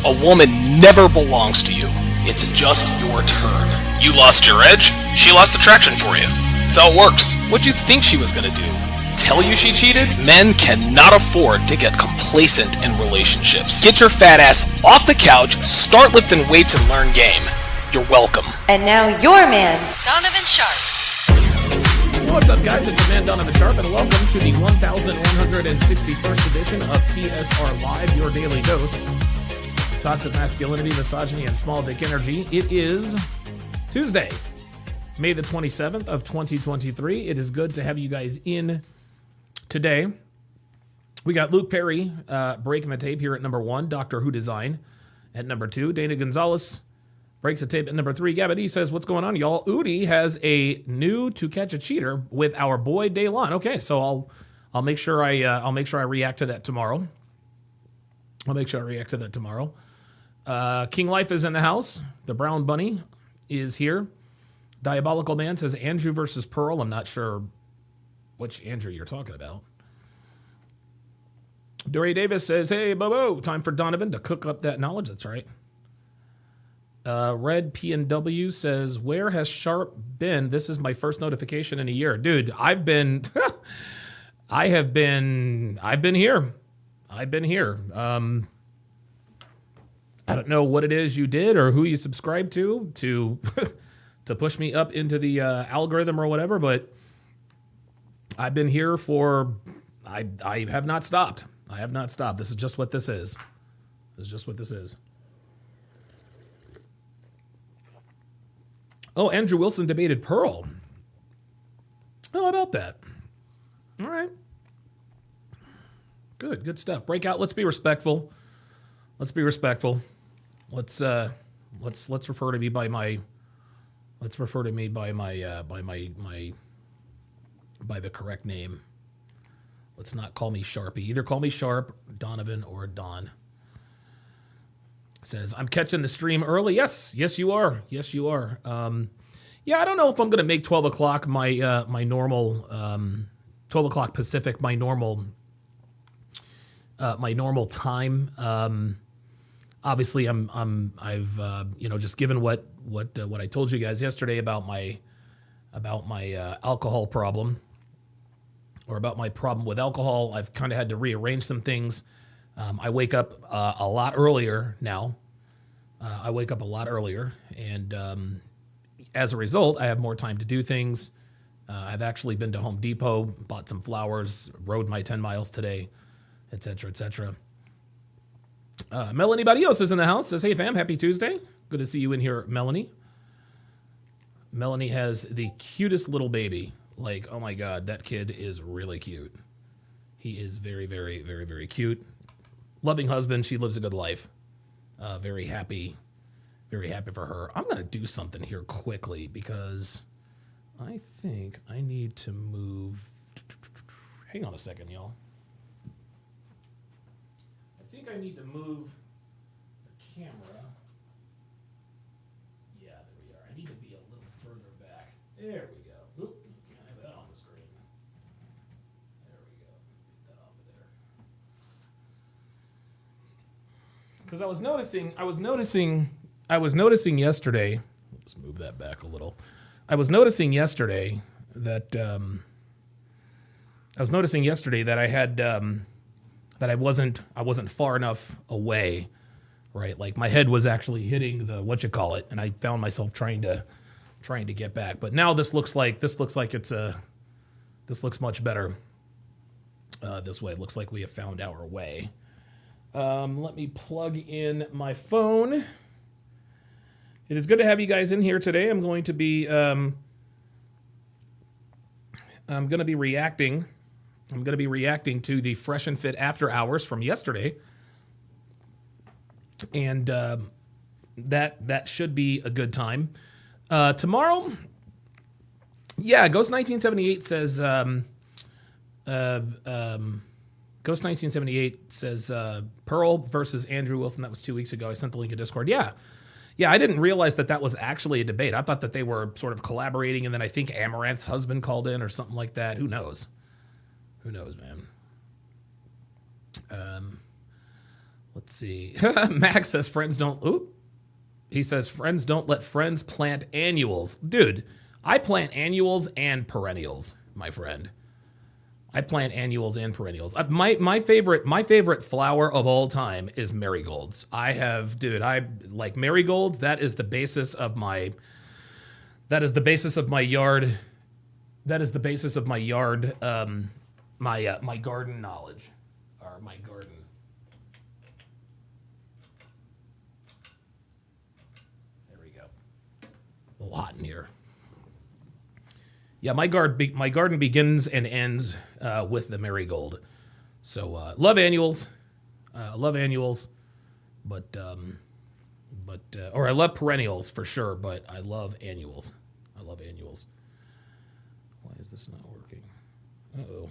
A woman never belongs to you. It's just your turn. You lost your edge, she lost attraction for you. That's how it works. What'd you think she was gonna do? Tell you she cheated? Men cannot afford to get complacent in relationships. Get your fat ass off the couch, start lifting weights, and learn game. You're welcome. And now your man, Donovan Sharpe. What's up, guys? It's your man, Donovan Sharpe, and welcome to the 1161st edition of TSR Live, your daily dose. Toxic masculinity, misogyny, and small dick energy. It is Tuesday, May the 27th of 2023. It is good to have you guys in today. We got Luke Perry breaking the tape here at number 1, Doctor Who Design at number 2. Dana Gonzalez breaks the tape at number 3. Gabby says, what's going on, y'all? Udi has a new To Catch a Cheater with our boy Daylon. Okay, so I'll make sure I react to that tomorrow. King Life is in the house. The Brown Bunny is here. Diabolical Man says Andrew versus Pearl. I'm not sure which Andrew you're talking about. Dory Davis says, hey, Bobo, time for Donovan to cook up that knowledge. That's right. Red P&W says, where has Sharpe been? This is my first notification in a year. Dude, I've been here. I don't know what it is you did or who you subscribed to to push me up into the algorithm or whatever, but I've been here for, I have not stopped. This is just what this is. Oh, Andrew Wilson debated Pearl. How about that? All right. Good stuff. Breakout. Let's be respectful. Let's refer to me by my. By the correct name. Let's not call me Sharpie. Either call me Sharpe, Donovan, or Don. Says, I'm catching the stream early. Yes, you are. Yeah, I don't know if I'm going to make 12 o'clock my normal, 12 o'clock Pacific, my normal time. Obviously, I've just given what I told you guys yesterday about my alcohol problem, or about my problem with alcohol. I've kind of had to rearrange some things. I wake up a lot earlier now. And as a result, I have more time to do things. I've actually been to Home Depot, bought some flowers, rode my 10 miles today, etc., etc. Melanie Barrios is in the house. Says, hey, fam, happy Tuesday. Good to see you in here, Melanie. Melanie has the cutest little baby. Like, oh my God, that kid is really cute. He is very, very, very, very cute. Loving husband. She lives a good life. Very happy for her. I'm going to do something here quickly because I think I need to move. Hang on a second, y'all. I think I need to move the camera. Yeah, there we are. I need to be a little further back. There we go. Oop, can't have that on the screen. There we go. Get that off of there. Because I was noticing yesterday. Let's move that back a little. I was noticing yesterday that I had that I wasn't far enough away, right? Like my head was actually hitting the and I found myself trying to get back. But now this looks like this looks much better. This way, it looks like we have found our way. Let me plug in my phone. It is good to have you guys in here today. I'm going to be reacting to the Fresh and Fit After Hours from yesterday. And that should be a good time. Tomorrow, yeah, Ghost 1978 says Ghost 1978 says Pearl versus Andrew Wilson. That was 2 weeks ago. I sent the link in Discord. Yeah, I didn't realize that was actually a debate. I thought that they were sort of collaborating, and then I think Amaranth's husband called in or something like that. Who knows? Who knows, man? Let's see. Max says friends don't. Oop. He says friends don't let friends plant annuals. Dude, I plant annuals and perennials, my friend. I plant annuals and perennials. My favorite flower of all time is marigolds. I like marigolds. That is the basis of my yard. That is the basis of my yard. My garden knowledge, or my garden. There we go. A little hot in here. Yeah, my garden begins and ends with the marigold. So love annuals, but or I love perennials for sure, but I love annuals. Why is this not working? Uh-oh.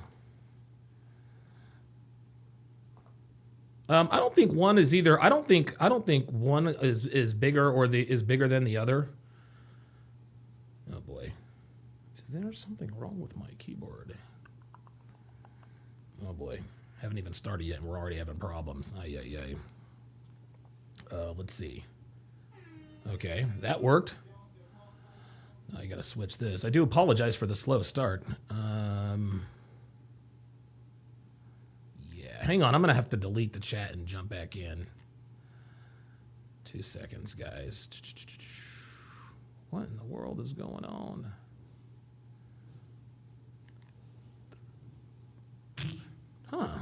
I don't think one is either. I don't think one is bigger or is bigger than the other. Oh boy. Is there something wrong with my keyboard? Oh boy. Haven't even started yet and we're already having problems. Let's see. Okay, that worked. Now I gotta switch this. I do apologize for the slow start. Yeah, hang on. I'm gonna have to delete the chat and jump back in. 2 seconds, guys. What in the world is going on? Huh.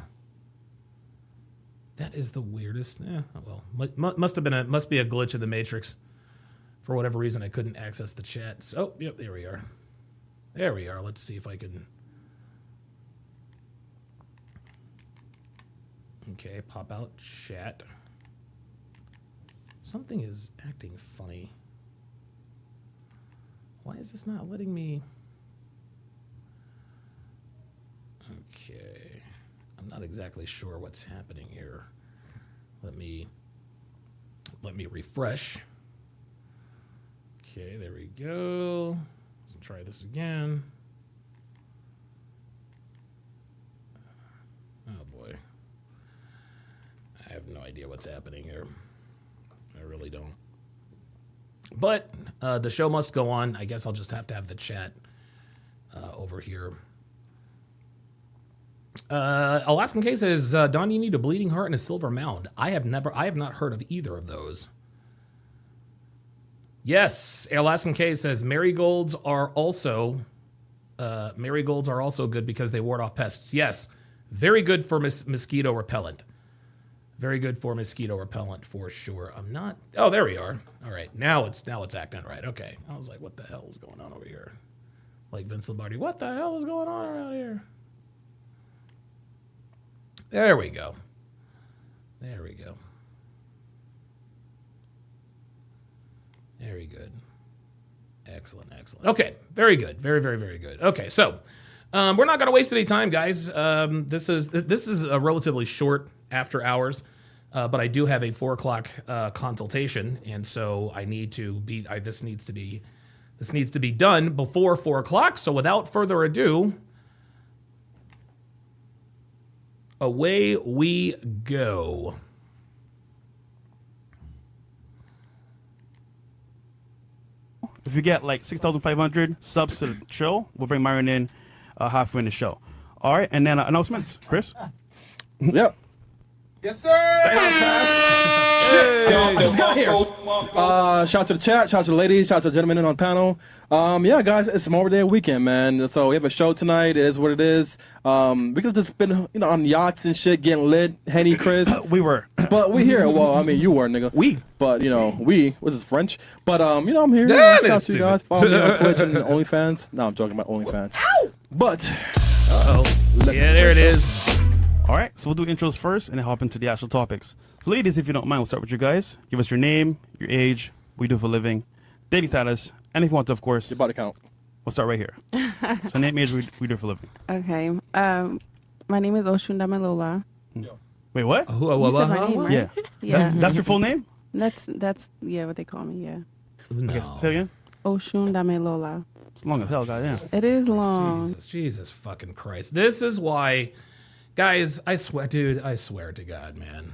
That is the weirdest. Well, must be a glitch of the Matrix. For whatever reason, I couldn't access the chat. So, yep, there we are. There we are. Let's see if I can. Okay, pop out chat. Something is acting funny. Why is this not letting me? Okay. I'm not exactly sure what's happening here. Let me refresh. Okay, there we go. Let's try this again. Oh boy. I have no idea what's happening here. I really don't. But the show must go on. I guess I'll just have to have the chat over here. Alaskan K says, Don, you need a bleeding heart and a silver mound. I have not heard of either of those. Yes, Alaskan K says marigolds are also good because they ward off pests. Yes, very good for mosquito repellent. Very good for mosquito repellent for sure. I'm not. Oh, there we are. All right, now it's acting right. Okay, I was like, what the hell is going on over here? Like Vince Lombardi, what the hell is going on around here? There we go. There we go. Very good. Excellent, excellent. Okay, very good. Very, very, very good. Okay, so we're not going to waste any time, guys. This is a relatively short after hours, but I do have a 4 o'clock consultation, and so I need to be. This needs to be done before 4 o'clock. So without further ado, away we go. If you get like 6,500 subs to the show, we'll bring Myron in halfway in the show. All right, and then announcements, Chris. Yep. Yes, sir. I just got here. Shout out to the chat, shout out to the ladies, shout out to the gentlemen on the panel. Yeah, guys, it's Memorial Day weekend, man. So we have a show tonight. It is what it is. We could have just been, on yachts and shit, getting lit. Henny, Chris. We were. But we here. Well, I mean, you were, nigga. We. But, what's this, French? But, I'm here. That Shout out is to you guys. Follow me on Twitch and OnlyFans. No, I'm joking about OnlyFans. But. Yeah, there it is. All right, so we'll do intros first and then hop into the actual topics. So ladies, if you don't mind, we'll start with you guys. Give us your name, your age, what you do for a living, dating status, and if you want to, of course. Your body count. We'll start right here. So name, age, what you do for a living. Okay. My name is Oshunda Melola. Wait, what? You said my name, right? Yeah. Yeah. That's your full name? That's what they call me, yeah. No. Okay, say it again. Oshunda Melola. It's long as hell, guys, yeah. It is long. Jesus fucking Christ. This is why, guys, I swear to God, man.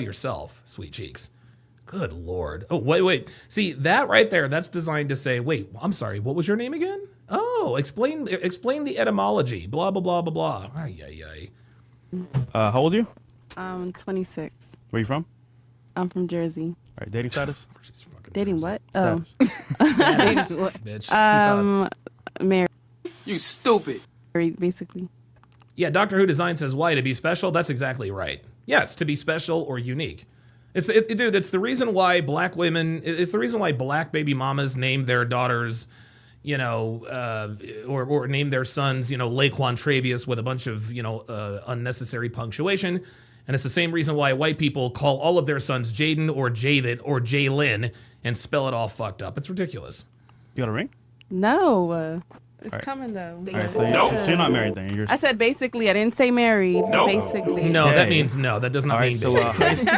yourself, sweet cheeks. Good Lord. Oh, wait. See, that right there, that's designed to say, wait, I'm sorry, what was your name again? Oh, explain the etymology. Blah, blah, blah, blah, blah. Ay. How old are you? 26. Where you from? I'm from Jersey. All right, dating status? She's fucking Dating Jersey. what? Status, Dating what? bitch. Keep up. Married, You stupid. basically. Yeah, Doctor Who Design says why? To be special? That's exactly right. Yes, to be special or unique. Dude, it's the reason why black women, it's the reason why black baby mamas name their daughters, you know, or name their sons, you know, Laquan Travius with a bunch of, you know, unnecessary punctuation. And it's the same reason why white people call all of their sons Jaden or Jaden or Jaylin and spell it all fucked up. It's ridiculous. You got a ring? No. It's Alright. coming though. All right, so you're not married then. You're I said basically. I didn't say married. Basically. No, that Okay. means no. That does not all right. mean So basically.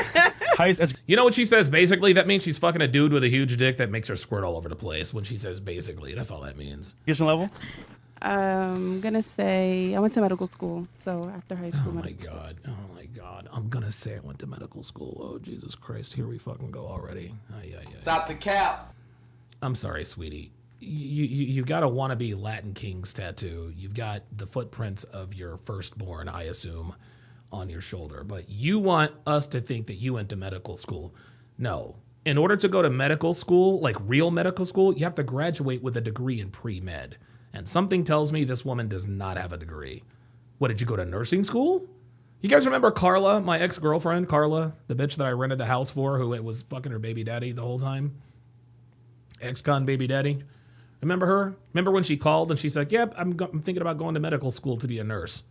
highest education. You know what she says basically? That means she's fucking a dude with a huge dick that makes her squirt all over the place when she says basically. That's all that means. level? I'm gonna say I went to medical school. So after high school. Oh my medical school. God. Oh my God. I'm going to say I went to medical school. Oh, Jesus Christ. Here we fucking go already. Ay. Stop the cap. I'm sorry, sweetie. You got a wannabe Latin Kings tattoo. You've got the footprints of your firstborn, I assume, on your shoulder. But you want us to think that you went to medical school. No. In order to go to medical school, like real medical school, you have to graduate with a degree in pre-med. And something tells me this woman does not have a degree. What, did you go to nursing school? You guys remember Carla, my ex-girlfriend, Carla, the bitch that I rented the house for, who was fucking her baby daddy the whole time? Ex-con baby daddy. Remember her? Remember when she called and she's like, yep, I'm thinking about going to medical school to be a nurse.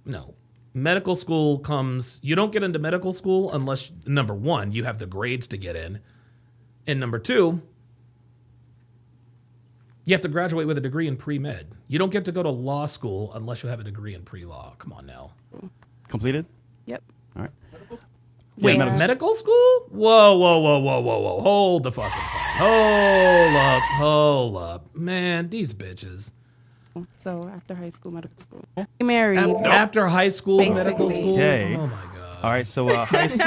No. Medical school comes, you don't get into medical school unless, number one, you have the grades to get in. And number two, you have to graduate with a degree in pre-med. You don't get to go to law school unless you have a degree in pre-law. Come on now. Completed? Yep. All right. Wait, Yeah. medical school? Whoa. Hold the fucking phone. Hold up. Man, these bitches. So after high school, medical school. Married. After high school, medical Basically. school? Okay. Oh my God. All right, so highest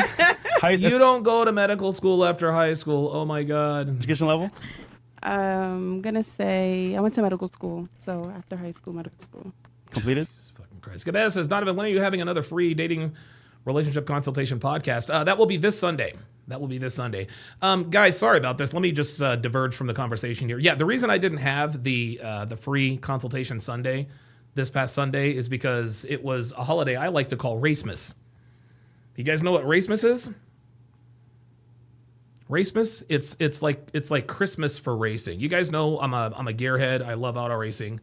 You don't go to medical school after high school. Oh my God. education level? I'm gonna say I went to medical school. So after high school, medical school. Completed? Jesus fucking Christ. Gabez says, Donovan, when are you having another free dating relationship consultation podcast? That will be this Sunday. Guys, sorry about this. Let me just diverge from the conversation here. Yeah, the reason I didn't have the free consultation Sunday this past Sunday is because it was a holiday I like to call Racemas. You guys know what Racemas is? Racemas? It's like Christmas for racing. You guys know I'm a gearhead. I love auto racing.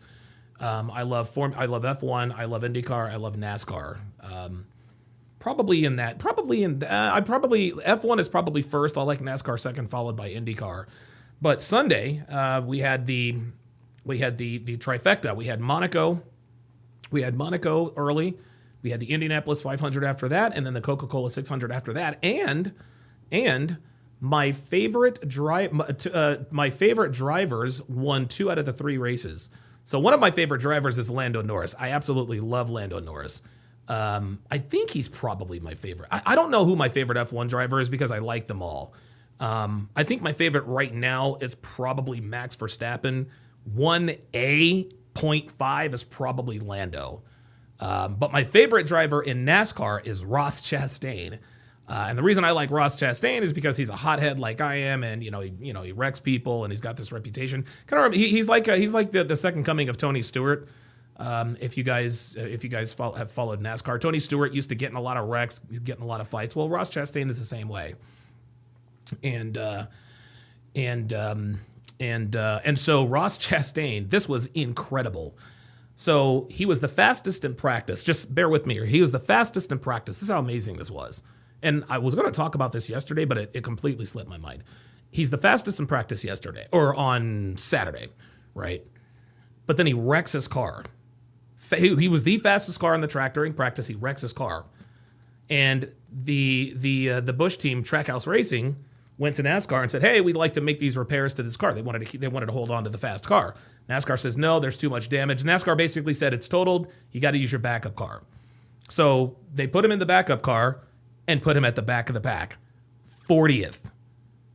I love F1. I love IndyCar. I love NASCAR. F1 is probably first. I like NASCAR second, followed by IndyCar. But Sunday, we had the trifecta. We had Monaco early. We had the Indianapolis 500 after that, and then the Coca-Cola 600 after that. And my favorite drivers won 2 out of the 3 races. So one of my favorite drivers is Lando Norris. I absolutely love Lando Norris. I think he's probably my favorite. I don't know who my favorite F1 driver is because I like them all. I think my favorite right now is probably Max Verstappen. 1A.5 is probably Lando. But my favorite driver in NASCAR is Ross Chastain. And the reason I like Ross Chastain is because he's a hothead like I am, and he wrecks people, and he's got this reputation. He's like the second coming of Tony Stewart. If you guys have followed NASCAR, Tony Stewart used to get in a lot of wrecks, get in a lot of fights. Well, Ross Chastain is the same way, and so Ross Chastain, this was incredible. So he was the fastest in practice. Just bear with me here. He was the fastest in practice. This is how amazing this was. And I was going to talk about this yesterday, but it completely slipped my mind. He's the fastest in practice yesterday, or on Saturday, right? but then he wrecks his car. He was the fastest car on the track during practice. He wrecks his car. And the Busch team, Trackhouse Racing, went to NASCAR and said, "Hey, we'd like to make these repairs to this car." They wanted to hold on to the fast car. NASCAR says, "No, there's too much damage." NASCAR basically said, "It's totaled. You got to use your backup car." So they put him in the backup car and put him at the back of the pack. 40th.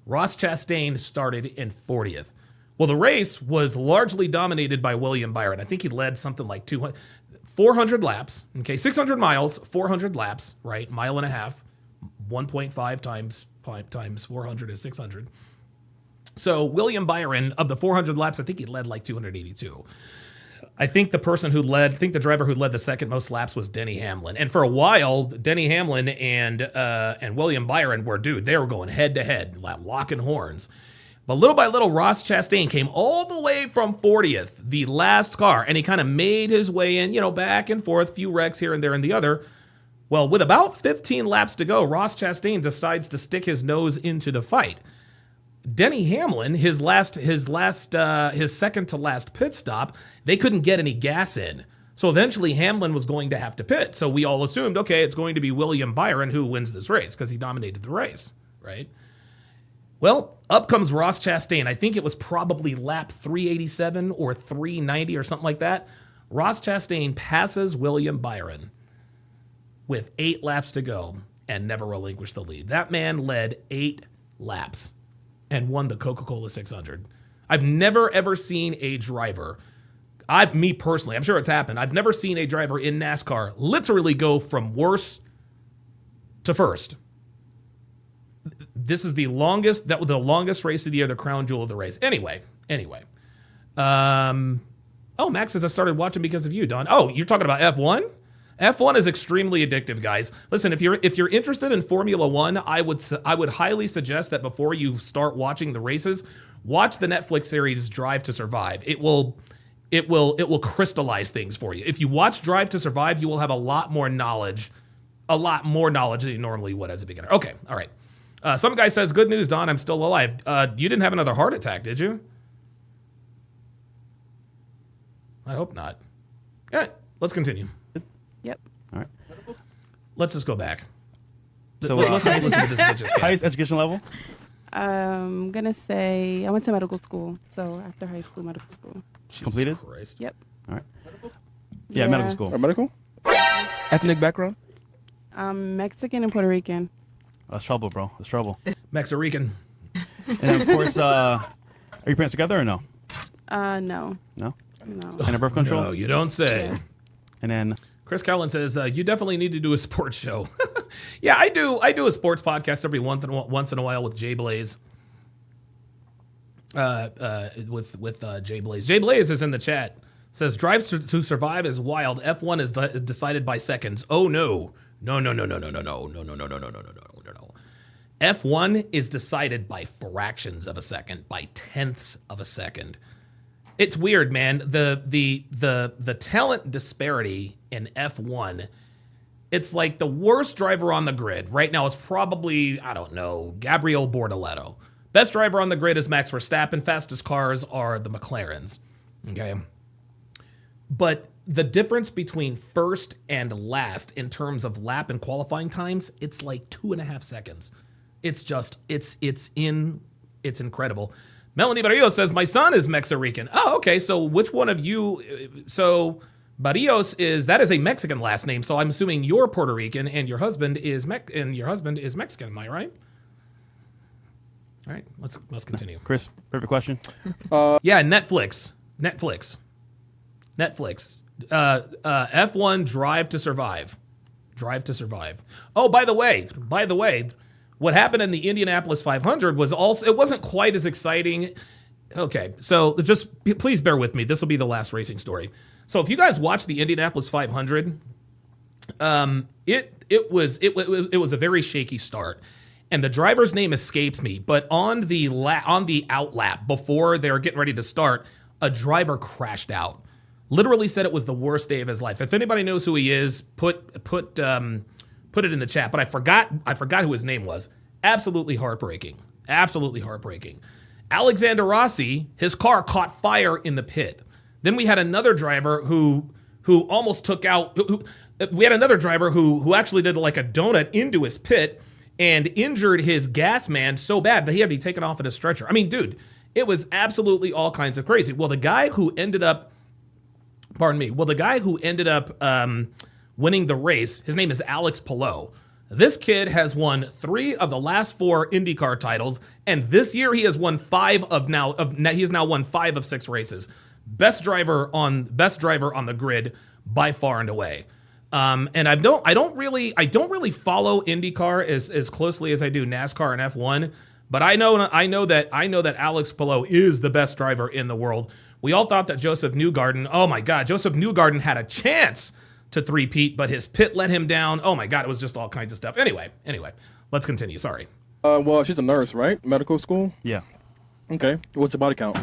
Ross Chastain started in 40th. Well, the race was largely dominated by William Byron. I think he led something like 400 laps. Okay, 600 miles, 400 laps, right? Mile and a half. 1.5 times 400 is 600. So William Byron, of the 400 laps, I think he led like 282. I think the driver who led the second most laps was Denny Hamlin. And for a while, Denny Hamlin and William Byron they were going head to head, locking horns. But little by little, Ross Chastain came all the way from 40th, the last car, and he kind of made his way in, back and forth, few wrecks here and there and the other. Well, with about 15 laps to go, Ross Chastain decides to stick his nose into the fight. Denny Hamlin, his second to last pit stop, they couldn't get any gas in. So eventually Hamlin was going to have to pit. So we all assumed, okay, it's going to be William Byron who wins this race because he dominated the race, right? Well, up comes Ross Chastain. I think it was probably lap 387 or 390 or something like that. Ross Chastain passes William Byron with 8 laps to go and never relinquished the lead. That man led 8 laps and won the Coca-Cola 600. I've never, ever seen a driver, me personally, I'm sure it's happened, I've never seen a driver in NASCAR literally go from worst to first. This is the longest race of the year, the crown jewel of the race. Anyway. Max says I started watching because of you, Don. Oh, you're talking about F1? F1 is extremely addictive, guys. Listen, if you're interested in Formula One, I would highly suggest that before you start watching the races, watch the Netflix series Drive to Survive. It will crystallize things for you. If you watch Drive to Survive, you will have a lot more knowledge than you normally would as a beginner. Okay, all right. Some guy says, "Good news, Don. I'm still alive." You didn't have another heart attack, did you? I hope not. All right, let's continue. Yep. All right. Let's just go back. So let's just listen to this bitch's cat. highest education level? I'm gonna say I went to medical school. So after high school, medical school. Jesus Completed? Christ. Yep. All right. Yeah, medical school. Medical? Ethnic background? I'm Mexican and Puerto Rican. That's trouble, bro. That's trouble. Mexican. And of course, are your parents together or no? No. No? No. And a birth control? No, you don't say. Yeah. And then Chris Callan says, you definitely need to do a sports show. Yeah, I do a sports podcast every once in a while with Jay Blaze. With Jay Blaze. Jay Blaze is in the chat. Says, Drive to Survive is wild. F1 is decided by seconds. Oh, no. No. F1 is decided by fractions of a second, by tenths of a second. It's weird, man. The talent disparity in F1, it's like the worst driver on the grid right now is probably, I don't know, Gabriel Bortoleto. Best driver on the grid is Max Verstappen. Fastest cars are the McLarens. Okay. But the difference between first and last in terms of lap and qualifying times, it's like 2.5 seconds. It's incredible. Melanie Barrios says, my son is Mexican. Oh, okay. So which one of you? So Barrios that is a Mexican last name. So I'm assuming you're Puerto Rican and your husband is Mexican. Am I right? All right. Let's continue. Chris, favorite question? Yeah, Netflix. F1 Drive to Survive. Oh, by the way, what happened in the Indianapolis 500 it wasn't quite as exciting. Okay, so just please bear with me. This will be the last racing story. So if you guys watch the Indianapolis 500, it was a very shaky start. And the driver's name escapes me, but on the out lap before they were getting ready to start, a driver crashed out. Literally said it was the worst day of his life. If anybody knows who he is, put it in the chat. But I forgot who his name was. Absolutely heartbreaking. Alexander Rossi, his car caught fire in the pit. Then we had another driver who almost took out. We had another driver who actually did like a donut into his pit and injured his gas man so bad that he had to be taken off in a stretcher. I mean, dude, it was absolutely all kinds of crazy. Well, the guy who ended up, winning the race, his name is Alex Palou. This kid has won 3 of the last 4 IndyCar titles, and this year he has won 5 he has now won 5 of 6 races. Best driver on the grid by far and away. And I don't really follow IndyCar as closely as I do NASCAR and F1, but I know that Alex Palou is the best driver in the world. We all thought that Joseph Newgarden, oh my God, Joseph Newgarden had a chance to three-peat, but his pit let him down. Oh my God, it was just all kinds of stuff. Anyway, let's continue. Sorry. Well, she's a nurse, right? Medical school? Yeah. Okay. What's the body count?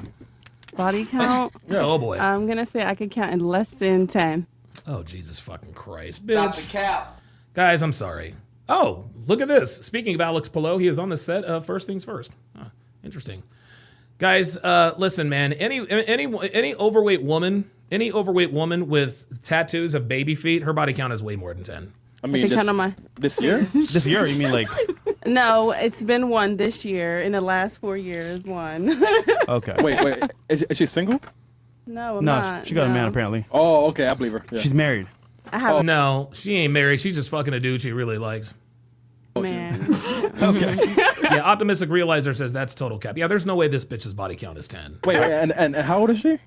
Body count? Yeah. Oh boy. I'm going to say I could count in less than 10. Oh, Jesus fucking Christ. Stop the Bitch. cap. Guys, I'm sorry. Oh, look at this. Speaking of Alex Palou, he is on the set of First Things First. Huh, interesting. Guys, listen, man. Any overweight woman with tattoos of baby feet, her body count is way more than 10. I I mean, could count on my... this year? This year, you mean like? No, it's been 1 this year. In the last 4 years, 1. Okay. Wait. Is she single? No, I'm No, not. she got a man no. apparently. Oh, okay. I believe her. Yeah. She's married. I have No, she ain't married. She's just fucking a dude she really likes. a man. Okay. Yeah, Optimistic Realizer says that's total cap. Yeah, there's no way this bitch's body count is 10. Wait, and how old is she?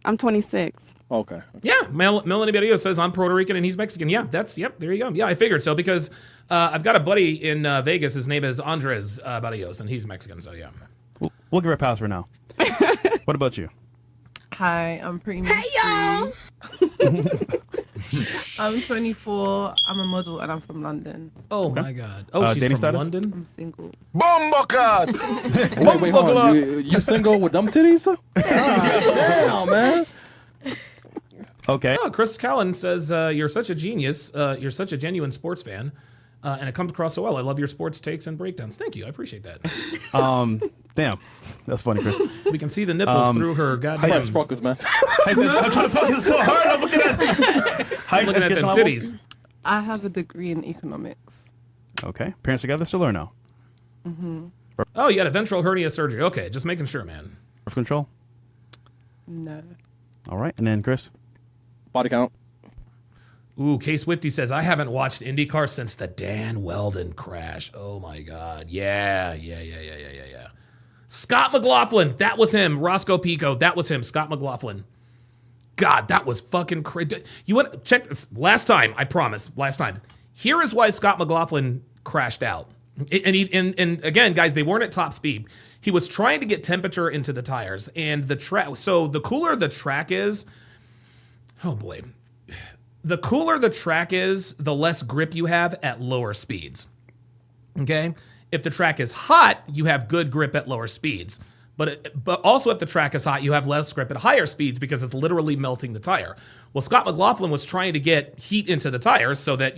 I'm 26. Okay. Yeah, Melanie Berrio says I'm Puerto Rican and he's Mexican. Yeah, there you go. Yeah, I figured so because I've got a buddy in Vegas. His name is Andres Barrios and he's Mexican. So yeah. We'll give her a pass for now. What about you? Hi, I'm pretty much y'all. I'm 24. I'm a model and I'm from London. Oh my God. Oh, she's dating from status? London. I'm single. Wait, hold on. You single with dumb titties? Damn, man. Okay. Oh, Chris Callan says you're such a genius. You're such a genuine sports fan, and it comes across so well. I love your sports takes and breakdowns. Thank you. I appreciate that. Damn. That's funny, Chris. We can see the nipples through her goddamn. Flex focus, man. I'm trying to focus so hard. I'm looking at Looking at them titties. I have a degree in economics. Okay. Parents together still or no? Oh, you had a ventral hernia surgery. Okay, just making sure, man. Birth control? No. All right. And then Chris? Body count. Ooh, K Swifty says I haven't watched IndyCar since the Dan Weldon crash. Oh my God. Yeah. Scott McLaughlin. That was him. Roscoe Pico. That was him. Scott McLaughlin. God, that was fucking crazy. You want to check this? Last time, I promise. Last time. Here is why Scott McLaughlin crashed out. And again, guys, they weren't at top speed. He was trying to get temperature into the tires and the track. So the cooler the track is, oh boy, the cooler the track is, the less grip you have at lower speeds. Okay. If the track is hot, you have good grip at lower speeds. But also if the track is hot, you have less grip at higher speeds because it's literally melting the tire. Well, Scott McLaughlin was trying to get heat into the tires so that,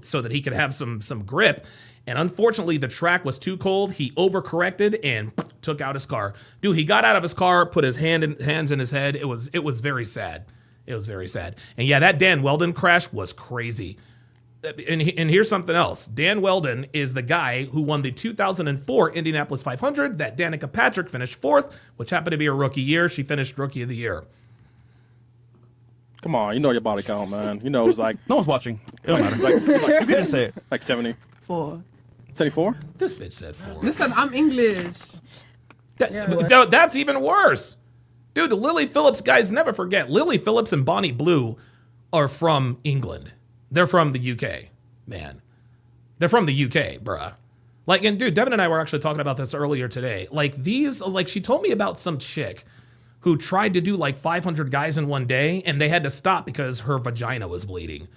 so that he could have some grip. And unfortunately, the track was too cold. He overcorrected and took out his car. Dude, he got out of his car, put his hands in his head. It was very sad. It was very sad. And yeah, that Dan Weldon crash was crazy. And here's something else. Dan Weldon is the guy who won the 2004 Indianapolis 500 that Danica Patrick finished 4th, which happened to be a rookie year. She finished Rookie of the Year. Come on, you know your body count, man. You know, it's like No one's watching. It don't matter. like, You can say it. like 70. 4. 74? This bitch said 4. Listen, I'm English. That's even worse. Dude, Lily Phillips, guys, never forget. Lily Phillips and Bonnie Blue are from England. They're from the UK, man. They're from the UK, bruh. Like, and dude, Devin and I were actually talking about this earlier today. Like she told me about some chick who tried to do like 500 guys in one day and they had to stop because her vagina was bleeding.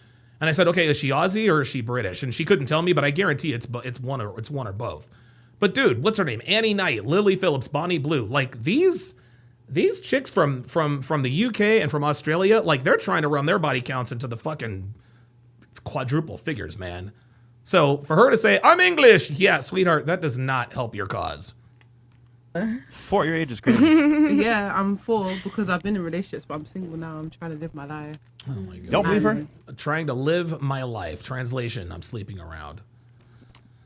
And I said, okay, is she Aussie or is she British? And she couldn't tell me, but I guarantee it's one or both. But dude, what's her name? Annie Knight, Lily Phillips, Bonnie Blue. Like these chicks from the UK and from Australia, like they're trying to run their body counts into the fucking quadruple figures, man. So for her to say, I'm English, yeah, sweetheart, that does not help your cause. 4 your age is crazy. Yeah, I'm 4 because I've been in relationships, but I'm single now. I'm trying to live my life. Oh my god. Y'all believe her? Trying to live my life. Translation: I'm sleeping around.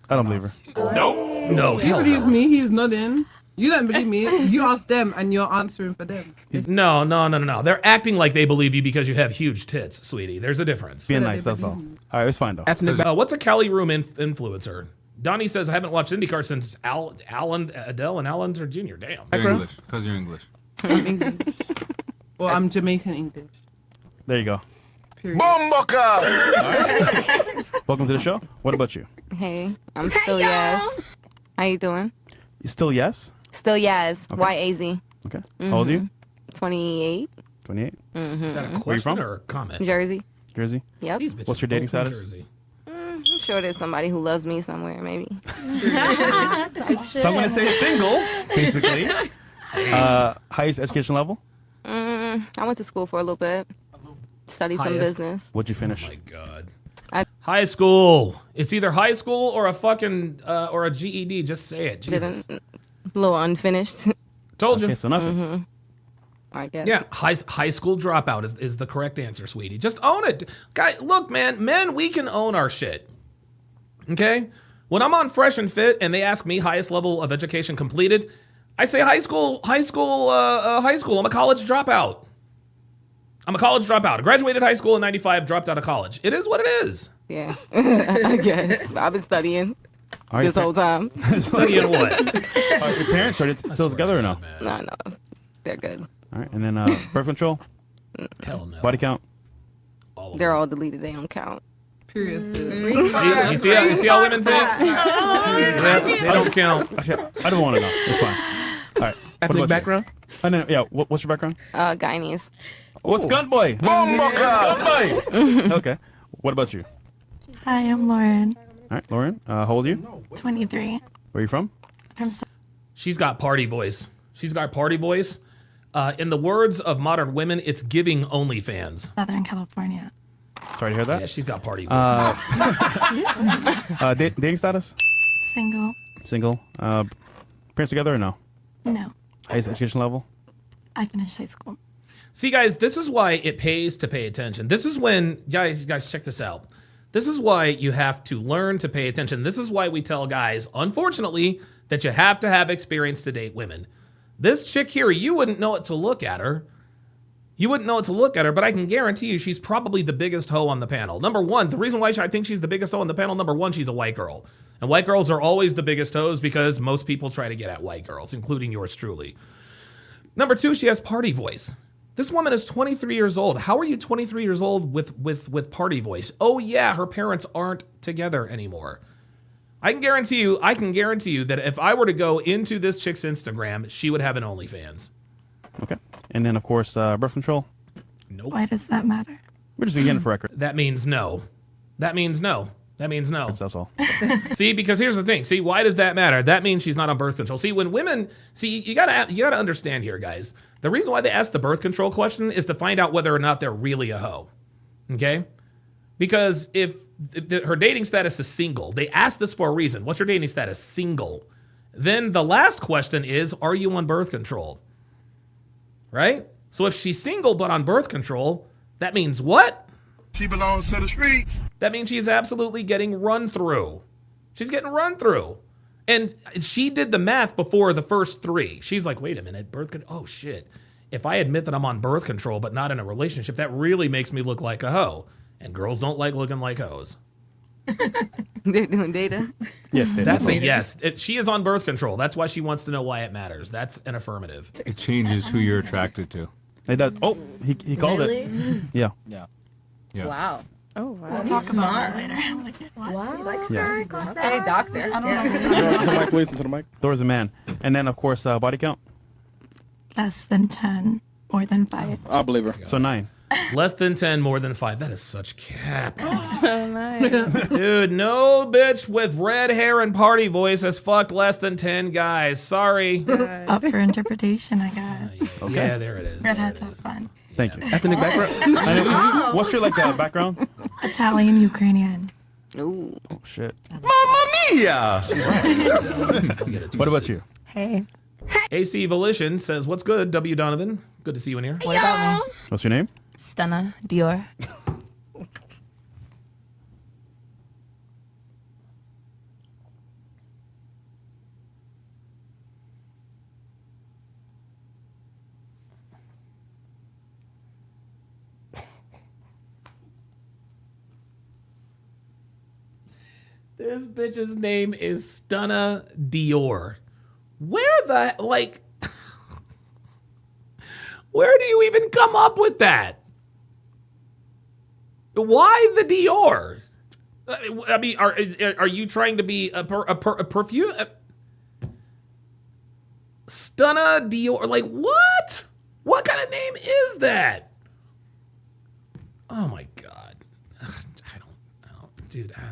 I don't believe her. No, He hell believes no. me. He's nodding. You don't believe me. You ask them, and you're answering for them. No. They're acting like they believe you because you have huge tits, sweetie. There's a difference. Being nice, that's all. All right, it's fine though. What's a Cali Room influencer? Donnie says I haven't watched IndyCar since Adele and Alan Jr. Damn. You're English, because you're English. I'm English. Well, I'm Jamaican English. There you go. Period. Welcome to the show. What about you? Hey, I'm still Yaz. How you doing? You still yes? Still Yaz. Okay. Y-A-Z. Okay. How old are you? 28. 28. Is that a Where you question from? or a comment? Jersey. Jersey. Yep. These bitches What's your are dating both from status? Jersey. I'm sure there's somebody who loves me somewhere, maybe. So I'm gonna say single, basically. Highest education level? I went to school for a little bit. Studied some Highest. business. What'd you finish? My God. I- High school. It's either high school or a fucking or a GED. Just say it. Jesus. Didn't. A little unfinished, Told you. Okay, so nothing. I guess. Yeah, high school dropout is the correct answer, sweetie. Just own it. Guy, look, man, men, we can own our shit. Okay? When I'm on Fresh and Fit and they ask me highest level of education completed, I say high school. I'm a college dropout. I graduated high school in 95, dropped out of college. It is what it is. Yeah. I guess. I've been studying All right, this whole time. Studying what? All right, so your parents are still together or no? No. They're good. All right, and then birth control, Hell no. body count. All of They're them. all deleted. They don't count. Period. You see how women think? Yeah, they don't count. Actually, I don't want to know. It's fine. All right. Ethnic background? And then, yeah, what's your background? Guyanese. What's gun boy? Gun boy. Okay. What about you? Hi, I'm Lauren, All right, Lauren. How old are you? 23. Where are you from? From She's got party voice. In the words of modern women, it's giving OnlyFans. Southern California. Sorry to hear that. Yeah, she's got party voice. Dating status? Single. Single. Parents together or no? No. Highest education level? I finished high school. See, guys, this is why it pays to pay attention. This is when, guys, check this out. This is why you have to learn to pay attention. This is why we tell guys, unfortunately, that you have to have experience to date women. This chick here, you wouldn't know it to look at her. But I can guarantee you she's probably the biggest hoe on the panel. Number one, the reason why I think she's the biggest hoe on the panel, number one, she's a white girl. And white girls are always the biggest hoes because most people try to get at white girls, including yours truly. Number two, she has party voice. This woman is 23 years old. How are you 23 years old with party voice? Oh yeah, her parents aren't together anymore. I can guarantee you that if I were to go into this chick's Instagram, she would have an OnlyFans. Okay. And then, of course, birth control. Nope. Why does that matter? We're just getting it for record. That means no. That's all. See, because here's the thing. See, why does that matter? That means she's not on birth control. See, when women, you gotta understand here, guys. The reason why they ask the birth control question is to find out whether or not they're really a hoe. Okay? Because if her dating status is single, they ask this for a reason. What's your dating status? Single. Then the last question is, are you on birth control? Right? So if she's single but on birth control, that means what? She belongs to the streets. That means she's absolutely getting run through. She's getting run through. And she did the math before the first three. She's like, wait a minute, birth control? Oh, shit. If I admit that I'm on birth control but not in a relationship, that really makes me look like a hoe. And girls don't like looking like hoes. They're doing data. Yeah, That's a yes. She is on birth control. That's why she wants to know why it matters. That's an affirmative. It changes who you're attracted to. It does. Oh, he called it. Yeah. Wow. Oh, wow. We'll talk about that later. Like, what? He likes Yeah. Okay, doctor. I don't know. To the mic, please. To the mic. Thor's a man. And then, of course, body count. Less than 10, more than 5. I believe her. So 9. Less than 10, more than 5. That is such cap. So nice. Dude, no bitch with red hair and party voice has fucked less than 10 guys. Sorry. Up for interpretation, I guess. Okay. Yeah, there it is. Redheads have fun. Thank you. Ethnic background? What's your background? Italian, Ukrainian. Ooh. Oh shit. She's right. Don't get it What about twisted. you? Hey. AC Volition says, what's good, W. Donovan? Good to see you in here. What about me? What's your name? Stunna Dior. This bitch's name is Stunna Dior. Where the, like, where do you even come up with that? Why the Dior? I mean, are you trying to be a perfume? Stunna Dior. Like, what? What kind of name is that? Oh my God. Dude, I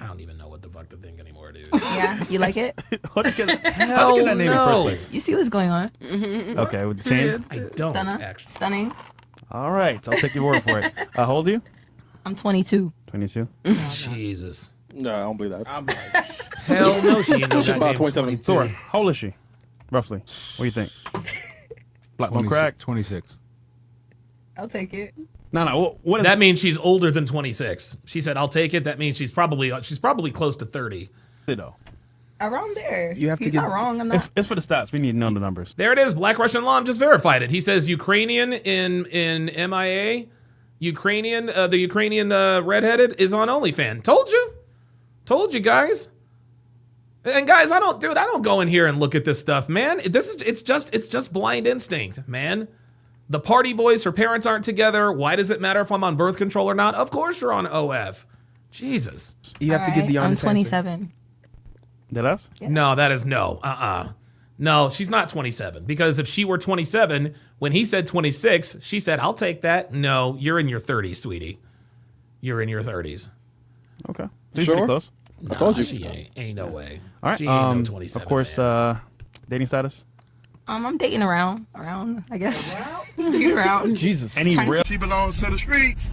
don't even know what the fuck to think anymore, dude. Yeah, you like it? How did you get that name in the first place? You see what's going on? Okay, with the chain? I don't, actually. Stunning. All right, I'll take your word for it. How old are you? I'm 22. 22. Jesus. No, I don't believe that. I'm like, hell no, she ain't know She's that about name's 27. 22. So, how old is she? Roughly. What do you think? Black on crack? 26. I'll take it. No. What is That means she's older than 26. She said, "I'll take it." That means she's probably close to 30. it though? Around there. You have to He's get- not wrong. I'm not. It's for the stats. We need to know the numbers. There it is. Black Russian Lam just verified it. He says Ukrainian in MIA. Ukrainian, the Ukrainian redheaded is on OnlyFans. Told you guys. And guys, I don't go in here and look at this stuff, man. It's just blind instinct, man. The party voice, her parents aren't together. Why does it matter if I'm on birth control or not? Of course you're on OF. Jesus. You have to get the honest I'm 27. Did us? Yeah. No, that is no. No, she's not 27. Because if she were 27, when he said 26, she said, "I'll take that." No, you're in your 30s, sweetie. You're in your 30s. Okay. So you're Sure? pretty close. I told you. She ain't no way. All right. She ain't no 27. Of course, man. dating status? I'm dating around, I guess. Dating around. Jesus. Any real She belongs to the streets.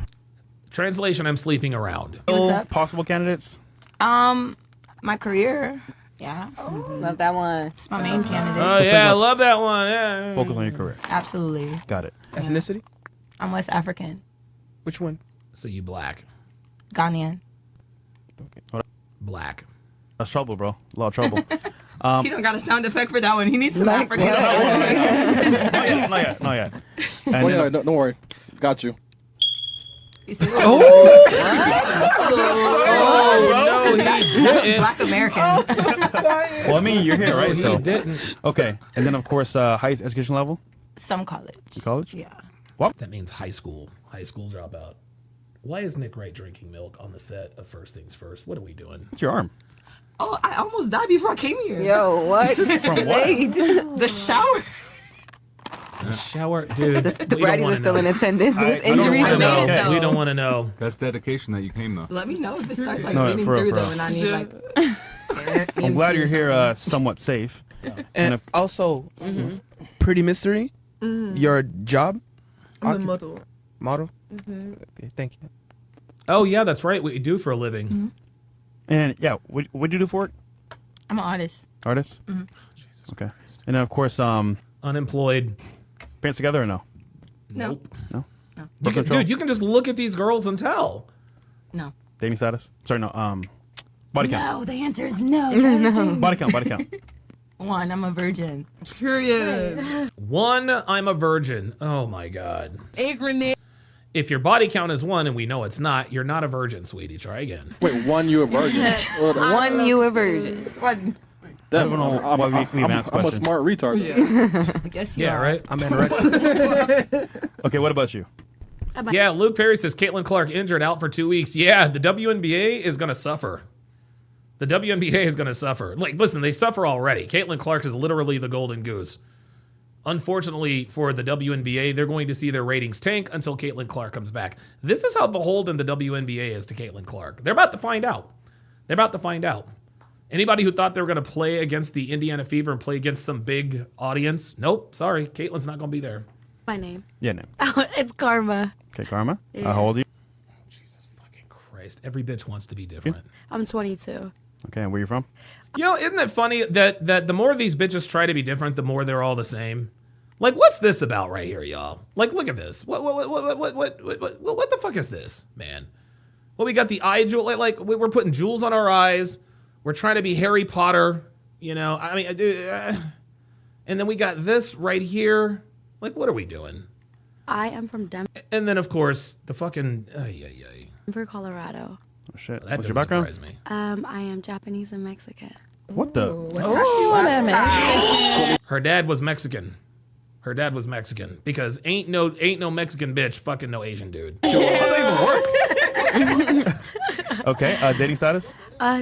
Translation, I'm sleeping around. What's up? possible candidates? My career. Yeah. Love that one. It's my main candidate. Oh, yeah, I love that one. Yeah. Focus on your career. Absolutely. Got it. Ethnicity? I'm West African. Which one? So you black. Ghanaian. Black. That's trouble, bro. A lot of trouble. He don't got a sound effect for that one. He needs some African. Not yet. And Oh then yeah, don't worry. Got you. Oh, no, he didn't. Black American. well, I mean, you're here, right? He So didn't. okay, and then of course, highest education level. Some college. College. Yeah. That means high school. High school dropout. Why is Nick Wright drinking milk on the set of First Things First? What are we doing? What's your arm? Oh, I almost died before I came here. Yo, what? From what? The shower. The shower, dude. The Braddies are still in attendance with I don't injuries. wanna and know. everything. though. We don't want to know. That's dedication that you came though. Let me know if it starts like No, bleeding for real, through for though, real. and I need like. I'm glad you're here, somewhat safe. And also, pretty mystery. Your job? I'm a model. Model? Okay, thank you. Oh, yeah, that's right. What you do for a living. Mm-hmm. And yeah, what do you do for work? I'm an artist. Artist. Okay. And then of course, Unemployed. parents together or no? No. Nope. No. You can, control? dude, you can just look at these girls and tell. No. Dating status? Sorry, no. Body count. No, the answer is no. to everything. Body count. Body count. One, I'm a virgin. Period. One, I'm a virgin. Oh my God. A grenade. If your body count is one and we know it's not, you're not a virgin, sweetie. Try again. Wait, one you a virgin? One, you a virgin. One. I don't know why we even asked I'm a questions. smart retard. Yeah. I guess you Yeah, are. right? I'm anorexic. Okay, what about you? Yeah, Luke Perry says Caitlin Clark injured out for 2 weeks. Yeah, the WNBA is going to suffer. The WNBA is going to suffer. Like, listen, they suffer already. Caitlin Clark is literally the golden goose. Unfortunately for the WNBA, they're going to see their ratings tank until Caitlin Clark comes back. This is how beholden the WNBA is to Caitlin Clark. They're about to find out. They're about to find out. Anybody who thought they were going to play against the Indiana Fever and play against some big audience, nope, sorry. Caitlin's not going to be there. My name. Yeah, name. It's Karma. Okay, Karma. Yeah. How old are you? Jesus fucking Christ. Every bitch wants to be different. I'm 22. Okay, and where you from? You know, isn't it funny that the more these bitches try to be different, the more they're all the same? Like, what's this about right here, y'all? Like, look at this. What the fuck is this, man? Well, we got the eye jewel. Like we're putting jewels on our eyes. We're trying to be Harry Potter. You know, I mean, and then we got this right here. Like, what are we doing? I am from Denver, And then, of course, the fucking Colorado. Oh shit. That What's your doesn't background? surprise me. I am Japanese and Mexican. What the? Her dad was Mexican. Her dad was Mexican because ain't no Mexican bitch fucking no Asian dude. How does that even work? Okay, dating status?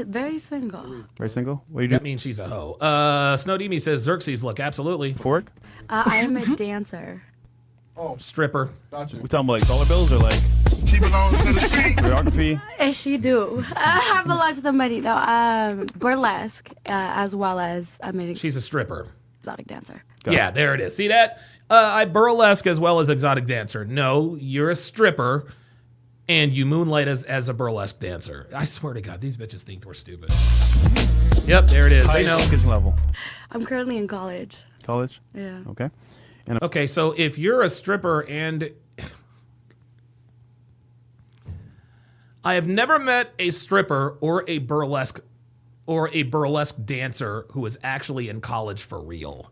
Very single. Very single? What do you do? That means she's a hoe. Snowdemi says Xerxes look, absolutely. Fork? I am a dancer. Stripper. Gotcha. We talking about like dollar bills or like She belongs to the streets. choreography? And she do. I belong to the money though. Burlesque, as well as She's a stripper. exotic dancer. Yeah, there it is. See that? I burlesque as well as exotic dancer. No, you're a stripper, and you moonlight as a burlesque dancer. I swear to God, these bitches think we're stupid. Yep, there it is. They know. Education level. I'm currently in college. College? Yeah. Okay. Okay, so if you're a stripper and I have never met a stripper or a burlesque dancer who is actually in college for real.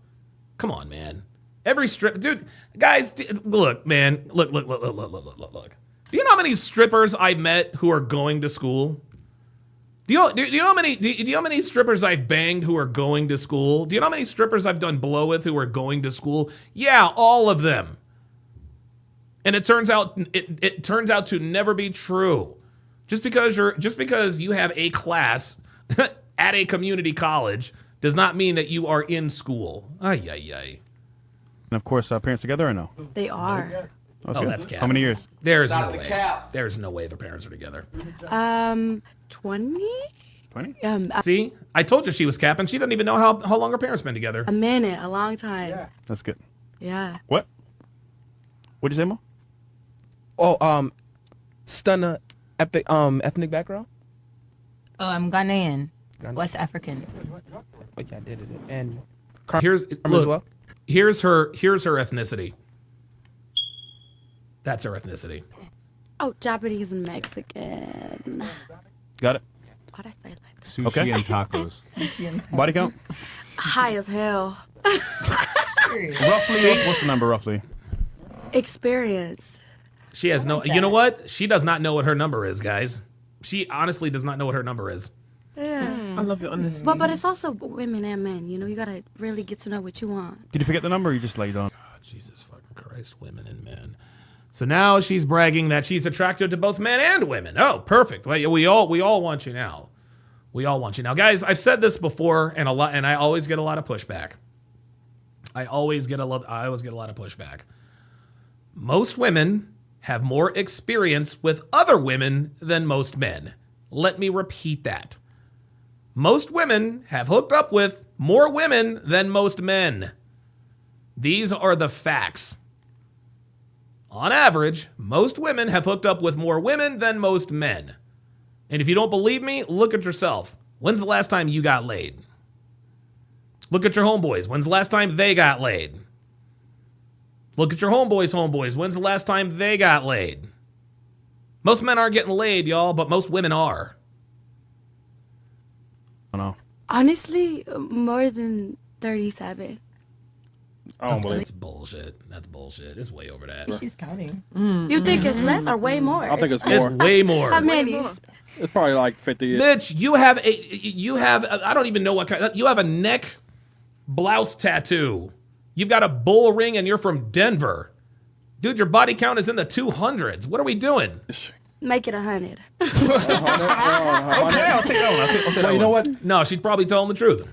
Come on, man. Every dude, guys, look, man, look. Do you know how many strippers I met who are going to school? Do you know how many strippers I've banged who are going to school? Do you know how many strippers I've done blow with who are going to school? Yeah, all of them. And it turns out to never be true. Just because you have a class at a community college does not mean that you are in school. Ay. And of course, parents together or no? They are. Okay. Oh, that's cap. How many years? There's no way. There's no way their parents are together. 20? 20? See? I told you she was capping. She doesn't even know how long her parents been together. A minute, a long time. Yeah. That's good. Yeah. What? What'd you say, Mo? Oh, stunner, ethnic background. Oh, I'm Ghanaian. West African. Oh yeah, I did it. And Here's as look. well? Here's her ethnicity. That's her ethnicity. Oh, Japanese and Mexican. Got it. Why'd I say it like that? Sushi Okay. and tacos. Sushi and Body count? High as hell. Roughly, what's the number roughly? Experience. She has no. You know what? She does not know what her number is, guys. She honestly does not know what her number is. Yeah. I love your honesty. But it's also women and men. You know, you gotta really get to know what you want. Did you forget the number or you just laid on? God, Jesus fucking Christ, women and men. So now she's bragging that she's attracted to both men and women. Oh, perfect. Well, we all want you now. We all want you now, guys. I've said this before, and I always get a lot of pushback. I always get a lot of pushback. Most women have more experience with other women than most men. Let me repeat that. Most women have hooked up with more women than most men. These are the facts. On average, most women have hooked up with more women than most men. And if you don't believe me, look at yourself. When's the last time you got laid? Look at your homeboys. When's the last time they got laid? Look at your homeboys. When's the last time they got laid? Most men aren't getting laid, y'all, but most women are. I don't know. Honestly, more than 37. I don't believe That's bullshit. That's bullshit. It's way over that. She's counting. You think it's less or way more? I think it's It's more. way more. How many? It's probably like 50. Mitch, you have I don't even know what kind. You have a neck blouse tattoo. You've got a bull ring and you're from Denver. Dude, your body count is in the 200s. What are we doing? Make it 100. Okay, I'll take that one. I'll take that Well, you know one. what? No, she'd probably tell him the truth.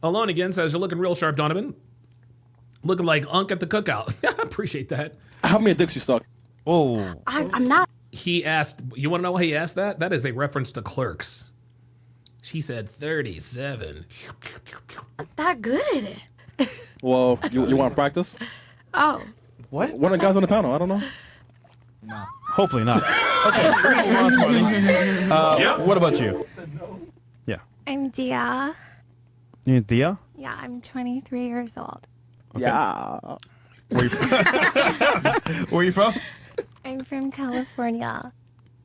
Alone again says, you're looking real sharp, Donovan. Looking like Unk at the cookout. I appreciate that. How many dicks you suck? Oh. I'm not. He asked, you want to know why he asked that? That is a reference to Clerks. She said 37. that good at it. Well, you want to practice? Oh. What? One of the guys on the panel. I don't know. Hopefully not. Okay, move on, Smarty. What about you? I'm Dia. You're Thea? Yeah, I'm 23 years old. Okay. Yeah. Where you from? I'm from California.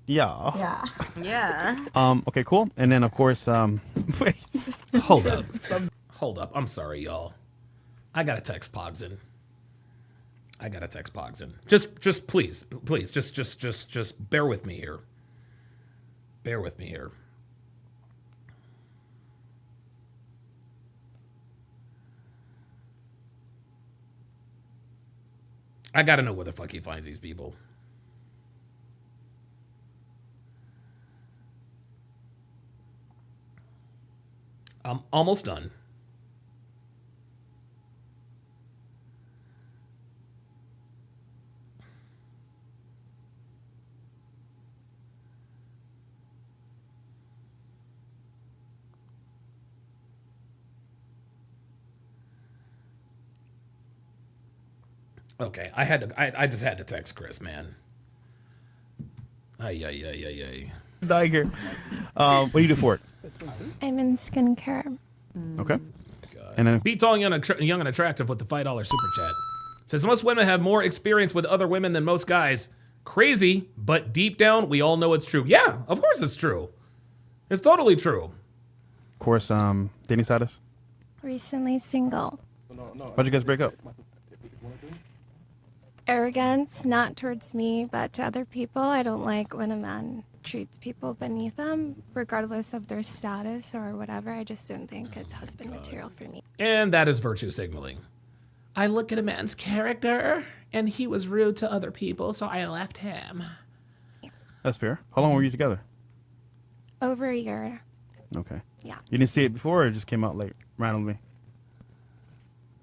Yeah. Yeah. Okay, cool. And then, of course, wait. Hold up. Hold up. I'm sorry, y'all. I gotta text Pogson. Just please, just bear with me here. Bear with me here. I gotta know where the fuck he finds these people. I'm almost done. Okay, I just had to text Chris, man. Ay. Tiger. What do you do for it? I'm in skincare. Okay. And then Beats all young and attractive with the $5 super chat. Says most women have more experience with other women than most guys. Crazy, but deep down, we all know it's true. Yeah, of course it's true. It's totally true. of course, dating status. Recently single. Why'd you guys break up? Arrogance, not towards me, but to other people. I don't like when a man treats people beneath them, regardless of their status or whatever. I just don't think it's husband material for me. And that is virtue signaling. I look at a man's character, and he was rude to other people, so I left him. That's fair. How long were you together? Over a year. Okay. Yeah. You didn't see it before, or it just came out like randomly?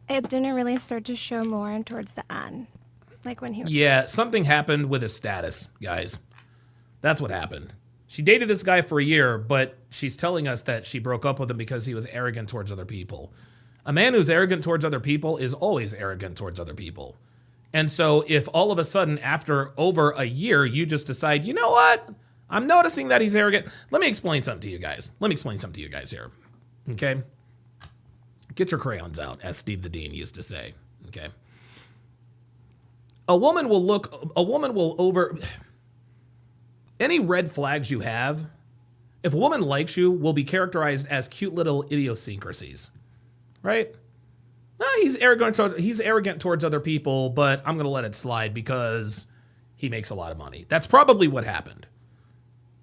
It didn't really start to show more towards the end. Like when he was... Yeah, something happened with his status, guys. That's what happened. She dated this guy for a year, but she's telling us that she broke up with him because he was arrogant towards other people. A man who's arrogant towards other people is always arrogant towards other people. And so if all of a sudden, after over a year, you just decide, you know what? I'm noticing that he's arrogant. Let me explain something to you guys. Here. Okay? Get your crayons out, as Steve the Dean used to say. Okay? A woman will over any red flags you have. If a woman likes you, will be characterized as cute little idiosyncrasies, right? He's arrogant towards other people, but I'm gonna let it slide because he makes a lot of money. That's probably what happened.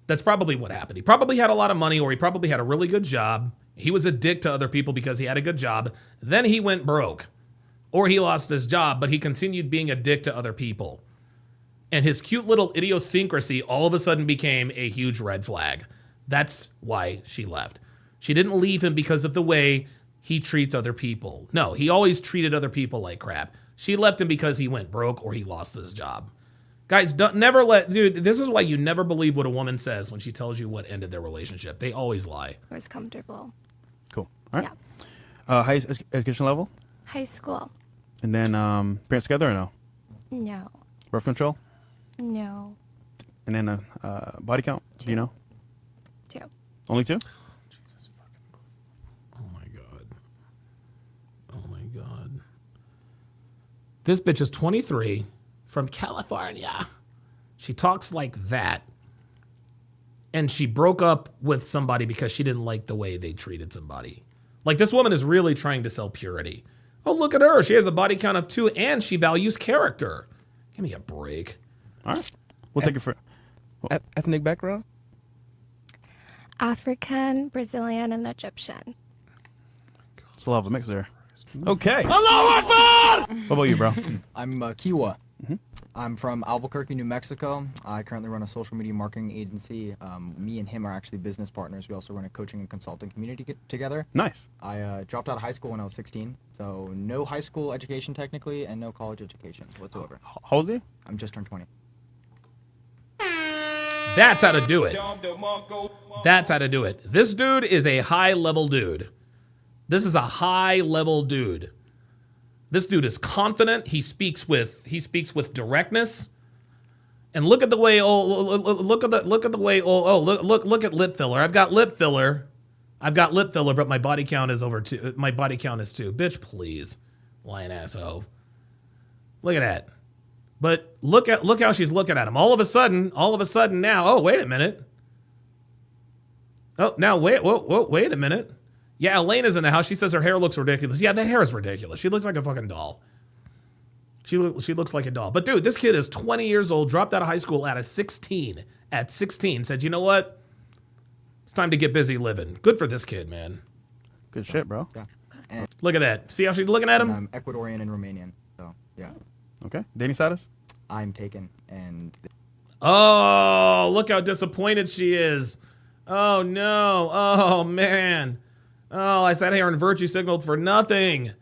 He probably had a lot of money, or he probably had a really good job. He was a dick to other people because he had a good job. Then he went broke. Or he lost his job, but he continued being a dick to other people. And his cute little idiosyncrasy all of a sudden became a huge red flag. That's why she left. She didn't leave him because of the way he treats other people. No, he always treated other people like crap. She left him because he went broke or he lost his job. Guys, dude, this is why you never believe what a woman says when she tells you what ended their relationship. They always lie. It was comfortable. Cool. All right. Yeah. Highest education level? High school. And then parents together or no? No. Birth control? No. And then body count? 2. Do you know? 2. Only 2? Jesus fucking. Oh my god. This bitch is 23 from California. She talks like that. And she broke up with somebody because she didn't like the way they treated somebody. Like, this woman is really trying to sell purity. Oh, look at her. She has a body count of 2 and she values character. Give me a break. All right. We'll take it for... Ethnic background? African, Brazilian, and Egyptian. It's a lot of a mix there. Okay. Allahu Akbar! What about you, bro? I'm Kiwa. I'm from Albuquerque, New Mexico. I currently run a social media marketing agency. Me and him are actually business partners. We also run a coaching and consulting community together. Nice. I dropped out of high school when I was 16, so no high school education technically, and no college education whatsoever. How old are you? I'm just turned 20. That's how to do it. That's how to do it. This dude is a high-level dude. This is a high-level dude. This dude is confident. He speaks with directness. And look at the way look at the way look at lip filler. I've got lip filler. I've got lip filler, but my body count is over 2. My body count is 2. Bitch, please. Lying asshole. Look at that. But look how she's looking at him. All of a sudden now, oh, wait a minute. Oh, now wait a minute. Yeah, Elena's in the house. She says her hair looks ridiculous. Yeah, the hair is ridiculous. She looks like a fucking doll. She looks like a doll. But dude, this kid is 20 years old, dropped out of high school at 16. At 16, said, you know what? It's time to get busy living. Good for this kid, man. Good shit, bro. Yeah. And Look at that. See how she's looking at him? I'm Ecuadorian and Romanian. So, yeah. Okay. Dating status? I'm taken. And Oh, look how disappointed she is. Oh, no. Oh, man. Oh, I sat here and virtue signaled for nothing.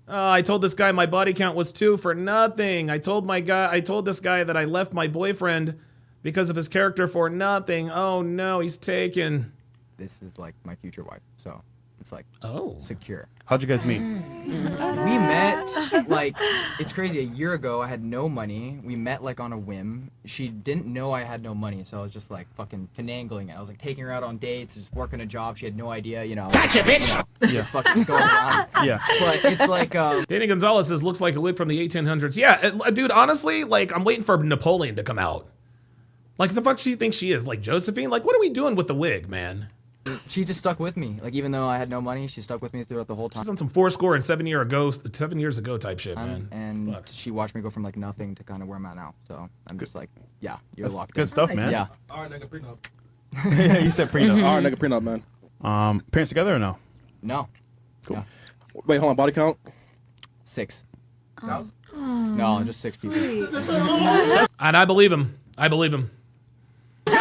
Oh, I told this guy my body count was 2 for nothing. I told this guy that I left my boyfriend because of his character for nothing. Oh, no, he's taken. this is like my future wife. So it's like secure. How'd you guys meet? We met like, it's crazy. A year ago, I had no money. We met like on a whim. She didn't know I had no money, so I was just like fucking finagling it. I was like taking her out on dates, just working a job. She had no idea, you know. Gotcha, bitch! You know, just fucking going around. Yeah. But it's like, Danny Gonzalez says, looks like a wig from the 1800s. Yeah, dude, honestly, like, I'm waiting for Napoleon to come out. Like, the fuck she thinks she is? Like, Josephine? Like, what are we doing with the wig, man? she just stuck with me. Like, even though I had no money, she stuck with me throughout the whole time. She's on some 4 and 7 years ago type shit, man. And Fuck. she watched me go from like nothing to kind of where I'm at now. So I'm just like, yeah, you're locked good in. stuff, man. Yeah. Alright, nigga, prenup. Yeah, you said prenup. Alright, nigga, prenup, man. Parents together or no? No. Cool. Yeah. Wait, hold on, body count? 6. No, just 6 people. And I believe him. I believe him. Wait,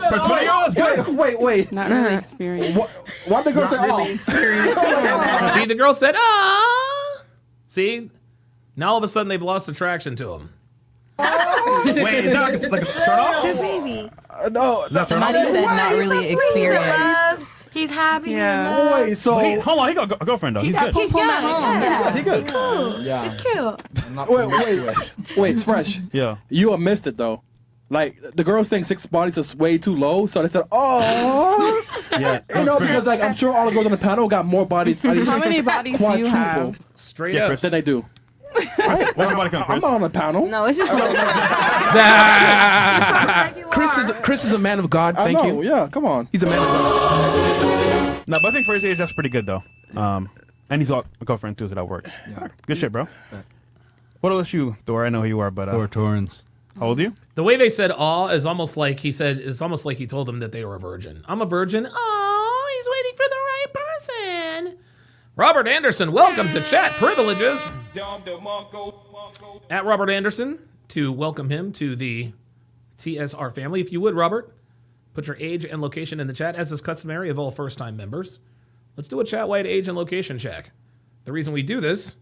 for 20 years? Wait. Not really experienced. Why'd the girl say, See, the girl said, ah. See? Now all of a sudden they've lost attraction to him. Wait, is that like a turn off? The baby. No. Somebody said not really experienced. He's happy. Yeah. Wait, so... Wait, hold on, he got a girlfriend though. He's good. He's young. Yeah. He good. Cool. Yeah. It's cute. I'm not Wait, Fresh. Yeah. You missed it, though. Like, the girls think 6 bodies is way too low, so they said, oh. Yeah. You know, because, like, I'm sure all the girls on the panel got more bodies. How many bodies do you have? Straight Yeah, up. Chris. Than they do. What's your body count, I'm Chris? not on the panel. No, it's just Chris is a man of God. Thank I know, you. yeah, come on. He's a man of God. No, but I think for his age, that's pretty good though. And he's got a girlfriend too, so that works. Yeah. Good shit, bro. What else you, Thor? I know who you are, but Thor Torrens. how old are you? The way they said "aw" is almost like he said. It's almost like he told them that they were a virgin. I'm a virgin. Oh, he's waiting for the right person. Robert Anderson, welcome to Chat Privileges. At Robert Anderson to welcome him to the TSR family. If you would, Robert, put your age and location in the chat, as is customary of all first-time members. Let's do a chat-wide age and location check. The reason we do this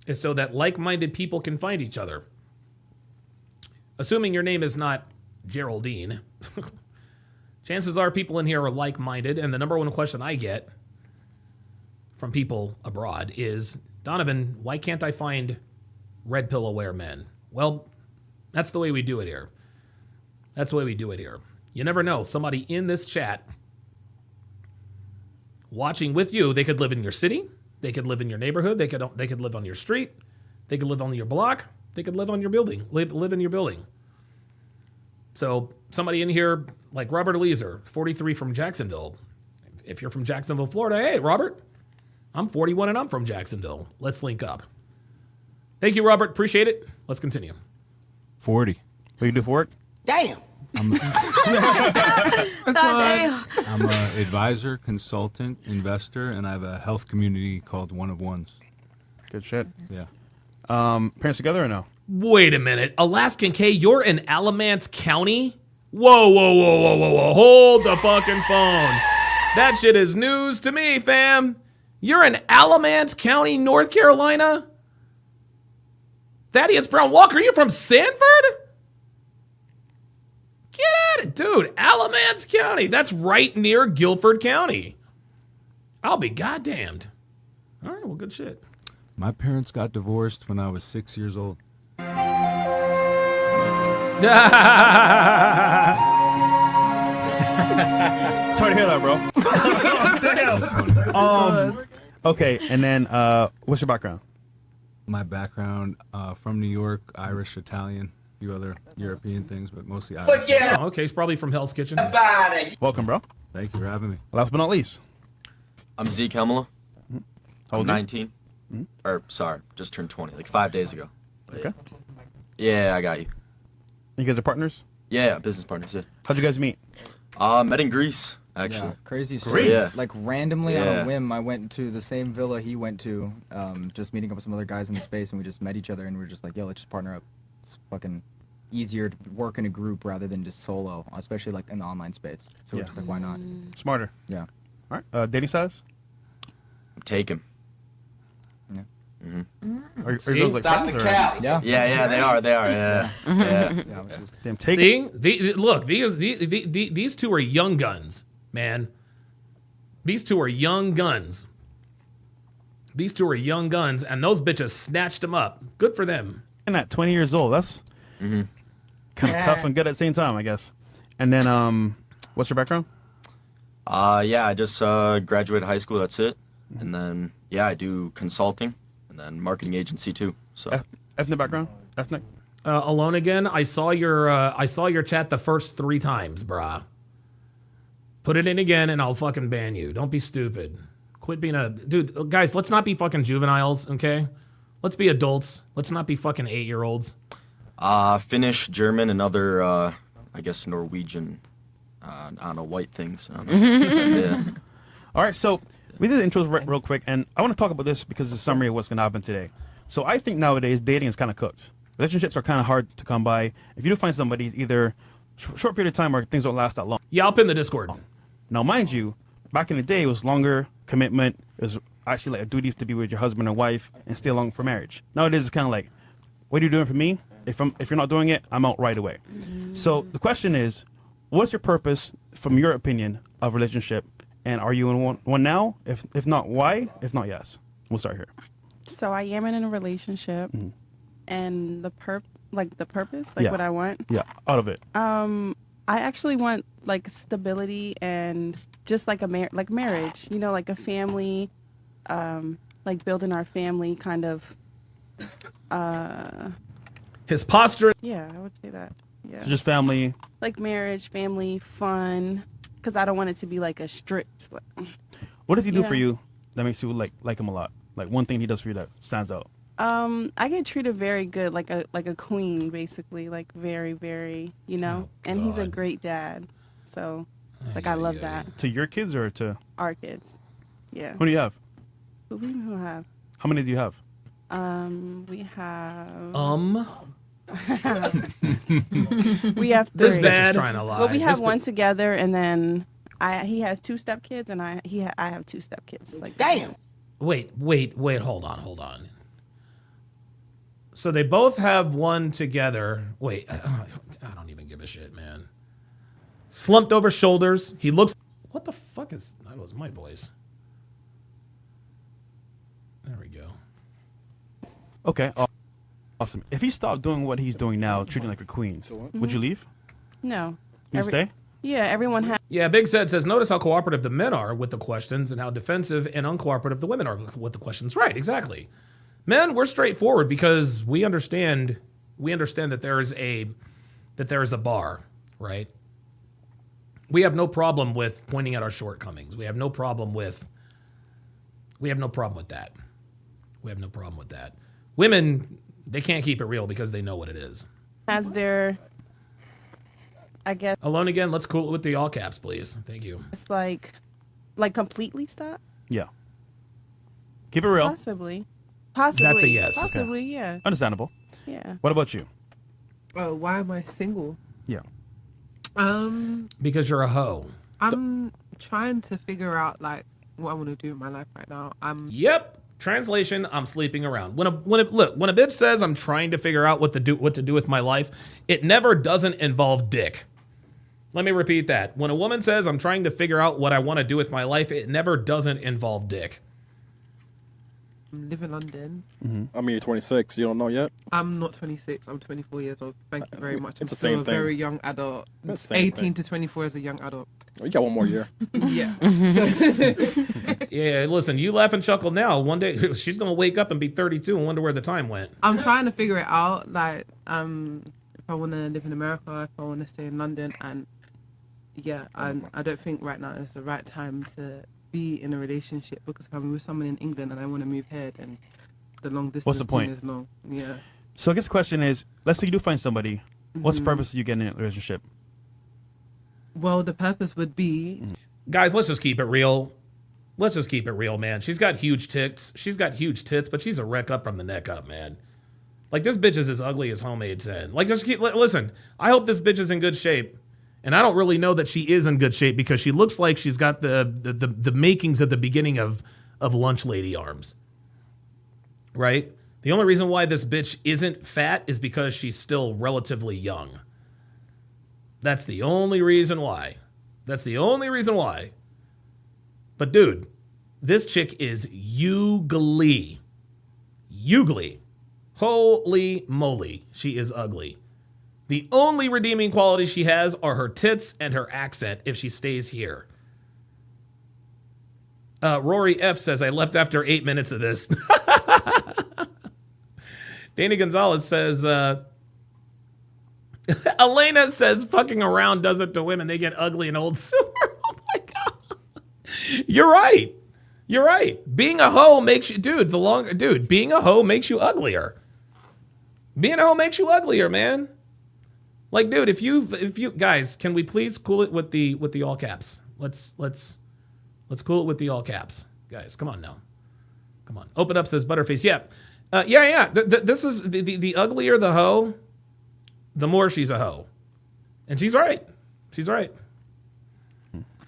is so that like-minded people can find each other. Assuming your name is not Geraldine, chances are people in here are like-minded, and the number one question I get from people abroad is, Donovan, why can't I find red pill aware men? Well, that's the way we do it here. That's the way we do it here. You never know. Somebody in this chat watching with you, they could live in your city, they could live in your neighborhood, they could live on your street, they could live on your block, they could live on your building, live in your building. So somebody in here like Robert Eliezer, 43 from Jacksonville. If you're from Jacksonville, Florida, hey, Robert, I'm 41 and I'm from Jacksonville. Let's link up. Thank you, Robert. Appreciate it. Let's continue. 40. What do you do for work? Damn. I'm Damn. a advisor, consultant, investor, and I have a health community called One of Ones. Good shit. Yeah. Parents together or no? Wait a minute. Alaskan K, you're in Alamance County? Whoa. Hold the fucking phone. That shit is news to me, fam. You're in Alamance County, North Carolina? Thaddeus Brown Walker, you from Sanford? Get at it, dude. Alamance County. That's right near Guilford County. I'll be goddamned. All right, well, good shit. My parents got divorced when I was 6 years old. Sorry to hear that, bro. Okay, and then what's your background? My background from New York, Irish, Italian, a few other European things, but mostly Irish. Oh, okay, he's probably from Hell's Kitchen. Welcome, bro. Thank you for having me. Last but not least. I'm Zeke Hemela. How old I'm are you? 19. Or, sorry, just turned 20, like 5 days ago. Okay. Yeah, I got you. You guys are partners? Yeah, business partners, yeah. How'd you guys meet? Met in Greece, actually. Yeah, crazy Greece? story. Yeah. Like randomly on Yeah. a whim, I went to the same villa he went to, just meeting up with some other guys in the space, and we just met each other, and we were just like, yo, let's just partner up. It's fucking easier to work in a group rather than just solo, especially like in the online space. So we're just like, why not? Smarter. Yeah. All right. Dating status? Take him. Yeah. Mm-hmm. Are you girls like friends? Or? Yeah. Yeah, they are, yeah. Yeah. Damn, take See, look, these two are young guns, man. These two are young guns. These two are young guns, and those bitches snatched them up. Good for them. And at 20 years old, that's kind of tough and good at the same time, I guess. And then, what's your background? Yeah, I just graduated high school, that's it. And then, yeah, I do consulting and then marketing agency too. So Ethnic background? Ethnic? Alone again. I saw your chat the first 3 times, brah. Put it in again, and I'll fucking ban you. Don't be stupid. Quit being a dude, guys. Let's not be fucking juveniles, okay? Let's be adults. Let's not be fucking 8-year-olds. Finnish, German, and other, I guess Norwegian. I don't know, white things. I don't know. Yeah. All right, so we did the intros real quick, and I want to talk about this because it's a summary of what's going to happen today. So I think nowadays dating is kind of cooked. Relationships are kind of hard to come by. If you do find somebody, it's either short period of time or things don't last that long. Yeah, I'll pin the Discord. Now, mind you, back in the day, it was longer commitment. It was actually like a duty to be with your husband or wife and stay along for marriage. Nowadays, it's kind of like, what are you doing for me? If you're not doing it, I'm out right away. So the question is, what's your purpose, from your opinion, of relationship? And are you in one now? If not, why? If not, yes. We'll start here. So I am in a relationship, and the purpose, Yeah. what I want. Yeah, out of it. I actually want like stability and just like like marriage, you know, like a family, like building our family kind of. His posture. Yeah, I would say that. Yeah. So just family. Like marriage, family, fun, because I don't want it to be like a strict. What does he do Yeah. for you that makes you like him a lot? Like one thing he does for you that stands out. I get treated very good, like a queen, basically, like very, very, you know. And he's a great dad, so like I love that. To your kids or to Our kids, yeah. who do you have? Who we have? How many do you have? We have. We have 3. This bitch is trying to lie. But we have This one together, and then he has 2 stepkids, and I have 2 stepkids. Like damn. Wait, hold on. So they both have one together. Wait, I don't even give a shit, man. Slumped over shoulders. He looks. What the fuck is? That was my voice. There we go. Okay, awesome. If he stopped doing what he's doing now, treating like a queen, would you leave? No. You stay? Yeah, everyone has. Yeah, Big Zed says, notice how cooperative the men are with the questions and how defensive and uncooperative the women are with the questions. Right, exactly. Men, we're straightforward because we understand that there is a bar, right? We have no problem with pointing out our shortcomings. We have no problem with that. Women, they can't keep it real because they know what it is. Has their, I guess. Alone again, let's cool it with the all caps, please. Thank you. It's like completely stop? Yeah. Keep it real. Possibly. That's a yes. Possibly, yeah. Understandable. Yeah. What about you? Oh, why am I single? Yeah. Because you're a hoe. I'm trying to figure out like what I want to do in my life right now. Yep. Translation, I'm sleeping around. When a bitch says I'm trying to figure out what to do with my life, it never doesn't involve dick. Let me repeat that. When a woman says I'm trying to figure out what I want to do with my life, it never doesn't involve dick. live in London. I mean, you're 26. You don't know yet. I'm not 26. I'm 24 years old. Thank you very much. I'm It's the still same a thing. very young adult. It's the same 18 thing. to 24 is a young adult. You got one more year. Yeah. Yeah, listen, you laugh and chuckle now. One day she's gonna wake up and be 32 and wonder where the time went. I'm trying to figure it out. Like, if I want to live in America, if I want to stay in London, and yeah, and I don't think right now is the right time to be in a relationship because if I'm with someone in England and I want to move here, then the long distance What's the point? thing is long. Yeah. So I guess the question is, let's say you do find somebody. What's the Mhm. purpose of you getting in a relationship? Well, the purpose would be Guys, let's just keep it real. Let's just keep it real, man. She's got huge tits. She's got huge tits, but she's a wreck up from the neck up, man. Like, this bitch is as ugly as homemade sin. Like, just listen, I hope this bitch is in good shape. And I don't really know that she is in good shape because she looks like she's got the makings at the beginning of lunch lady arms. Right? The only reason why this bitch isn't fat is because she's still relatively young. That's the only reason why. That's the only reason why. But dude, this chick is ugly. Ugly. Holy moly, she is ugly. The only redeeming qualities she has are her tits and her accent if she stays here. Rory F says, I left after 8 minutes of this. Danny Gonzalez says, Elena says, fucking around does it to women. They get ugly and old sooner. Oh my God. You're right. You're right. Being a hoe makes you, being a hoe makes you uglier. Being a hoe makes you uglier, man. Like, dude, if you guys, can we please cool it with the all caps? Let's cool it with the all caps. Guys, come on now. Come on. Open up says Butterface. Yeah. This is the uglier the hoe, the more she's a hoe. And she's right. She's right.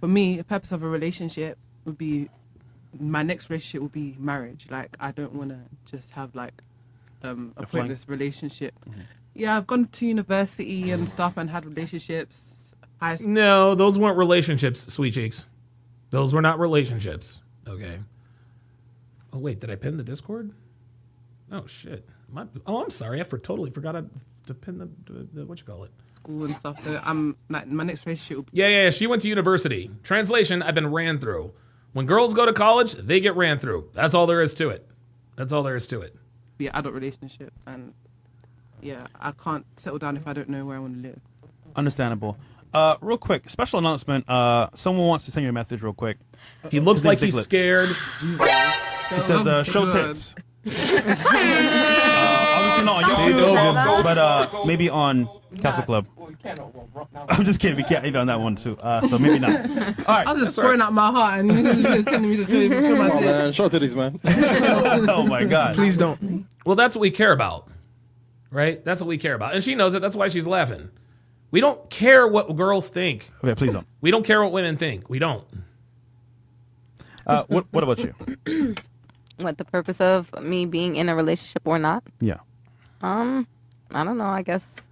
for me, the purpose of a relationship would be, my next relationship would be marriage. Like, I don't want to just have like a pointless relationship. Mm-hmm. Yeah, I've gone to university and stuff and had relationships. No, those weren't relationships, sweet cheeks. Those were not relationships. Okay. Oh, wait, did I pin the Discord? Oh, shit. I'm sorry. I totally forgot to pin the what you call it? School and stuff. So I'm like, my next relationship will be... Yeah. She went to university. Translation, I've been ran through. When girls go to college, they get ran through. That's all there is to it. That's all there is to it. Be an adult relationship. And yeah, I can't settle down if I don't know where I want to live. Understandable. Real quick, special announcement. Someone wants to send you a message real quick. He looks like he's scared. He says, show tits. Obviously not on YouTube, but maybe on Castle Club. I'm just kidding. We can't either on that one too. So maybe not. All right. I was just pouring out my heart and you're just sending me to show my tits. Man, show titties, man. Oh my God. Please don't. Well, that's what we care about, right? That's what we care about, and she knows it. That's why she's laughing. We don't care what girls think. Okay, please don't. We don't care what women think. We don't. What about you? What, the purpose of me being in a relationship or not? Yeah. I don't know. I guess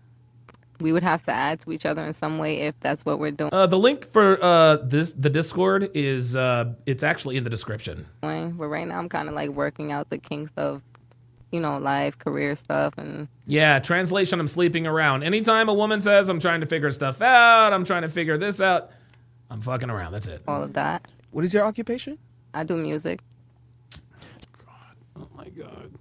we would have to add to each other in some way if that's what we're doing. The link for the Discord is it's actually in the description. But right now I'm kind of like working out the kinks of, life, career stuff, and yeah. Translation: I'm sleeping around. Anytime a woman says I'm trying to figure stuff out, I'm trying to figure this out, I'm fucking around. That's it. all of that. What is your occupation? I do music. Oh my God.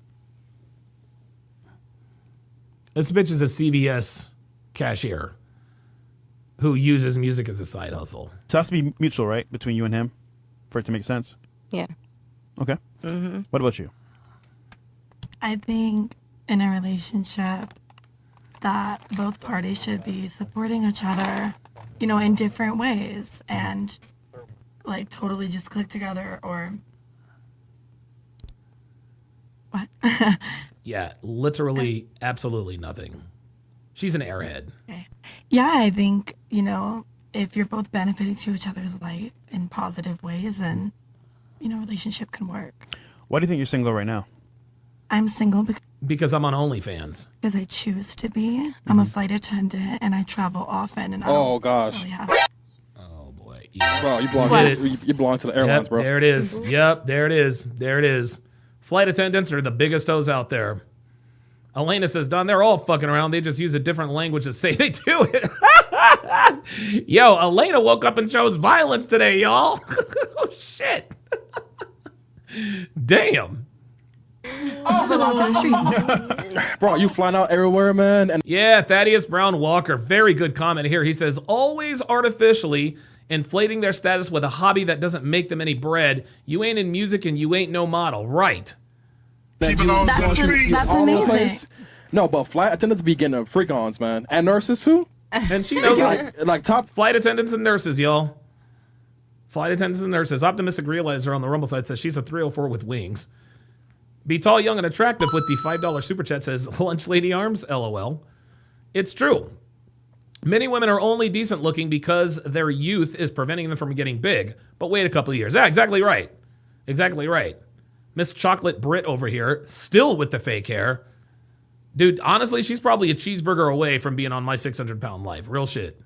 This bitch is a CVS cashier who uses music as a side hustle. So it has to be mutual, right? Between you and him for it to make sense? Yeah. Okay. Mm-hmm. What about you? I think in a relationship that both parties should be supporting each other, in different ways and like totally just click together or what? Yeah, literally, absolutely nothing. She's an airhead. Okay. Yeah, I think, if you're both benefiting to each other's life in positive ways, then, relationship can work. Why do you think you're single right now? I'm single because I'm on OnlyFans. Because I choose to be. I'm a flight attendant and I travel often. And I Oh, don't gosh. really have... Oh, boy. Yeah. Bro, you belong to the airlines, Yep, bro. there it is. Yep, there it is. There it is. Flight attendants are the biggest hoes out there. Elena says, Don, they're all fucking around. They just use a different language to say they do it. Yo, Elena woke up and chose violence today, y'all. Oh, shit. Damn. Bro, you flying out everywhere, man. And yeah, Thaddeus Brown Walker. Very good comment here. He says, always artificially inflating their status with a hobby that doesn't make them any bread. You ain't in music and you ain't no model. Right. She belongs on the street. That's all over the amazing. place. No, but flight attendants be getting freak-ons, man. And nurses, too. And she knows like top flight attendants and nurses, y'all. Flight attendants and nurses. Optimistic Realizer on the Rumble site says she's a 304 with wings. Be tall, young, and attractive with the $5 super chat says lunch lady arms, LOL. It's true. Many women are only decent looking because their youth is preventing them from getting big. But wait a couple of years. Yeah, exactly right. Exactly right. Miss Chocolate Brit over here, still with the fake hair. Dude, honestly, she's probably a cheeseburger away from being on my 600-pound life. Real shit.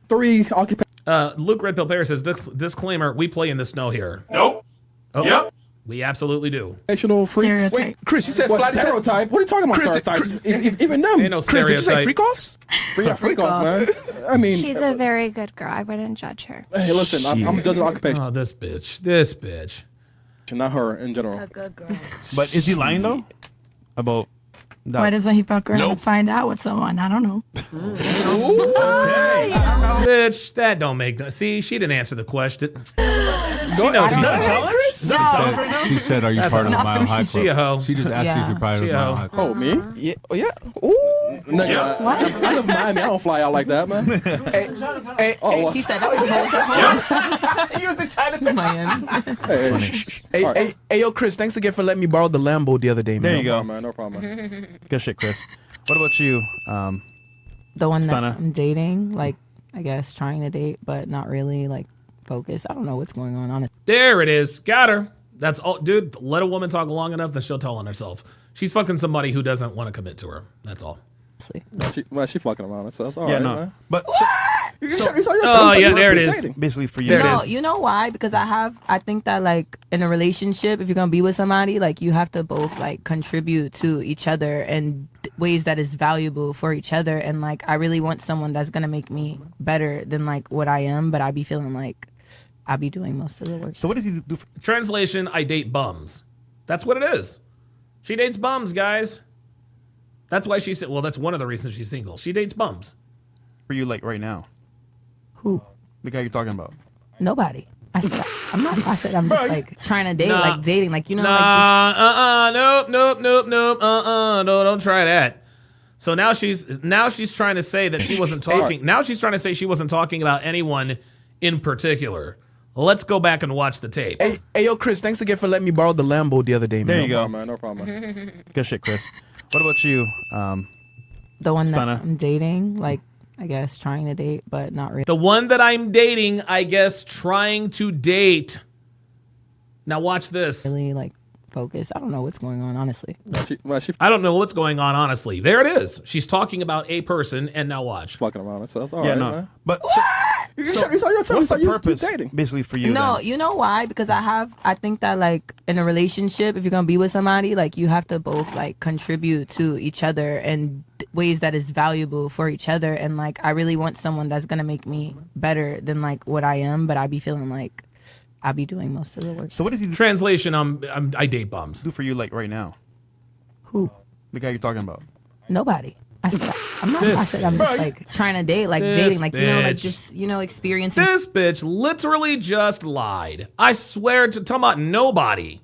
3 occupations. Luke Red Pill Perry says, disclaimer, we play in the snow here. Nope. Oh, Yep. We absolutely do. Freaks. Wait, Chris, you said What, flight attendant. stereotype? What are you talking about, stereotypes? Even them. Ain't no Chris, did you say stereotype. freak-offs? Freak-offs, man. I mean, She's a very good girl. I wouldn't judge her. hey, listen, I'm judging occupation, Oh, this bitch. not her in general. A good girl. But is he lying though? About that? Why doesn't he fuck around and find out with someone? I don't know. Bitch, that don't make no. See, she didn't answer the question. She knows she's a hoe. She said, "Are you That's part of the not Mile High Club?" She a hoe. She just asked you if you're part of She the a Mile hoe. High Club. Oh, me? Yeah. Oh, yeah. Ooh. Nigga, I live in Miami. I don't fly out like that, man. Hey, Oh, well, He said that was he was in Chinatown. Miami. Hey, yo, Chris, thanks again for letting me borrow the Lambo the other day, man. There you go. no problem, man. Good shit, Chris. What about you? The one that Stunner. I'm dating, like, I guess trying to date, but not really, like, focused. I don't know what's going on, honestly. There it is. Got her. That's all. Dude, let a woman talk long enough, then she'll tell on herself. She's fucking somebody who doesn't want to commit to her. That's all. She fucking around. That's all Yeah, right, no. man. But Oh, yeah, there it is. basically for you. There it No, is. you know why? Because I think that, like, in a relationship, if you're gonna be with somebody, like, you have to both, like, contribute to each other in ways that is valuable for each other. And, like, I really want someone that's gonna make me better than, like, what I am, but I be feeling like I be doing most of the work. So what does he do? Translation, I date bums. That's what it is. She dates bums, guys. That's why she said, well, that's one of the reasons she's single. She dates bums. For you, like, right now? Who? The guy you're talking about? Nobody. I said I'm not. I said I'm just like trying to date, Nah. like dating, like, you know, nope, don't try that. So now she's trying to say that she wasn't talking. Now she's trying to say she wasn't talking about anyone in particular. Let's go back and watch the tape. Hey, yo, Chris, thanks again for letting me borrow the Lambo the other day, man. There you go. No problem, man. Good shit, Chris. What about you? the one Stunner. that I'm dating, like, I guess trying to date, but not really. The one that I'm dating, I guess, trying to date. Now watch this. Really, like, focus. I don't know what's going on, honestly. I don't know what's going on, honestly. There it is. She's talking about a person, and now watch. Fucking around. So that's all Yeah, right, no. man. But What's the purpose, basically, for you? No, then? you know why? Because I think that, like, in a relationship, if you're gonna be with somebody, like, you have to both, like, contribute to each other in ways that is valuable for each other. And, like, I really want someone that's gonna make me better than, like, what I am, but I be feeling like I be doing most of the work. So what does he Translation, I date bums. do for you, like, right now? Who? The guy you're talking about? Nobody. I'm not. This I said I'm just like trying to date, like This dating, like, you know, like, bitch. just, you know, experiencing. This bitch literally just lied. I swear to talking about nobody.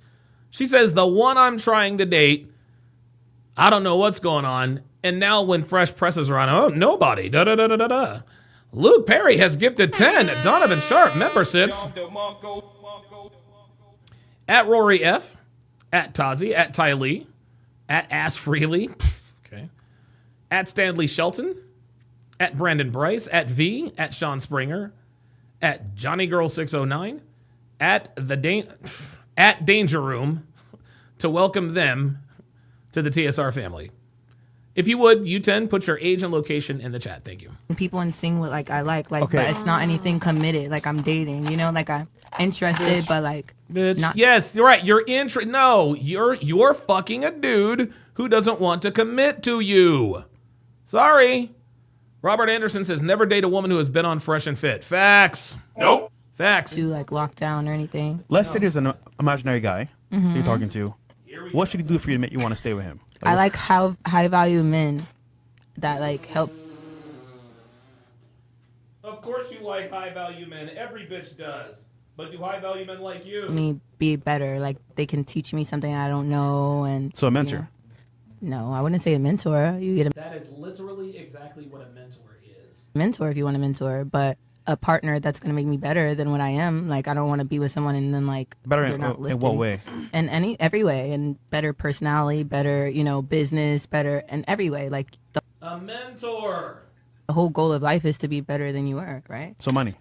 She says the one I'm trying to date, I don't know what's going on. And now when fresh presses are on, oh, nobody. Da da da da da da. Luke Perry has gifted 10 Donovan Sharpe memberships. At Rory F, at Tazi, at Ty Lee, at Ass Freely, okay, at Stanley Shelton, at Brandon Bryce, at V, at Sean Springer, at Johnny Girl 609, at Danger Room, to welcome them to the TSR family. If you would, U10, put your age and location in the chat. Thank you. People and sing what like I like, Okay. but it's not anything committed. Like I'm dating, you know, like I'm interested, but like Bitch. not. Yes, you're right. You're fucking a dude who doesn't want to commit to you. Sorry. Robert Anderson says never date a woman who has been on Fresh and Fit. Facts. Nope. Facts. Do like lockdown or anything. Let's say there's an imaginary guy Mhm. you're talking to. What should he do for you to make you want to stay with him? I like how high value men that like help Of course you like high value men. Every bitch does. But do high value men like you? me be better. Like they can teach me something I don't know, and So a mentor. No, I wouldn't say a mentor. You get a That is literally exactly what a mentor is. mentor if you want a mentor, but a partner that's gonna make me better than what I am. Like I don't want to be with someone and then like Better they're in, not in what lifting. way? In every way, and better personality, better business, better in every way. Like A mentor. the whole goal of life is to be better than you are, right? So money.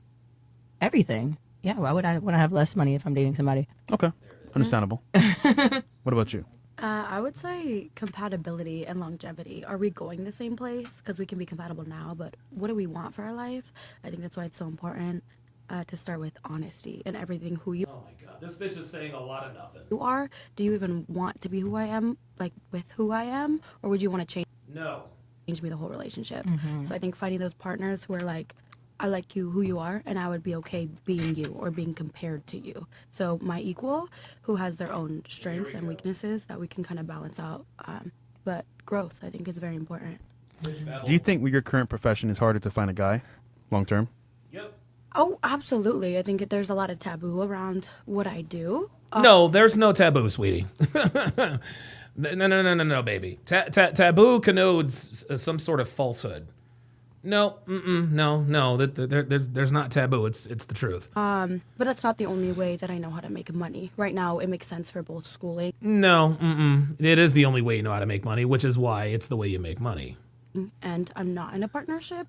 Everything. Yeah. Why would I want to have less money if I'm dating somebody? Okay. Understandable. What about you? I would say compatibility and longevity. Are we going the same place? Because we can be compatible now, but what do we want for our life? I think that's why it's so important to start with honesty and everything. Who you Oh my god, this bitch is saying a lot of nothing. are. Do you even want to be who I am, like with who I am, or would you want to change No. me the whole relationship? Mhm. So I think finding those partners who are like, I like you who you are, and I would be okay being you or being compared to you. So my equal, who has their own strengths and weaknesses that we can kind of balance out. But growth, I think, is very important. Do you think with your current profession it's harder to find a guy long term? Oh, absolutely. I think there's a lot of taboo around what I do. No, there's no taboo, sweetie. No, baby. Taboo connotes some sort of falsehood. No, no. There's not taboo. It's the truth. But that's not the only way that I know how to make money. Right now, it makes sense for both schooling No, it is the only way you know how to make money, which is why it's the way you make money. and I'm not in a partnership.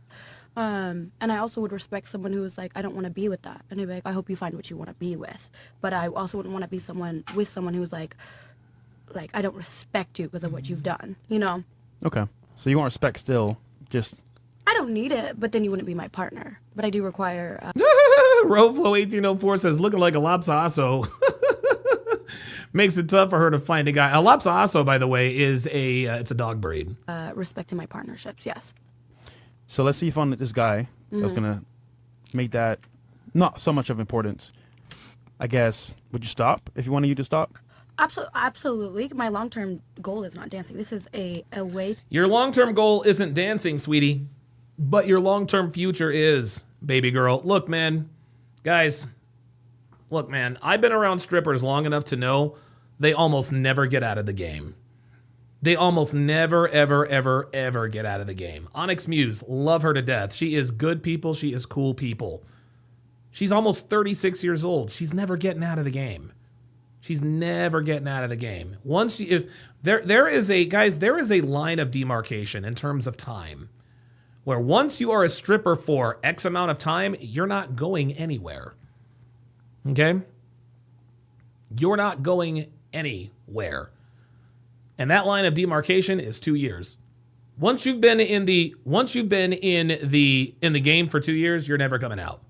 And I also would respect someone who is like, I don't want to be with that. And I'd be like, I hope you find what you want to be with. But I also wouldn't want to be with someone who's like, I don't respect you because of what you've done. You know, Okay. So you want respect still, just I don't need it, but then you wouldn't be my partner. But I do require. Roflo1804 says, looking like a Lopsasso. Makes it tough for her to find a guy. A Lopsasso, by the way, is it's a dog breed. Respect in my partnerships, yes. so let's say you found this guy that's Mhm. gonna make that not so much of importance. I guess would you stop if you wanted you to stop? Absolutely. My long-term goal is not dancing. This is a way. Your long-term goal isn't dancing, sweetie, but your long-term future is, baby girl. Look, man, guys, I've been around strippers long enough to know they almost never get out of the game. They almost never, ever, ever, ever get out of the game. Onyx Muse, love her to death. She is good people. She is cool people. She's almost 36 years old. She's never getting out of the game. She's never getting out of the game. There is a line of demarcation in terms of time where once you are a stripper for X amount of time, you're not going anywhere. Okay? You're not going anywhere. And that line of demarcation is 2 years. Once you've been in the game for 2 years, you're never coming out.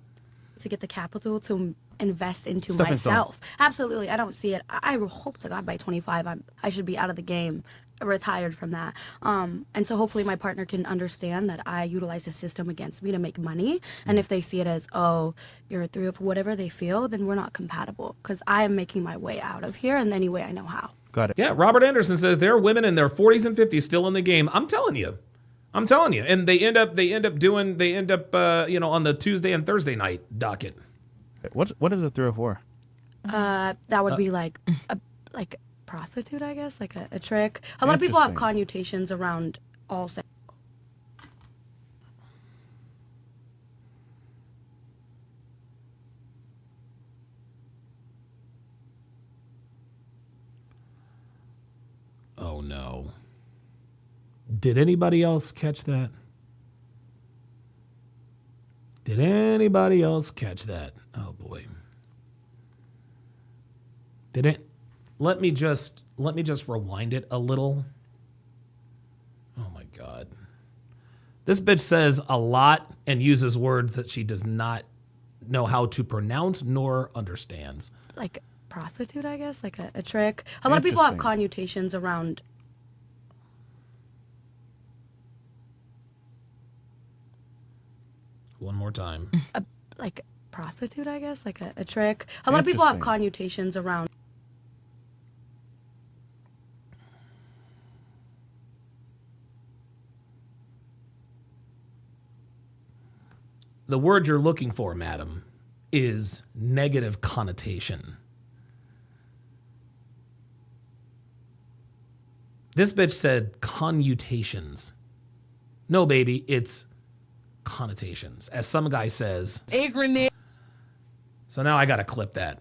To get the capital to invest into Stepping stone. myself. Absolutely. I don't see it. I hope to God by 25, I should be out of the game, retired from that. And so hopefully my partner can understand that I utilize the system against me to make money. And if they see it as, oh, you're a 3 of whatever they feel, then we're not compatible because I am making my way out of here in any way I know how. Got it. Yeah, Robert Anderson says there are women in their 40s and 50s still in the game. I'm telling you. And they end up on the Tuesday and Thursday night docket. What is a 304? That would be like a prostitute, I guess, like a trick. A lot of people have Interesting. connotations around all sex. Oh no. Did anybody else catch that? Did anybody else catch that? Oh boy. Did it? Let me just rewind it a little. Oh my God. This bitch says a lot and uses words that she does not know how to pronounce nor understands. Like prostitute, I guess, like a trick. A lot of people have connotations around. One more time. Like prostitute, I guess, like a trick. A lot of people have connotations around. The word you're looking for, madam, is negative connotation. This bitch said connotations. No, baby, it's connotations. As some guy says. So now I gotta clip that.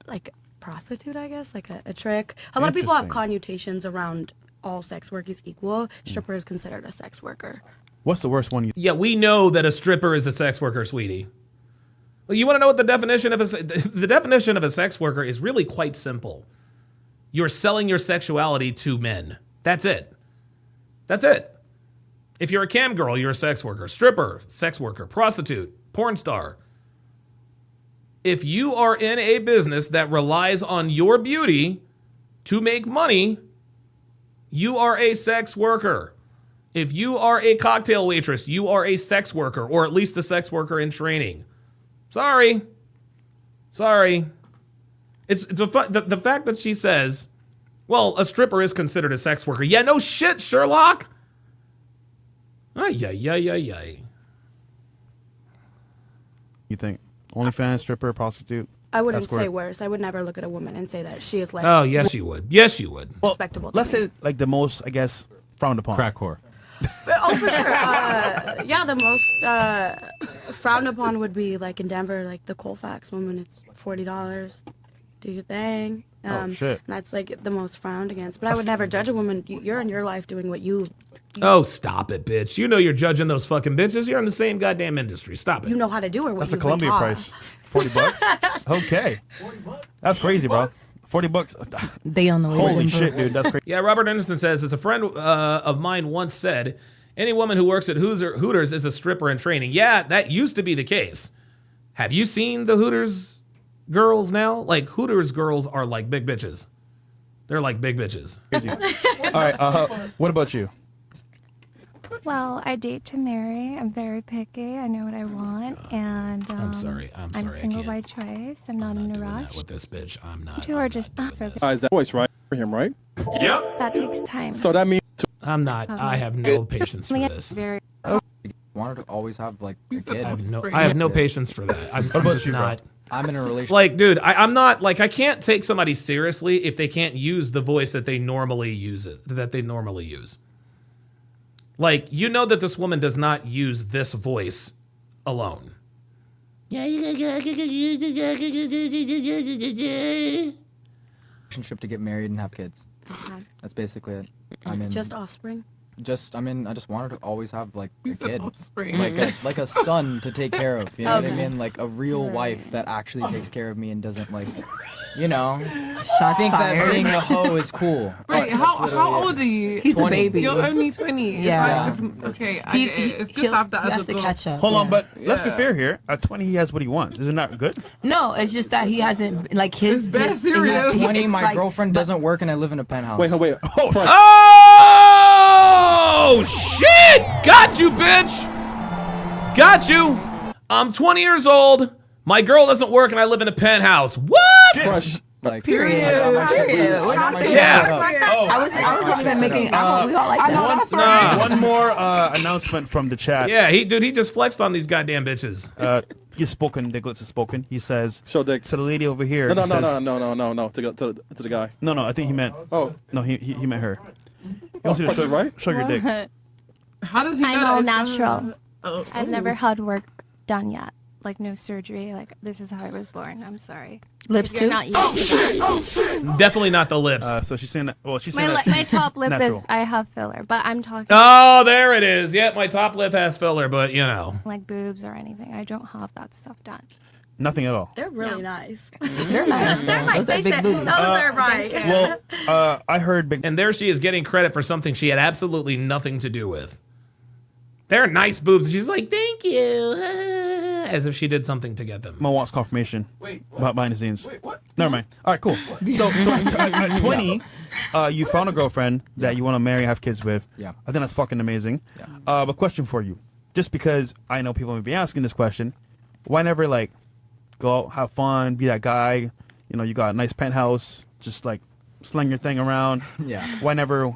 Like prostitute, I guess, like a trick. A lot of people have connotations around all sex work is equal. Stripper is considered a sex worker. What's the worst one? Yeah, we know that a stripper is a sex worker, sweetie. Well, you want to know what the definition of the definition of a sex worker is? Really quite simple. You're selling your sexuality to men. That's it. That's it. If you're a cam girl, you're a sex worker. Stripper, sex worker. Prostitute, porn star. If you are in a business that relies on your beauty to make money, you are a sex worker. If you are a cocktail waitress, you are a sex worker, or at least a sex worker in training. Sorry. It's the fact that she says, well, a stripper is considered a sex worker. Yeah, no shit, Sherlock. Ay. You think OnlyFans, stripper, prostitute? I wouldn't say worse. I would never look at a woman and say that she is less. Oh, yes, you would. Yes, you would. Well, respectable. Let's say like the most, I guess, frowned upon. Crack whore. Oh, for sure. Yeah, the most frowned upon would be like in Denver, like the Colfax woman. It's $40. Do your thing. Oh shit. And that's like the most frowned against. But I would never judge a woman. You're in your life doing what you. Oh, stop it, bitch. You know you're judging those fucking bitches. You're in the same goddamn industry. Stop it. You know how to do her. That's a Columbia price. $40. Okay. That's crazy, bro. $40. They on the way. Holy shit, dude. That's crazy. Yeah, Robert Anderson says, as a friend of mine once said, any woman who works at Hooters is a stripper in training. Yeah, that used to be the case. Have you seen the Hooters girls now? Like, Hooters girls are like big bitches. They're like big bitches. All right, what about you? Well, I date to marry. I'm very picky. I know what I want, and I'm sorry. I'm single by choice. I'm not in a rush. With this bitch, I'm not. Two are just focused. Is that voice right for him, right? Yep. That takes time. So that means I'm not. I have no patience for this. Wanted to always have like a kid. I have no patience for that. I'm just not. I'm in a relationship. Like, dude, I'm not like I can't take somebody seriously if they can't use the voice that they normally use. Like, you know that this woman does not use this voice alone. Yeah, relationship to get married and have kids. Okay. That's basically it. I mean, just offspring. I just wanted to always have like a kid, offspring. like a son to take care of. You know what I Okay. mean? Like a real wife that actually takes care of me and doesn't like, you know, Shots think fired. that being a hoe is cool. Wait, That's how literally old are you? He's 20. a baby. You're only 20. Yeah. Okay, I get it. It's good to have that he as has a to goal. catch up. Hold on, yeah. but let's be fair here. At 20, he has what he wants. Isn't that good? No, it's just that he hasn't like his. It's bad his serious. 20, my like- girlfriend doesn't work and I live in a penthouse. wait. Oh shit! Got you, bitch! Got you! I'm 20 years old. My girl doesn't work and I live in a penthouse. What? Fresh. Like, Period. I got my shit Period. set up. We're I got not my saying shit that. set up. I wasn't even making. We all like that. One more announcement from the chat. Yeah, he just flexed on these goddamn bitches. He's spoken. Diglets has spoken. He says, Show dick. to the lady over here. No. he says- To the guy. No, I think he meant. Oh. No, he meant her. He wants you to show, right? show your dick. How does he know I'm that all it's natural. Oh. I've never had work done yet. Like no surgery. Like this is how I was born. I'm sorry. Lips If you're too? not used to that. Definitely not the lips. So she's saying that. Well, she's saying My, that my top lip natural. is I have filler, but I'm talking Oh, there it is. Yep, my top lip has filler, but you know. like boobs or anything. I don't have that stuff done. Nothing at all. They're really nice. They're nice. They're nice. Those are They big said, booties. those are right. Well, I heard big. And there she is getting credit for something she had absolutely nothing to do with. They're nice boobs. And she's like, thank you. As if she did something to get them. Mo wants confirmation. Behind the scenes. Wait, what? Never mind. All right, cool. So at 20, you found a girlfriend that you want to marry, have kids with. Yeah. I think that's fucking amazing. Yeah. But question for you, just because I know people may be asking this question, why never like go out, have fun, be that guy? You know, you got a nice penthouse, just like sling your thing around. Yeah. Why never?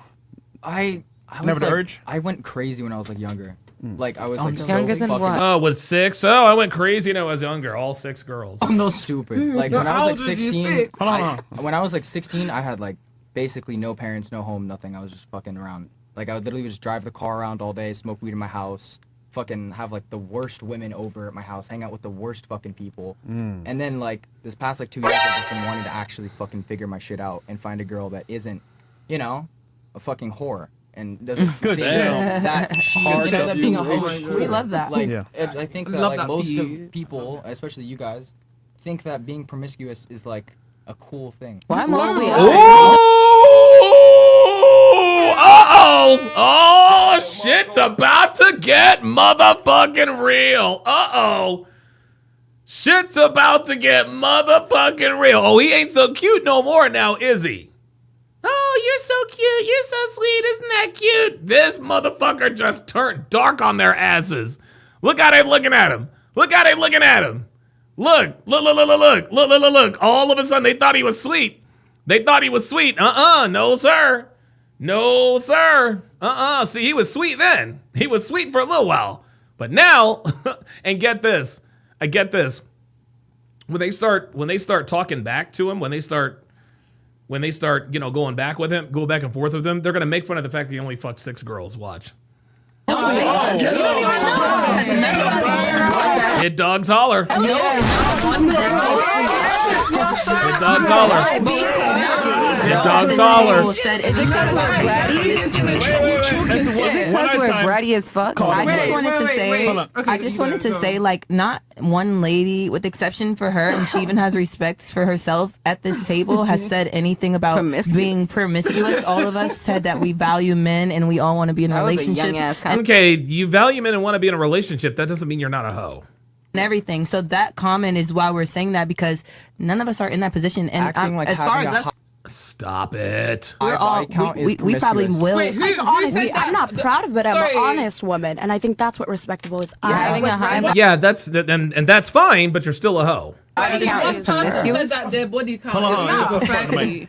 I never was the like, urge. I went crazy when I was like younger. Like I was like so Younger than fucking. what? Oh, with 6? Oh, I went crazy when I was younger. All 6 girls. I'm no stupid. Like when I was like 16, Hold on. when I was like 16, I had like basically no parents, no home, nothing. I was just fucking around. Like I would literally just drive the car around all day, smoke weed in my house, fucking have like the worst women over at my house, hang out with the worst fucking people. And then like this past like 2 years, I've just been wanting to actually fucking figure my shit out and find a girl that isn't, you know, a fucking whore. And doesn't Good think damn. that she, Hard you know, that being a hoe is W-H. cool. We love that. Like, Yeah. I think We that love like that for most you. of people, especially you guys, think that being promiscuous is like a cool thing. Why mostly? Ooh! Uh-oh! Oh, shit's about to get motherfucking real. Uh-oh. Shit's about to get motherfucking real. Oh, he ain't so cute no more now, is he? Oh, you're so cute. You're so sweet. Isn't that cute? This motherfucker just turned dark on their asses. Look how they looking at him. Look how they looking at him. Look. Look. All of a sudden, they thought he was sweet. They thought he was sweet. No, sir. No, sir. See, he was sweet then. He was sweet for a little while. But now, and get this. I get this. When they start talking back to him, when they start, you know, going back with him, go back and forth with him, they're gonna make fun of the fact that he only fucked 6 girls. Watch. Hit dogs holler. Hit dogs holler. Hit dogs holler. Because we're bratty as fuck. I just wanted to say, Okay, I just wanted to say, like, not one lady, with exception for her, and she even has respect for herself at this table, has said anything about being promiscuous. All of us said that we value men and we all want to be in a relationship. Okay, you value men and want to be in a relationship. That doesn't mean you're not a hoe. And everything. So that comment is why we're saying that, because none of us are in that position. And Acting like as far having as a us, Stop it. we're all we probably will. Wait, who Honestly, said that? I'm not proud of it. I'm Sorry. an honest woman, and I think that's what respectable is. Yeah, that's and that's fine, but you're still a hoe. This person said that their body count Hold on, is hold on. over 30.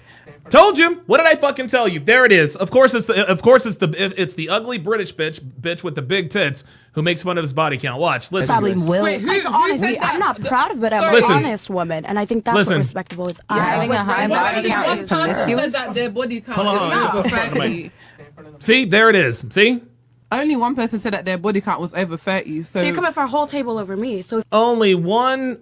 Told you. What did I fucking tell you? There it is. Of course it's the ugly British bitch with the big tits who makes fun of his body count. Watch. Listen. Probably will. Wait, who Honestly, said that? I'm not proud of it. I'm Listen. an honest woman, and I think that's Listen. what respectable is. Having a high body count is This person promiscuous. said that their body count Hold on, is hold over on. 30. See, there it is. See? Only one person said that their body count was over 30. So So you're coming for a whole table over me. So Only one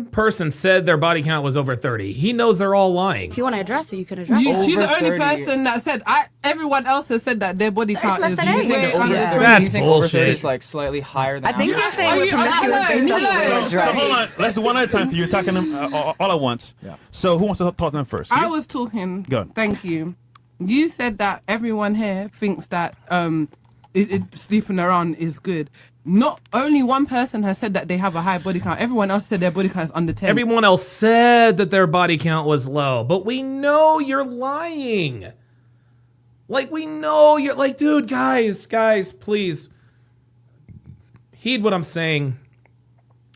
person said their body count was over 30. He knows they're all lying. if you want to address it, you can address it. she's the Over only 30. person that said. Everyone else has said that their body count less is than 8. way under Yeah. 30. That's you think over 30 bullshit. is like slightly higher than I think average? you're saying we're promiscuous based on the So hold on. Let's do one at a time because you're talking them all at once. Yeah. So who wants to talk to them first? I You? was talking. Go on. Thank you. You said that everyone here thinks that sleeping around is good. Not only one person has said that they have a high body count. Everyone else said their body count is under 10. Everyone else said that their body count was low, but we know you're lying. Like, we know you're like, dude, guys, please. Heed what I'm saying.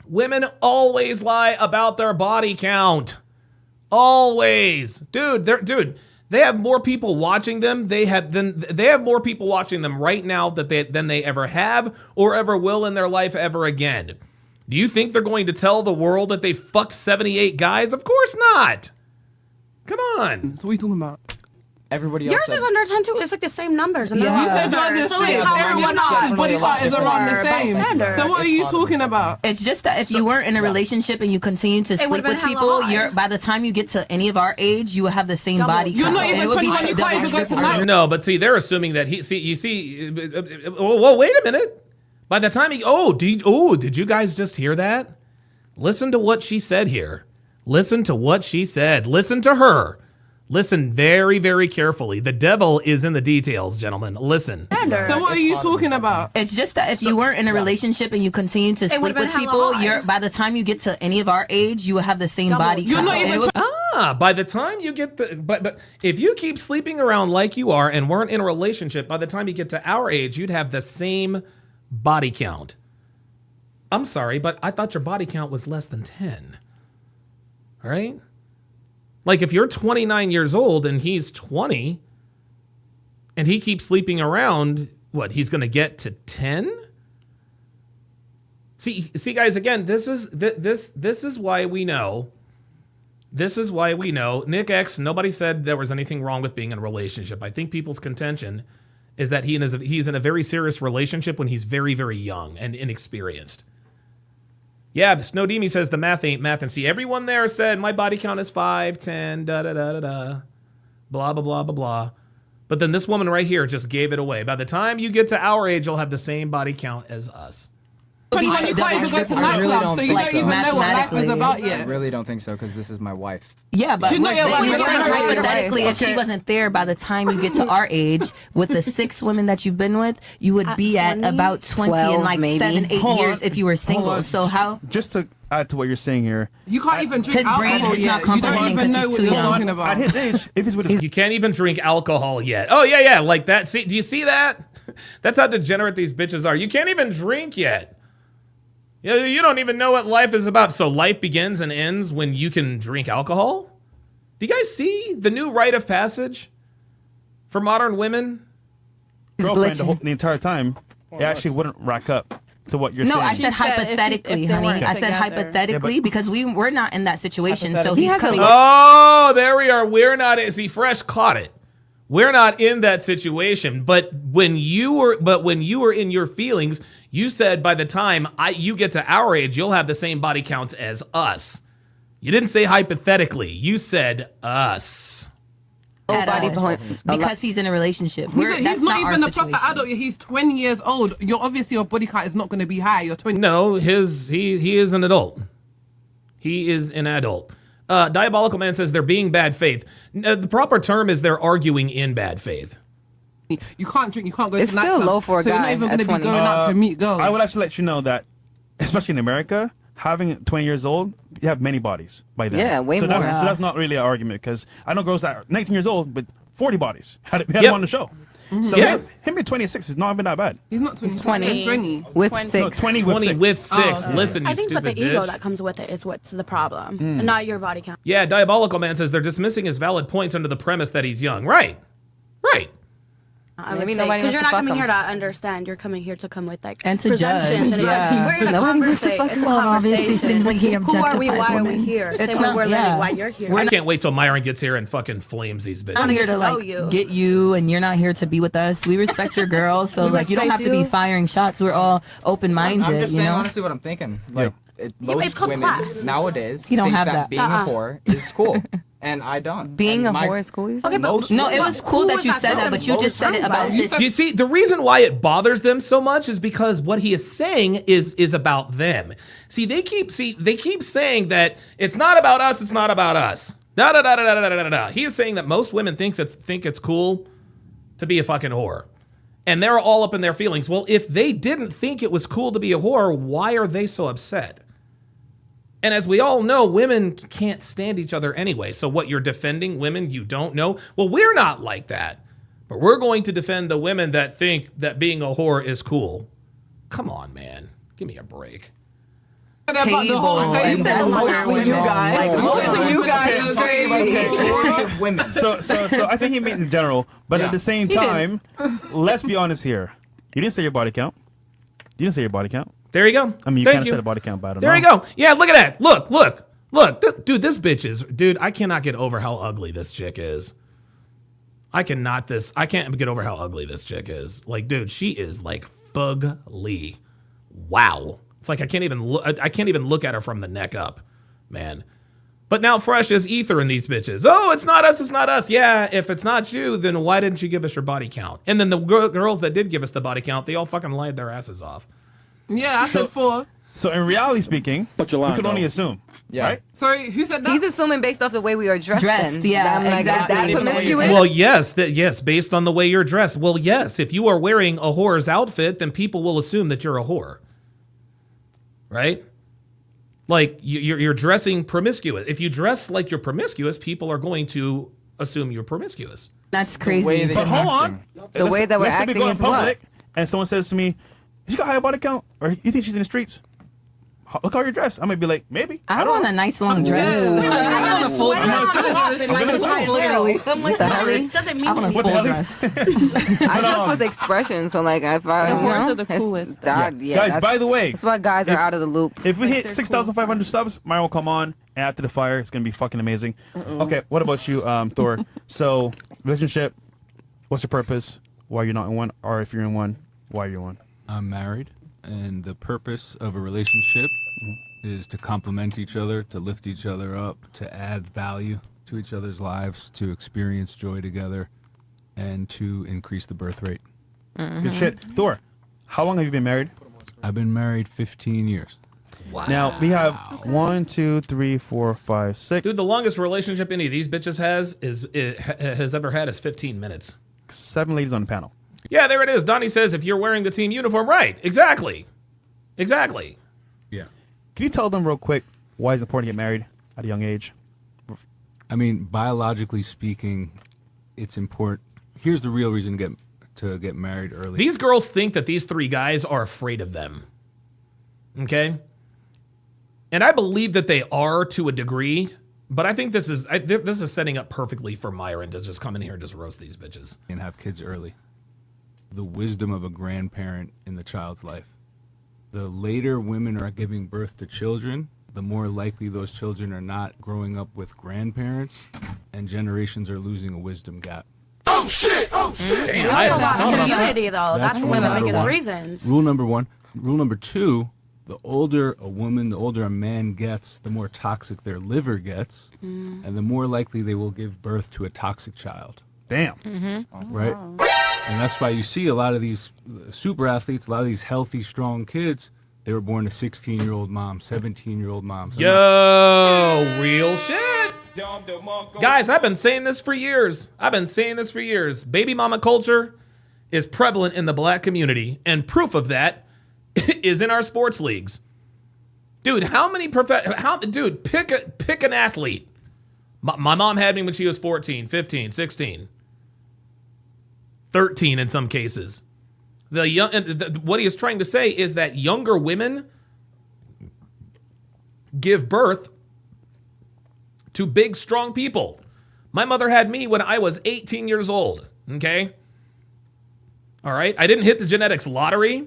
Women always lie about their body count. Always. They have more people watching them. They have more people watching them right now than they ever have or ever will in their life ever again. Do you think they're going to tell the world that they fucked 78 guys? Of course not. Come on. So what are you talking about? Everybody else Yours said is under 10 too. It's like the same numbers. And You they're said all yours is so six. how are you Everyone not? else's body count is around the same. Bystander. So what are you talking about? It's just that if you weren't in a relationship and you continue to sleep would've been with hella people, high. by the time you get to any of our age, you will have the same Double. body You're count. not even And it would be 21, you can't even go to double. night. No, but see, they're assuming that well, wait a minute. By the time did you guys just hear that? Listen to what she said here. Listen to what she said. Listen to her. Listen very, very carefully. The devil is in the details, gentlemen. Listen. So what are you talking about? It's just that if you weren't in a relationship and you continue to sleep with people, by the time you get to any of our age, you will have the same body count. You're not even. By the time you get but if you keep sleeping around like you are and weren't in a relationship, by the time you get to our age, you'd have the same body count. I'm sorry, but I thought your body count was less than 10. All right? Like if you're 29 years old and he's 20 and he keeps sleeping around, what, he's going to get to 10? See guys, again, this is why we know. This is why we know. Nick X, nobody said there was anything wrong with being in a relationship. I think people's contention is that he's in a very serious relationship when he's very, very young and inexperienced. Yeah, Snowdemi says the math ain't math. And see, everyone there said my body count is 5, 10, da-da-da-da-da, blah, blah, blah, blah, blah. But then this woman right here just gave it away. By the time you get to our age, you'll have the same body count as us. 21, you can't even go to nightclubs, so you don't even know what life is about yet. I really don't think so, because this is my wife. Yeah, but She's not your wife. hypothetically, if she wasn't there by the time you get to our age, with the 6 women that you've been with, you would be at about 20 in like maybe 7, 8 years if you were single. So how? Just to add to what you're saying here, you can't even drink alcohol yet. You don't even know what you're talking about. At his age, if he's with his, you can't even drink alcohol yet. Oh yeah, like that. See, do you see that? That's how degenerate these bitches are. You can't even drink yet. You don't even know what life is about. So life begins and ends when you can drink alcohol? Do you guys see the new rite of passage for modern women? girlfriend the entire time, it actually wouldn't rack up to what you're saying. No, I said hypothetically, honey. I said hypothetically because we're not in that situation. So he's coming. Oh, there we are. We're not. See, Fresh caught it. We're not in that situation. But when you were in your feelings, you said by the time you get to our age, you'll have the same body counts as us. You didn't say hypothetically. You said us. Because he's in a relationship. He's not even a proper adult. He's 20 years old. Obviously your body count is not going to be high. You're 20. No, he is an adult. He is an adult. Diabolical Man says they're being bad faith. The proper term is they're arguing in bad faith. You can't drink. You can't go it's to nightclubs. It's still low for a guy. So you're not even going to be going out to meet girls. I would actually let you know that, especially in America, having 20 years old, you have many bodies by then. Yeah, way more. So that's not really an argument because I know girls that are 19 years old but 40 bodies. Had him on the show. Mm-hmm. So him being 26 is not even that bad. He's not 20. He's 20. With 6. No, 20 with 6. Oh, okay. Listen, you I think stupid but the bitch. ego that comes with it is what's the problem, not your body count. Yeah, Diabolical Man says they're dismissing his valid points under the premise that he's young. Right. I would say, because you're not coming here to understand. You're coming here to come with like and to presumptions. judge. And we're in a conversation. It's a obviously seems like he Who are we? Why are we here? It's Same not, way we're living. Why you're here? I can't wait till Myron gets here and fucking flames these bitches. I'm here to get you, and you're not here to be with us. We respect your girls, so you don't have to be firing shots. We're all open-minded. I'm just saying honestly what I'm thinking. Like most women nowadays don't think have that being a whore is cool. And I don't. Being a whore is cool. Okay, but no, it was cool that you said that, but you just said it about this. Do you see the reason why it bothers them so much is because what he is saying is about them. See, they keep saying that it's not about us. It's not about us. Da da da da da da da da. He is saying that most women think it's cool to be a fucking whore, and they're all up in their feelings. Well, if they didn't think it was cool to be a whore, why are they so upset? And as we all know, women can't stand each other anyway. So what, you're defending women you don't know? Well, we're not like that. But we're going to defend the women that think that being a whore is cool. Come on, man. Give me a break. Mostly you guys. Women. So I think he means in general. But at the same time, let's be honest here. You didn't say your body count. There you go. I mean, you kind of said a body count, but I don't know. There you go. Yeah, look at that. Look. Dude, this bitch is... Dude, I cannot get over how ugly this chick is. I can't get over how ugly this chick is. Like, dude, she is like fugly. Wow. It's like I can't even look at her from the neck up, man. But now Fresh is ether in these bitches. Oh, it's not us. Yeah, if it's not you, then why didn't you give us your body count? And then the girls that did give us the body count, they all fucking lied their asses off. Yeah, I said 4. So in reality speaking, but you're we lying, can only though. assume, Yeah. right? Sorry, who said that? He's assuming based off the way we are dressed. Yeah, I'm like, exactly. is that promiscuous? Well, yes, based on the way you're dressed. Well, yes, if you are wearing a whore's outfit, then people will assume that you're a whore, right? Like you're dressing promiscuous. If you dress like you're promiscuous, people are going to assume you're promiscuous. That's crazy. way that But you're hold on. acting. The way that we're Let's say we acting go in is what? public, and someone says to me, "She got a high body count, or you think she's in the streets? Look how you're dressed." I'm gonna be like, maybe. I want a nice long dress. I want a full dress. Literally. I'm like, Doesn't mean I want a What the full hell? dress. I dress with expression, so like if I, The you whores know, are the it's- coolest. that- yeah, Guys, that's- by the way, that's why guys are out of the loop. if we Like hit they're 6,500 subs, mine will come on. And after the fire, it's gonna be fucking amazing. Okay, what about you, Thor? So, relationship. What's your purpose? Why you're not in one? Or if you're in one, why you're in one? I'm married, and the purpose of a relationship is to complement each other, to lift each other up, to add value to each other's lives, to experience joy together, and to increase the birth rate. Good shit. Thor, how long have you been married? I've been married 15 years. Now we have 1, 2, 3, 4, 5, 6, Dude, the longest relationship any of these bitches has ever had is 15 minutes. 7 ladies on the panel. Yeah, there it is. Donnie says if you're wearing the team uniform, right? Exactly. Yeah. Can you tell them real quick why it's important to get married at a young age? I mean, biologically speaking, it's important. Here's the real reason to get married early. These girls think that these three guys are afraid of them. Okay? And I believe that they are to a degree, but I think this is setting up perfectly for Myron to just come in here and just roast these bitches. And have kids early. The wisdom of a grandparent in the child's life. The later women are giving birth to children, the more likely those children are not growing up with grandparents, and generations are losing a wisdom gap. Oh shit! Oh shit! Damn, We I also had not lost thought about that. community, though. That's one of the rule biggest number one. reasons. Rule number one. Rule number two, the older a woman, the older a man gets, the more toxic their liver gets, and the more likely they will give birth to a toxic child. Damn. Right? And that's why you see a lot of these super athletes, a lot of these healthy, strong kids, they were born to 16-year-old moms, 17-year-old moms. Yo, real shit. Guys, I've been saying this for years. Baby mama culture is prevalent in the black community, and proof of that is in our sports leagues. Dude, dude, pick an athlete. My mom had me when she was 14, 15, 16. 13 in some cases. What he is trying to say is that younger women give birth to big, strong people. My mother had me when I was 18 years old, okay? All right? I didn't hit the genetics lottery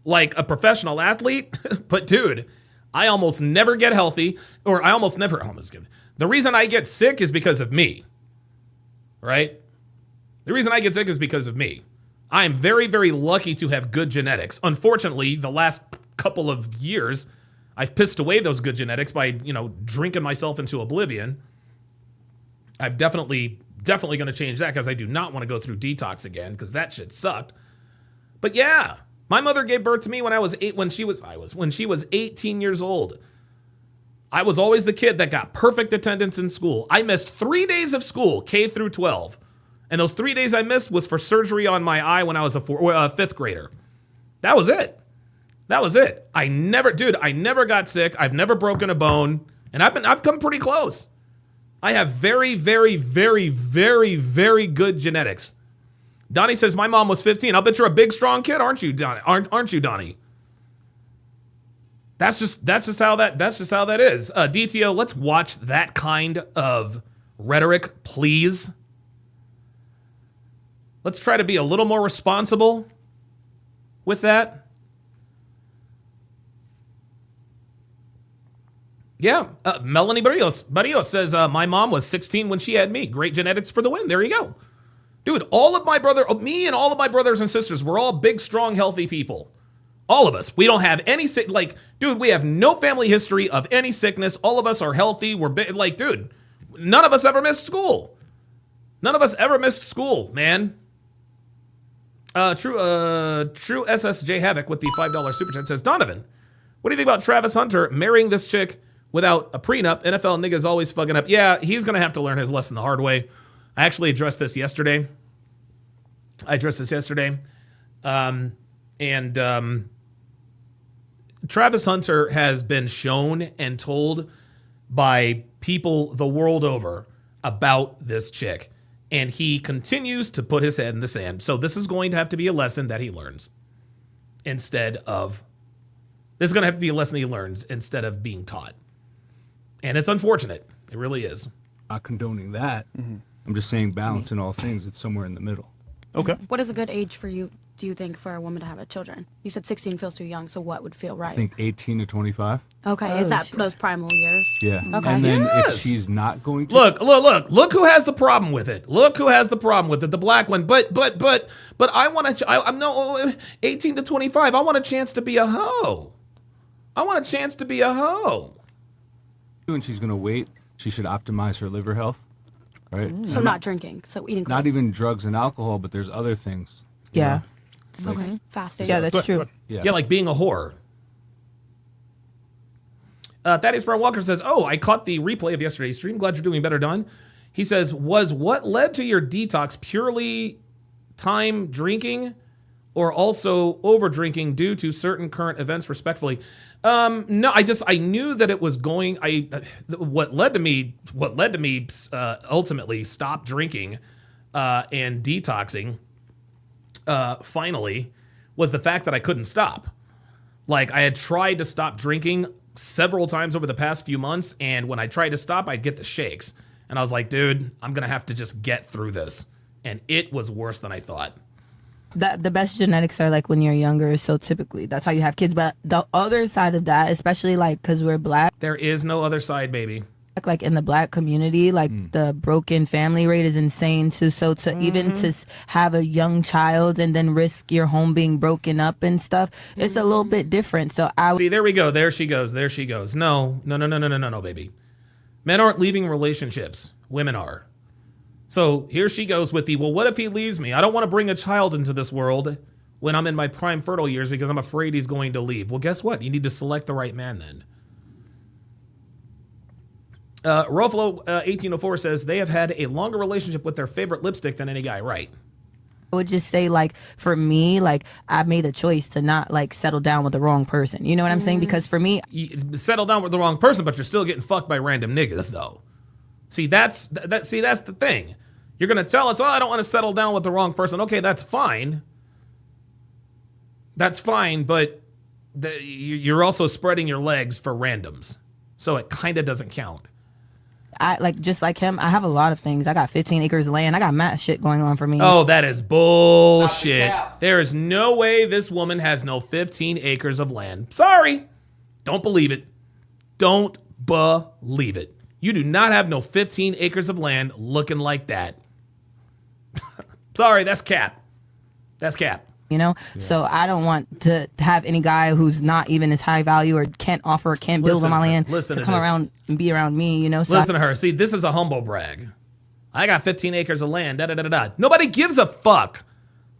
like a professional athlete, but dude, I almost never get healthy, or I almost never get. The reason I get sick is because of me, right? The reason I get sick is because of me. I am very, very lucky to have good genetics. Unfortunately, the last couple of years, I've pissed away those good genetics by, drinking myself into oblivion. I'm definitely going to change that because I do not want to go through detox again because that shit sucked. But yeah, my mother gave birth to me when she was 18 years old. I was always the kid that got perfect attendance in school. I missed 3 days of school, K through 12. And those 3 days I missed was for surgery on my eye when I was a fifth grader. That was it. I never got sick. I've never broken a bone. And I've come pretty close. I have very, very, very, very, very good genetics. Donnie says my mom was 15. I'll bet you're a big, strong kid, aren't you, Donnie? Aren't you, Donnie? That's just how that is. DTO, let's watch that kind of rhetoric, please. Let's try to be a little more responsible with that. Yeah, Melanie Barrios says, my mom was 16 when she had me. Great genetics for the win. There you go. Dude, me and all of my brothers and sisters, we're all big, strong, healthy people. All of us. We don't have any dude, we have no family history of any sickness. All of us are healthy. We're dude, none of us ever missed school. Man. True SSJ Havoc with the $5 super chat says, Donovan, What do you think about Travis Hunter marrying this chick without a prenup? NFL niggas always fucking up. Yeah, he's going to have to learn his lesson the hard way. I actually addressed this yesterday. Travis Hunter has been shown and told by people the world over about this chick. And he continues to put his head in the sand. So this is going to have to be a lesson that he learns instead of being taught. And it's unfortunate. It really is. Not condoning that. I'm just saying balance in all things. It's somewhere in the middle. Okay. What is a good age for you, do you think, for a woman to have children? You said 16 feels too young, so what would feel right? I think 18 to 25. Okay, is that those primal years? Yeah. Okay. And then Yes. if she's not going to... Look who has the problem with it. The black one. But I want to, I'm no 18 to 25. I want a chance to be a hoe. And she's going to wait. She should optimize her liver health. Right? So not drinking, so eating clean. Not even drugs and alcohol, but there's other things. Yeah. Okay. Fasting. Yeah, that's true. Yeah, like being a whore. Thaddeus Brown Walker says, "Oh, I caught the replay of yesterday's stream. Glad you're doing better, Don." He says, "Was what led to your detox purely time drinking, or also over drinking due to certain current events?" Respectfully, no. I knew that it was going. What led to me ultimately stop drinking and detoxing. Finally, was the fact that I couldn't stop. Like, I had tried to stop drinking several times over the past few months, and when I tried to stop, I'd get the shakes. And I was like, dude, I'm going to have to just get through this. And it was worse than I thought. The best genetics are like when you're younger, so typically that's how you have kids. But the other side of that, especially like because we're black, there is no other side, baby. Like in the black community, like the broken family rate is insane too. So to even to have a young child and then risk your home being broken up and stuff, it's a little bit different. So See, there we go. There she goes. No, baby. Men aren't leaving relationships. Women are. So here she goes with well, what if he leaves me? I don't want to bring a child into this world when I'm in my prime fertile years because I'm afraid he's going to leave. Well, guess what? You need to select the right man then. Ruffalo 1804 says they have had a longer relationship with their favorite lipstick than any guy. Right. I would just say, like, for me, like, I made a choice to not, like, settle down with the wrong person. You know what I'm saying? Because for me... You settle down with the wrong person, but you're still getting fucked by random niggas, though. See, that's the thing. You're going to tell us, I don't want to settle down with the wrong person. Okay, that's fine. That's fine, but you're also spreading your legs for randoms. So it kind of doesn't count. Just like him, I have a lot of things. I got 15 acres of land. I got mad shit going on for me. Oh, that is bullshit. There is no way this woman has no 15 acres of land. Sorry. Don't believe it. Don't believe it. You do not have no 15 acres of land looking like that. Sorry, that's cap. That's cap. You know? Yeah. So I don't want to have any guy who's not even as high value or can't build on my land to come around and be around me, you know? So listen to her. See, this is a humble brag. I got 15 acres of land, da-da-da-da-da. Nobody gives a fuck.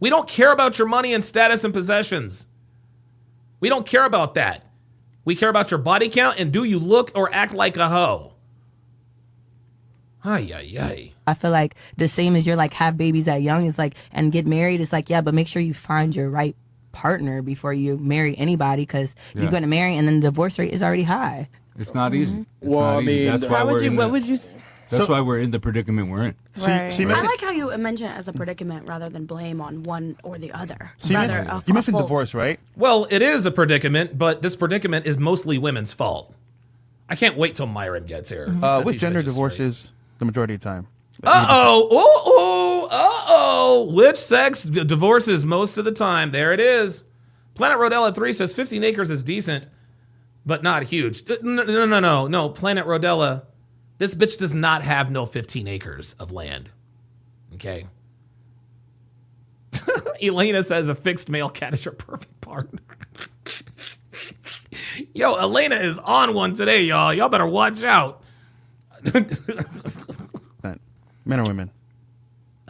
We don't care about your money and status and possessions. We don't care about that. We care about your body count and do you look or act like a hoe. Ay. I feel like the same as you're like have babies that young is like and get married. It's like, yeah, but make sure you find your right partner before you marry anybody because you're going to marry and then the divorce rate is already high. It's not easy. It's not easy. That's why That's why we're in the predicament we're in. Right. I like how you mention it as a predicament rather than blame on one or the other. So you mentioned divorce, right? Well, it is a predicament, but this predicament is mostly women's fault. I can't wait till Myron gets here. Which gender divorces the majority of the time? Which sex divorces most of the time? There it is. Planet Rodella 3 says 15 acres is decent, but not huge. No. Planet Rodella, this bitch does not have no 15 acres of land. Okay. Elena says a fixed male cat is your perfect partner. Yo, Elena is on one today, y'all. Y'all better watch out. Men or women?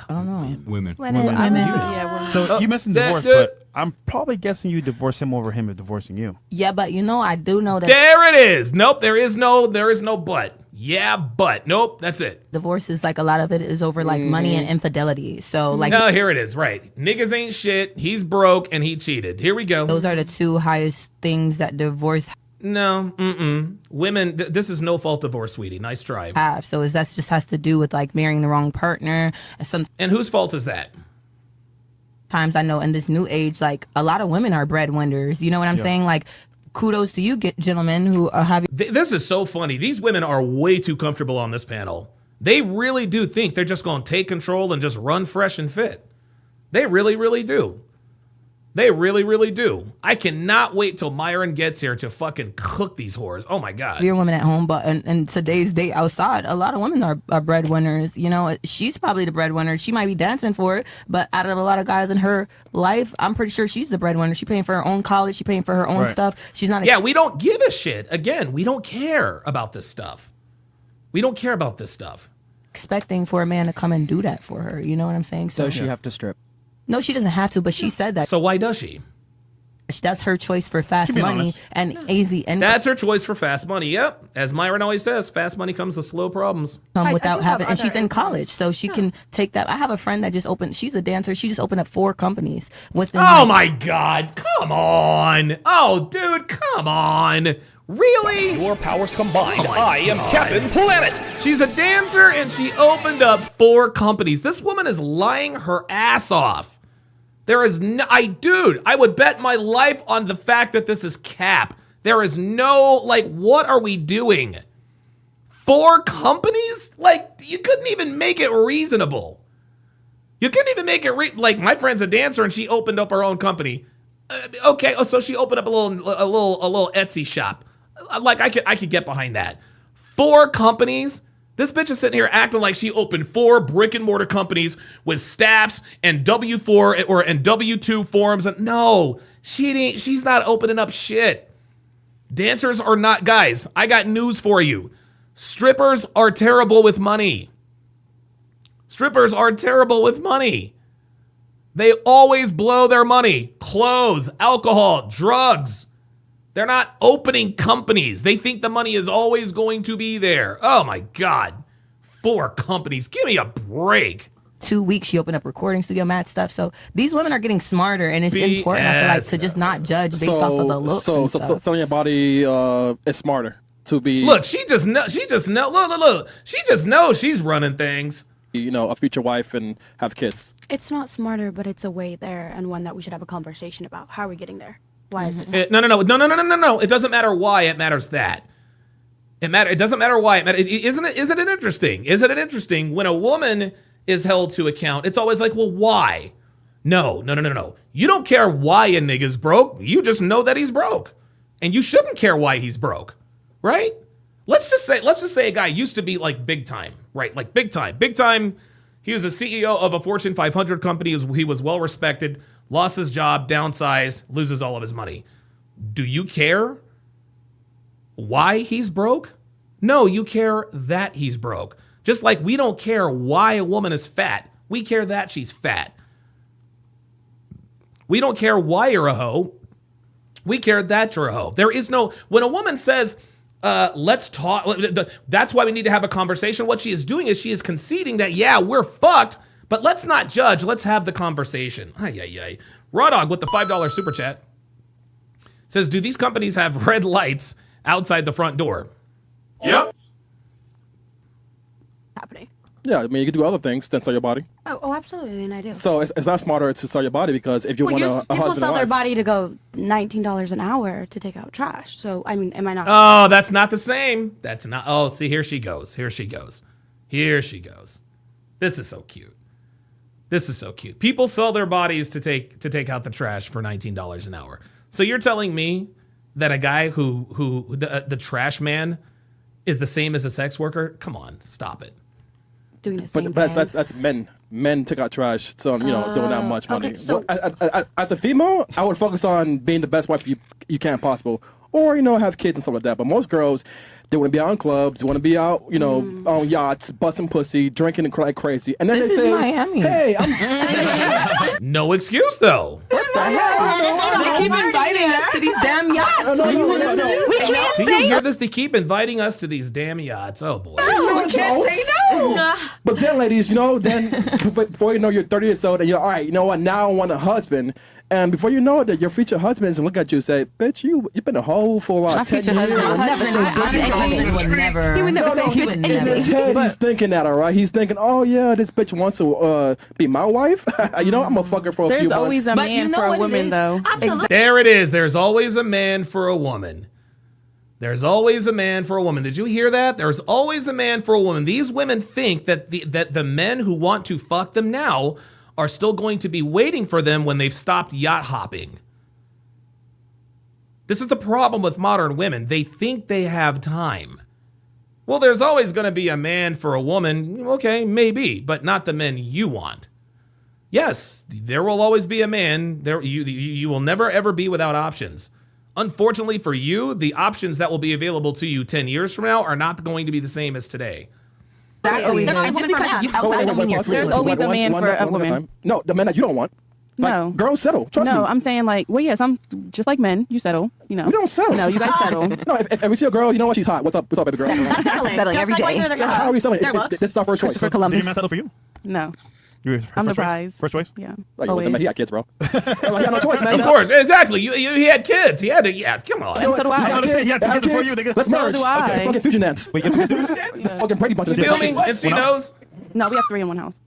I don't know. Women. Yeah, women. So you mentioned divorce, but I'm probably guessing you divorce him over him divorcing you. Yeah, but I do know that There it is. Nope, there is no but. Yeah, but. Nope, that's it. divorce is like a lot of it is over like money and infidelity. So like No, here it is. Right. Niggas ain't shit. He's broke and he cheated. Here we go. those are the two highest things that divorce No, women. This is no fault divorce, sweetie. Nice try. have. So is that just has to do with like marrying the wrong partner. And whose fault is that? Sometimes I know in this new age, like a lot of women are breadwinners. You know what I'm saying? Like, kudos to you, gentlemen, who are having. This is so funny. These women are way too comfortable on this panel. They really do think they're just going to take control and just run fresh and fit. They really, really do. They really, really do. I cannot wait till Myron gets here to fucking cook these whores. Oh my God. You're a woman at home, but in today's day outside, a lot of women are breadwinners. She's probably the breadwinner. She might be dancing for it, but out of a lot of guys in her life, I'm pretty sure she's the breadwinner. She's paying for her own college. She's paying for her own stuff. She's not. Yeah, we don't give a shit. Again, we don't care about this stuff. We don't care about this stuff. Expecting for a man to come and do that for her. You know what I'm saying? Does she have to strip? No, she doesn't have to, but she said that. So why does she? That's her choice for fast money and easy. And that's her choice for fast money. Yep. As Myron always says, fast money comes with slow problems. Without having, and she's in college, so she can take that. I have a friend that just opened. She's a dancer. She just opened up 4 companies. Oh my God! Come on! Oh, dude, come on! Really? Your powers combined, I am Captain Planet! She's a dancer and she opened up 4 companies. This woman is lying her ass off. There is no, I would bet my life on the fact that this is cap. There is no, what are we doing? 4 companies? You couldn't even make it reasonable. You couldn't even make it, my friend's a dancer and she opened up her own company. Okay, so she opened up a little Etsy shop. I could get behind that. 4 companies? This bitch is sitting here acting like she opened 4 brick and mortar companies with staffs and W4 and W2 forms. And no, she's not opening up shit. Dancers are not, guys, I got news for you. Strippers are terrible with money. Strippers are terrible with money. They always blow their money. Clothes, alcohol, drugs. They're not opening companies. They think the money is always going to be there. Oh my God. 4 companies. Give me a break. 2 weeks she opened up recording studio, mad stuff. So these women are getting smarter, and it's important, I feel like, to just not judge based off of the looks. So selling your body is smarter to be. Look, she just knows she's running things. A future wife and have kids. It's not smarter, but it's a way there, and one that we should have a conversation about. How are we getting there? Why is it? No. It doesn't matter why. It matters that. It doesn't matter why. Isn't it interesting? Isn't it interesting when a woman is held to account? It's always like, well, why? No. You don't care why a nigga's broke. You just know that he's broke, and you shouldn't care why he's broke, right? Let's just say a guy used to be big time, right? Like big time. He was a CEO of a Fortune 500 company. He was well respected. Lost his job, downsized, loses all of his money. Do you care why he's broke? No, you care that he's broke. Just like we don't care why a woman is fat. We care that she's fat. We don't care why you're a hoe. We care that you're a hoe. There is no, when a woman says, let's talk, that's why we need to have a conversation. What she is doing is she is conceding that, yeah, we're fucked, but let's not judge. Let's have the conversation. Raw Dog with the $5 super chat says, do these companies have red lights outside the front door? Yep. Happening. Yeah, I mean, you can do other things than sell your body. Oh, absolutely, and I do. So it's not smarter to sell your body because if you want a people husband sell and their wife, body to go $19 an hour to take out trash. So I mean, am I not? Oh, that's not the same. That's not. Oh, see, here she goes. This is so cute. People sell their bodies to take out the trash for $19 an hour. So you're telling me that a guy who the trash man is the same as a sex worker? Come on, stop it. Doing the same but thing. that's men. Men took out trash, so doing that much money. Okay, so As a female, I would focus on being the best wife you can possible, or have kids and stuff like that. But most girls, they want to be out in clubs, they want to be out, on yachts, busting pussy, drinking and crying crazy, and then This they is say, Miami. "Hey, I'm." No excuse though. What the hell? They keep inviting us to these damn yachts. We can't say. Do you hear this? They keep inviting us to these damn yachts. Oh boy. We can't say no. But then, ladies, then before you know you're 30 years old and you're all right, you know what? Now I want a husband. And before you know it, that your future husband is gonna look at you and say, "Bitch, you've been a hoe for 10 years." He would never say In his head, he's thinking that, all right? He's thinking, "Oh yeah, this bitch wants to be my wife." I'm gonna fuck her for a few months. There's always a man for a woman, though. There it is. There's always a man for a woman. There's always a man for a woman. Did you hear that? There's always a man for a woman. These women think that the men who want to fuck them now are still going to be waiting for them when they've stopped yacht hopping. This is the problem with modern women. They think they have time. Well, there's always going to be a man for a woman. Okay, maybe, but not the men you want. Yes, there will always be a man. You will never, ever be without options. Unfortunately for you, the options that will be available to you 10 years from now are not going to be the same as today. There's always a man for a woman. No, the man that you don't want. No. Girls settle. Trust me. I'm saying yes, I'm just like men. You settle. We don't settle. No, you guys settle. No, if we see a girl, you know what? She's hot. What's up, baby girl? Settling every day. How are we settling? This is our first choice. Did your man settle for you? No. I'm the prize. First choice? Yeah. Like, he had kids, bro. He had no choice, man. Of course, exactly. He had kids. He had to. Yeah, come on. And so do I. Let's merge. So do I. Okay, fucking fusion dance. Wait, fucking Brady Bunch. You feel me? And she knows. No, we have 3 in one house.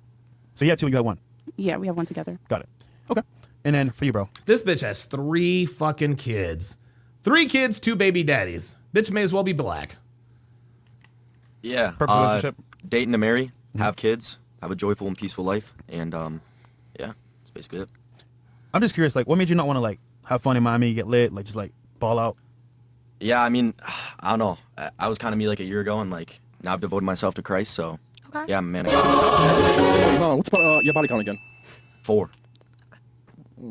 So you had 2 and you had 1? Yeah, we have 1 together. Got it. Okay. And then for you, bro. This bitch has 3 fucking kids. 3 kids, 2 baby daddies. Bitch may as well be black. Yeah. Perfect relationship. Dating to marry, have kids, have a joyful and peaceful life, and yeah, that's basically it. I'm just curious, what made you not want to have fun in Miami, get lit, just ball out? Yeah, I mean, I don't know. I was kind of me a year ago, and now I've devoted myself to Christ, so yeah, I'm a man of God. What's your body count again? 4.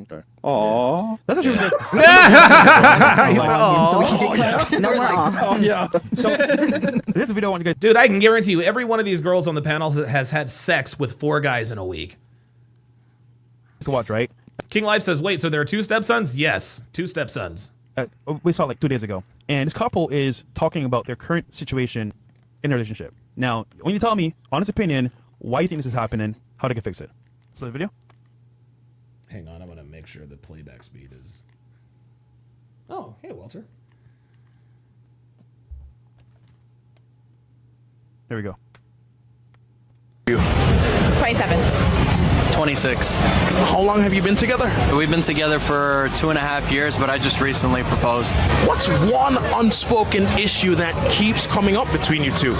Okay. Aww. That's actually good. No more aw. Oh, yeah. So, this video I want to get. Dude, I can guarantee you, every one of these girls on the panel has had sex with 4 guys in a week. So watch, right? King Life says, wait, so there are 2 stepsons? Yes, 2 stepsons. We saw 2 days ago. And this couple is talking about their current situation in a relationship. Now, when you tell me, honest opinion, why you think this is happening, how they can fix it. Let's play the video. Hang on, I'm going to make sure the playback speed is... Oh, hey, Walter. There we go. 27. 26. How long have you been together? We've been together for 2.5 years, but I just recently proposed. What's one unspoken issue that keeps coming up between you two?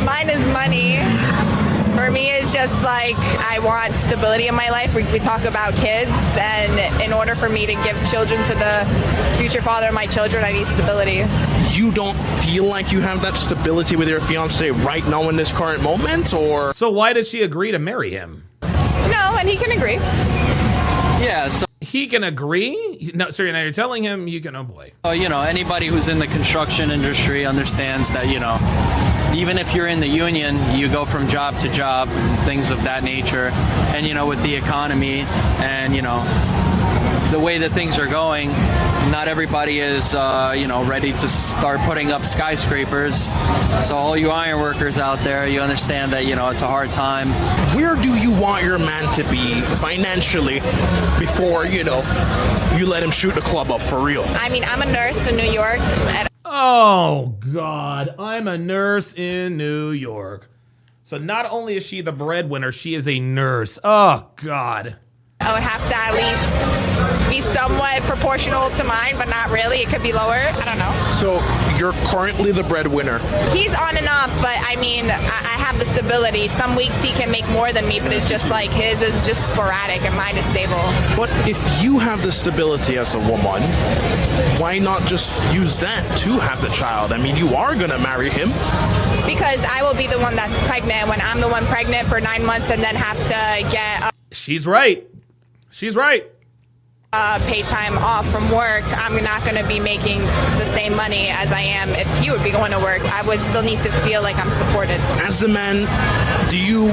Mine is money. For me, it's just I want stability in my life. We talk about kids, and in order for me to give children to the future father of my children, I need stability. You don't feel like you have that stability with your fiance right now in this current moment, or? So why did she agree to marry him? No, and he can agree. Yeah, so he can agree? No, sorry, now you're telling him you can, oh boy. Anybody who's in the construction industry understands that, even if you're in the union, you go from job to job, things of that nature. And, with the economy and, the way that things are going, not everybody is, ready to start putting up skyscrapers. So all you iron workers out there, you understand that, it's a hard time. Where do you want your man to be financially before, you let him shoot the club up for real? I mean, I'm a nurse in New York. Oh, God. I'm a nurse in New York. So not only is she the breadwinner, she is a nurse. Oh, God. I would have to at least be somewhat proportional to mine, but not really. It could be lower. I don't know. So you're currently the breadwinner. He's on and off, but I mean, I have the stability. Some weeks he can make more than me, but it's just his is just sporadic and mine is stable. But if you have the stability as a woman, why not just use that to have the child? I mean, you are going to marry him. Because I will be the one that's pregnant when I'm the one pregnant for 9 months and then have to get... She's right. She's right. Paid time off from work, I'm not going to be making the same money as I am if he would be going to work. I would still need to feel like I'm supported. As a man, do you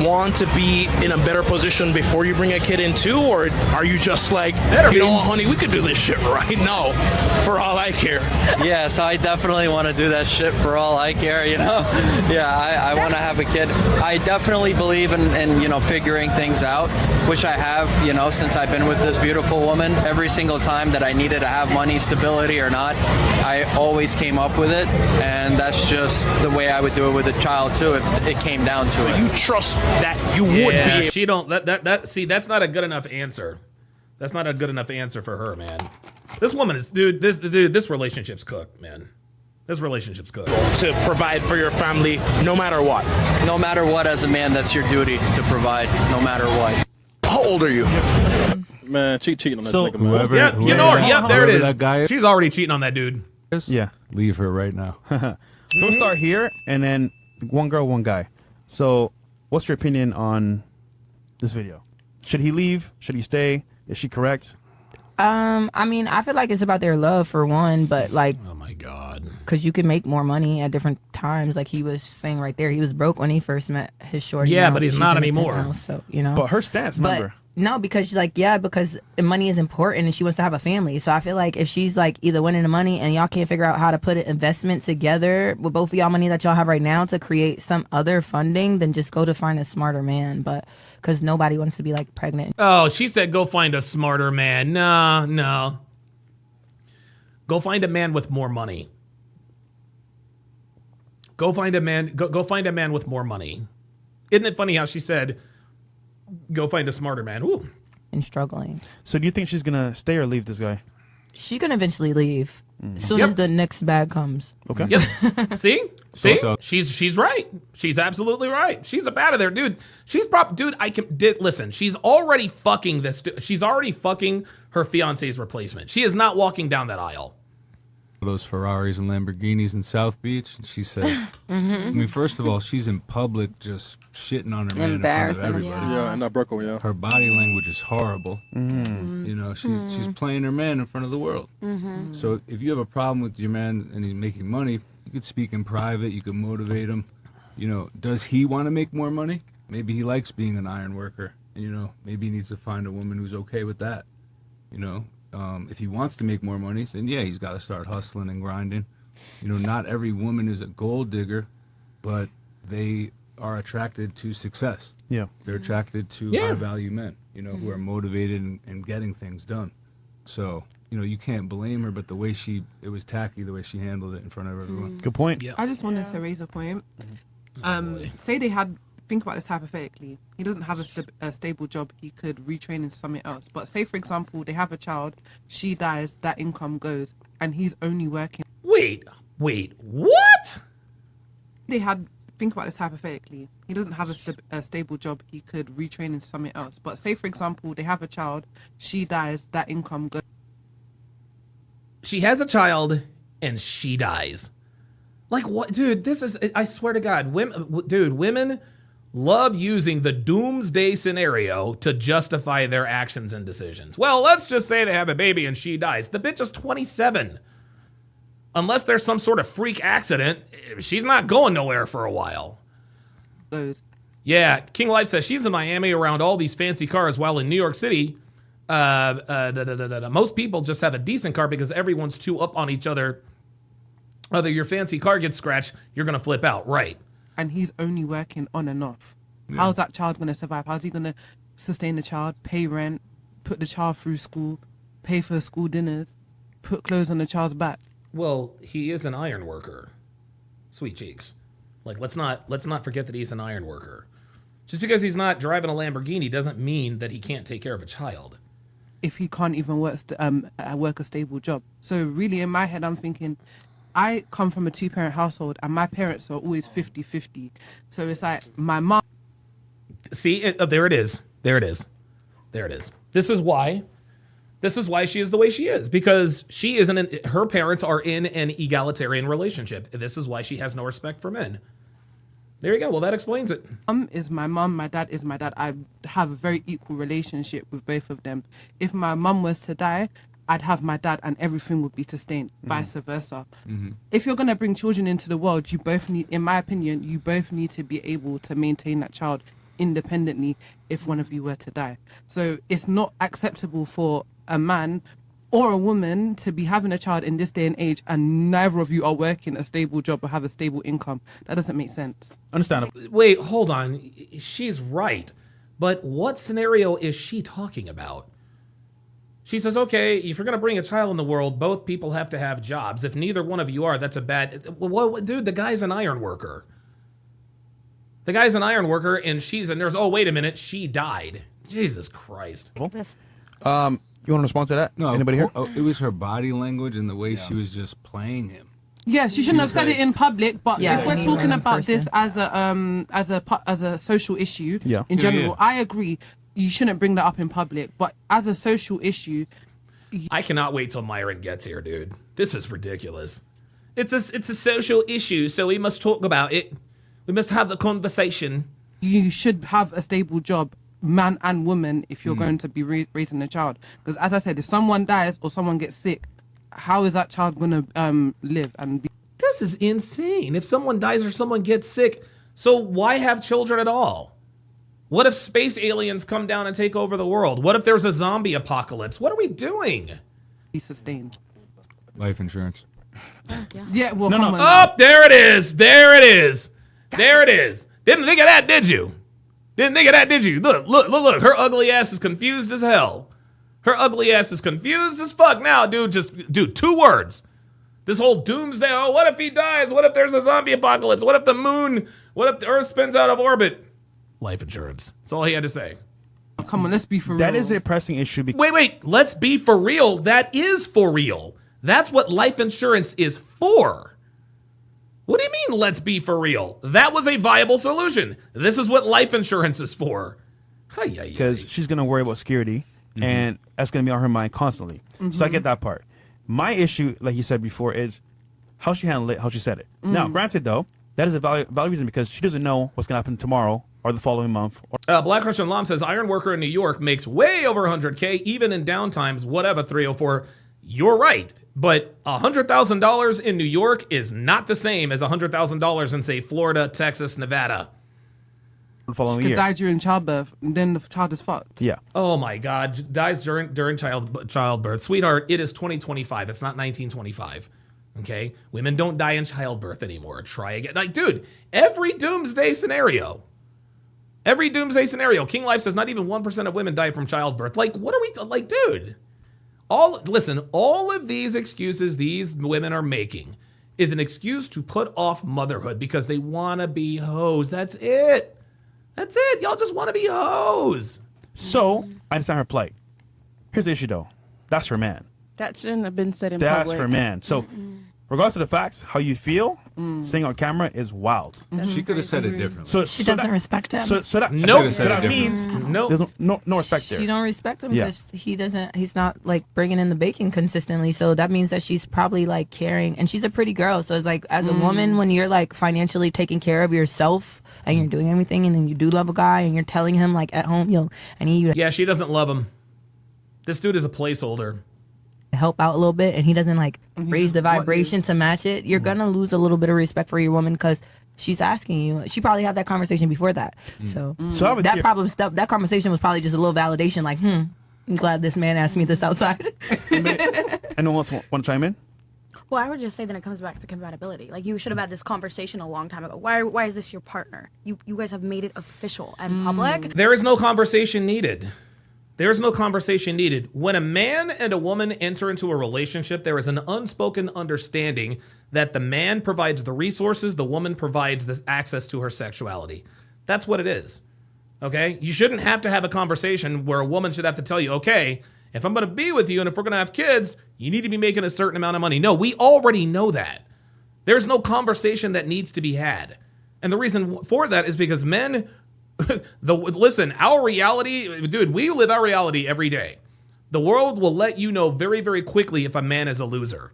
want to be in a better position before you bring a kid in too, or are you just like, you know what, honey, we could do this shit right now for all I care? Yeah, so I definitely want to do that shit for all I care, you know? Yeah, I want to have a kid. I definitely believe in, you know, figuring things out, which I have, you know, since I've been with this beautiful woman. Every single time that I needed to have money, stability or not, I always came up with it, and that's just the way I would do it with a child too if it came down to it. You trust that you would be. She don't see, that's not a good enough answer. That's not a good enough answer for her, man. This woman is this relationship's cooked, man. This relationship's cooked. To provide for your family no matter what. No matter what, as a man, that's your duty to provide no matter what. How old are you? Man, cheating on that So, nigga, man. Yeah, you know her. Yep, there it is. That guy is. She's already cheating on that dude. Yeah. Leave her right now. So we'll start here, and then one girl, one guy. So, what's your opinion on this video? Should he leave? Should he stay? Is she correct? I mean, I feel like it's about their love for one, but like, oh my god, because you can make more money at different times. Like he was saying right there, he was broke when he first met his shorty. Yeah, now but he's she's not in the anymore. penthouse, so you know. But her stance, remember? No, because she's like, yeah, because money is important and she wants to have a family. So I feel like if she's like either winning the money and y'all can't figure out how to put an investment together with both of y'all money that y'all have right now to create some other funding, then just go to find a smarter man. But because nobody wants to be like pregnant. Oh, she said go find a smarter man. No. Go find a man with more money. Go find a man. Go find a man with more money. Isn't it funny how she said, "Go find a smarter man"? Ooh. And struggling. So do you think she's gonna stay or leave this guy? She can eventually leave as soon as the next bag comes. Okay. Yep. See? She's right. She's absolutely right. She's up out of there, dude. Listen. She's already fucking this. She's already fucking her fiance's replacement. She is not walking down that aisle. Those Ferraris and Lamborghinis in South Beach. And she said, I mean, first of all, she's in public just shitting on her man in front of everybody. Yeah, and that Brooklyn, yeah. Her body language is horrible. You know, she's playing her man in front of the world. So if you have a problem with your man and he's making money, you could speak in private. You could motivate him. You know, does he want to make more money? Maybe he likes being an iron worker. And, you know, maybe he needs to find a woman who's okay with that. You know, if he wants to make more money, then yeah, he's got to start hustling and grinding. You know, not every woman is a gold digger, but they are attracted to success. Yeah. They're attracted to high value men, you know, who are motivated and getting things done. So, you know, you can't blame her, but it was tacky the way she handled it in front of everyone. Good point. I just wanted to raise a point. Say think about this hypothetically. He doesn't have a stable job. He could retrain into something else. But say, for example, they have a child, she dies, that income goes, and he's only working. Wait, what? Think about this hypothetically. He doesn't have a stable job. He could retrain into something else. But say, for example, they have a child, she dies, that income goes. She has a child and she dies. Like what, dude? This is, I swear to God, women love using the doomsday scenario to justify their actions and decisions. Well, let's just say they have a baby and she dies. The bitch is 27. Unless there's some sort of freak accident, she's not going nowhere for a while. Yeah, King Life says she's in Miami around all these fancy cars, while in New York City, most people just have a decent car because everyone's too up on each other. Whether your fancy car gets scratched, you're going to flip out, right? And he's only working on and off. Yeah. How's that child going to survive? How's he going to sustain the child, pay rent, put the child through school, pay for school dinners, put clothes on the child's back? Well, he is an iron worker. Sweet cheeks. Like, let's not forget that he's an iron worker. Just because he's not driving a Lamborghini doesn't mean that he can't take care of a child. If he can't even work a stable job. So really, in my head, I'm thinking, I come from a 2-parent household and my parents are always 50-50. So it's like my mom. See, there it is. There it is. There it is. This is why she is the way she is, because her parents are in an egalitarian relationship. This is why she has no respect for men. There you go. Well, that explains it. Mum is my mum, my dad is my dad. I have a very equal relationship with both of them. If my mum was to die, I'd have my dad and everything would be sustained, vice versa. If you're going to bring children into the world, you both need, in my opinion, you both need to be able to maintain that child independently if one of you were to die. So it's not acceptable for a man or a woman to be having a child in this day and age and neither of you are working a stable job or have a stable income. That doesn't make sense. Understandable. Wait, hold on. She's right. But what scenario is she talking about? She says, okay, if you're going to bring a child in the world, both people have to have jobs. If neither one of you are, that's a bad... Well, dude, the guy's an iron worker. The guy's an iron worker, and she's a nurse. Oh, wait a minute. She died. Jesus Christ. You want to respond to that? No. Anybody here? Oh, it was her body language and the way she was just playing him. Yeah, she shouldn't have said like- it in public. But Yeah, if we're any talking random about person. this as a social issue Yeah. in Yeah, general, yeah. I agree. You shouldn't bring that up in public. But as a social issue, I cannot wait till Myron gets here, dude. This is ridiculous. It's a social issue, so we must talk about it. We must have the conversation. you should have a stable job, man and woman, if you're going to be raising a child. Because as I said, if someone dies or someone gets sick, how is that child going to live and be? This is insane. If someone dies or someone gets sick, so why have children at all? What if space aliens come down and take over the world? What if there's a zombie apocalypse? What are we doing? Be sustained. Life insurance. Yeah, well, No, come no. on. Oh, there it is. There it is. There it is. Didn't think of that, did you? Didn't think of that, did you? Look. Her ugly ass is confused as hell. Her ugly ass is confused as fuck now, dude. Dude, 2 words. This whole doomsday. Oh, what if he dies? What if there's a zombie apocalypse? What if the Earth spins out of orbit? Life insurance. That's all he had to say. Come on, let's be for real. That is a pressing issue. Wait. Let's be for real. That is for real. That's what life insurance is for. What do you mean, let's be for real? That was a viable solution. This is what life insurance is for. Because she's going to worry about security, and that's going to be on her mind constantly. So I get that part. My issue, like you said before, is how she handled it, how she said it. Now, granted, though, that is a valid reason because she doesn't know what's going to happen tomorrow or the following month. Black Russian Lam says, iron worker in New York makes way over 100K, even in downtimes, whatever, 304. You're right. But $100,000 in New York is not the same as $100,000 in, say, Florida, Texas, Nevada. The following She could year. die during childbirth, and then the child is fucked. Yeah. Oh my God! Dies during childbirth, sweetheart. It is 2025. It's not 1925. Okay, women don't die in childbirth anymore. Try again. Like, dude, every doomsday scenario. King Life says not even 1% of women die from childbirth. Like, what are we like, dude? All of these excuses these women are making is an excuse to put off motherhood because they want to be hoes. That's it. Y'all just want to be hoes. So I understand her plight. Here's the issue, though. That's her man. That shouldn't have been said in That's public. her man. So, regardless of the facts, how you feel, saying on camera is wild. She could have said it differently. So She doesn't respect him. So that Nope. So that means there's no respect there. She don't respect him Yeah. because he's not like bringing in the bacon consistently. So that means that she's probably like caring, and she's a pretty girl. So it's like, as a woman, when you're like financially taking care of yourself and you're doing everything, and then you do love a guy and you're telling him like at home, I need you to Yeah, she doesn't love him. This dude is a placeholder. help out a little bit, and he doesn't like raise the vibration to match it. You're gonna lose a little bit of respect for your woman because she's asking you. She probably had that conversation before that. So I would that conversation was probably just a little validation. Like, I'm glad this man asked me this outside. Anyone else want to chime in? Well, I would just say that it comes back to compatibility. Like, you should have had this conversation a long time ago. Why is this your partner? You guys have made it official and public. There is no conversation needed. When a man and a woman enter into a relationship, there is an unspoken understanding that the man provides the resources, the woman provides the access to her sexuality. That's what it is. Okay? You shouldn't have to have a conversation where a woman should have to tell you, okay, if I'm going to be with you and if we're going to have kids, you need to be making a certain amount of money. No, we already know that. There's no conversation that needs to be had. And the reason for that is because men, listen, our reality, dude, we live our reality every day. The world will let you know very, very quickly if a man is a loser.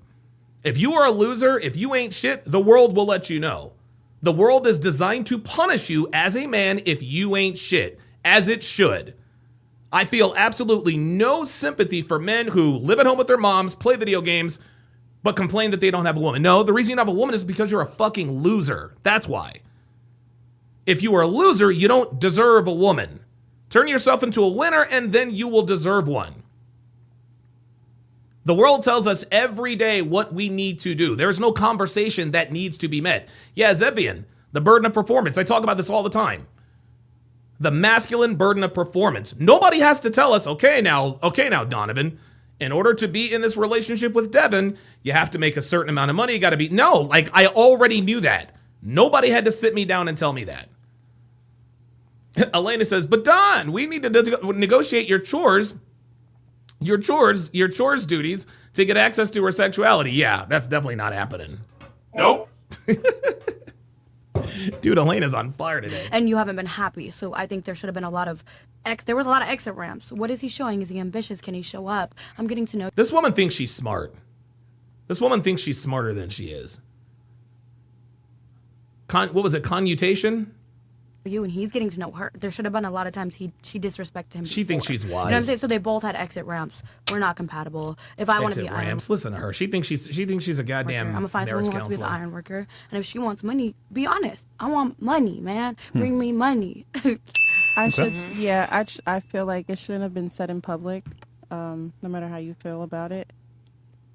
If you are a loser, if you ain't shit, the world will let you know. The world is designed to punish you as a man if you ain't shit, as it should. I feel absolutely no sympathy for men who live at home with their moms, play video games, but complain that they don't have a woman. No, the reason you don't have a woman is because you're a fucking loser. That's why. If you are a loser, you don't deserve a woman. Turn yourself into a winner and then you will deserve one. The world tells us every day what we need to do. There's no conversation that needs to be met. Yeah, Zevian, the burden of performance. I talk about this all the time. The masculine burden of performance. Nobody has to tell us, okay now, Donovan, in order to be in this relationship with Devin, you have to make a certain amount of money. You got to be, no, like I already knew that. Nobody had to sit me down and tell me that. Elena says, but Don, we need to negotiate your chores duties to get access to her sexuality. Yeah, that's definitely not happening. Nope. Dude, Elena's on fire today. And you haven't been happy, so I think there should have been a lot of there was a lot of exit ramps. What is he showing? Is he ambitious? Can he show up? I'm getting to know. This woman thinks she's smart. This woman thinks she's smarter than she is. What was it? Conmutation? You and he's getting to know her. There should have been a lot of times she disrespected him. She thinks she's wise. You know what I'm saying? So they both had exit ramps. We're not compatible. If I want to be ramps, listen to her. She thinks she's a goddamn I'm gonna find someone marriage who wants to be the counselor. iron worker. And if she wants money, be honest. I want money, man. Bring me money. I feel like it shouldn't have been said in public, no matter how you feel about it.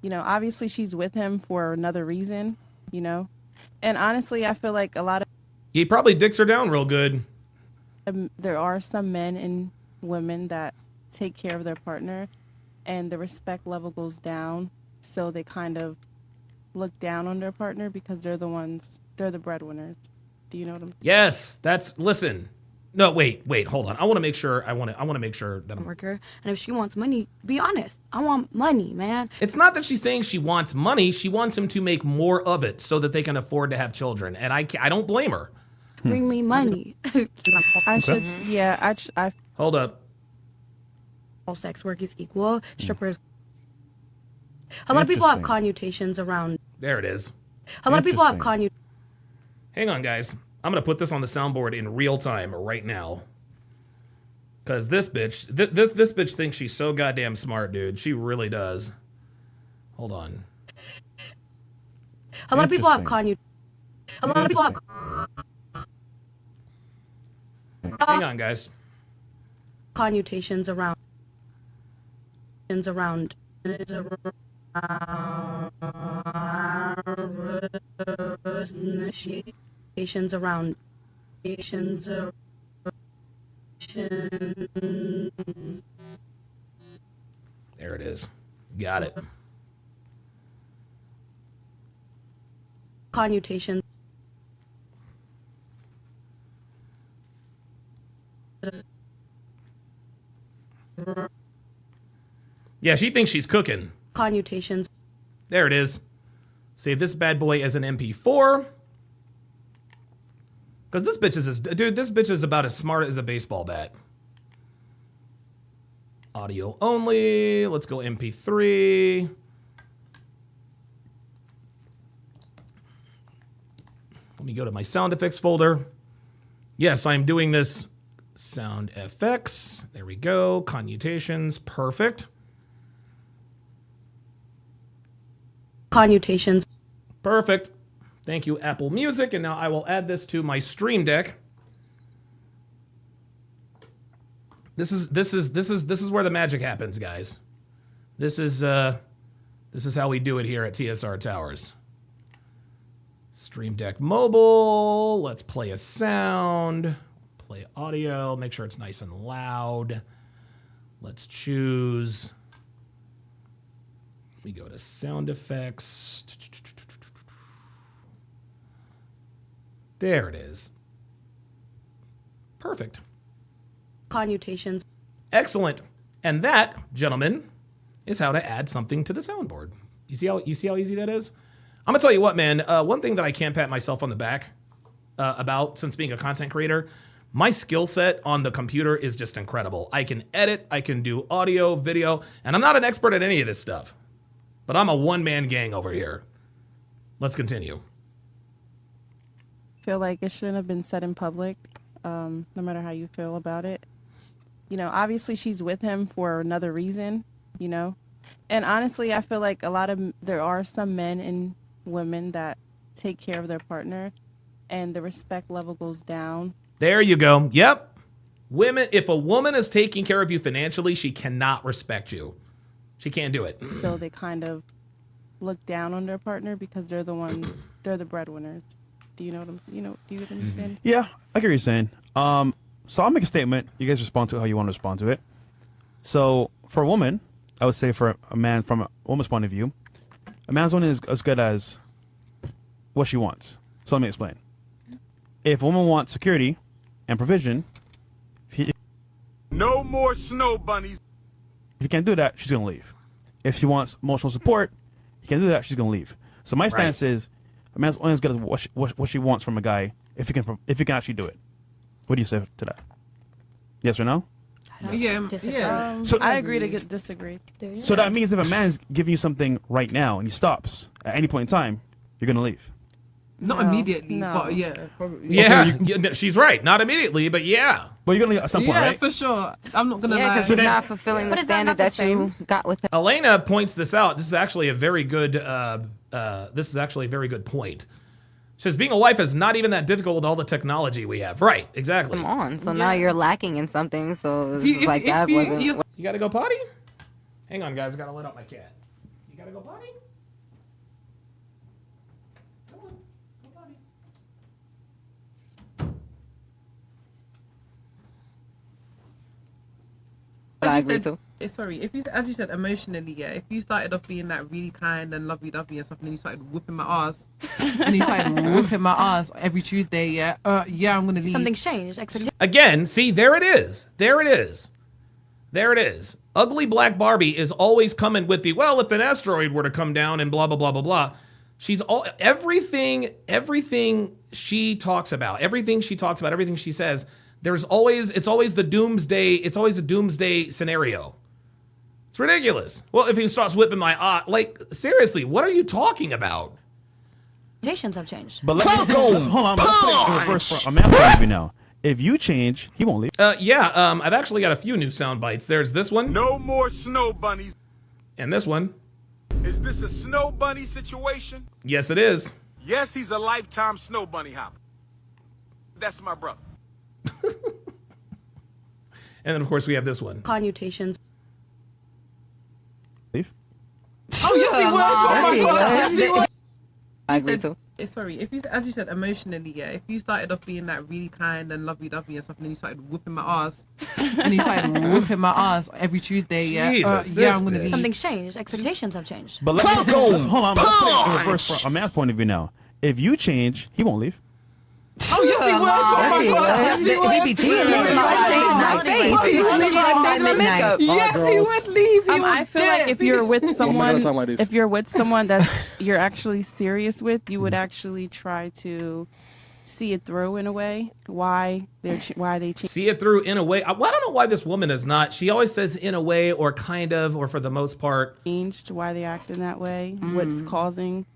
You know, obviously she's with him for another reason, you know. And honestly, I feel like a lot of He probably dicks her down real good. there are some men and women that take care of their partner and the respect level goes down, so they kind of look down on their partner because they're the breadwinners. Do you know what I'm saying? Yes, listen. No, wait, hold on. I want to make sure that I'm worker. And if she wants money, be honest. I want money, man. It's not that she's saying she wants money. She wants him to make more of it so that they can afford to have children. And I don't blame her. Bring me money. Hold up. All sex work is equal. Strippers. A lot of people have connotations around. There it is. A lot of people have connotations. Hang on, guys. I'm going to put this on the soundboard in real time right now. Because this bitch, this bitch thinks she's so goddamn smart, dude. She really does. Hold on. A lot of people have connotations. A lot of people have. Hang on, guys. Connotations around. Nations around. There it is. Got it. Connotations. Yeah, she thinks she's cooking. Connotations. There it is. Save this bad boy as an MP4. Because this bitch is about as smart as a baseball bat. Audio only. Let's go MP3. Let me go to my sound effects folder. Yes, I'm doing this. Sound effects. There we go. Connotations. Perfect. Connotations. Perfect. Thank you, Apple Music. And now I will add this to my Stream Deck. This is where the magic happens, guys. This is how we do it here at TSR Towers. Stream Deck Mobile. Let's play a sound. Play audio. Make sure it's nice and loud. Let's choose. We go to sound effects. There it is. Perfect. Connotations. Excellent. And that, gentlemen, is how to add something to the soundboard. You see how easy that is? I'm gonna tell you what, man. One thing that I can't pat myself on the back about since being a content creator, my skill set on the computer is just incredible. I can edit, I can do audio, video, and I'm not an expert at any of this stuff. But I'm a one-man gang over here. Let's continue. feel like it shouldn't have been said in public, no matter how you feel about it. You know, obviously she's with him for another reason, you know. And honestly, I feel like there are some men and women that take care of their partner and the respect level goes down. There you go. Yep. Women, if a woman is taking care of you financially, she cannot respect you. She can't do it. So they kind of look down on their partner because they're the breadwinners. Do you know what do you understand? Yeah, I get what you're saying. So I'll make a statement. You guys respond to it how you want to respond to it. So for a woman, I would say for a man, from a woman's point of view, a man's woman is as good as what she wants. So let me explain. If a woman wants security and provision, No more snow bunnies. if you can't do that, she's gonna leave. If she wants emotional support, you can't do that, she's gonna leave. So my stance is, a man's only as good as what she wants from a guy if he can actually do it. What do you say to that? Yes or no? Yeah. So I agree to disagree. So that means if a man's giving you something right now and he stops at any point in time, you're gonna leave. Not immediately, but yeah, probably. Yeah, she's right. Not immediately, but yeah. But you're gonna leave at some point, yeah, right? for sure. I'm not gonna Yeah, lie. because she's not fulfilling the standard that you got with him. Elena points this out. This is actually a very good. Point. She says being a wife is not even that difficult with all the technology we have. Right? Exactly. Come on. So now you're lacking in something. So this If is you- like if that you- wasn't. you- You gotta go potty? Hang on, guys. I gotta let out my cat. You gotta go potty? Come on. Go potty. As you said, sorry, as you said, emotionally, yeah. If you started off being like really kind and lovey-dovey and stuff, and then you started whipping my ass, and you started whipping my ass every Tuesday, yeah, I'm gonna leave. Something's changed. Again, see, there it is. There it is. There it is. Ugly Black Barbie is always coming with the, well, if an asteroid were to come down and blah, blah, blah, blah, blah. She's all, everything she talks about, everything she says, it's always the doomsday, it's always a doomsday scenario. It's ridiculous. Well, if he starts whipping my seriously, what are you talking about? Expectations have changed. But hold on, let's put it in reverse for a man's point of view now. If you change, he won't leave. I've actually got a few new sound bites. There's this one. No more snow bunnies. And this one. Is this a snow bunny situation? Yes, it is. Yes, he's a lifetime snow bunny hopper. That's my brother. And then, of course, we have this one. Connotations. Leave? Oh, yes, he was. Oh, my God. Yes, Yes, he was. I agree too. Sorry, as you said, emotionally, yeah. If you started off being like really kind and lovey-dovey and stuff, and then you started whipping my ass, and you started whipping my ass every Tuesday, yeah, I'm gonna leave. Something's changed. Expectations have changed. But hold on, let's put it in reverse for a man's point of view now. If you change, he won't leave. Oh, yes, he was. Oh, my God. Yes, he was. He be cheating. I changed my face. He change my makeup. Yes, he would leave. I feel like if you're with someone, time like this. if you're with someone that you're actually serious with, you would actually try to see it through in a way. Why they change. See it through in a way. Well, I don't know why this woman is not. She always says in a way or kind of or for the most part. Changed why they act in that way. What's causing.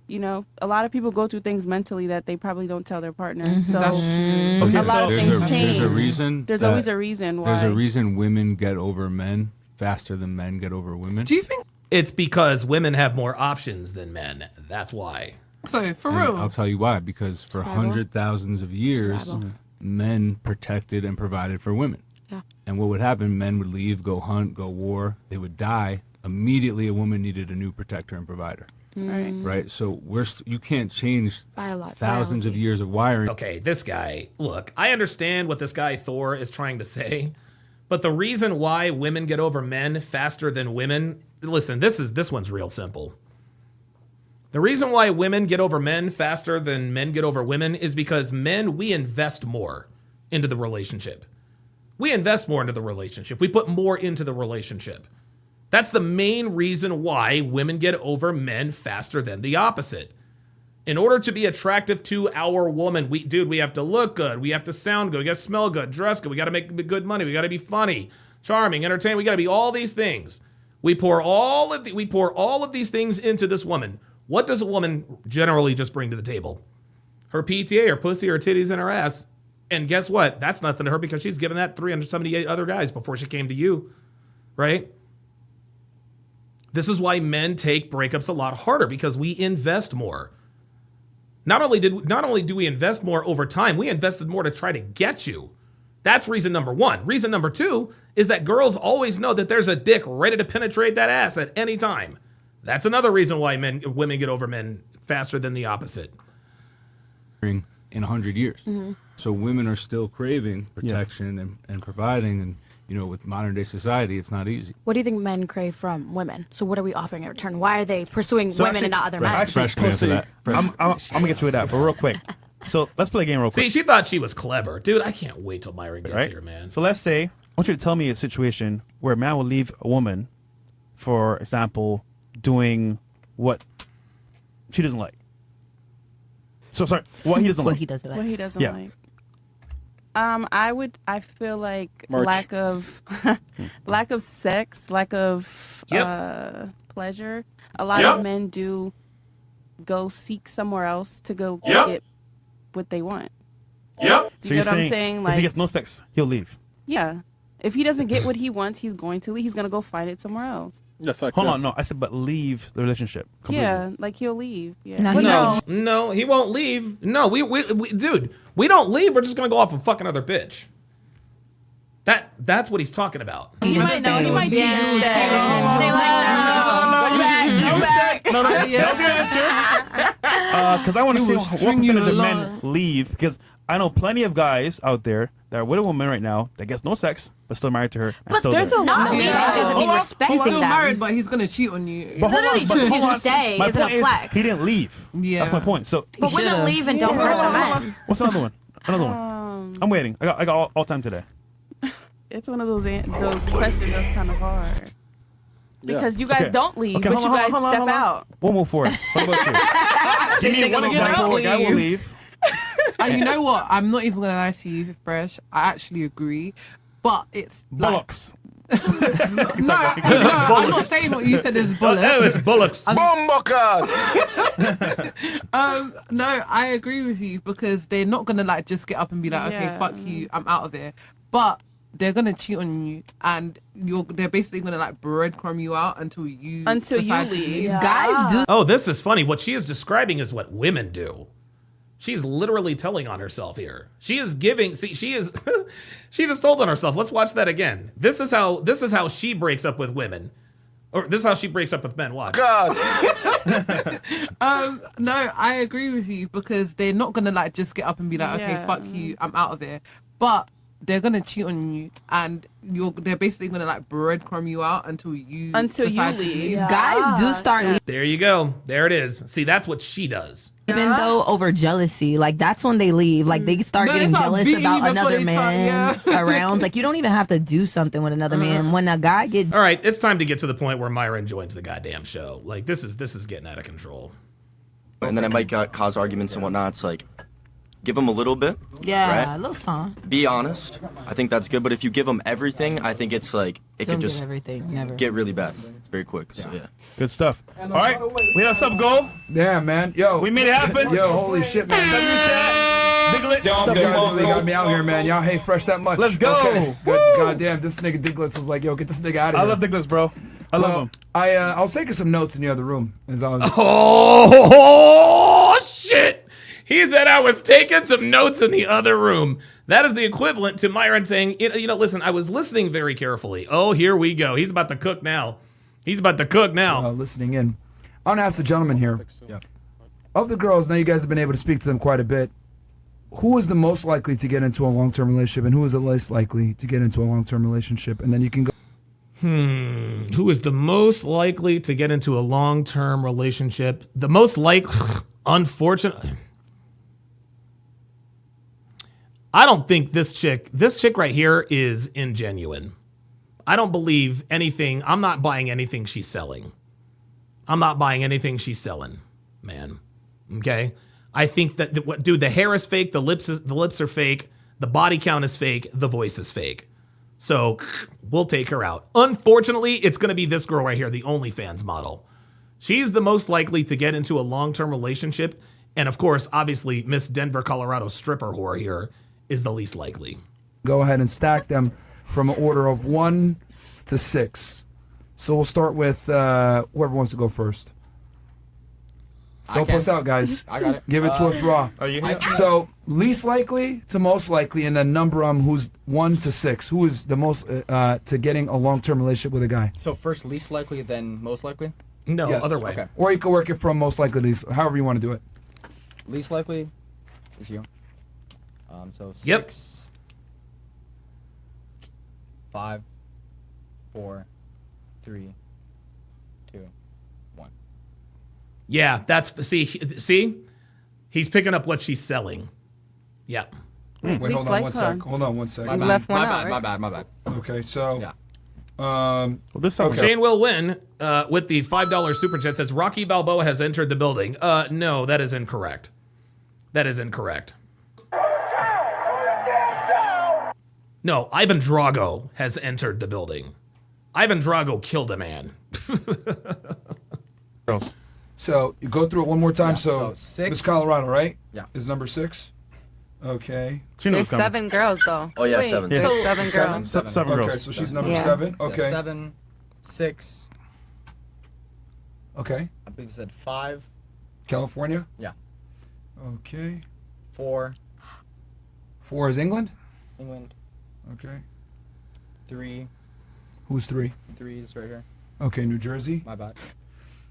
You know, a lot of people go through things mentally that they probably don't tell their partner. So That's true. a lot of things change. There's a reason. There's always a reason why. There's a reason women get over men faster than men get over women. Do you think? It's because women have more options than men. That's why. So, for And real. I'll tell you why. Because for hundred thousands of years, men protected and provided for women. Yeah. And what would happen? Men would leave, go hunt, go war. They would die. Immediately, a woman needed a new protector and provider. Right. So you can't change thousands of years of wiring. Okay, this guy. Look, I understand what this guy Thor is trying to say, but the reason why women get over men faster than women. Listen, this one's real simple. The reason why women get over men faster than men get over women is because men, we invest more into the relationship. We invest more into the relationship. We put more into the relationship. That's the main reason why women get over men faster than the opposite. In order to be attractive to our woman, we have to look good, we have to sound good, we got to smell good, dress good, we got to make good money, we got to be funny, charming, entertaining, we got to be all these things. We pour all of these things into this woman. What does a woman generally just bring to the table? her PTA, her pussy, her titties, and her ass. And guess what? That's nothing to her because she's given that 378 other guys before she came to you, right? This is why men take breakups a lot harder because we invest more. Not only do we invest more over time, we invested more to try to get you. That's reason number one. Reason number two is that girls always know that there's a dick ready to penetrate that ass at any time. That's another reason why women get over men faster than the opposite. In 100 years. Mm-hmm. So women are still craving protection and providing, and with modern day society, it's not easy. What do you think men crave from women? So what are we offering in return? Why are they pursuing women and not other men? Actually, I'm gonna get you with that, but real quick. So let's play a game real quick. See, she thought she was clever. Dude, I can't wait till Myron gets here, man. So let's say, I want you to tell me a situation where a man will leave a woman, for example, doing what she doesn't like. So sorry, what he doesn't like. What he doesn't like. What he doesn't like. I feel like Merch. lack of sex, lack of pleasure. A lot of men do go seek somewhere else to go get what they want. Yep. You know what I'm saying? If he gets no sex, he'll leave. Yeah. If he doesn't get what he wants, he's going to leave. He's going to go find it somewhere else. Yes, Hold on, no. I said, but leave the relationship completely. Yeah, like he'll leave. Yeah. No, he won't leave. No, we dude, we don't leave. We're just gonna go off and fuck another bitch. That's what he's talking about. He might know. He might cheat instead. They like No, that was your answer. Because I want to see what percentage of men leave. Because I know plenty of guys out there that are with a woman right now that gets no sex but still married to her. And But still there's there. a lot of men doesn't mean respecting He's still them. married, but he's gonna cheat on you. But hold on, but hold on. stay My isn't point a is, flex. he didn't leave. Yeah. That's my point. So, But women leave and don't hurt the men. what's another one? Another one. I'm waiting. I got all time today. It's one of those questions that's kind of hard. Because you guys Okay. don't leave, Okay, but hold you on, guys step out. We'll move forward. What about you? Give me one example where a guy will leave. You know what? I'm not even gonna lie to you, Fresh. I actually agree, but it's Bollocks. no, I'm not saying what you said is bollocks. Oh, it's bullocks. No, I agree with you because they're not gonna just get up and be like, okay, Yeah. fuck you, I'm out of here. But they're gonna cheat on you, and they're basically gonna breadcrumb you out until you decide to leave. leave. Guys do. Oh, this is funny. What she is describing is what women do. She's literally telling on herself here. She is giving. See, she is. She just told on herself. Let's watch that again. This is how she breaks up with women, or this is how she breaks up with men. Watch. No, I agree with you because they're not gonna just get up and be like, okay, Yeah. fuck you, I'm out of here. But they're gonna cheat on you, and they're basically gonna breadcrumb you out until you decide to leave. leave. Guys do start leaving. There you go. There it is. See, that's what she does. Even though over jealousy, that's when they leave. They start No, they getting start jealous beating about you before another they man start, around. You don't even have to do something with another man. When a guy gets All right, it's time to get to the point where Myron joins the goddamn show. This is getting out of control. And then it might cause arguments and whatnot. It's give them a little bit. yeah, right? a little song. Be honest. I think that's good. But if you give them everything, I think it's it Don't could give just everything. Never. get really bad. It's very quick. So yeah. Good stuff. All right, we have some goal. Damn, man. Yo. We made it happen. Yo, holy shit, man. Diglets. Yo, guys really got me out here, man. Y'all hate Fresh that much. Let's go. Okay. Good. Goddamn, this nigga Diglets was like, yo, get this nigga out of I here. love Diglets, bro. I love him. I was taking some notes in the other room as I was. Oh shit! He said I was taking some notes in the other room. That is the equivalent to Myron saying, listen, I was listening very carefully. Oh, here we go. He's about to cook now. Listening in. I want to ask the gentleman here. Yeah. Of the girls, now you guys have been able to speak to them quite a bit. Who is the most likely to get into a long-term relationship, and who is the least likely to get into a long-term relationship? And then you can go. Who is the most likely to get into a long-term relationship? The most likely, unfortunately. I don't think this chick right here is ingenuine. I don't believe anything. I'm not buying anything she's selling. Man. Okay? I think that, the hair is fake, the lips are fake, the body count is fake, the voice is fake. So we'll take her out. Unfortunately, it's going to be this girl right here, the OnlyFans model. She's the most likely to get into a long-term relationship. And of course, obviously, Miss Denver, Colorado stripper whore here is the least likely. Go ahead and stack them from an order of 1 to 6. So we'll start with whoever wants to go first. Help us out, guys. I got it. Give it to us raw. Are you here? So least likely to most likely, and then number who's 1 to 6. Who is the most to getting a long-term relationship with a guy? So first least likely, then most likely? No, Yes. other way. Okay. Or you can work it from most likely to least, however you want to do it. Least likely is you. So 6, Yep. 5, 4, 3, 2, 1. Yeah, that's see. He's picking up what she's selling. Yeah. Wait, hold on like one her. sec. Hold on one sec. My bad. left one my out, bad. right? My bad. My bad. Okay, so Yeah. well, this time Shane will win with the $5 super chat. Says Rocky Balboa has entered the building. No, that is incorrect. That is incorrect. No, Ivan Drago has entered the building. Ivan Drago killed a man. So you go through it one more time. Yeah, so so 6. Miss Colorado, right? Yeah. Is number 6. Okay. She knows There's coming. 7 girls though. Oh yeah, Wait, 7. Yeah. There's 7 girls. Seven Okay, girls. so she's number Yeah. 7. Yeah, Okay. 7, 6. Okay. I believe you said 5. California. Yeah. Okay. 4. 4 is England. England. Okay. 3. Who's 3? 3 is right here. Okay, New Jersey. My bad.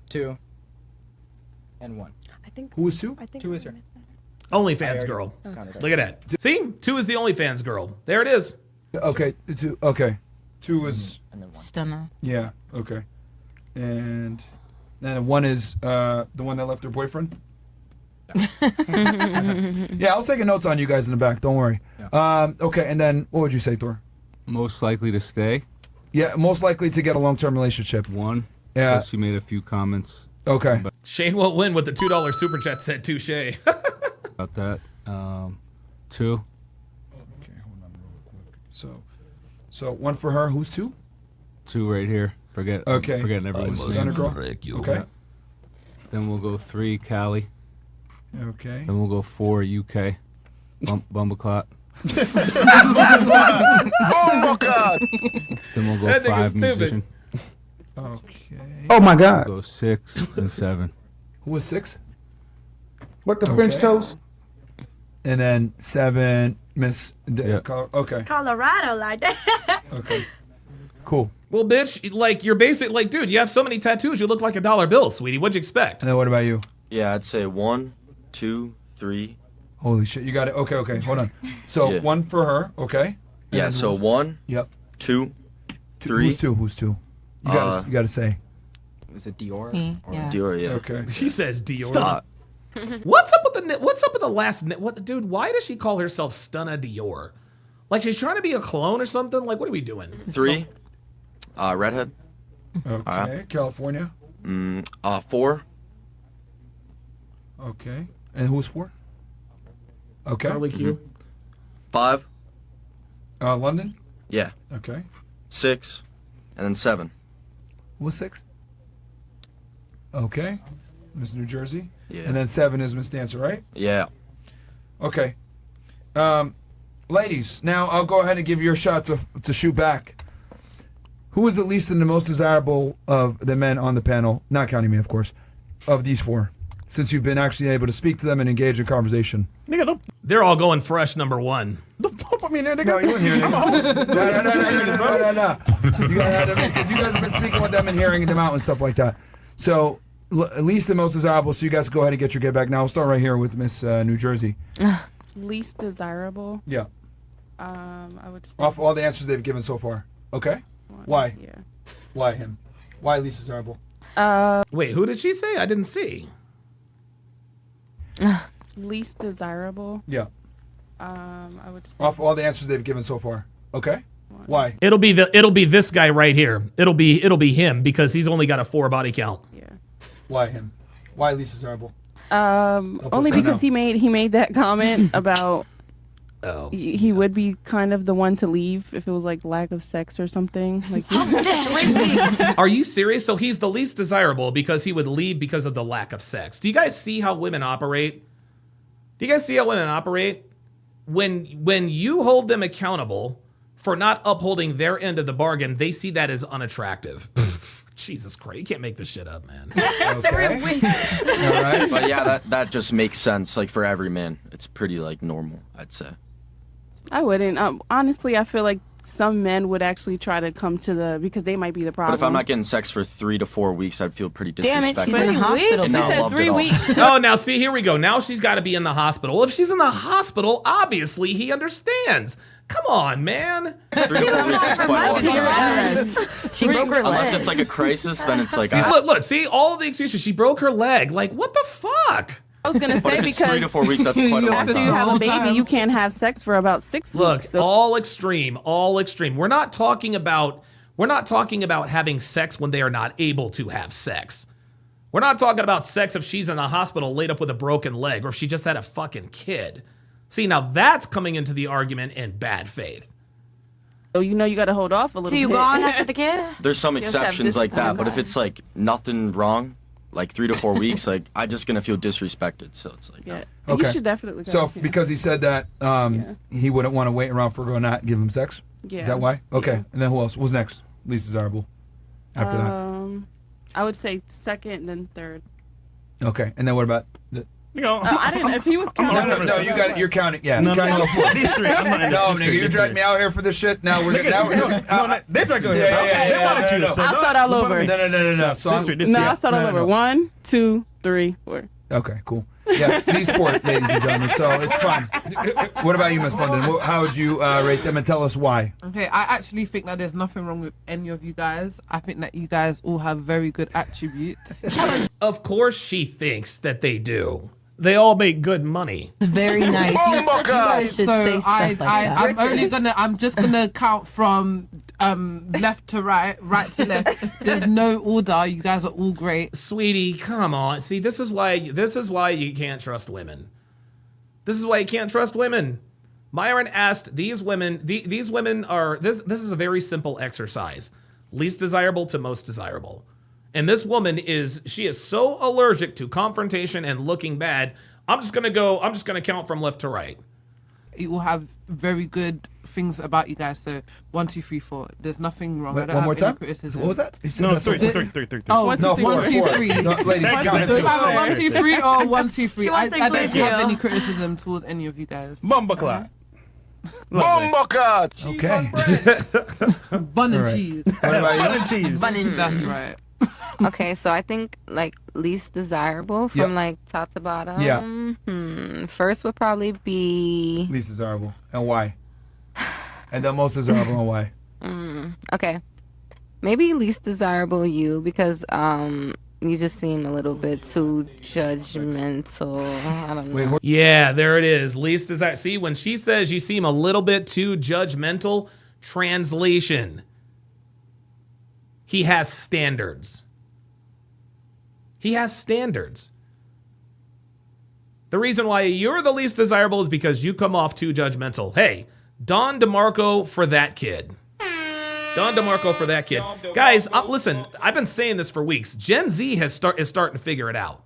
2. And 1. I think. Who is 2? I think 2 is here. OnlyFans I girl. already counted it. Look at that. See? 2 is the OnlyFans girl. There it is. Okay. 2. Okay. 2 is And then 1. Stunner. yeah. Okay. And then 1 is the one that left her boyfriend. Yeah, I was taking notes on you guys in the back. Don't worry. Okay, and then what would you say, Thor? Most likely to stay. Yeah, most likely to get a long-term relationship. 1. Yeah. Because she made a few comments Okay. Shane will win with the $2 super chat. Said touche. about that. 2. Okay, hold on real quick. So 1 for her. Who's 2? 2 right here. Forgetting everyone's Stunner name. girl. Okay. Then we'll go 3, Cali. Okay. Then we'll go 4, UK. Bumbleclot. Oh God! Then we'll go That nigga's 5, stupid. musician. Okay. Oh my God. We'll go 6 and 7. Who was 6? What the French toast? And then 7, Miss. Yeah. Okay. Colorado like that. Okay. Cool. Well, bitch, like you're basic. Like, dude, you have so many tattoos. You look like a dollar bill, sweetie. What'd you expect? And then what about you? Yeah, I'd say 1, 2, 3. Holy shit, you got it. Okay, okay. Hold on. So Yeah. 1 for her. Okay. And Yeah, then so who's- 1, Yep. 2, 3. Who's 2? Who's 2? You got. You got to say. Was it Dior? Yeah. Dior, yeah. Okay. She says Dior. Stop. What's up with the What's up with the last? What, dude? Why does she call herself Stunna Dior? Like she's trying to be a clone or something? Like what are we doing? 3, redhead. Okay. California. 4, Okay. And who's 4? Okay. Carly Q. 5, London. yeah. Okay. 6, and then 7. What's 6? Okay. Miss New Jersey. Yeah. And then 7 is Miss Dancer, right? Yeah. Okay. Ladies, now I'll go ahead and give you a shot to shoot back. Who is the least and the most desirable of the men on the panel, not counting me, of course, of these 4? Since you've been actually able to speak to them and engage in conversation. Nigga, don't They're all going fresh number 1. put me in there, nigga. No, you weren't here, nigga. No. You gotta have because you guys have been speaking with them and hearing them out and stuff like that. So, at least the most desirable. So you guys go ahead and get your get back. Now we'll start right here with Miss New Jersey. Least desirable. Yeah. I would say. Off all the answers they've given so far. Okay. Why? Yeah. Why him? Why least desirable? Wait, who did she say? I didn't see. Least desirable. Yeah. I would say. Off all the answers they've given so far. Okay. Why? It'll be this guy right here. It'll be him because he's only got a 4 body count. Yeah. Why him? Why least desirable? Only us because know. he made that comment about Oh. he would be kind of the one to leave if it was like lack of sex or something. Like Are you serious? So he's the least desirable because he would leave because of the lack of sex. Do you guys see how women operate? Do you guys see how women operate? When you hold them accountable for not upholding their end of the bargain, they see that as unattractive. Jesus Christ, you can't make this shit up, man. Okay. All right. But yeah, that just makes sense. Like for every man, it's pretty like normal, I'd say. I wouldn't. Honestly, I feel like some men would actually try to come to because they might be the problem. But if I'm not getting sex for 3 to 4 weeks, I'd feel pretty Damn it, disrespected. she's in the hospital. And She now said loved 3 it all. weeks. Oh, now see, here we go. Now she's got to be in the hospital. Well, if she's in the hospital, obviously he understands. Come on, man. 3 to 4 weeks is quite a long time. She broke her Unless leg. it's like a crisis, then it's like. See, look, see all the excuses. She broke her leg. Like, what the fuck? I was gonna But say if it's because 3 to 4 weeks, that's quite a long after you time. have a baby, you can't have sex for about 6 Look, weeks. So all extreme. We're not talking about having sex when they are not able to have sex. We're not talking about sex if she's in the hospital laid up with a broken leg or if she just had a fucking kid. See, now that's coming into the argument in bad faith. So you got to hold off a little So you bit. gone after the kid? There's some You have to have exceptions like that, but if discipline. it's like nothing wrong, like 3 to 4 weeks, like I'm just gonna feel disrespected. So it's like, Yeah. Okay. You should definitely go. So because he said that, he wouldn't want to wait around for a girl and not give him sex. Yeah. Is that why? Okay. And then who else? Who's next? Least desirable. After I would say second, then third. that. Okay. And then what about? I didn't. If he was counting, No, you got it. You're counting. Yeah. No, you're counting no. all 4. These 3. I'm not in No, these nigga, 3, you these dragged 3. me out here for this shit. Now we're gonna. Now They probably go Yeah, here. yeah, Okay, yeah, they followed no, you. no, So I'll start all over. No. So This 3, this No, 3. I'll start all over. 1, 2, 3, 4. Okay, cool. Yes, these 4, ladies and gentlemen. So it's fine. What about you, Miss London? How would you rate them and tell us why? Okay, I actually think that there's nothing wrong with any of you guys. I think that you guys all have very good attributes. Of course she thinks that they do. They all make good money. It's very nice. You guys should say So stuff like that. I'm just gonna count from left to right, right to left. There's no order. You guys are all great. Sweetie, come on. See, this is why you can't trust women. This is why you can't trust women. Myron asked these women, these women are, this is a very simple exercise. Least desirable to most desirable. And this woman she is so allergic to confrontation and looking bad. I'm just gonna count from left to right. You all have very good things about you guys. So 1, 2, 3, 4. There's nothing wrong. I Wait, don't one have more any time? criticism. What was that? You said No, that's 3. something? 3. Oh, No, 1, 2, 4. 3. No, ladies, count it. So it's either 1, 2, 3 or 1, 2, 3. She I wants to don't include have you. any criticism towards any of you guys. Bumbleclot. Bumbleclot. Okay. Bun and All right. cheese. What about you? Bun and cheese. Bun and That's cheese. right. Okay, so I think like least desirable from Yep. like top to bottom. Yeah. First would probably be Least desirable. And why? And then most desirable and why? okay. Maybe least desirable you because you just seem a little bit too judgmental. I don't know. Yeah, there it is. Least desirable. See, when she says you seem a little bit too judgmental, translation. He has standards. He has standards. The reason why you're the least desirable is because you come off too judgmental. Hey, Don DeMarco for that kid. Don DeMarco for that kid. Guys, listen, I've been saying this for weeks. Gen Z is starting to figure it out.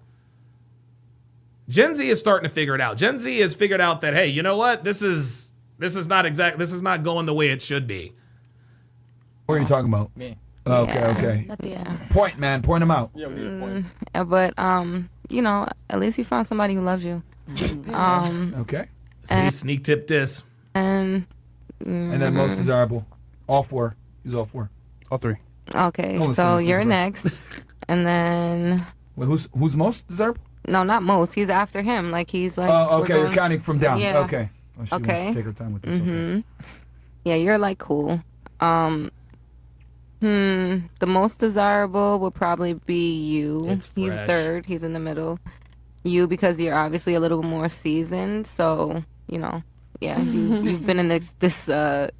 Gen Z is starting to figure it out. Gen Z has figured out that, hey, you know what? This is not going the way it should be. What are you talking about? Me. Okay, Yeah. okay. Yeah. Point, man. Point them out. But you know, at least you found somebody who loves you. Okay. See, sneak tip this. And And then most desirable. All 4. He's all 4. All 3. okay, Oh, so listen, you're bro. next, and then Wait, who's most desirable? no, not most. He's after him. Like he's like. Oh, we're okay. You're going- counting from down. Yeah. Okay. Oh, she wants Okay. to take her time with this. Okay. Yeah, you're like cool. The most desirable would probably be you. It's He's fresh. third. He's in the middle. You because you're obviously a little more seasoned. So you know, yeah, you've been in this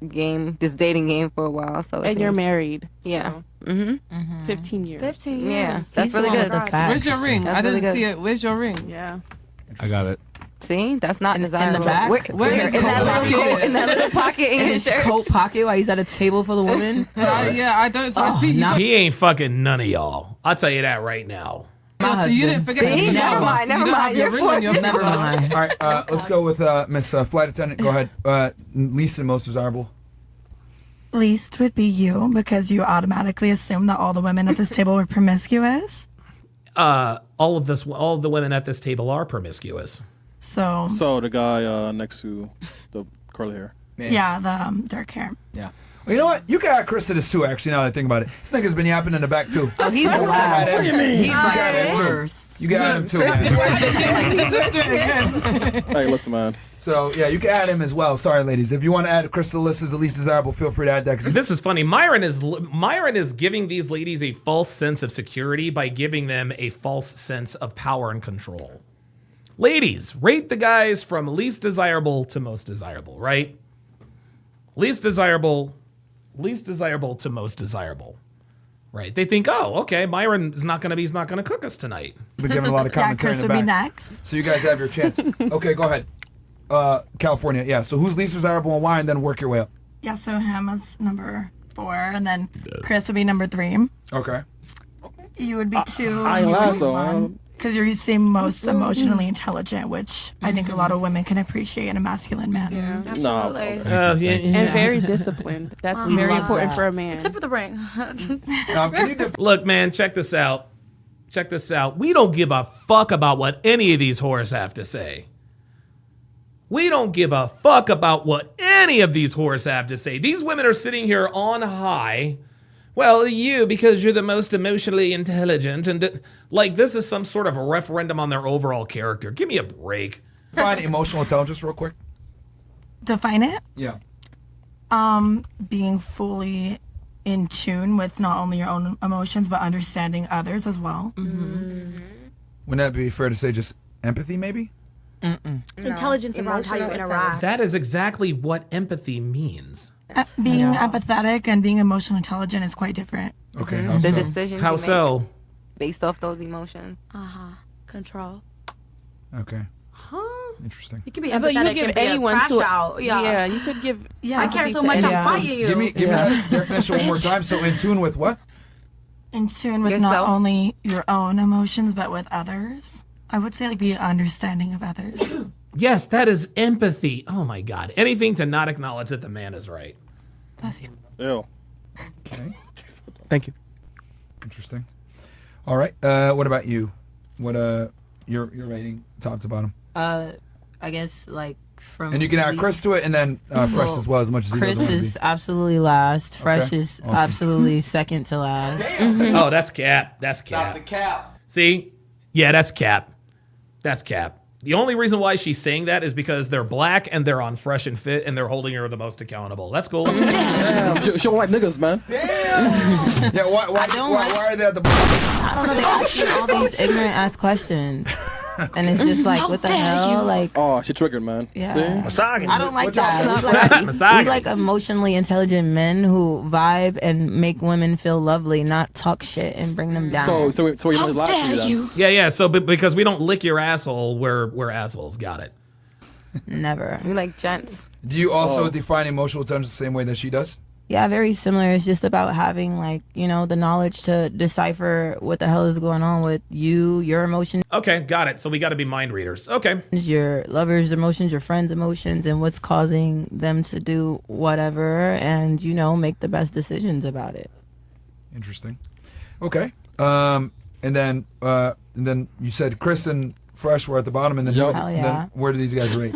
game, this dating game for a while. So it And you're seems- married. Yeah. So 15 years. 15 years. Yeah, that's He's really the one good. with the facts. Where's your ring? That's I didn't really good. see it. Where's your ring? Yeah. I got it. See, that's not desirable. back? Where is in that coat little pocket? coat, in that little pocket in In his his shirt. coat pocket while he's at a table full of women. Yeah, I don't. I see you. He ain't fucking none of y'all. I'll tell you that right now. I so husband. you didn't forget. See? Never mind. You don't have your ring on your Never finger. mind. All right, let's go with Miss Flight Attendant. Go ahead. Least and most desirable. Least would be you because you automatically assume that all the women at this table were promiscuous. All of the women at this table are promiscuous. So the guy next to the curly hair. yeah, the dark hair. Yeah. Well, you know what? You can add Chris to this too. Actually, now that I think about it, this nigga's been yapping in the back too. Oh, he's the last. What do you mean? He's You like got him the too. worst. You got him too, man. Hey, listen, man. So yeah, you can add him as well. Sorry, ladies. If you want to add Chris to the list as the least desirable, feel free to add that. This is funny. Myron is giving these ladies a false sense of security by giving them a false sense of power and control. Ladies, rate the guys from least desirable to most desirable, right? Least desirable to most desirable. Right. They think, oh, okay, Myron's not gonna cook us tonight. We're giving a lot of commentary Chris in the would be back. next. So you guys have your chance. Okay, go ahead. California, yeah. So who's least desirable and why, and then work your way up. Yeah, so him is number 4, and then Chris would be number 3. Okay. You would be 2. I ain't last though. Because you seem most emotionally intelligent, which I think a lot of women can appreciate in a masculine man. Yeah. No. And very disciplined. That's very important for a man. Except for the ring. Look, man, check this out. We don't give a fuck about what any of these whores have to say. We don't give a fuck about what any of these whores have to say. These women are sitting here on high. Well, you, because you're the most emotionally intelligent, and like this is some sort of a referendum on their overall character. Give me a break. Define emotional intelligence real quick. Define it? Yeah. Being fully in tune with not only your own emotions, but understanding others as well. Wouldn't that be fair to say just empathy, maybe? Intelligence around how you interact. That is exactly what empathy means. Being empathetic and being emotionally intelligent is quite different. Okay. The decisions How you so? make based off those emotions. Control. Okay. Interesting. You could be Yeah, but empathetic you give and be anyone a crash to out. Yeah, you could give. I care so much, I'm fighting you. Give me that definition one more time. So in tune with what? In tune with Yourself? not only your own emotions, but with others. I would say like be understanding of others. Yes, that is empathy. Oh my God. Anything to not acknowledge that the man is right. That's you. Ew. Okay. Thank you. Interesting. All right. What about you? What your rating, top to bottom? I guess like from. And you can add least- Chris to it, and then Fresh as well, as much as he Chris doesn't want to is be. absolutely last. Fresh Okay. is Awesome. absolutely second to last. Oh, that's cap. That's cap. Stop the cap. See? Yeah, that's cap. That's cap. The only reason why she's saying that is because they're black and they're on Fresh and Fit and they're holding her the most accountable. That's cool. Damn. She don't like niggas, man. Yeah, why are they at the bottom? I don't know. They ask me all these ignorant ass questions, and it's just like, what the hell? Like, Oh, she triggered, man. Yeah. See? I don't like that. We like emotionally intelligent men who vibe and make women feel lovely, not talk shit and bring them down. So you might lie to you then. Yeah. So because we don't lick your asshole, we're assholes. Got it. Never. We like gents. Do you also define emotional intelligence the same way that she does? Yeah, very similar. It's just about having like, the knowledge to decipher what the hell is going on with you, your emotions. Okay, got it. So we got to be mind readers. Okay. Your lover's emotions, your friend's emotions, and what's causing them to do whatever, and make the best decisions about it. Interesting. Okay. And then you said Chris and Fresh were at the bottom, and then, Hell yeah. then where do these guys rate?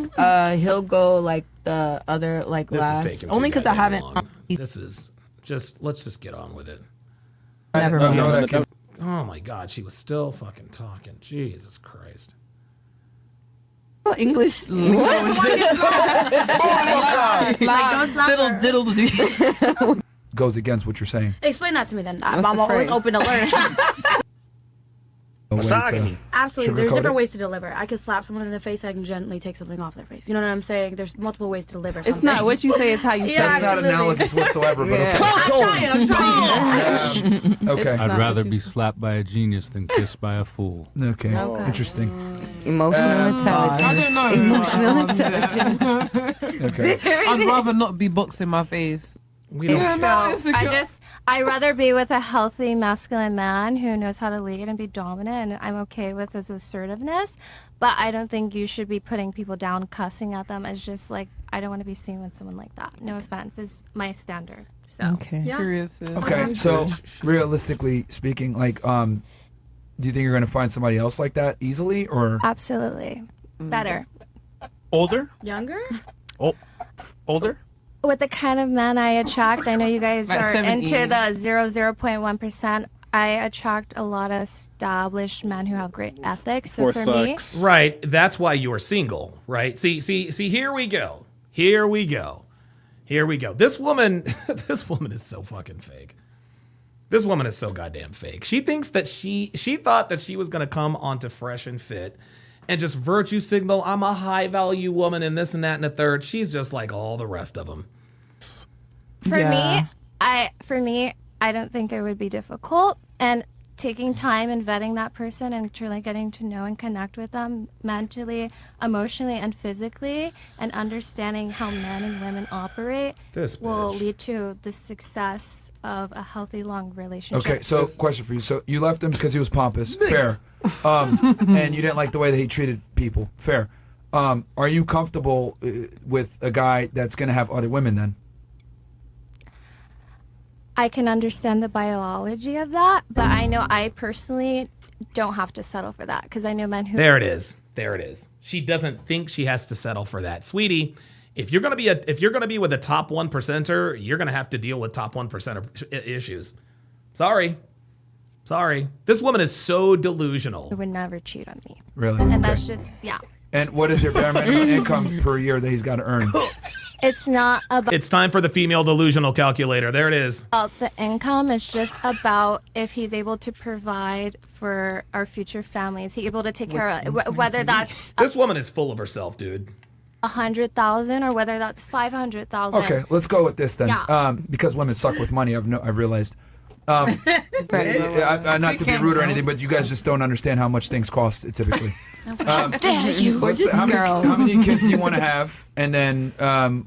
He'll go like the other like This last. is taking Only because I haven't. This is let's just get on with it. Never No, mind. no, Oh my God, she was still fucking talking. Jesus Christ. English. Diddle diddle. Goes against what you're saying. Explain that to me then. What's I'm the always phrase? open to learn. Misogyny. Absolutely. There's Sugar-coated? different ways to deliver. I could slap someone in the face. I can gently take something off their face. You know what I'm saying? There's multiple ways to deliver something. It's not what you say, it's how you say Yeah, it. That's not analogous whatsoever, but okay. I'm trying. Okay. I'd rather be slapped by a genius than kissed by a fool. Okay. Okay. Interesting. Emotional intelligence. I don't know. Emotional intelligence. Okay. I'd rather not be boxing my face. We don't. I rather be with a healthy masculine man who knows how to lead and be dominant, and I'm okay with his assertiveness. But I don't think you should be putting people down, cussing at them. It's just like, I don't want to be seen with someone like that. No offense, is my standard. So yeah. Okay, so realistically speaking, like, do you think you're going to find somebody else like that easily, or Absolutely. Better. Older? Younger? Older? With the kind of men I attract, I know you guys Like are 17. into the 0.1%. I attract a lot of established men who have great ethics. So for me, Right. That's why you're single, right? See, here we go. Here we go. This woman is so fucking fake. This woman is so goddamn fake. She thinks that she thought that she was going to come onto Fresh and Fit and just virtue signal, I'm a high value woman and this and that and the third. She's just like all the rest of them. for me, I don't think it would be difficult. And taking time and vetting that person and truly getting to know and connect with them mentally, emotionally, and physically, and understanding how men and women operate will lead to the success of a healthy, long relationship. Okay, so question for you. So you left him because he was pompous. Fair. And you didn't like the way that he treated people. Fair. Are you comfortable with a guy that's going to have other women then? I can understand the biology of that, but I know I personally don't have to settle for that because I know men who. There it is. She doesn't think she has to settle for that, sweetie. If you're gonna be with a top 1%er, you're gonna have to deal with top 1% issues. Sorry. This woman is so delusional. Who would never cheat on me. Really? And Okay. that's just And what is your bare minimum income per year that he's got to earn? It's not about It's time for the female delusional calculator. There it is. the income. It's just about if he's able to provide for our future families. He's able to take care of whether that's This woman is full of herself, dude. 100,000 or whether that's 500,000. Okay, let's go with this then. Yeah. Because women suck with money, I've realized. Not to be rude or anything, but you guys just don't understand how much things cost typically. How dare you? How many kids do you want to have, and then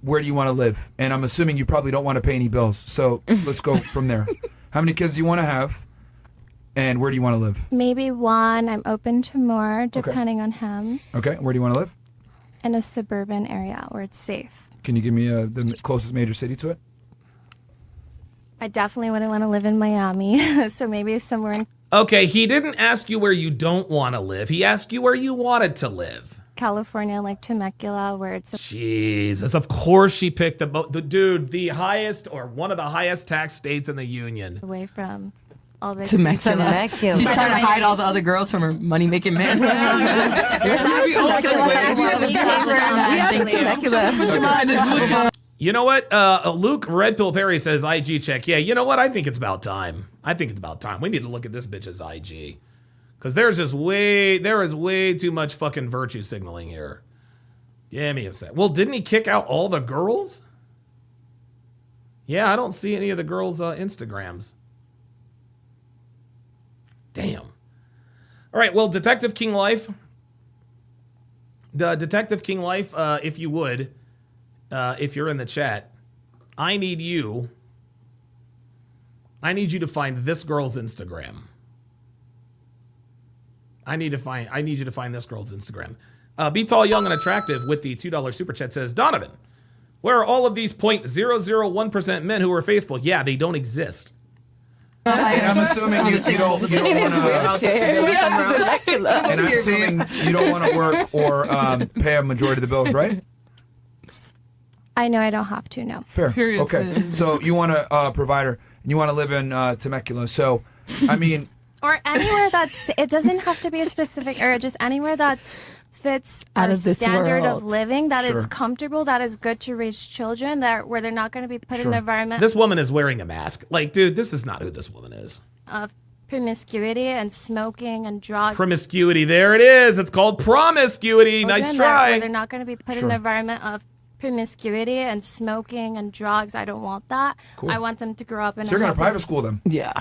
where do you want to live? And I'm assuming you probably don't want to pay any bills, so let's go from there. How many kids do you want to have, and where do you want to live? Maybe one. I'm open to more depending on him. Okay, where do you want to live? In a suburban area where it's safe. Can you give me the closest major city to it? I definitely wouldn't want to live in Miami, so maybe somewhere in Okay, he didn't ask you where you don't want to live. He asked you where you wanted to live. California, like Temecula, where it's Jesus, of course she picked the highest or one of the highest tax states in the union. away from all the Temecula. She's trying to hide all the other girls from her money-making man. You know what? Luke Red Pill Perry says IG check. Yeah, you know what? I think it's about time. We need to look at this bitch's IG. Because there is way too much fucking virtue signaling here. Give me a sec. Well, didn't he kick out all the girls? Yeah, I don't see any of the girls' Instagrams. Damn. All right, well, Detective King Life. Detective King Life, if you would, if you're in the chat, I need you to find this girl's Instagram. I need you to find this girl's Instagram. Be Tall, Young, and Attractive with the $2 super chat says, Donovan, where are all of these 0.001% men who are faithful? Yeah, they don't exist. And I'm assuming you don't want to. And I'm assuming you don't want to work or pay a majority of the bills, right? I know I don't have to, no. Fair. Okay. So you want a provider, and you want to live in Temecula. So, I mean. Or anywhere it doesn't have to be a specific area, just anywhere that's fits Out our of this standard world. of living, that is Sure. comfortable, that is good to raise children, where they're not going to be put in an environment This woman is wearing a mask. Like, dude, this is not who this woman is. of promiscuity and smoking and drugs. Promiscuity. There it is. It's called promiscuity. Nice Where try. they're not going to be put in Sure. an environment of promiscuity and smoking and drugs. I don't want that. Cool. I want them to grow up in So you're a going to healthy- private school them? Yeah.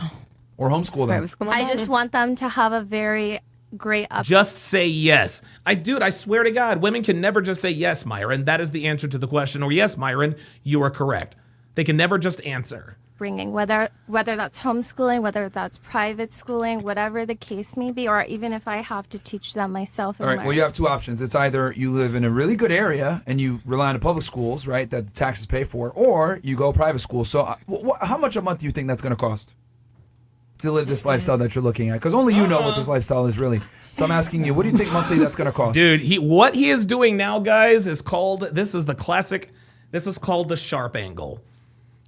Or homeschool them? I just want them to have a very great up. Just say yes. I swear to God, women can never just say yes, Myron. That is the answer to the question. Or yes, Myron, you are correct. They can never just answer. Bringing, whether that's homeschooling, whether that's private schooling, whatever the case may be, or even if I have to teach them myself. All right. Well, you have two options. It's either you live in a really good area and you rely on the public schools, right, that the taxes pay for, or you go private school. So, how much a month do you think that's going to cost to live this lifestyle that you're looking at? Because only you know what this lifestyle is really. So I'm asking you, what do you think monthly that's going to cost? Dude, what he is doing now, guys, is called. This is called the Sharpe angle.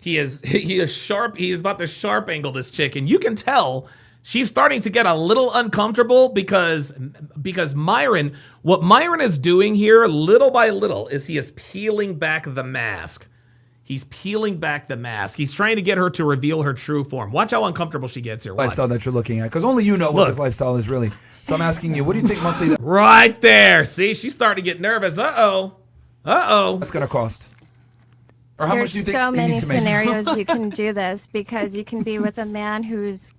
He is sharp. He is about to Sharpe angle this chick, and you can tell she's starting to get a little uncomfortable because Myron, what Myron is doing here, little by little, is he is peeling back the mask. He's peeling back the mask. He's trying to get her to reveal her true form. Watch how uncomfortable she gets here. Watch. Lifestyle that you're looking at, because only you know what this lifestyle is really. So I'm asking you, what do you think monthly? Right there. See, she's starting to get nervous. That's gonna cost. Or how much do you There's think so he many needs to make? scenarios you can do this, because you can be with a man who's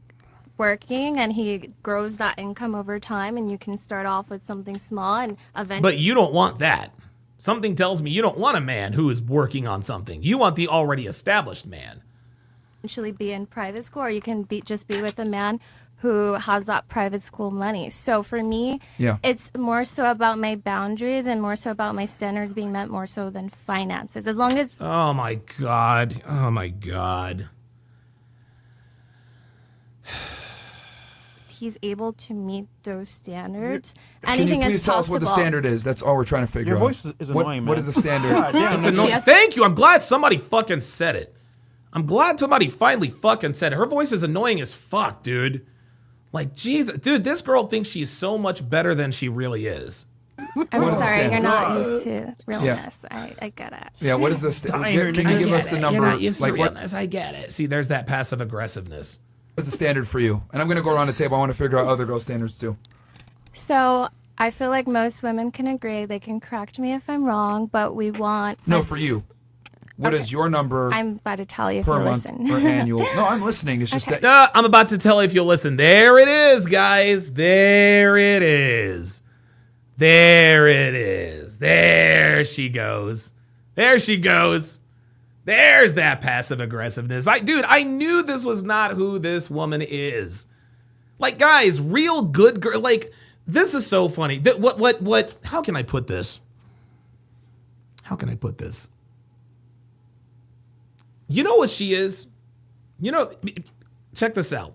working and he grows that income over time, and you can start off with something small and eventually. But you don't want that. Something tells me you don't want a man who is working on something. You want the already established man. Eventually be in private school, or you can just be with a man who has that private school money. So for me, it's more so about my boundaries and more so about my standards being met more so than finances. As long as Oh my God. Oh my God. he's able to meet those standards, Can anything you please is tell us possible. what the standard is? That's all we're trying to figure Your out. voice is annoying, What man. is the standard? God damn, It's annoying. Thank you. I'm glad somebody fucking said it. I'm glad somebody finally fucking said it. Her voice is annoying as fuck, dude. Like, Jesus. Dude, this girl thinks she's so much better than she really is. I'm What is the sorry, you're standard? not used to realness. I get it. Yeah, what is the standard? Can you give us the number? You're not used to Like, what- realness. I get it. See, there's that passive aggressiveness. What's the standard for you? And I'm going to go around the table. I want to figure out other girls' standards too. So I feel like most women can agree. They can correct me if I'm wrong, but we want. No, for you. What is your number? I'm about to tell you if per you month listen. or annual? No, I'm listening. It's just Okay. that. I'm about to tell you if you'll listen. There it is, guys. There it is. There it is. There she goes. There she goes. There's that passive aggressiveness. Dude, I knew this was not who this woman is. Like, guys, real good girl. Like, this is so funny. What? How can I put this? How can I put this? You know what she is? You know, check this out.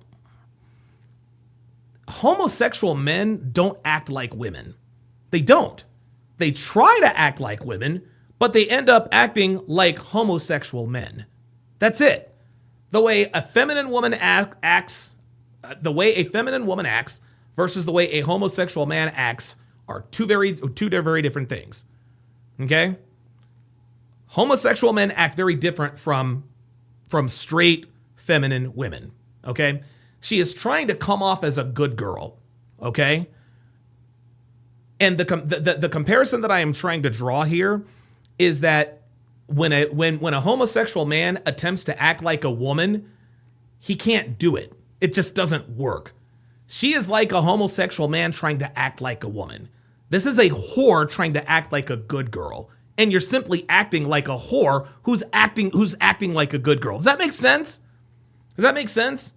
Homosexual men don't act like women. They don't. They try to act like women, but they end up acting like homosexual men. That's it. The way a feminine woman acts, the way a feminine woman acts versus the way a homosexual man acts are two very different things. Okay? Homosexual men act very different from straight feminine women. Okay? She is trying to come off as a good girl. Okay? And the comparison that I am trying to draw here is that when a homosexual man attempts to act like a woman, he can't do it. It just doesn't work. She is like a homosexual man trying to act like a woman. This is a whore trying to act like a good girl. And you're simply acting like a whore who's acting like a good girl. Does that make sense? Does that make sense?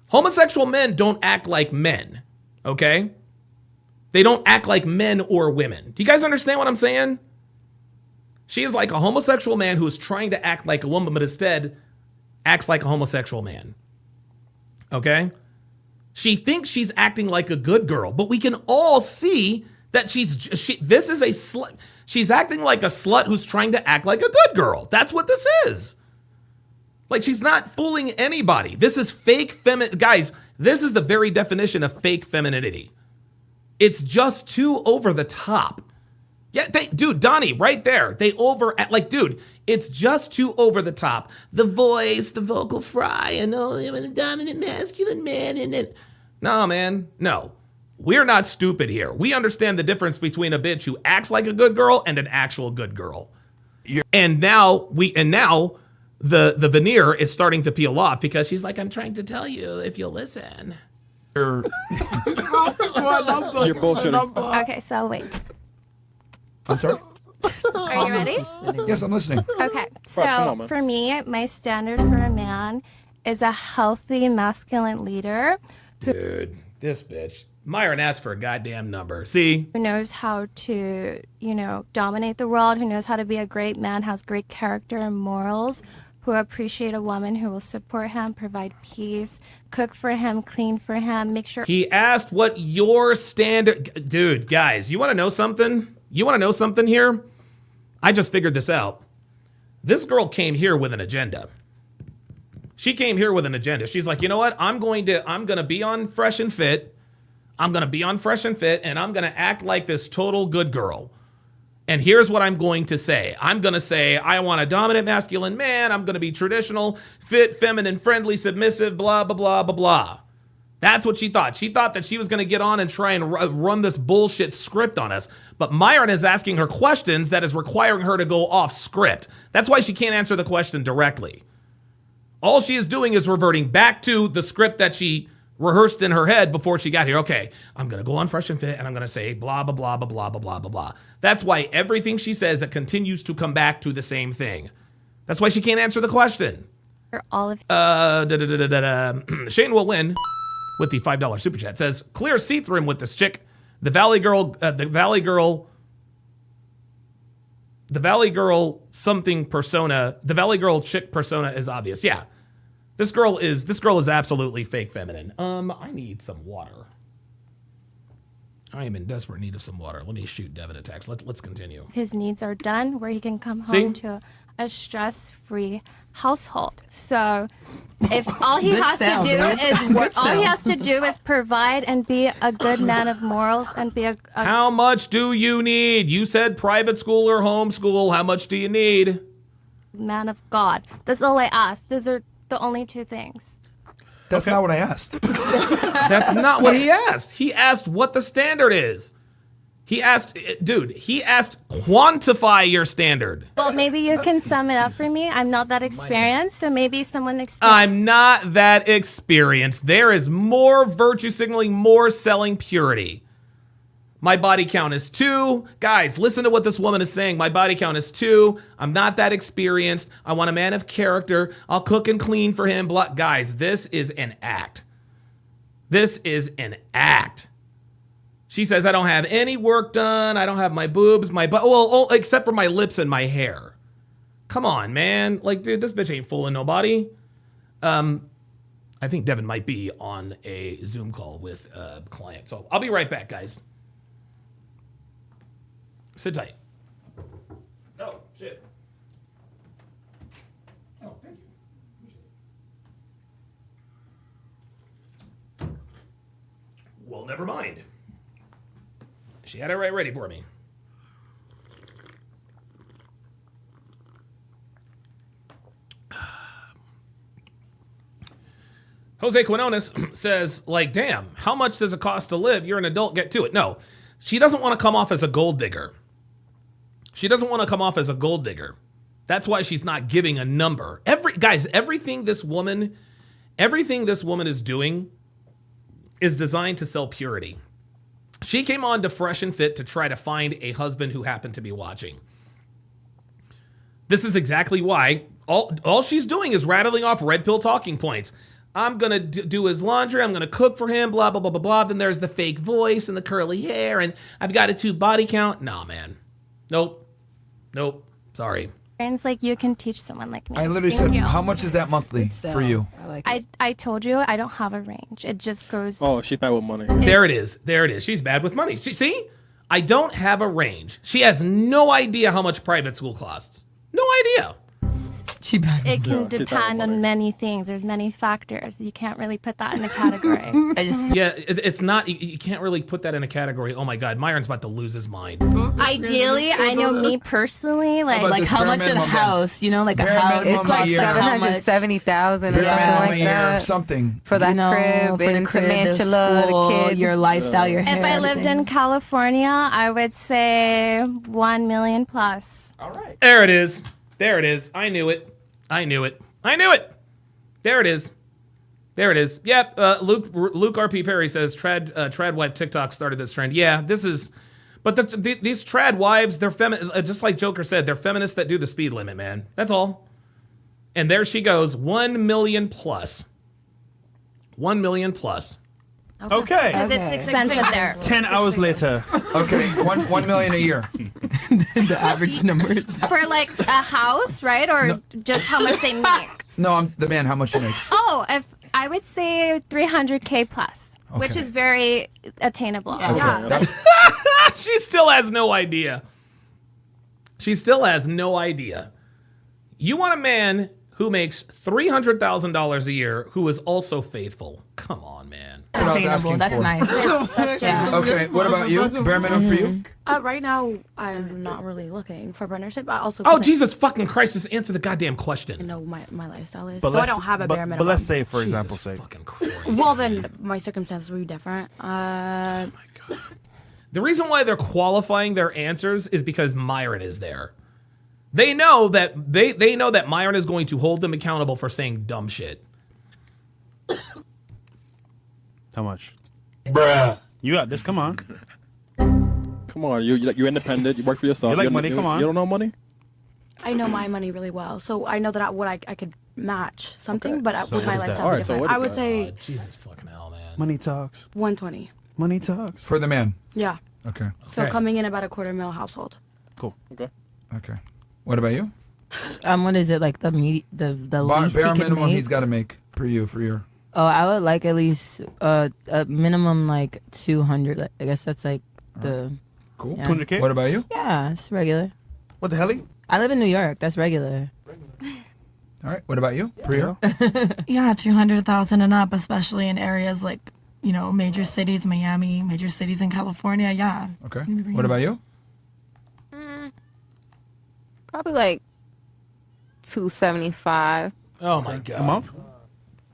Homosexual men don't act like men, okay? They don't act like men or women. Do you guys understand what I'm saying? She is like a homosexual man who is trying to act like a woman, but instead acts like a homosexual man. Okay? She thinks she's acting like a good girl, but we can all see that this is a slut. She's acting like a slut who's trying to act like a good girl. That's what this is. Like, she's not fooling anybody. This is fake feminine. Guys, this is the very definition of fake femininity. It's just too over the top. Yeah, dude, Donnie, right there. Dude, it's just too over the top. The voice, the vocal fry, I'm a dominant masculine man. No, man, no. We're not stupid here. We understand the difference between a bitch who acts like a good girl and an actual good girl. And now the veneer is starting to peel off because she's like, I'm trying to tell you if you'll listen. You're bullshitting. Okay, so wait. I'm sorry? Are you ready? Yes, I'm listening. Okay, Fresh, come on, so man. for me, my standard for a man is a healthy masculine leader Dude, this bitch. Myron asked for a goddamn number. See? who knows how to, dominate the world, who knows how to be a great man, has great character and morals, who appreciate a woman who will support him, provide peace, cook for him, clean for him, make sure. He asked what your standard... Dude, guys, you want to know something? You want to know something here? I just figured this out. This girl came here with an agenda. She came here with an agenda. She's like, you know what? I'm gonna be on Fresh and Fit. I'm gonna be on Fresh and Fit, and I'm gonna act like this total good girl. And here's what I'm going to say. I'm gonna say, I want a dominant masculine man. I'm gonna be traditional, fit, feminine, friendly, submissive, blah, blah, blah, blah, blah. That's what she thought. She thought that she was gonna get on and try and run this bullshit script on us. But Myron is asking her questions that is requiring her to go off script. That's why she can't answer the question directly. All she is doing is reverting back to the script that she rehearsed in her head before she got here. Okay, I'm going to go on Fresh and Fit and I'm going to say blah, blah, blah, blah, blah, blah, blah, blah, blah. That's why everything she says, it continues to come back to the same thing. That's why she can't answer the question. All of Shane will win with the $5 super chat. Says, clear see-through with this chick. The Valley Girl something persona, the Valley Girl chick persona is obvious. Yeah. This girl is absolutely fake feminine. I need some water. I am in desperate need of some water. Let me shoot Devin a text. Let's continue. his needs are done, where he can come See? home to a stress-free household. So if all he Good has sound, to do dude. is Good all he sound. has to do is provide and be a good man of morals and be a How much do you need? You said private school or homeschool. How much do you need? man of God. That's all I asked. Those are the only two things. That's not what I asked. That's not what he asked. He asked what the standard is. He asked quantify your standard. Well, maybe you can sum it up for me. I'm not that experienced, so maybe someone experienced. I'm not that experienced. There is more virtue signaling, more selling purity. My body count is 2. Guys, listen to what this woman is saying. My body count is 2. I'm not that experienced. I want a man of character. I'll cook and clean for him. Guys, this is an act. This is an act. She says, I don't have any work done. I don't have my boobs, my butt. Well, except for my lips and my hair. Come on, man. Like, dude, this bitch ain't fooling nobody. I think Devin might be on a Zoom call with a client. So I'll be right back, guys. Sit tight. Oh, shit. Oh, thank you. Well, never mind. She had it right ready for me. Jose Quinones says, like, damn, how much does it cost to live? You're an adult, get to it. No, she doesn't want to come off as a gold digger. She doesn't want to come off as a gold digger. That's why she's not giving a number. Everything this woman is doing is designed to sell purity. She came on to Fresh and Fit to try to find a husband who happened to be watching. This is exactly why all she's doing is rattling off red pill talking points. I'm going to do his laundry. I'm going to cook for him, blah, blah, blah, blah, blah. Then there's the fake voice and the curly hair, and I've got a 2 body count. Nah, man. Nope. Sorry. Friends like you can teach someone like me. I literally Thank said, you. how much is that monthly for you? I told you I don't have a range. It just goes. Oh, she's bad with money. There it is. She's bad with money. See? I don't have a range. She has no idea how much private school costs. No idea. It can depend on many things. There's many factors. You can't really put that in a category. It's not. You can't really put that in a category. Oh my God, Myron's about to lose his mind. Ideally, I know me personally, like how much of the house, like a house. It's like 770,000 or something like that. Something for that crib, for the in crib, Temecula, the kid, your lifestyle, your hair. If I lived in California, I would say 1 million plus. All right. There it is. I knew it. There it is. Yep. Luke RP Perry says trad wife TikTok started this trend. Yeah, this is But these trad wives, they're just like Joker said, they're feminists that do the speed limit, man. That's all. And there she goes, 1 million plus. 1 million plus. Okay. Because it's expensive there. 10 hours later. Okay, 1 million a year. The average numbers. For like a house, right? Or just how much they make? No, I'm the man. How much he makes? Oh, if I would say 300K plus, which Okay. is very attainable. Okay, Yeah. She still has no idea. She still has no idea. You want a man who makes $300,000 a year who is also faithful. Come on, man. That's what I was asking That's for. nice. Yeah. Okay, what about you? Bare minimum for you? Right now, I'm not really looking for partnership. I also Oh, Jesus fucking Christ, just answer the goddamn question. I know my lifestyle is, But so I let's- don't have a bare minimum. But let's say, for example's sake. Well, then my circumstances would be different. The reason why they're qualifying their answers is because Myron is there. They know that they know that Myron is going to hold them accountable for saying dumb shit. How much? Bruh. You got this. Come on. Come on, you're independent. You work for yourself. You like don't- money? Come on. You don't know money? I know my money really well, so I know that I could match something, Okay. but So with my what is that? lifestyle, Alright, be so different. what is I would that? say Jesus fucking hell, man. Money talks. 120. Money talks. For the man. Yeah. Okay. So coming in about a $250,000 household. Cool. Okay. Okay. What about you? What is it like the least he Bare can minimum make? he's got to make for you for your. Oh, I would like at least a minimum like 200. I guess that's like the. Cool. Yeah. 200K? What about you? Yeah, it's regular. What the hell? I live in New York. That's regular. All right. What about you? Priya? Yeah, 200,000 and up, especially in areas like, major cities, Miami, major cities in California. Yeah. Okay. What about you? Probably like 275. Oh my god. A month?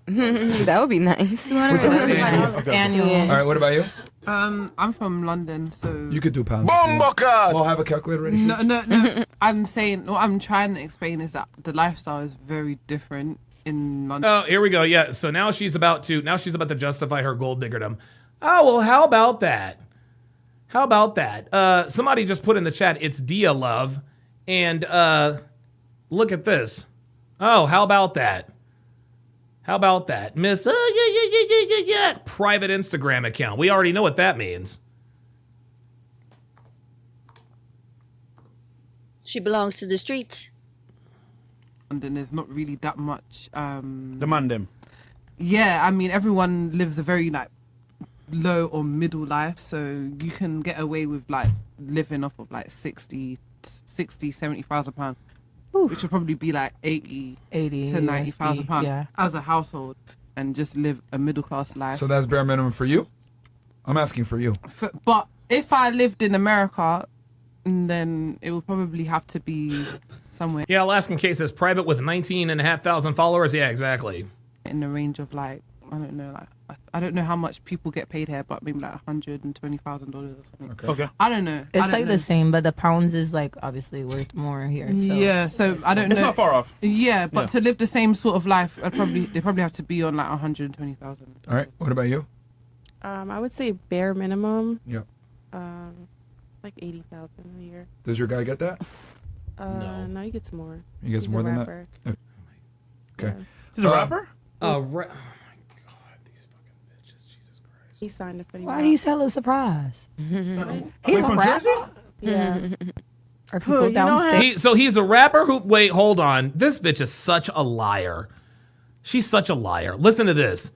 That would be nice. Annual. Yeah. All right. What about you? I'm from London, so You could do pounds. Bombocard! We'll have a calculator ready. no. I'm saying what I'm trying to explain is that the lifestyle is very different in London. Oh, here we go. Yeah. So now she's about to justify her gold diggerdom. Oh well, how about that? How about that? Somebody just put in the chat. It's Dia Love, and look at this. Oh, how about that? How about that, Miss? Yeah. Private Instagram account. We already know what that means. She belongs to the streets. London there's not really that much. Demand them. Yeah, I mean everyone lives a very like low or middle life, so you can get away with like living off of like 70,000 pounds, which would probably be like 80 to 90,000 pounds yeah. as a household, and just live a middle class life. So that's bare minimum for you? I'm asking for you. But if I lived in America, then it would probably have to be somewhere Yeah, Alaskan K says private with 19,500 followers. Yeah, exactly. in the range of like I don't know how much people get paid here, but maybe like $120,000 or something. Okay. I don't know. It's I don't like know. the same, but the pounds is like obviously worth more here. So. Yeah, so I don't know. It's not far off. Yeah, but Yeah. to live the same sort of life, they probably have to be on like 120,000. All right. What about you? I would say bare minimum. Yep. Like 80,000 a year. Does your guy get that? No, he gets more. He gets He's more a than rapper. that? Okay. He's a rapper? He signed a pretty. Why he's hella surprised? He's Wait, a from rapper? Jersey? Yeah. Are people you don't downstairs? So he's a rapper who. Wait, hold on. This bitch is such a liar. She's such a liar. Listen to this.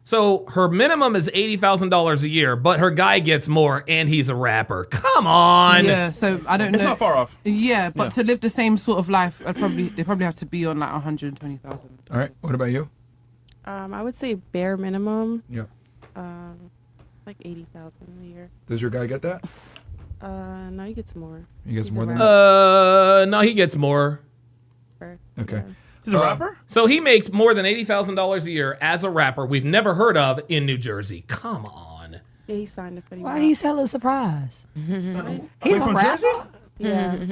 So her minimum is $80,000 a year, but her guy gets more, and he's a rapper. Come on. Yeah, so I don't know. It's not far off. Yeah, but Yeah. to live the same sort of life, they probably have to be on like 120,000. All right. What about you? I would say bare minimum. Yeah. Like 80,000 a year. Does your guy get that? No, he gets more. He gets He's more a than rapper. No, he gets more. Okay. He's a rapper? So he makes more than $80,000 a year as a rapper we've never heard of in New Jersey. Come on. Yeah, he signed a pretty. Why he's hella surprised? He's Wait, a from rapper? Jersey? Yeah.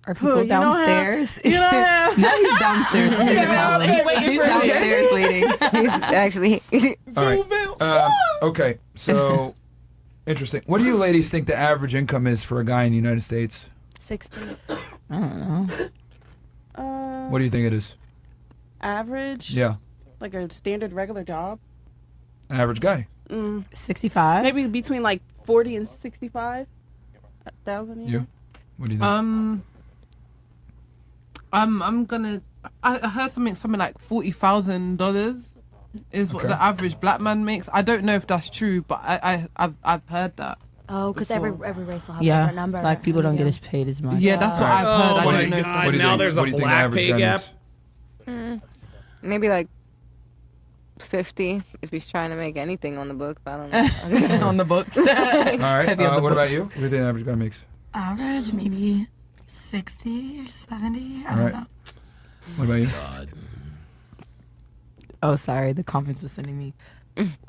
Are people you don't have- downstairs? you don't have- Now he's downstairs. He's downstairs waiting. He's actually. All right. Okay. So Interesting. What do you ladies think the average income is for a guy in the United States? 60. I don't know. What do you think it is? Average? Yeah. Like a standard regular job? Average guy. 65. Maybe between like 40 and 65,000 a year. You? What do you think? I'm gonna. I heard something like $40,000 is what Okay. the average black man makes. I don't know if that's true, but I've heard that. Oh, because every race will have a Yeah, different number. black people don't get as paid as much. Yeah, that's what I've heard. I Oh don't my know. God! What do you Now think? there's What a do you think the black average pay guy gap. makes? Maybe like 50 if he's trying to make anything on the books. I don't know. On the books. All right. Heavy on the What about books. you? What do you think the average guy makes? Average, maybe 60 or 70. I All don't right. know. What about you? Oh, sorry. The comments was sending me.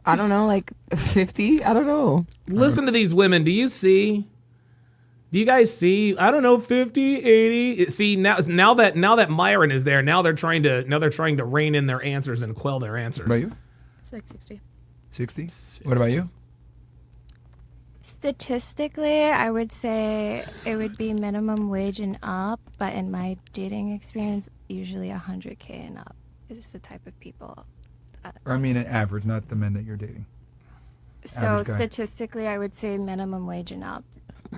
I don't know, like 50. I don't know. Listen to these women. Do you guys see? I don't know, 50, 80. See, now that Myron is there, now they're trying to rein in their answers and quell their answers. What about you? It's like 60. 60? What about you? Statistically, I would say it would be minimum wage and up, but in my dating experience, usually 100K and up is the type of people. Or I mean an average, not the men that you're dating. So Average guy. statistically, I would say minimum wage and up.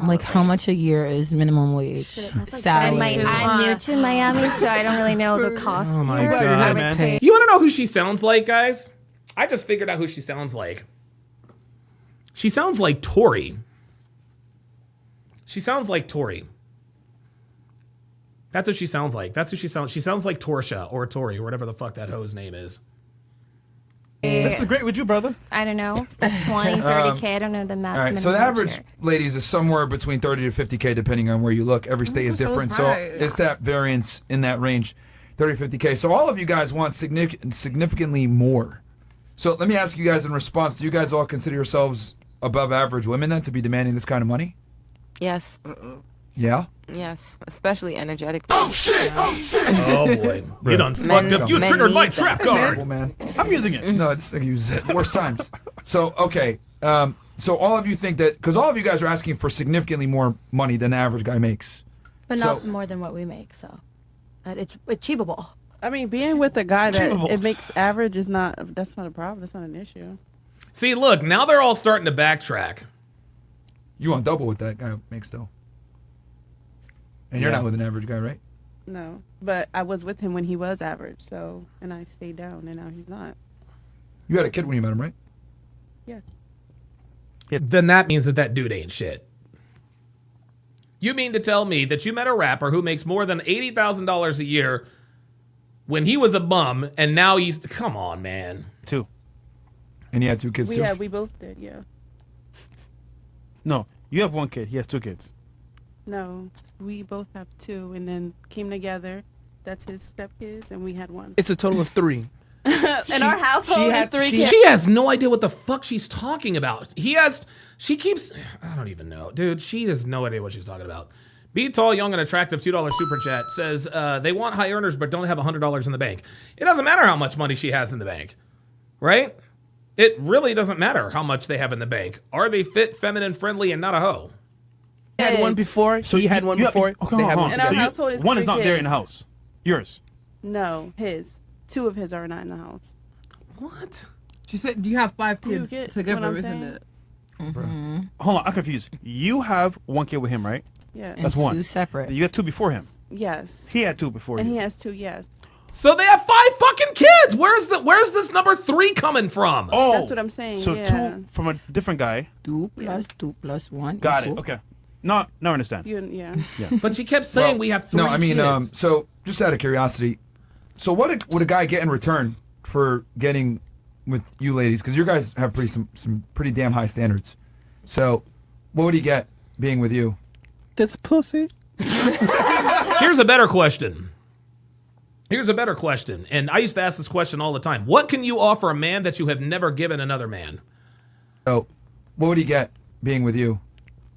Like, how much a year is minimum wage? Salary. I'm new to Miami, so I don't really know the cost. Oh my here, but I God, would man! say You want to know who she sounds like, guys? I just figured out who she sounds like. She sounds like Tori. She sounds like Tori. That's what she sounds like. That's who she sounds. She sounds like Torsha or Tori or whatever the fuck that hoe's name is. This is great with you, brother. I don't know, 20, 30K. I don't know the math. All right, so the average, ladies, is somewhere between 30 to 50K, depending on where you look. Every state is so it's different, so right. it's that variance in that range, 30 to 50K. So all of you guys want significantly more. So let me ask you guys in response: do you guys all consider yourselves above average women then to be demanding this kind of money? Yes. Yeah. Yes, especially energetic. Oh shit! Oh shit! Oh boy, you done fucked up. You men triggered my need trap that. card. Well, man. I'm using it. No, this thing uses it worst times. So okay, so all of you think that because all of you guys are asking for significantly more money than the average guy makes. But So- not more than what we make, so it's achievable. I mean, being with a guy that Achievable. it makes average is that's not a problem. That's not an issue. See, look, now they're all starting to backtrack. You want double what that guy makes though. And you're Yeah. not with an average guy, right? No, but I was with him when he was average, and I stayed down, and now he's not. You had a kid when you met him, right? Yes. Then that means that dude ain't shit. You mean to tell me that you met a rapper who makes more than $80,000 a year when he was a bum, and now he's... Come on, man. 2. And he had 2 kids too. We both did, yeah. No, you have 1 kid. He has 2 kids. No, we both have 2, and then came together. That's his stepkids, and we had 1. It's a total of 3. In our household, had- 3 she- kids. She has no idea what the fuck she's talking about. She keeps... I don't even know. Dude, she has no idea what she's talking about. Be Tall, Young, and Attractive $2 Super Chat says, they want high earners but don't have $100 in the bank. It doesn't matter how much money she has in the bank, right? It really doesn't matter how much they have in the bank. Are they fit, feminine, friendly, and not a hoe? He had one before. So he had one before. Okay, They hold have on. one In our So you- household is 1 is 3 not there in the kids. house. Yours. No, his. 2 of his are not in the house. What? She said you have 5 You kids get what together, I'm isn't saying? it? Hold on, I'm confused. You have 1 kid with him, right? Yeah. That's And 1. 2 separate. You had 2 before him. Yes. He had 2 before And you. he has 2, yes. So they have 5 fucking kids. Where's this number 3 coming from? Oh, That's what I'm saying, So yeah. 2 from a different guy. 2 plus 2 plus 1. Got it. equal. Okay. No, now I understand. Yeah. But she kept saying we have 3 No, I mean, kids. so just out of curiosity, so what would a guy get in return for getting with you ladies? Because you guys have some pretty damn high standards. So, what would he get being with you? That's pussy. Here's a better question. And I used to ask this question all the time. What can you offer a man that you have never given another man? So, what would he get being with you?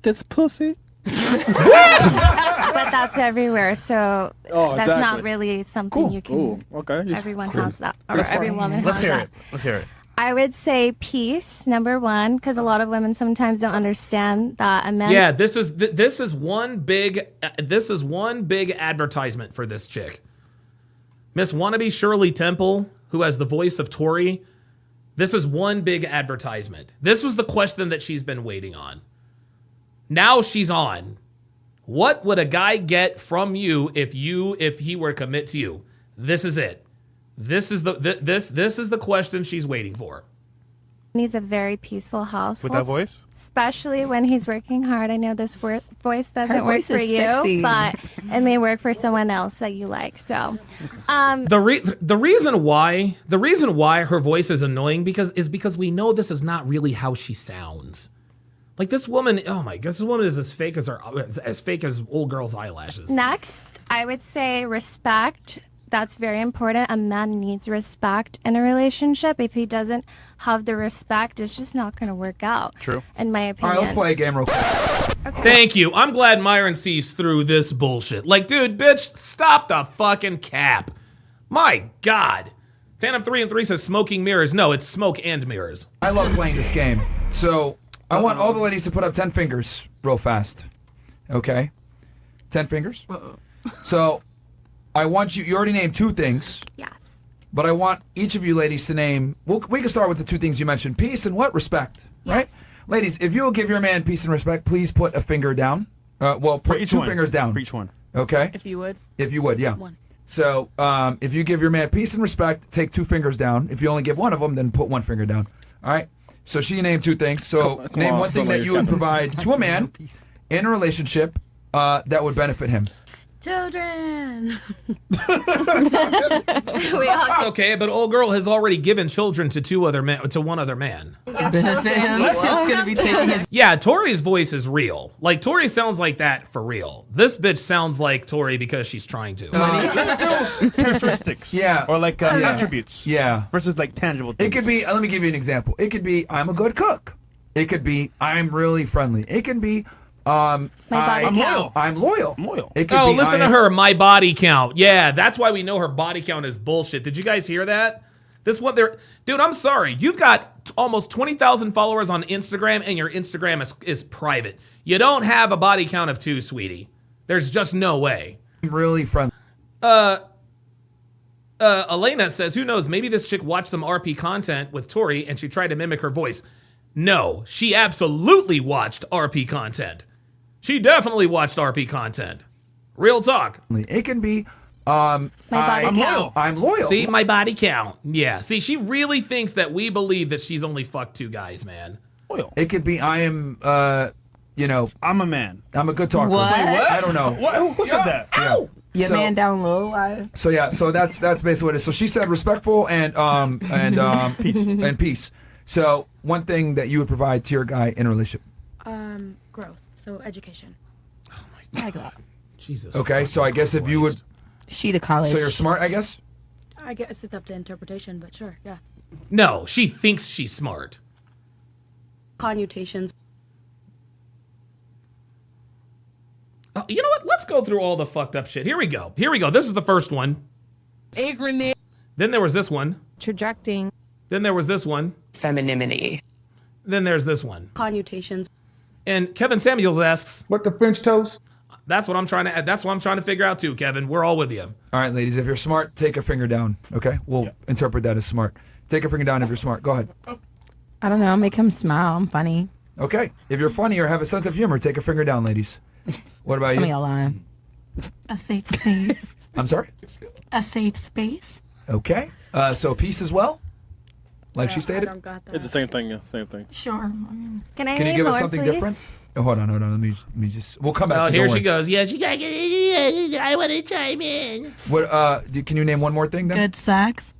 That's pussy. but that's everywhere, so Oh, that's exactly. not really something you can. Ooh, okay. Just- Everyone cool. has that, or That's fine. every woman Let's has hear that. it. Let's hear it. I would say peace, number one, because a lot of women sometimes don't understand that a man. Yeah, this is one big advertisement for this chick. Miss Wannabe Shirley Temple, who has the voice of Tori. This is one big advertisement. This was the question that she's been waiting on. Now she's on. What would a guy get from you if he were to commit to you? This is it. This is the question she's waiting for. Needs a very peaceful house With that voice? especially when he's working hard. I know this voice doesn't Her work voice for is you, sexy. but it may work for someone else that you like. So, The reason why her voice is annoying is because we know this is not really how she sounds. Like this woman, oh my god, this woman is as fake as old girl's eyelashes. next, I would say respect. That's very important. A man needs respect in a relationship. If he doesn't have the respect, it's just not going to work out. True. In my All opinion. right, let's play a game real quick. Thank you. I'm glad Myron sees through this bullshit. Like, dude, bitch, stop the fucking cap. My God. Phantom 3 and 3 says smoking mirrors. No, it's smoke and mirrors. I love playing this game. So I want all the ladies to put up 10 fingers real fast. Okay? 10 fingers? So I want you already named 2 things. Yes. But I want each of you ladies to name, we can start with the 2 things you mentioned. Peace and what? Respect. Right? Ladies, if you will give your man peace and respect, please put a finger down. Put each 2 one. fingers down. For each one. Okay? If you would. If you would, yeah. One. So if you give your man peace and respect, take 2 fingers down. If you only give one of them, then put 1 finger down. All right? So she named 2 things. So Come name on, one thing somebody that you would Captain. provide to a man in a relationship that would benefit him. Children. Okay, but old girl has already given children to one other man. Yeah, Tori's voice is real. Like Tori sounds like that for real. This bitch sounds like Tori because she's trying to. Characteristics. Yeah. Or like attributes. Yeah. Versus like tangible It things. could be, let me give you an example. It could be, I'm a good cook. It could be, I'm really friendly. It can be, body I'm count. loyal. I'm loyal. It could Oh, be, listen I to am- her. My body count. Yeah, that's why we know her body count is bullshit. Did you guys hear that? This what they're, dude. I'm sorry. You've got almost 20,000 followers on Instagram, and your Instagram is private. You don't have a body count of 2, sweetie. There's just no way. I'm really friendly. Elena says, who knows? Maybe this chick watched some RP content with Tori, and she tried to mimic her voice. No, she absolutely watched RP content. She definitely watched RP content. Real talk. It can be, My body I'm count. loyal. I'm loyal. See, my body count. Yeah, see, she really thinks that we believe that she's only fucked 2 guys, man. Loyal. It could be, I am, I'm a man. I'm a good talker. What? Wait, what? I don't know. What? Who said that? Yeah. Your So- man down low. I... So yeah, so that's basically what it is. So she said respectful and peace and peace. So one thing that you would provide to your guy in a relationship. Growth. So education. My God. Jesus. Okay, so I guess if you would, She to college. so you're smart, I guess. I guess it's up to interpretation, but sure, yeah. No, she thinks she's smart. Connotations. You know what? Let's go through all the fucked up shit. Here we go. This is the first one. Ignorant. Then there was this one. Trajecting. Then there was this one. Femininity. Then there's this one. Connotations. And Kevin Samuels asks, What the French toast? that's what I'm trying to figure out too, Kevin. We're all with you. All right, ladies, if you're smart, take a finger down. Okay, we'll interpret that as smart. Take a finger down if you're smart. Go ahead. I don't know. Make him smile. I'm funny. Okay, if you're funny or have a sense of humor, take a finger down, ladies. What about Some of you? y'all lying. A safe space. I'm sorry. A safe space. Okay, so peace as well, like she stated. got It's the same thing. Yeah, same thing. Sure. I mean, Can I Can you name give us more, something please? different? Oh, hold on. Let me just. We'll come back. Oh, to here don't she worry. goes. Yeah, she got. I want to chime in. What? Can you name one more thing then? good sex.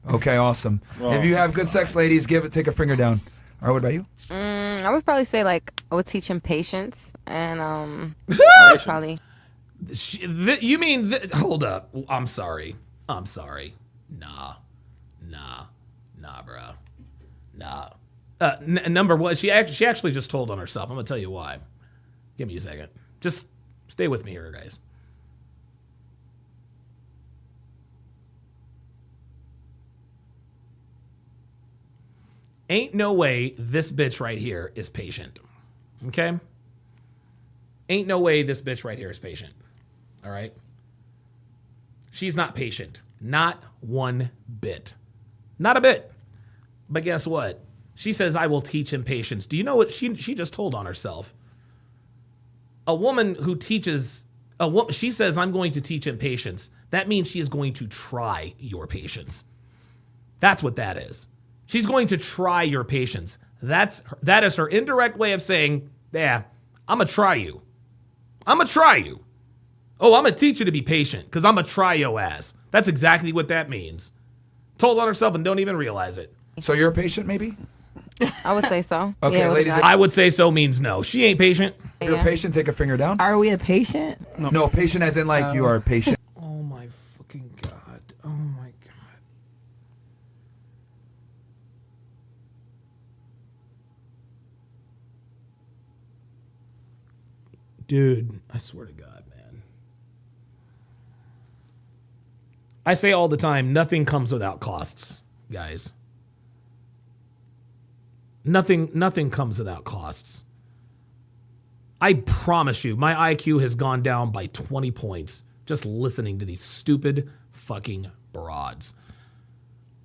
Okay, awesome. Oh, If you have good sex, ladies, take a finger down. All right, what about you? I would probably say like I would teach him patience and I would probably You mean? Hold up. I'm sorry. Nah, bro. Nah. Number one, she actually just told on herself. I'm gonna tell you why. Give me a second. Just stay with me here, guys. Ain't no way this bitch right here is patient. Okay? Ain't no way this bitch right here is patient. All right? She's not patient. Not one bit. Not a bit. But guess what? She says, I will teach him patience. Do you know what she just told on herself? A woman who teaches, she says, I'm going to teach him patience. That means she is going to try your patience. That's what that is. She's going to try your patience. That is her indirect way of saying, yeah, I'm going to try you. I'm going to try you. Oh, I'm going to teach you to be patient because I'm going to try your ass. That's exactly what that means. Told on herself and don't even realize it. So you're a patient, maybe? I would say so. Okay, yeah, ladies. I would say so means no. She ain't patient. If you're a patient, take a finger down. Are we a patient? No, patient as in like you are a patient. Oh my fucking God. Oh my God. Dude, I swear to God, man. I say all the time, nothing comes without costs, guys. Nothing comes without costs. I promise you, my IQ has gone down by 20 points just listening to these stupid fucking broads.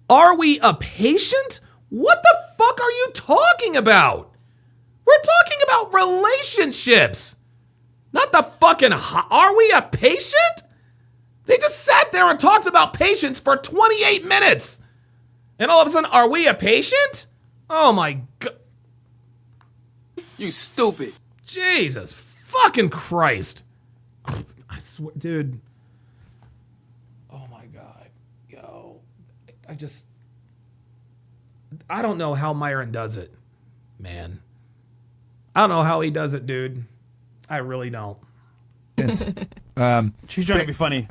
Are we a patient? What the fuck are you talking about? We're talking about relationships. Not the fucking... Are we a patient? They just sat there and talked about patience for 28 minutes. And all of a sudden, are we a patient? Oh my God. You stupid. Jesus fucking Christ. I swear, dude. Oh my God. Yo. I don't know how Myron does it, man. I don't know how he does it, dude. I really don't. She's trying to be funny.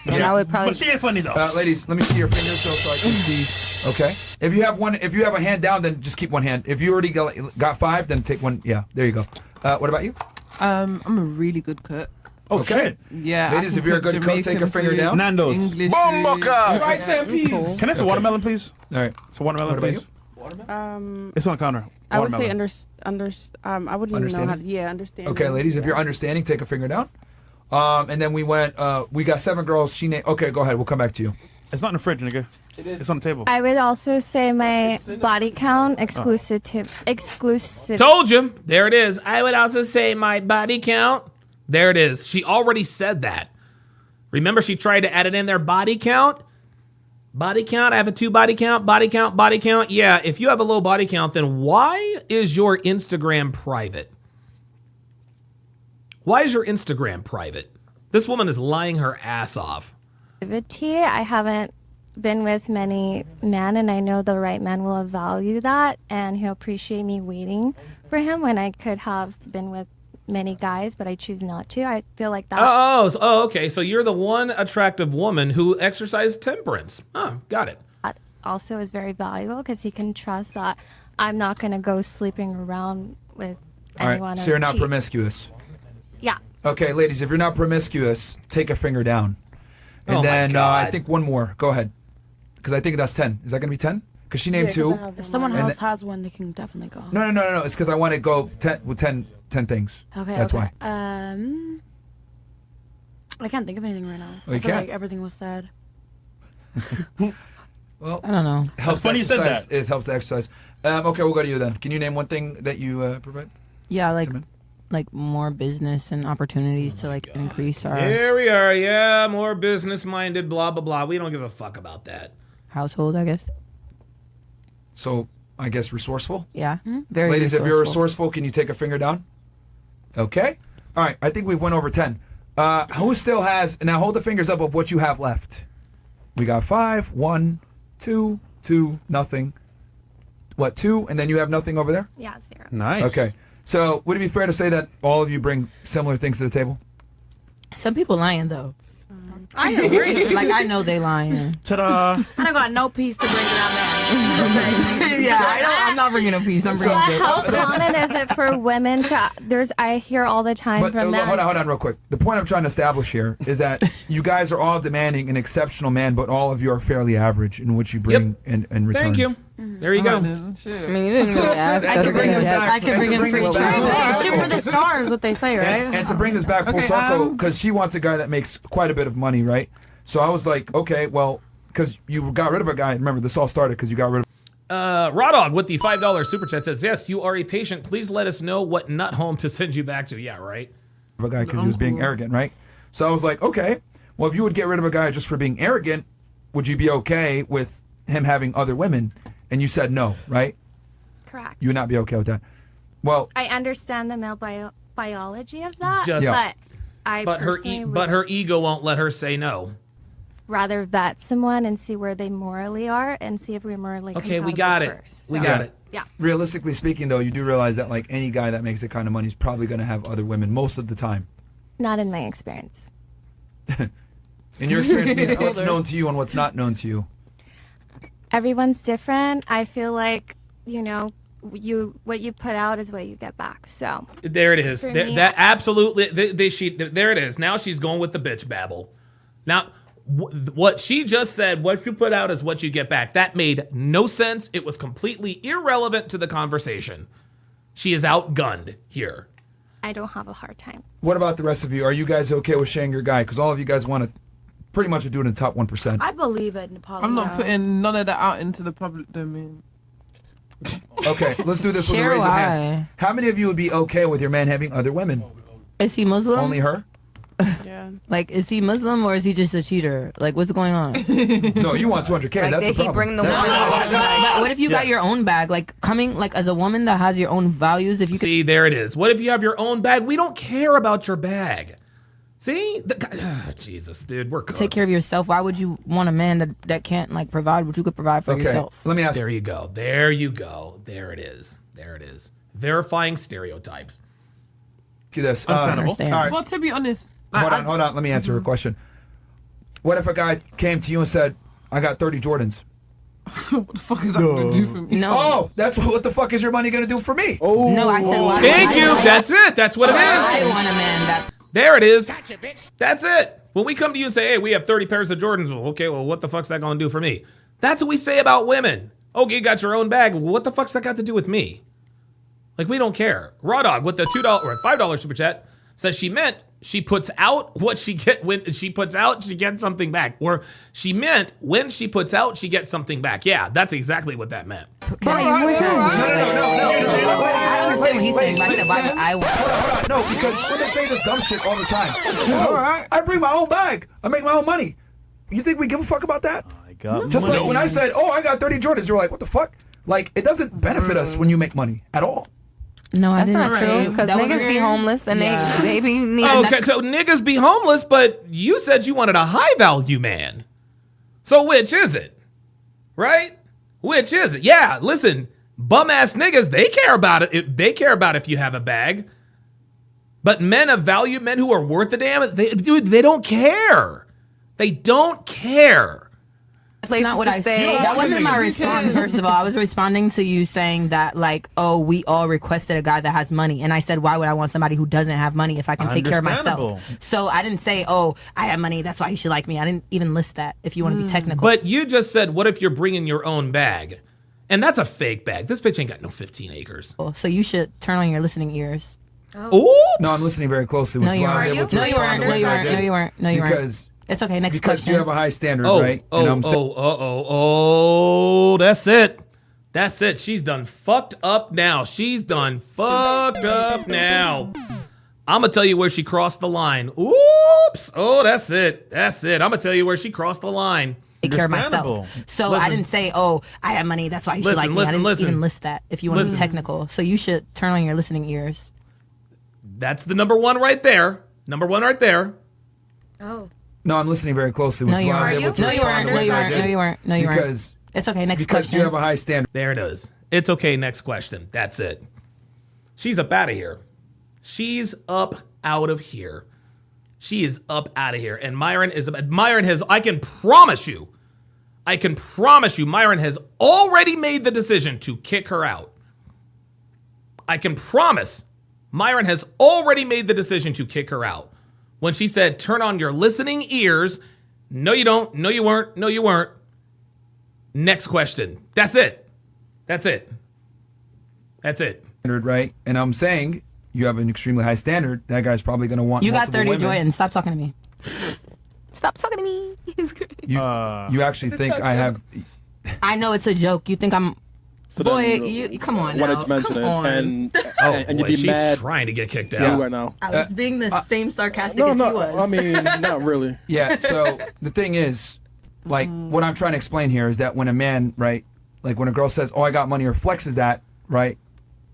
And I would probably. But she ain't funny though. Ladies, let me see your fingers so I can see. Okay. If you have a hand down, then just keep one hand. If you already got 5, then take one. Yeah, there you go. What about you? I'm a really good cook. Oh, shit. Yeah. I Ladies, can if you're a cook good cook, take a Jamaican finger food, down. Nando's. English Bomba food. cloud. Rice and peas. Cool. Can I say watermelon, please? All right. So watermelon, What about please. It's on the counter. I would say Watermelon. I wouldn't even know how to, understand. Okay, ladies, if you're understanding, take a finger down. And then we got 7 girls. Okay, go ahead. We'll come back to you. It's not in the fridge, nigga. It's on the table. I would also say my body count exclusive. Told you. There it is. I would also say my body count. There it is. She already said that. Remember, she tried to add it in there. Body count. Body count. I have a 2 body count. Body count. Body count. Yeah. If you have a low body count, then why is your Instagram private? Why is your Instagram private? This woman is lying her ass off. I haven't been with many men, and I know the right man will value that, and he'll appreciate me waiting for him when I could have been with many guys, but I choose not to. I feel like that. Oh, okay. So you're the one attractive woman who exercises temperance. Oh, got it. That also is very valuable because he can trust that I'm not going to go sleeping around with anyone. All right, so you're not cheat. promiscuous. Yeah. Okay, ladies, if you're not promiscuous, take a finger down. And Oh my then God. I think one more. Go ahead. Because I think that's 10. Is that going to be 10? Because she named 2. If someone And else has one, they can definitely go. No. It's because I want to go 10 with 10 things. Okay. That's why. I can't think of anything right now. Oh, you I feel can't? like everything was said. Well, I don't know. Helps funny you said exercise. that. It helps the exercise. Okay, we'll go to you then. Can you name one thing that you provide? Yeah, like more business and opportunities to like increase our Here we are. Yeah, more business-minded, blah, blah, blah. We don't give a fuck about that. household, I guess. So, I guess resourceful? Yeah, very Ladies, if you're resourceful. resourceful, can you take a finger down? Okay. All right, I think we went over 10. Who still has... Now, hold the fingers up of what you have left. We got 5, 1, 2, 2, nothing. What, 2? And then you have nothing over there? Yeah, 0. Nice. Okay. So, would it be fair to say that all of you bring similar things to the table? Some people lying though. I agree. Like I know they lying. Ta-da! I don't got no piece to bring to that man. Yeah, I'm not bringing a piece. I'm So bringing shit. how common is it for women to? I hear all the time But from men. hold on real quick. The point I'm trying to establish here is that you guys are all demanding an exceptional man, but all of you are fairly average in what you bring in return. Thank you. There you go. I mean, you didn't really ask And us. to bring this Yeah. back, I can and bring to in bring this for back, shoot for the stars, what they say, right? and to bring this back full Okay, circle, because she wants a guy that makes quite a bit of money, right? So I was like, okay, well, because you got rid of a guy. Remember, this all started because you got rid of. Raw Dog with the $5 super chat says, yes, you are a patient. Please let us know what nut home to send you back to. Yeah, right. A guy because he was being arrogant, right? So I was like, okay, well, if you would get rid of a guy just for being arrogant, would you be okay with him having other women? And you said no, right? Correct. You would not be okay with that. Well, I understand the male biology of that, Just- but I But her personally would but her ego won't let her say no. rather vet someone and see where they morally are and see if we're morally Okay, we compatible got it. first. We So, got it. Yeah. realistically speaking, though, you do realize that like any guy that makes that kind of money is probably going to have other women most of the time. Not in my experience. In your experience, means what's known to you and what's not known to you. Everyone's different. I feel like, what you put out is what you get back. So There it is. For That, me, that absolutely. There it is. Now she's going with the bitch babble. Now, what she just said, what you put out is what you get back. That made no sense. It was completely irrelevant to the conversation. She is outgunned here. I don't have a hard time. What about the rest of you? Are you guys okay with sharing your guy? Because all of you guys want to pretty much do it in the top 1%. I believe it, Nepal. I'm not putting none of that out into the public domain. Okay, let's do this with a Share raise of why. hands. How many of you would be okay with your man having other women? Is he Muslim? Only her? Yeah. Like, is he Muslim or is he just a cheater? Like, what's going on? No, you want 200K. Like, That's they the keep problem. bringing the That's- women But what if you got Yeah. your own bag? Like, coming, like, as a woman that has your own values, if you could. See, there it is. What if you have your own bag? We don't care about your bag. See? Jesus, dude, we're cooked. Take care of yourself. Why would you want a man that can't like provide what you could provide for yourself? Let me ask. There you go. There you go. There it is. There it is. Verifying stereotypes. Do this. Understandable. All right. Well, to be honest, Hold on. Let me answer a question. What if a guy came to you and said, I got 30 Jordans? what the fuck is that going to do for me? No. Oh, that's what the fuck is your money going to do for me? Oh. No, I said why. Thank you. That's it. That's what it is. I want a man that. There it is. That's it. When we come to you and say, hey, we have 30 pairs of Jordans, well, okay, well, what the fuck's that going to do for me? That's what we say about women. Okay, you got your own bag. Well, what the fuck's that got to do with me? Like, we don't care. Raw Dog with the $2 or $5 super chat says she meant she puts out what she get when she puts out, she gets something back. Or she meant when she puts out, she gets something back. Yeah, that's exactly what that meant. I understand what he's saying. But I said why I want. Hold on. No, because women say this dumb shit all the time. All right. I bring my own bag. I make my own money. You think we give a fuck about that? I got Just money. like when I said, oh, I got 30 Jordans, you're like, what the fuck? Like, it doesn't benefit us when you make money at all. No, I That's didn't not say true. Because that was- niggas be homeless and they be needing. Okay, so niggas be homeless, but you said you wanted a high value man. So which is it? Right? Which is it? Yeah, listen, bum ass niggas, they care about it. They care about if you have a bag. But men of value, men who are worth the damn, they don't care. They don't care. That's not what I said. That wasn't my response, first of all. I was responding to you saying that, like, oh, we all requested a guy that has money. And I said, why would I want somebody who doesn't have money if I can take care of myself? Understandable. So I didn't say, oh, I have money, that's why you should like me. I didn't even list that, if you want to be technical. But you just said, what if you're bringing your own bag? And that's a fake bag. This bitch ain't got no 15 acres. So you should turn on your listening ears. Oops. No, I'm listening very closely, which No, is you why I was weren't. able to No, you respond weren't. the No, way you that I weren't. did. No, you weren't. No, you weren't. Because It's okay, next because question. you have a high standard, Oh, right? that's it. That's it. She's done fucked up now. She's done fucked up now. I'm going to tell you where she crossed the line. Oops. Oh, that's it. That's it. I'm going to tell you where she crossed the line. Take care of myself. So I didn't say, oh, I have money, that's why you should like me. I didn't even list that, if you want to be technical. So you should turn on your listening ears. That's the number one right there. Number one right there. Oh. No, I'm listening very closely, which No, is you why I was weren't. able to No, you respond weren't. the No, way you that I weren't. did. No, you weren't. No, you weren't. Because it's okay, next because question. you have a high standard. There it is. It's okay. Next question. That's it. She's up out of here. She's up out of here. She is up out of here. And Myron has, I can promise you, Myron has already made the decision to kick her out. I can promise Myron has already made the decision to kick her out. When she said, turn on your listening ears. No, you don't. No, you weren't. No, you weren't. Next question. That's it. That's it. That's it. Standard, right? And I'm saying you have an extremely high standard. That guy's probably going to want You got multiple 30, women. Jordan. Stop talking to me. Stop talking to me. You actually think I have... I know it's a joke. You think I'm... So Boy, then, you come on why now. did you mention Come it? on. And you'd boy, be she's mad. trying to get kicked Yeah, out right now. I was being the same sarcastic No, as no, he was. I mean, not really. Yeah, so the thing is, like, what I'm trying to explain here is that when a man, right, like when a girl says, oh, I got money, or flexes that, right,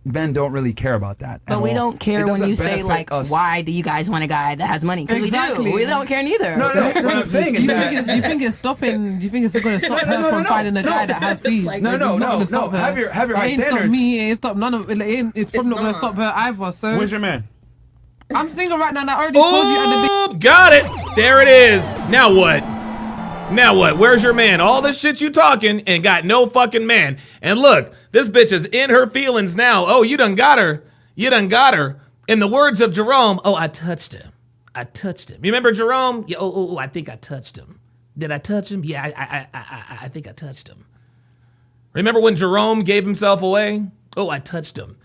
men don't really care about that. But we don't care when you say, like, us. why do you guys want a guy that has money? Because we do. We don't care neither. No, what I'm saying Do is you that... think it's stopping? Do you think it's going to stop her from finding a guy that has peas? No, no, no. Have your high It ain't stop standards. me. It ain't stop none of it. It's probably not going to stop her either. So Where's your man? I'm single right now. And I already told you at the Oop, got it. There it is. Now what? Now what? Where's your man? All this shit you talking and got no fucking man. And look, this bitch is in her feelings now. Oh, you done got her. You done got her. In the words of Jerome, oh, I touched him. I touched him. You remember Jerome? Yeah, oh, I think I touched him. Did I touch him? Yeah, I think I touched him. Remember when Jerome gave himself away? Oh, I touched him.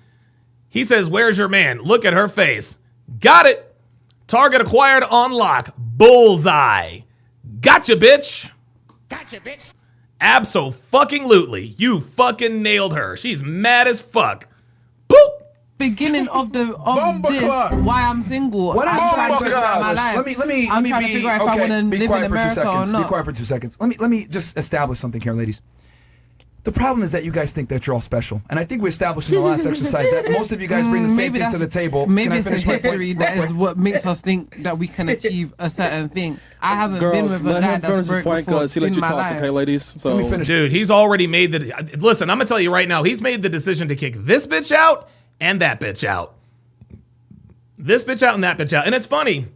He says, where's your man? Look at her face. Got it. Target acquired on lock. Bullseye. Gotcha, bitch. Gotcha, bitch. Abso-fucking-lutely. You fucking nailed her. She's mad as fuck. Boop. beginning of this, why I'm single. What I'm trying to figure out my establish, life. let me I'm trying to figure out if I want to live in America or Be not. quiet for 2 seconds. Let me just establish something here, ladies. The problem is that you guys think that you're all special, and I think we established in the last exercise that most of you guys bring the same thing to the table. Maybe Can I it's the finish my point? history that is what makes us think that we can achieve a certain thing. I haven't been Girls, with a let guy him that's finish his broke point before because he let in you my talk, life. okay, ladies? So Let me finish. Dude, he's already made the... Listen, I'm going to tell you right now, he's made the decision to kick this bitch out and that bitch out. This bitch out and that bitch out. And it's funny.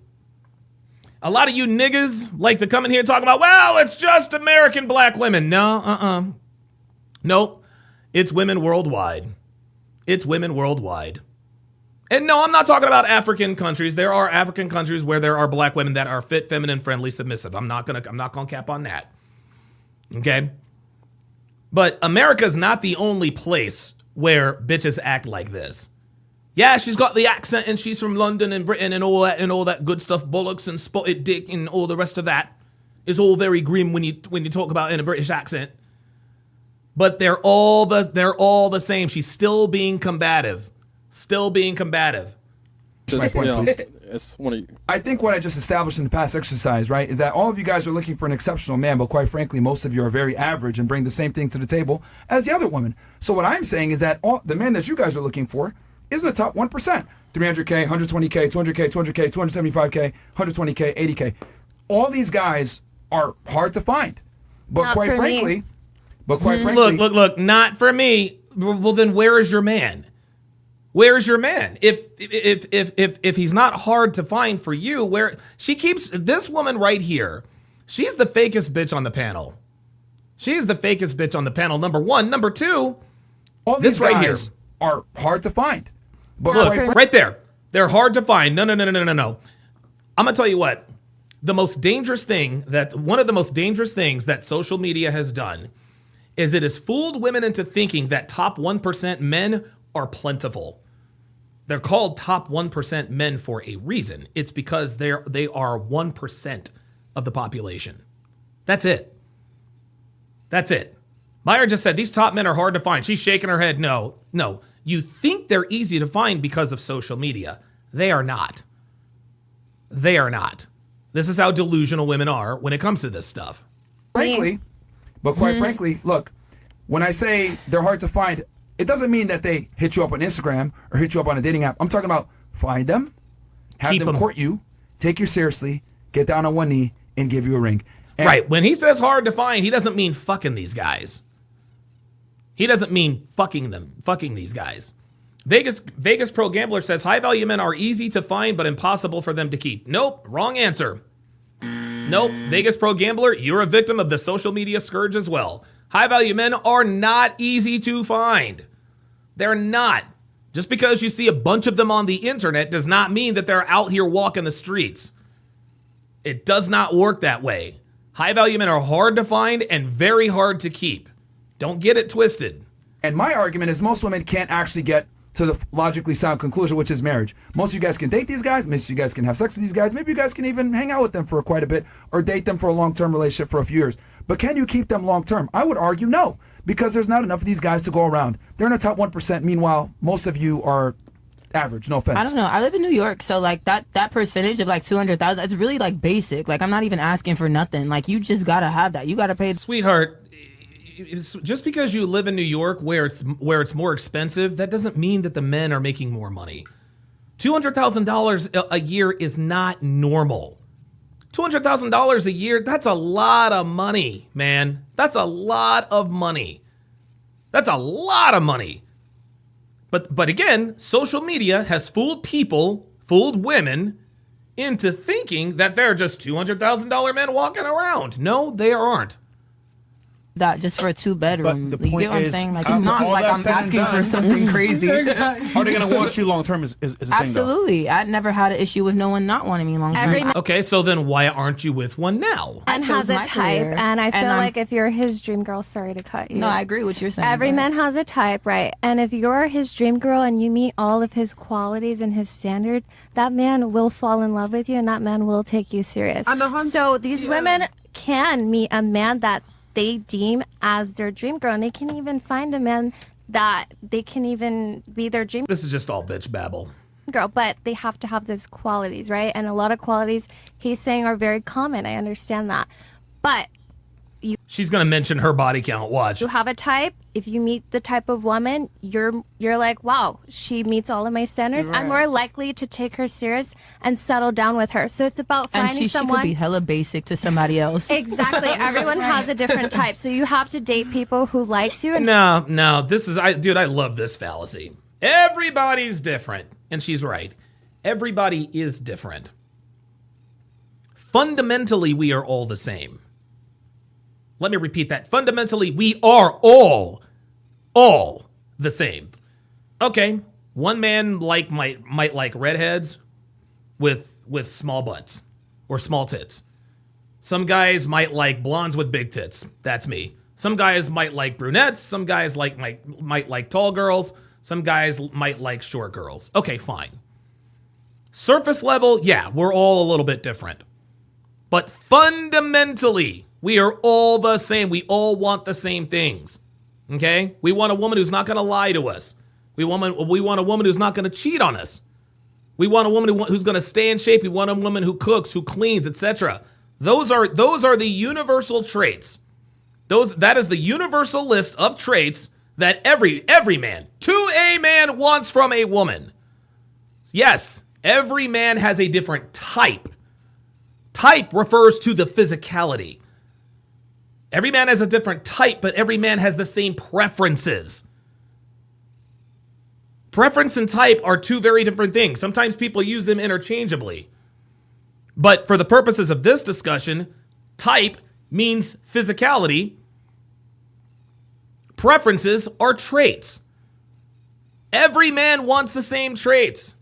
A lot of you niggas like to come in here and talk about, well, it's just American black women. No, Nope. It's women worldwide. It's women worldwide. And no, I'm not talking about African countries. There are African countries where there are black women that are fit, feminine, friendly, submissive. I'm not gonna cap on that. Okay? But America's not the only place where bitches act like this. Yeah, she's got the accent and she's from London and Britain and all that good stuff, bollocks and spotted dick and all the rest of that. It's all very grim when you talk about in a British accent. But they're all the same. She's still being combative. Still being combative. My point, please. I think what I just established in the past exercise, right, is that all of you guys are looking for an exceptional man, but quite frankly, most of you are very average and bring the same thing to the table as the other women. So what I'm saying is that the man that you guys are looking for is in the top 1%. 300K, 120K, 200K, 200K, 275K, 120K, 80K. All these guys are hard to find. But Not quite for me. frankly... But quite frankly, look, not for me. Well, then where is your man? Where is your man? If he's not hard to find for you, where she keeps this woman right here, she's the fakest bitch on the panel. She's the fakest bitch on the panel. Number one, number two, all this these right here guys are hard to find. But look, right there, they're hard to find. No. I'm gonna tell you what. One of the most dangerous things that social media has done is it has fooled women into thinking that top 1% men are plentiful. They're called top 1% men for a reason. It's because they are 1% of the population. That's it. That's it. Meyer just said these top men are hard to find. She's shaking her head. No. You think they're easy to find because of social media. They are not. They are not. This is how delusional women are when it comes to this stuff. Frankly, but quite frankly, look, when I say they're hard to find, it doesn't mean that they hit you up on Instagram or hit you up on a dating app. I'm talking about find them, have Keep them court you, take you seriously, get down on one knee, and give you a ring. And right. When he says hard to find, he doesn't mean fucking these guys. He doesn't mean fucking these guys. Vegas Pro Gambler says high value men are easy to find but impossible for them to keep. Nope, wrong answer. Nope, Vegas Pro Gambler, you're a victim of the social media scourge as well. High value men are not easy to find. They're not. Just because you see a bunch of them on the internet does not mean that they're out here walking the streets. It does not work that way. High value men are hard to find and very hard to keep. Don't get it twisted. And my argument is most women can't actually get to the logically sound conclusion, which is marriage. Most of you guys can date these guys. Most of you guys can have sex with these guys. Maybe you guys can even hang out with them for quite a bit or date them for a long-term relationship for a few years. But can you keep them long-term? I would argue no, because there's not enough of these guys to go around. They're in the top 1%. Meanwhile, most of you are average. No offense. I don't know. I live in New York, so like that percentage of like 200,000, that's really like basic. Like I'm not even asking for nothing. Like you just gotta have that. You gotta pay. Sweetheart, just because you live in New York where it's more expensive, that doesn't mean that the men are making more money. $200,000 a year is not normal. $200,000 a year, that's a lot of money, man. That's a lot of money. That's a lot of money. But again, social media has fooled people, fooled women into thinking that they're just $200,000 men walking around. No, they aren't. That just for a 2-bedroom. But the You point get what I'm is, saying? Like after it's not all like that I'm said and asking for done- something crazy. Are they gonna want you long term? Is the thing though. Absolutely. I never had an issue with no one not wanting me long term. Okay, so then why aren't you with one now? And has a type, and I feel like if you're his dream girl, sorry to cut you. No, I agree with what you're saying. Every Go man has a type, right? And if you're his dream girl and you meet all of his qualities and his standards, that man will fall in love with you and that man will take you serious. So these women can meet a man that they deem as their dream girl, and they can even find a man that they can even be their dream This is just all bitch babble. girl, but they have to have those qualities, right? And a lot of qualities he's saying are very common. I understand that. But She's gonna mention her body count. Watch. you have a type. If you meet the type of woman, you're like, wow, she meets all of my standards. I'm more likely to take her serious and settle down with her. So it's about And finding she someone. could be hella basic to somebody else. Exactly. Everyone has a different type. So you have to date people who likes you. And No, this is dude, I love this fallacy. Everybody's different. And she's right. Everybody is different. Fundamentally, we are all the same. Let me repeat that. Fundamentally, we are all the same. Okay, one man might like redheads with small butts or small tits. Some guys might like blondes with big tits. That's me. Some guys might like brunettes. Some guys might like tall girls. Some guys might like short girls. Okay, fine. Surface level, yeah, we're all a little bit different. But fundamentally, we are all the same. We all want the same things. Okay? We want a woman who's not going to lie to us. We want a woman who's not going to cheat on us. We want a woman who's going to stay in shape. We want a woman who cooks, who cleans, etc. Those are the universal traits. That is the universal list of traits that every man, to a man, wants from a woman. Yes, every man has a different type. Type refers to the physicality. Every man has a different type, but every man has the same preferences. Preference and type are two very different things. Sometimes people use them interchangeably. But for the purposes of this discussion, type means physicality. Preferences are traits. Every man wants the same traits.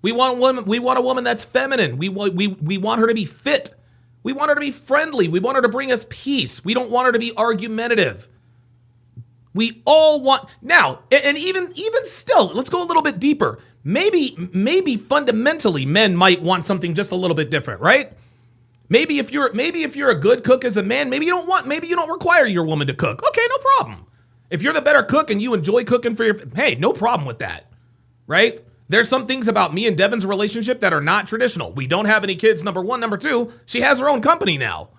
We want a woman that's feminine. We want her to be fit. We want her to be friendly. We want her to bring us peace. We don't want her to be argumentative. We all want now, and even still, let's go a little bit deeper. Maybe fundamentally, men might want something just a little bit different, right? Maybe if you're a good cook as a man, maybe you don't require your woman to cook. Okay, no problem. If you're the better cook and you enjoy cooking for hey, no problem with that, right? There's some things about me and Devin's relationship that are not traditional. We don't have any kids, number one. Number two, she has her own company now.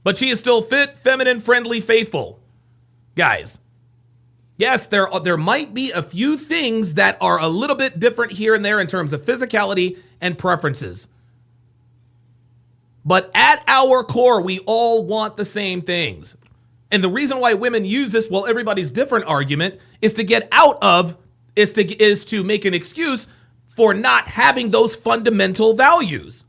But she is still fit, feminine, friendly, faithful. Guys, yes, there might be a few things that are a little bit different here and there in terms of physicality and preferences. But at our core, we all want the same things. And the reason why women use this, well, everybody's different argument, is to get out of is to make an excuse for not having those fundamental values.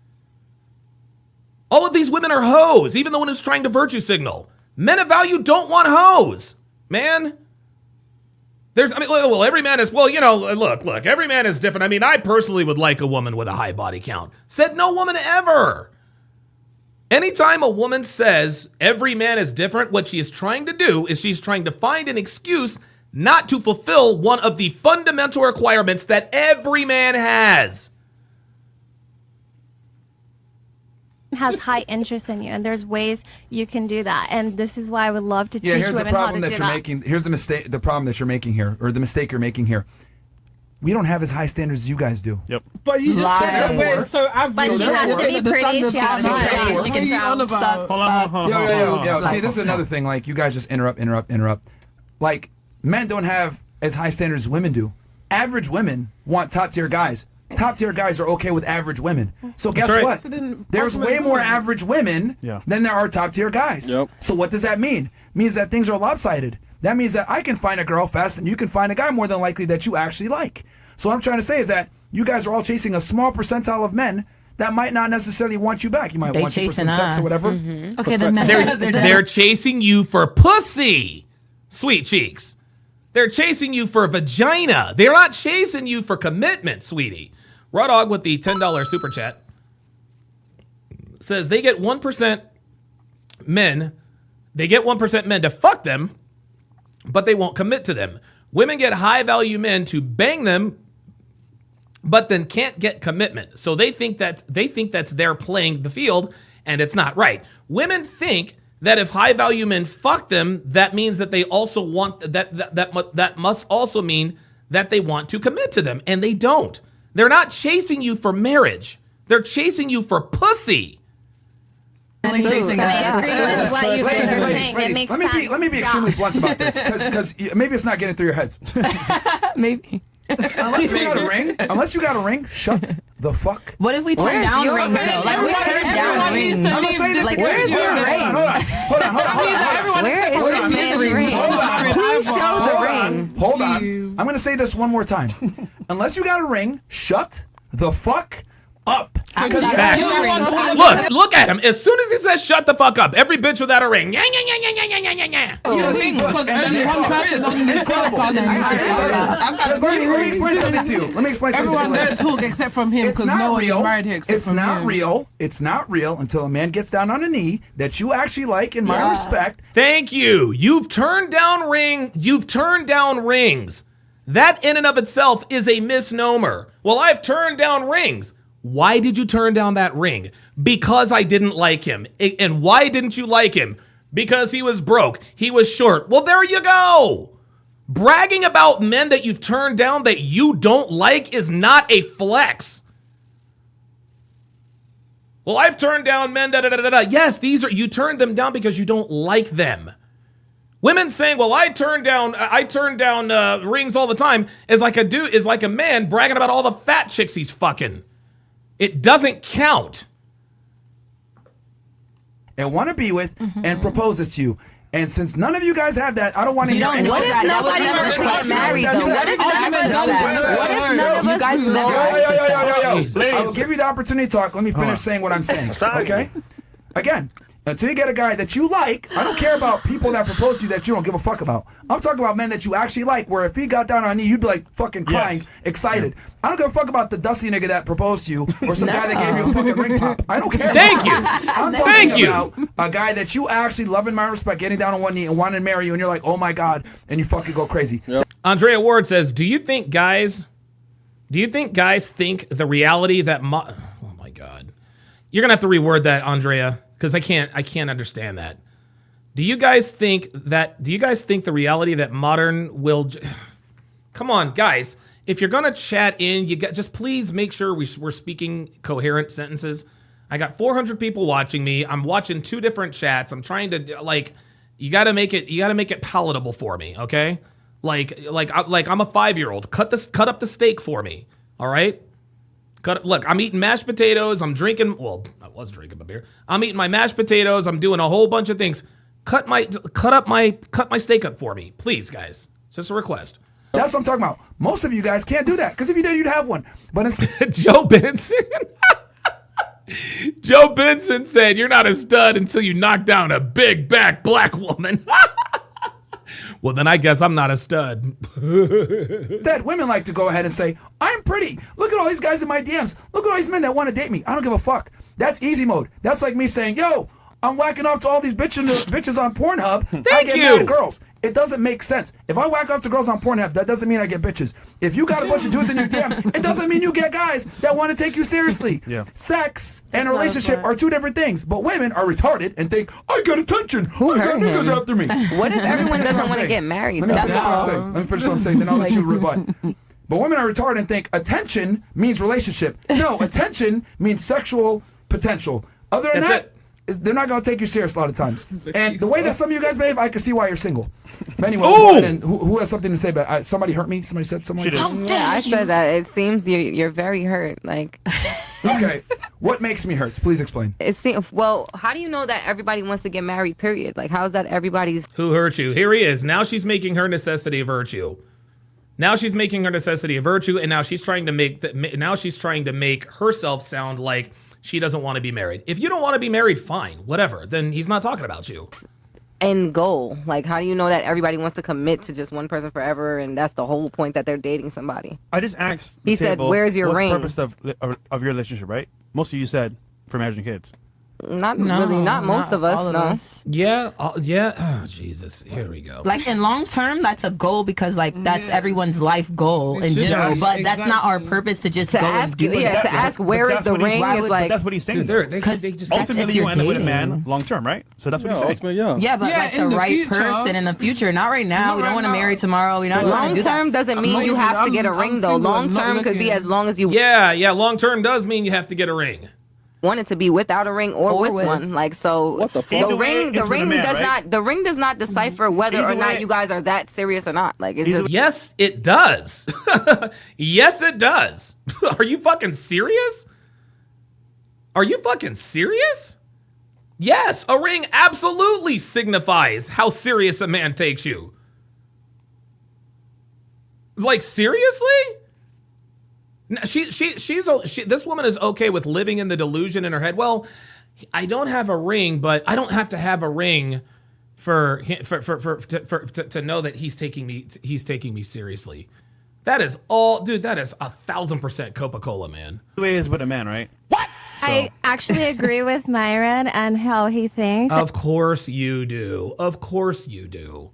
All of these women are hoes, even the one who's trying to virtue signal. Men of value don't want hoes, man. Every man is, look, every man is different. I mean, I personally would like a woman with a high body count. Said no woman ever. Anytime a woman says every man is different, what she is trying to do is she's trying to find an excuse not to fulfill one of the fundamental requirements that every man has. Has high interest in you, and there's ways you can do that, and this is why I would love to teach here's the women how to problem do that you're that. making. Here's the mistake. The problem that you're making here, or the mistake you're making here. We don't have as high standards as you guys do. Yep. But you just said that we're so average. But she has to be pretty. She has to be pretty. She can sound suck. Hold on. Yo. See, this is another thing. Like, you guys just interrupt. Like, men don't have as high standards as women do. Average women want top tier guys. Top tier guys are okay with average women. So guess right. what? There's way more average women Yeah. than there are top tier guys. Yep. So what does that mean? Means that things are lopsided. That means that I can find a girl fast and you can find a guy more than likely that you actually like. So what I'm trying to say is that you guys are all chasing a small percentile of men that might not necessarily want you back. You might want you for some sex or whatever. Okay, then They're chasing you for pussy, sweet cheeks. They're chasing you for vagina. They're not chasing you for commitment, sweetie. Raw Dog with the $10 super chat says they get 1% men. They get 1% men to fuck them, but they won't commit to them. Women get high value men to bang them, but then can't get commitment. So they think that's they're playing the field, and it's not right. Women think that if high value men fuck them, that means that they also want that must also mean that they want to commit to them, and they don't. They're not chasing you for marriage. They're chasing you for pussy. I agree with what you guys are saying. It makes sense. Let me be extremely blunt about this, because maybe it's not getting through your heads. Maybe. Unless you got a ring, shut the fuck. What if we turn down rings though? Like we turn down rings. I'm gonna say this Like again. where's your ring? Hold on. Where is the ring? Please show the ring. Hold on. I'm gonna say this one more time. Unless you got a ring, shut the fuck up. Look at him. As soon as he says "shut the fuck up," every bitch without a ring. Yeah. Let me explain something to you. Everyone there talk except from him because no one is married here except from him. It's not real until a man gets down on a knee that you actually like, in my respect. Thank you. You've turned down rings. That in and of itself is a misnomer. Well, I've turned down rings. Why did you turn down that ring? Because I didn't like him. And why didn't you like him? Because he was broke. He was short. Well, there you go. Bragging about men that you've turned down that you don't like is not a flex. Well, I've turned down men, Yes, you turned them down because you don't like them. Women saying, "Well, I turn down rings all the time," is like a man bragging about all the fat chicks he's fucking. It doesn't count. And want to be with and proposes to you. And since none of you guys have that, I don't want to hear any. What if nobody wants to get married though? What if none of us guys never? I'll give you the opportunity to talk. Let me finish saying what I'm saying. Okay? Again, until you get a guy that you like, I don't care about people that propose to you that you don't give a fuck about. I'm talking about men that you actually like, where if he got down on a knee, you'd be like fucking crying, excited. I don't give a fuck about the dusty nigga that proposed to you or some guy that gave you a fucking ring pop. I don't care. Thank you. I'm talking about a guy that you actually love in my respect, getting down on one knee and wanting to marry you, and you're like, oh my God, and you fucking go crazy. Yep. Andrea Ward says, do you think guys think the reality that oh my God. You're going to have to reword that, Andrea, because I can't understand that. Do you guys think the reality that modern will come on, guys, if you're going to chat in, just please make sure we're speaking coherent sentences. I got 400 people watching me. I'm watching 2 different chats. I'm trying to you got to make it palatable for me, okay? Like I'm a 5-year-old. Cut up the steak for me. All right? Look, I'm eating mashed potatoes. I'm drinking. Well, I was drinking my beer. I'm eating my mashed potatoes. I'm doing a whole bunch of things. Cut my steak up for me, please, guys. It's just a request. That's what I'm talking about. Most of you guys can't do that because if you did, you'd have one. But instead, Joe Benson. Joe Benson said, "You're not a stud until you knock down a big back black woman." Well, then I guess I'm not a stud. That women like to go ahead and say, I'm pretty. Look at all these guys in my DMs. Look at all these men that want to date me. I don't give a fuck. That's easy mode. That's like me saying, yo, I'm whacking off to all these bitches on Pornhub. Thank I get you. mad at girls. It doesn't make sense. If I whack up to girls on Pornhub, that doesn't mean I get bitches. If you got a bunch of dudes in your DM, it doesn't mean you get guys that want to take you seriously. Yeah. Sex and a relationship are two different things. But women are retarded and think, I get attention. I got niggas after me. What if everyone doesn't want to get married? Let me finish what I'm saying, then I'll let you rebut. But women are retarded and think attention means relationship. No, attention means sexual potential. Other than that, they're not going to take you serious a lot of times. And the way that some of you guys behave, I can see why you're single. But anyway, and who has something to say about somebody hurt me? Somebody said something? Yeah, I said that. It seems you're very hurt. Like, okay, what makes me hurt? Please explain. it seems. Well, how do you know that everybody wants to get married? Period. Like, how is that everybody's? Who hurt you? Here he is. Now she's making her necessity a virtue. Now she's making her necessity a virtue, and now she's trying to make herself sound like she doesn't want to be married. If you don't want to be married, fine, whatever. Then he's not talking about you. End goal. Like, how do you know that everybody wants to commit to just one person forever, and that's the whole point that they're dating somebody? I just asked. He said, "Where's your ring?" What's the purpose of your relationship, right? Most of you said for marriage and kids. Not really. Not most of us. No. Yeah. Yeah. Oh, Jesus. Here we go. Like in long term, that's a goal because like that's everyone's life goal in general. But that's not our purpose to just To go ask, and do it. yeah, to ask where is the ring is like. That's what he's saying. Dude, they just ultimately you end up with a man long term, right? So that's what he's saying. Ultimately, Yeah, but like the right person in the future, not right now. We don't want to marry tomorrow. We're not trying to do that. Long term doesn't mean you have to get a ring though. Long term could be as long as you. Yeah. Long term does mean you have to get a ring. Want it to be without a ring or with one, like so. What the fuck? The ring does not decipher whether or not you guys are that serious or not. Like it's just. Yes, it does. Yes, it does. Are you fucking serious? Are you fucking serious? Yes, a ring absolutely signifies how serious a man takes you. Like seriously? This woman is okay with living in the delusion in her head. Well, I don't have a ring, but I don't have to have a ring to know that he's taking me seriously. That is all, dude. That is 1,000% Coca-Cola, man. The way it is with a man, right? What? I actually agree with Myron and how he thinks. Of course you do. Of course you do.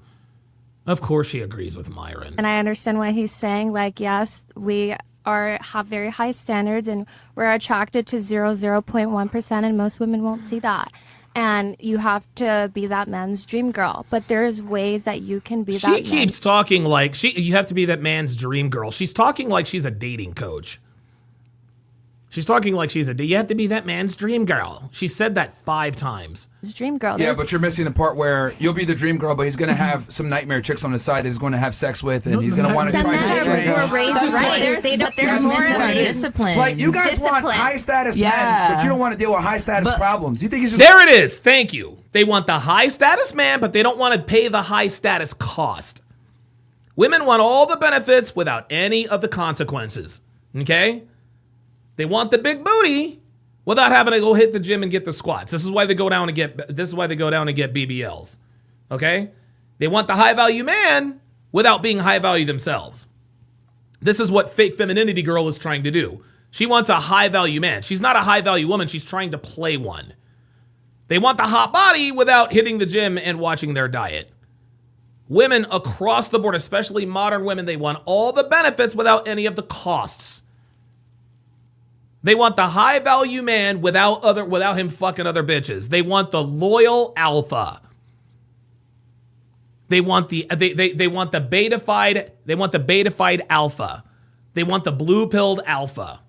Of course she agrees with Myron. And I understand what he's saying. Like, yes, we have very high standards and we're attracted to 0.1%, and most women won't see that. And you have to be that man's dream girl. But there's ways that you can be that man. She keeps talking like you have to be that man's dream girl. She's talking like she's a dating coach. She's talking like you have to be that man's dream girl. She said that 5 times. It's dream girl. Yeah, but you're missing the part where you'll be the dream girl, but he's going to have some nightmare chicks on the side that he's going to have sex with, and he's going to want to try some strange. There's more discipline. Like, you guys want high status men, but you don't want to deal with high status problems. You think he's just. There it is. Thank you. They want the high status man, but they don't want to pay the high status cost. Women want all the benefits without any of the consequences. Okay? They want the big booty without having to go hit the gym and get the squats. This is why they go down and get BBLs. Okay? They want the high value man without being high value themselves. This is what fake femininity girl is trying to do. She wants a high value man. She's not a high value woman. She's trying to play one. They want the hot body without hitting the gym and watching their diet. Women across the board, especially modern women, they want all the benefits without any of the costs. They want the high value man without him fucking other bitches. They want the loyal alpha. They want the betafied alpha. They want the blue pilled alpha.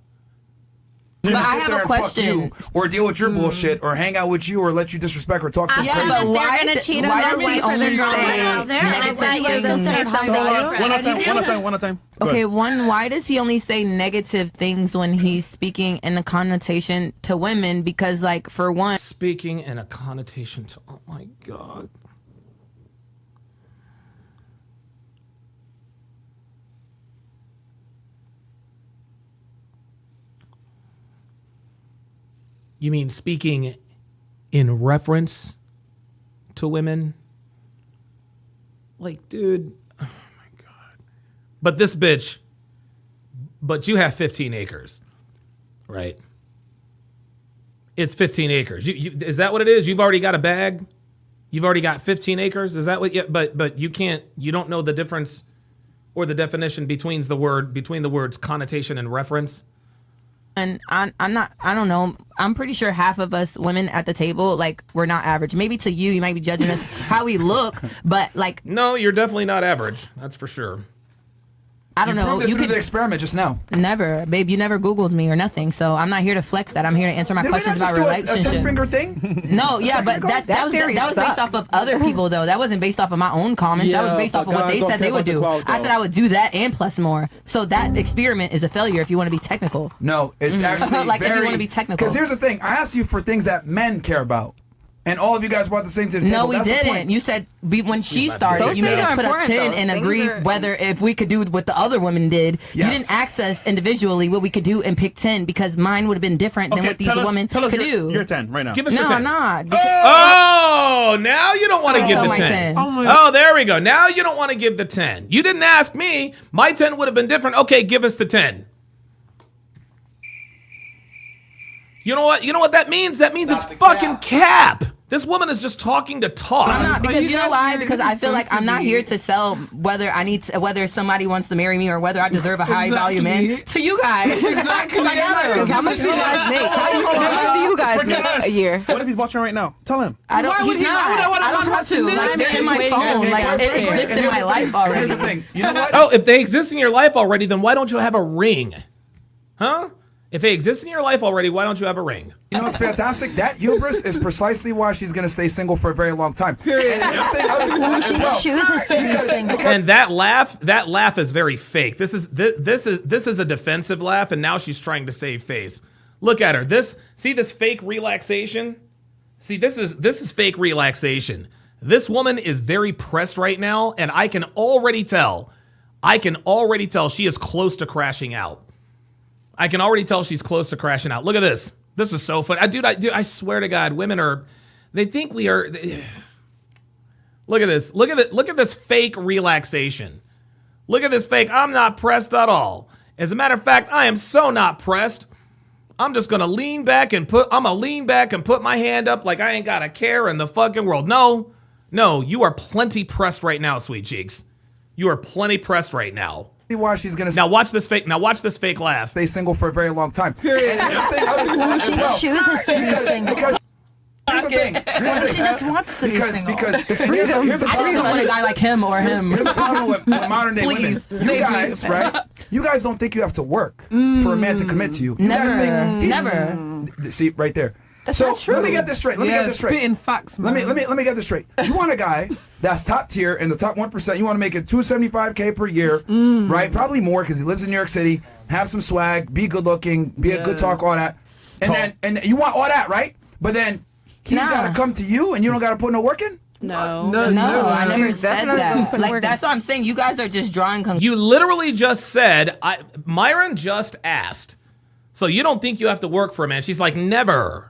But I have a question. Or deal with your bullshit, or hang out with you, or let you disrespect or talk to you. Yeah, but why gonna cheat on does their he wife or only their girlfriend say out there? And I bet you they'll say something. One at a time. Okay, why does he only say negative things when he's speaking in the connotation to women? Because, like, for one, speaking in a connotation to, oh my God. You mean speaking in reference to women? Like, dude, oh my God. But this bitch, but you have 15 acres, right? It's 15 acres. Is that what it is? You've already got a bag? You've already got 15 acres. Is that what? Yeah, but you can't. You don't know the difference or the definition between the words connotation and reference. And I don't know. I'm pretty sure half of us women at the table, like, we're not average. Maybe to you might be judging us how we look, but like. No, you're definitely not average. That's for sure. I don't know. You could the experiment just now. Never, babe. You never Googled me or nothing, so I'm not here to flex that. I'm here to answer my questions about relationship. A 10-finger thing? No, yeah, but that was based off of other people though. That wasn't based off of my own comments. Yeah, that was based off of what they said they would do. I said I would do that and plus more. So that experiment is a failure if you want to be technical. No, it's actually like very, if you want to be technical. Because here's the thing: I asked you for things that men care about. And all of you guys brought the same to the table. No, we That's the didn't. point. You said when she started, you made us put a 10 and agree whether if we could do what the other women did. Yes. You didn't ask us individually what we could do and pick 10 because mine would have been different than what these women could do. You're 10 right now. Give us no, your 10. I'm not. Oh, now you don't want to give the 10. 10. Oh, there we go. Now you don't want to give the 10. You didn't ask me. My 10 would have been different. Okay, give us the 10. You know what? You know what that means? That means it's fucking cap. This woman is just talking to talk. I'm not, because you know why? Because I feel like I'm not here to sell whether somebody wants to marry me or whether I deserve a high value man to you guys. Exactly. How much do you guys make? How much do you guys make a year? What if he's watching right now? Tell him. I don't. He's not. I don't have to. Like, they're in my phone. Like, it exists in my life already. Here's the thing. You know what? Oh, if they exist in your life already, then why don't you have a ring? Huh? If they exist in your life already, why don't you have a ring? You know what's fantastic? That hubris is precisely why she's going to stay single for a very long time. She chooses to be single. And that laugh is very fake. This is a defensive laugh, and now she's trying to save face. Look at her. This fake relaxation? See, this is fake relaxation. This woman is very pressed right now, and I can already tell she is close to crashing out. I can already tell she's close to crashing out. Look at this. This is so funny. I swear to God, women they think we are. Look at this. Look at this fake relaxation. Look at this fake. I'm not pressed at all. As a matter of fact, I am so not pressed. I'm just gonna lean back and put my hand up like I ain't got a care in the fucking world. No, you are plenty pressed right now, sweet cheeks. You are plenty pressed right now. Why she's gonna watch this fake laugh. Stay single for a very long time. She chooses to be single. Because here's the thing. She just wants to be single. Because here's a I don't want a guy like him or him. Here's the problem with modern day women. You guys, right? You guys don't think you have to work for a man to commit to you. You Never. guys think Never. See right there. That's so not true. let me get this straight. Spitting facts, man. Let me get this straight. You want a guy that's top tier in the top 1%. You want to make it $275K per year, right? Probably more because he lives in New York City. Have some swag, be good looking, be a good talk, all that. And you want all that, right? But then he's got to come to you, and you don't got to put no work in. No, I never said that. Like, that's what I'm saying. You guys are just drawing conclusions. You literally just said, Myron just asked, so you don't think you have to work for a man? She's like, never.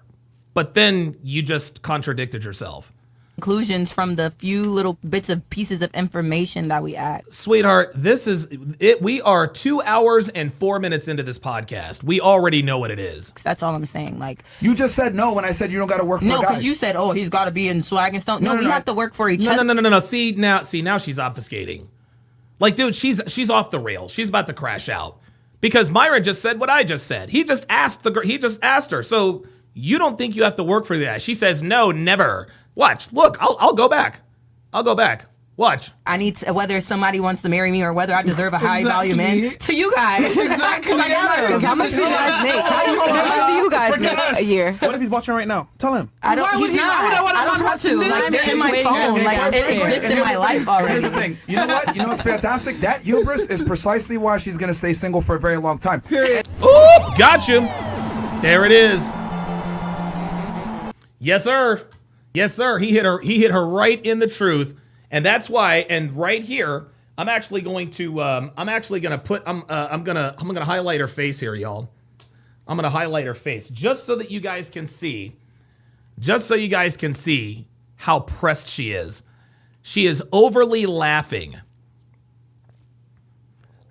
But then you just contradicted yourself. Conclusions from the few little bits of pieces of information that we add. Sweetheart, this is it. We are 2 hours and 4 minutes into this podcast. We already know what it is. That's all I'm saying. Like, you just said no when I said you don't got to work for a guy. No, because you said, he's got to be in swag and stuff. No, we have to work for each other. No. See now she's obfuscating. Like, dude, she's off the rails. She's about to crash out because Myron just said what I just said. He just asked her. So you don't think you have to work for that? She says no, never. Watch. Look, I'll go back. Watch. I need to, whether somebody wants to marry me or whether I deserve a high value man to you guys. Exactly. How much do you guys make? How much do you guys make a year? What if he's watching right now? Tell him. I don't. He's not. I don't have to. Like, they're in my phone. Like, it exists in my life already. Here's the thing. You know what? You know what's fantastic? That hubris is precisely why she's gonna stay single for a very long time. Ooh, got you. There it is. Yes, sir. Yes, sir. He hit her right in the truth, and that's why. And right here, I'm actually going to highlight her face here, y'all. I'm gonna highlight her face just so that you guys can see, how pressed she is. She is overly laughing.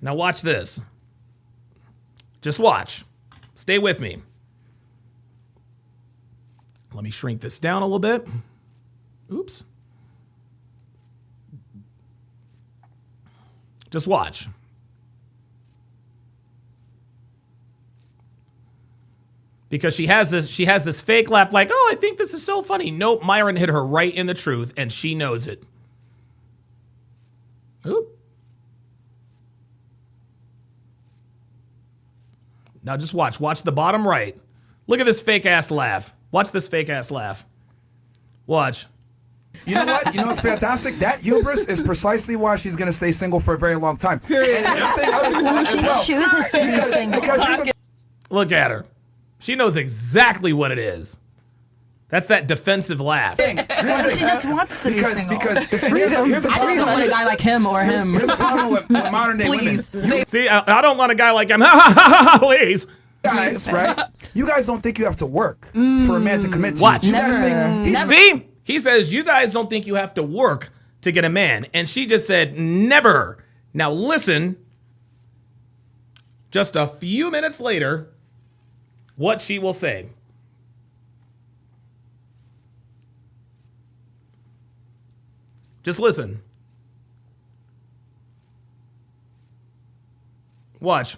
Now watch this. Just watch. Stay with me. Let me shrink this down a little bit. Oops. Just watch. Because she has this fake laugh like, oh, I think this is so funny. Nope, Myron hit her right in the truth, and she knows it. Oop. Now just watch. Watch the bottom right. Look at this fake-ass laugh. Watch this fake-ass laugh. Watch. You know what? You know what's fantastic? That hubris is precisely why she's going to stay single for a very long time. Period. She chooses to be single. Look at her. She knows exactly what it is. That's that defensive laugh. She just wants to be single. Because Here's a I just don't want a guy like him or him. Here's the problem with modern day Please. women. See, I don't want a guy like him. Please. Guys, right? You guys don't think you have to work for a man to commit to Watch. you. You guys think See? He says, you guys don't think you have to work to get a man. And she just said, never. Now listen, just a few minutes later, what she will say. Just listen. Watch.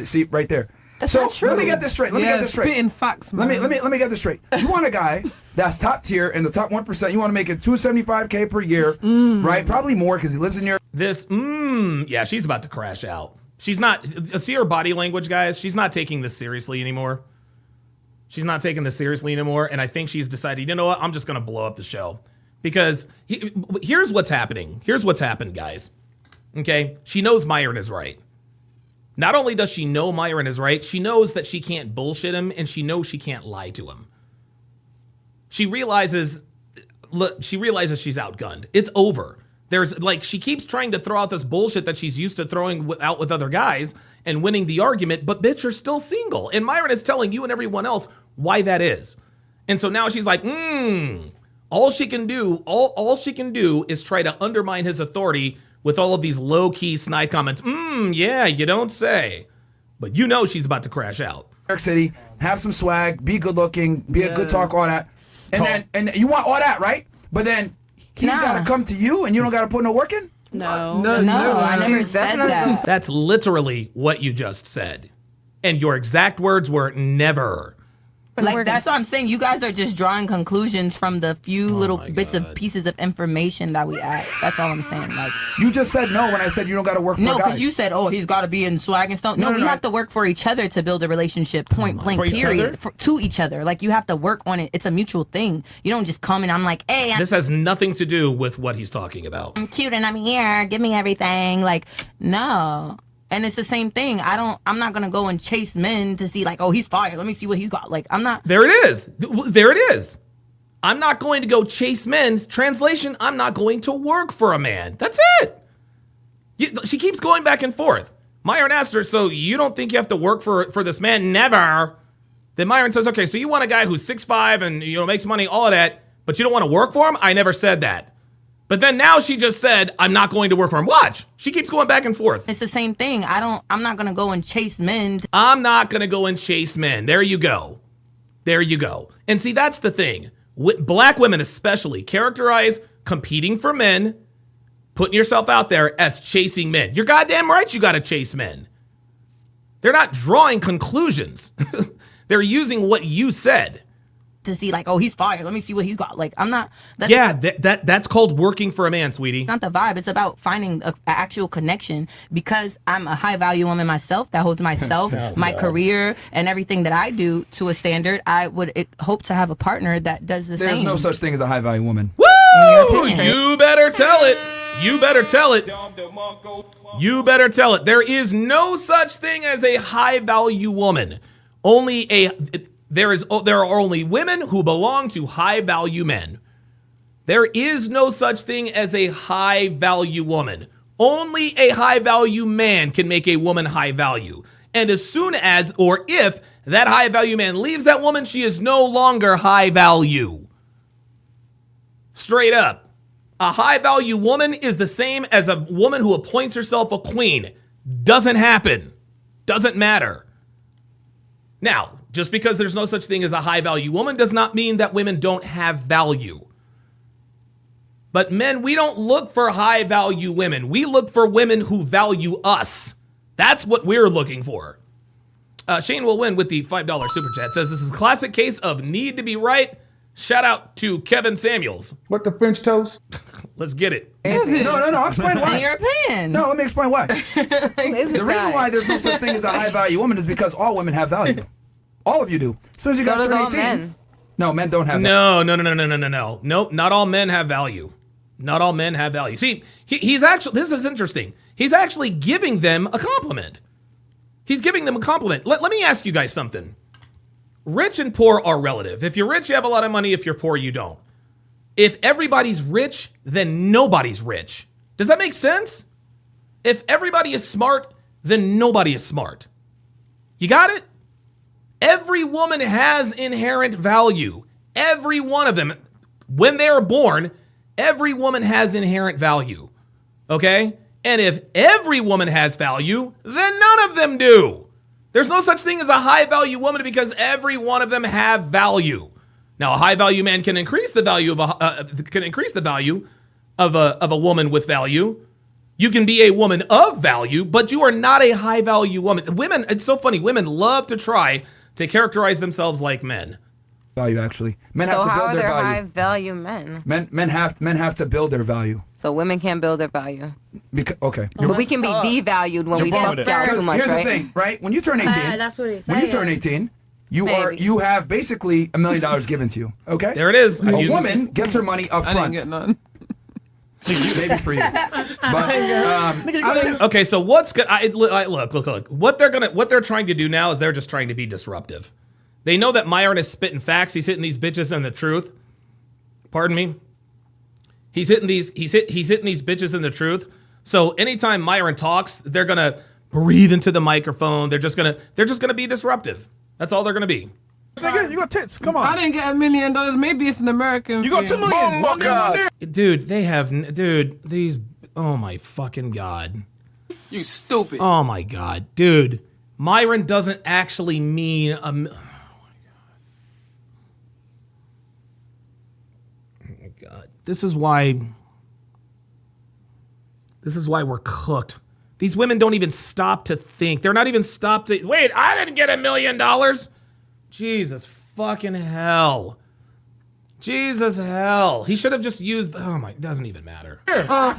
See, right there. That's so not true. let me get this straight. Let me get this straight. Spitting facts, man. Let me get this straight. You want a guy that's top tier in the top 1%. You want to make it $275K per year, right? Probably more because he lives in your. Yeah, she's about to crash out. She's not. See her body language, guys. She's not taking this seriously anymore. She's not taking this seriously anymore, and I think she's decided, you know what? I'm just gonna blow up the show because here's what's happening. Here's what's happened, guys. Okay, she knows Myron is right. Not only does she know Myron is right, she knows that she can't bullshit him, and she knows she can't lie to him. She realizes she's outgunned. It's over. There's she keeps trying to throw out this bullshit that she's used to throwing out with other guys and winning the argument, but bitch, you're still single. And Myron is telling you and everyone else why that is. And so now she's like, all she can do is try to undermine his authority with all of these low-key snide comments. Yeah, you don't say. But you know she's about to crash out. New York City, have some swag, be good looking, be a good talk, all that. And you want all that, right? But then he's got to come to you and you don't got to put no work in? No, I never said that. That's literally what you just said. And your exact words were never. Like, that's what I'm saying. You guys are just drawing conclusions from the few little bits of pieces of information that we asked. That's all I'm saying. Like, you just said no when I said you don't got to work for a guy. No, because you said, oh, he's got to be in swag and stuff. No, we have to work for each other to build a relationship, point blank, period. To each other. Like, you have to work on it. It's a mutual thing. You don't just come and I'm like, hey. This has nothing to do with what he's talking about. I'm cute and I'm here. Give me everything. Like, no. And it's the same thing. I'm not going to go and chase men to see like, oh, he's fire. Let me see what he's got. Like, I'm not. There it is. There it is. I'm not going to go chase men. Translation, I'm not going to work for a man. That's it. She keeps going back and forth. Myron asked her, so you don't think you have to work for this man? Never. Then Myron says, okay, so you want a guy who's 6'5" and makes money, all of that, but you don't want to work for him? I never said that. But then now she just said, I'm not going to work for him. Watch. She keeps going back and forth. It's the same thing. I'm not going to go and chase men. I'm not going to go and chase men. There you go. There you go. And see, that's the thing. Black women especially characterize competing for men, putting yourself out there as chasing men. You're goddamn right you got to chase men. They're not drawing conclusions. They're using what you said. To see like, oh, he's fire. Let me see what he's got. Like, I'm not. That's called working for a man, sweetie. It's not the vibe. It's about finding an actual connection because I'm a high value woman myself that holds myself, my career, and everything that I do to a standard. I would hope to have a partner that does the same. There's no such thing as a high value woman. Woo! You better tell it. You better tell it. You better tell it. There is no such thing as a high value woman. There are only women who belong to high-value men. There is no such thing as a high-value woman. Only a high-value man can make a woman high-value. And as soon as, or if, that high-value man leaves that woman, she is no longer high-value. Straight up. A high-value woman is the same as a woman who appoints herself a queen. Doesn't happen. Doesn't matter. Now, just because there's no such thing as a high-value woman does not mean that women don't have value. But men, we don't look for high value women. We look for women who value us. That's what we're looking for. Shane will win with the $5 super chat. Says this is a classic case of need to be right. Shout out to Kevin Samuels. What the French toast? Let's get it. No, I'll explain why. In your opinion. No, let me explain why. The reason why there's no such thing as a high value woman is because all women have value. All of you do. As soon as you So guys does turn all 18. men. No, men don't have No. Nope, not all men have value. Not all men have value. See, he's actually, this is interesting. He's actually giving them a compliment. He's giving them a compliment. Let me ask you guys something. Rich and poor are relative. If you're rich, you have a lot of money. If you're poor, you don't. If everybody's rich, then nobody's rich. Does that make sense? If everybody is smart, then nobody is smart. You got it? Every woman has inherent value. Every one of them. When they are born, every woman has inherent value. Okay? And if every woman has value, then none of them do. There's no such thing as a high value woman because every one of them have value. Now, a high value man can increase the value of a woman with value. You can be a woman of value, but you are not a high value woman. Women, it's so funny. Women love to try to characterize themselves like men. value actually. Men So have to how build are their there value. high value men? Men have to build their value. So women can't build their value. Okay. But we can be devalued when we fuck y'all too much, Here's right? the thing, right? When you turn 18, that's what he's when you saying. turn 18, you have basically $1 million given to you. Okay. There it is. A woman gets her money up I front. didn't get none. Maybe for you. But Okay, so what's good? Look. What they're trying to do now is they're just trying to be disruptive. They know that Myron is spitting facts. He's hitting these bitches in the truth. Pardon me. He's hitting these bitches in the truth. So anytime Myron talks, they're gonna breathe into the microphone. They're just gonna be disruptive. That's all they're gonna be. Nigga, you got tits. Come on. I didn't get $1 million. Maybe it's an American. You got thing. $2 million. Oh my God. Dude, these. Oh my fucking God. You stupid. Oh my God, dude. Myron doesn't actually mean oh my God. This is why we're cooked. These women don't even stop to think. They're not even stopped to wait. I didn't get $1 million. Jesus fucking hell. Jesus hell. He should have just used. Oh my. Doesn't even matter. Oh,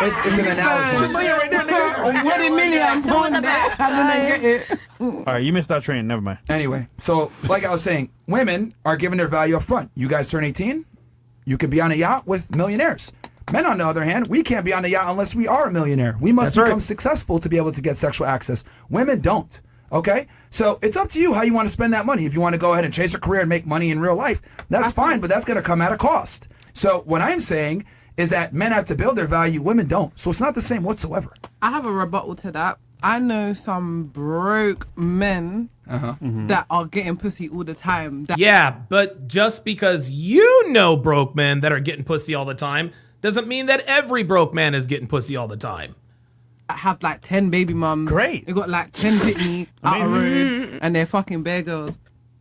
thanks. It's an analogy. $2 million right there, nigga. What $1 million? I'm going that. I didn't get it. All right, you missed that train. Never mind. Anyway, so like I was saying, women are giving their value up front. You guys turn 18, you can be on a yacht with millionaires. Men, on the other hand, we can't be on a yacht unless we are a millionaire. We must become successful to be able to get sexual access. Women don't. Okay? So it's up to you how you want to spend that money. If you want to go ahead and chase a career and make money in real life, that's fine, but that's going to come at a cost. So what I'm saying is that men have to build their value, women don't. So it's not the same whatsoever. I have a rebuttal to that. I know some broke men that are getting pussy all the time. Yeah, but just because you know broke men that are getting pussy all the time doesn't mean that every broke man is getting pussy all the time. I have like 10 baby mums. Great. They got like 10 Whitney out of road, and they're fucking bear girls,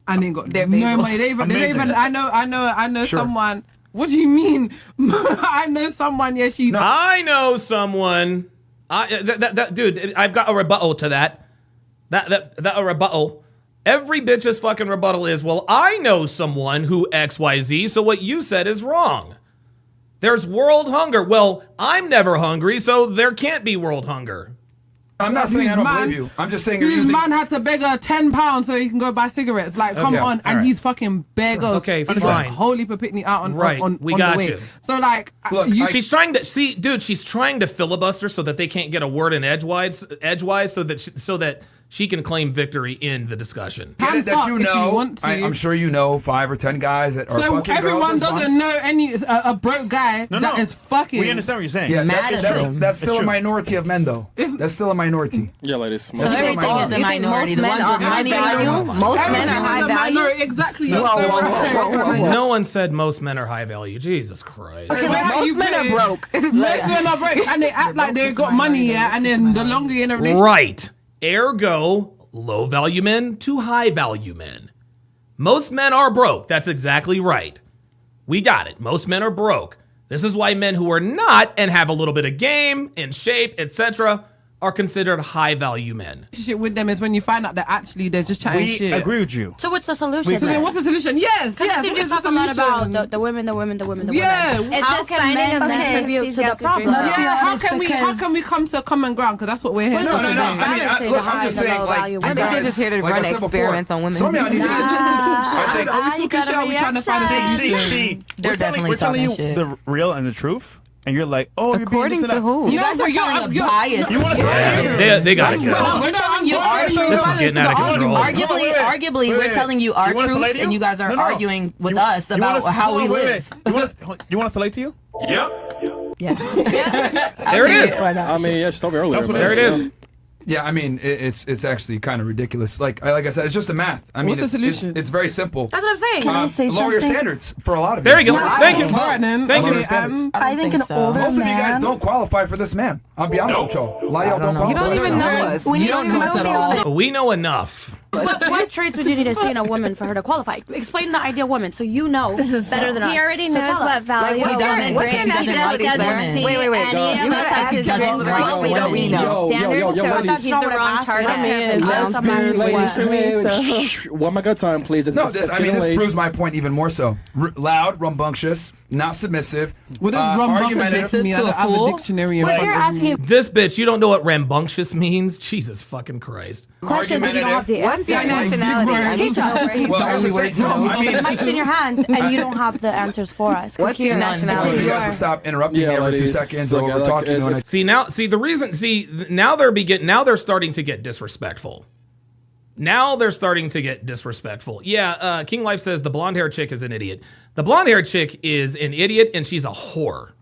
and they got no bagels. money. They don't even. I know Sure. someone. What do you mean? I know someone. Yeah, she. I know someone. Dude, I've got a rebuttal to that. A rebuttal. Every bitch's fucking rebuttal is, well, I know someone who XYZ, so what you said is wrong. There's world hunger. Well, I'm never hungry, so there can't be world hunger. I'm not saying I don't believe you. I'm just saying you're His using... man had to beg her £10 so he can go buy cigarettes. Like, come Okay, on, and alright. he's fucking bear girls. Okay, He's fine. Like, holy Pitney out on Right, we on got the way. you. So like, She's trying to see, dude. She's trying to filibuster so that they can't get a word in edgewise, so that she can claim victory in the discussion. Get it that you if you know, want to. I'm sure you know 5 or 10 guys that are So fucking everyone girls as doesn't once. know any a broke guy that is fucking. We understand what you're saying. Yeah, Mad at them. that's still It's a true. minority of men, though. That's still a minority. Yeah, ladies. So everything is a minority. The ones with money value, most men are high value. Exactly. No one said most men are high value. Jesus Christ. Most men are broke. Most men are broke, and they act like they got money, yeah. And then the longer you're in a relationship, Right. Ergo, low value men to high value men. Most men are broke. That's exactly right. We got it. Most men are broke. This is why men who are not and have a little bit of game, in shape, etc., are considered high-value men. Relationship with them is when you find out that actually they're just chatting shit. We agree with you. So what's the solution? So then what's the solution? Yes, I think you talk a lot about the women. Yeah, It's just finding a man who sees the problem. Yeah, how can we come to a common ground? Because that's what we're here. No. I mean, I'm just saying, like, I think they're just here to run experiments on women. Some of y'all need to Are we talking shit? Are we trying to find a solution? We're telling you the real and the truth. And you're like, oh, according you're being to who? You guys are telling a bias. You want to They got it. We're telling you our truth. This is getting out of control. Arguably, we're telling you our truth, and you guys are arguing with us about how we live. You want us to lie to you? Yep. Yes. There it is. I mean, yeah, she told me earlier. There it is. Yeah, I mean, it's actually kind of ridiculous. Like I said, it's just the math. I mean, What's the solution? It's very simple. That's what I'm saying. Can I say lower your something? standards for a lot of There you you. go. Thank you. All right, then. Thank Lower you. your standards. I think an older Most of you man. guys don't qualify for this man. I'll be honest with y'all. A lot of y'all don't You qualify. don't even know us. When You you don't know us at all. We know enough. What traits would you need to see in a woman for her to qualify? Explain the ideal woman so you know better than us. He already So knows tell what us. value What's your nationality? doesn't see Wait. any of us as his role standards, so ladies. he's the wrong target. One my good time, please. No, this proves my point even more so. Loud, rambunctious, not submissive. What does rambunctious mean? I have a dictionary in front of me. This bitch, you don't know what rambunctious means? Jesus fucking Christ. Question that you don't have the What's your answer. nationality? I need to know where he's Well, from. The mic's in your hands, and you don't have the answers for us. What's your nationality? You guys will stop interrupting me every 2 seconds or over talking. Now they're starting to get disrespectful. Yeah, King Life says the blonde hair chick is an idiot. The blonde hair chick is an idiot, and she's a whore.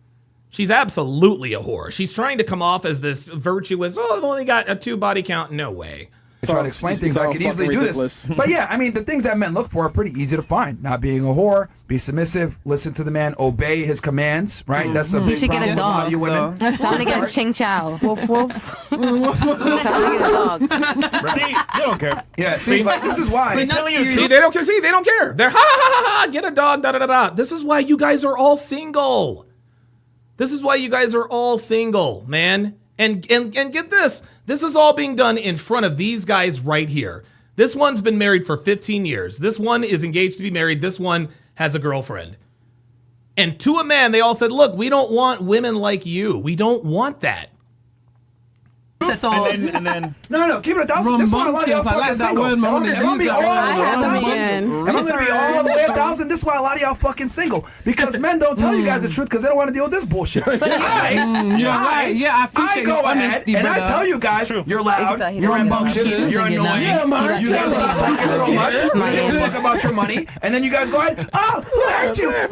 She's absolutely a whore. She's trying to come off as this virtuous, I've only got a 2 body count. No way. Trying to explain things, I could easily do this. But yeah, I mean, the things that men look for are pretty easy to find. Not being a whore, be submissive, listen to the man, obey his commands, right? That's a big You should get a dog. You women. Tell him to get a ching chow. Woof woof. Tell him to get a dog. See, you don't care. Yeah, see, like, this is why. See, they don't care. See, they don't care. They're ha, get a dog, da da da da. This is why you guys are all single. Man. And get this. This is all being done in front of these guys right here. This one's been married for 15 years. This one is engaged to be married. This one has a girlfriend. And to a man, they all said, look, we don't want women like you. We don't want that. That's all. And then no, keep it 1,000. This one, a lot of y'all fucking single. Am I going to be all the way 1,000? Am I going to be all the way 1,000? This is why a lot of y'all fucking single. Because men don't tell you guys the truth because they don't want to deal with this bullshit. You're right. Yeah, I appreciate your honesty, and I tell you guys, you're loud, you're rambunctious, you're annoying. You guys stop talking so much. You talk about your money, and then you guys go ahead. Oh, who hurt you? You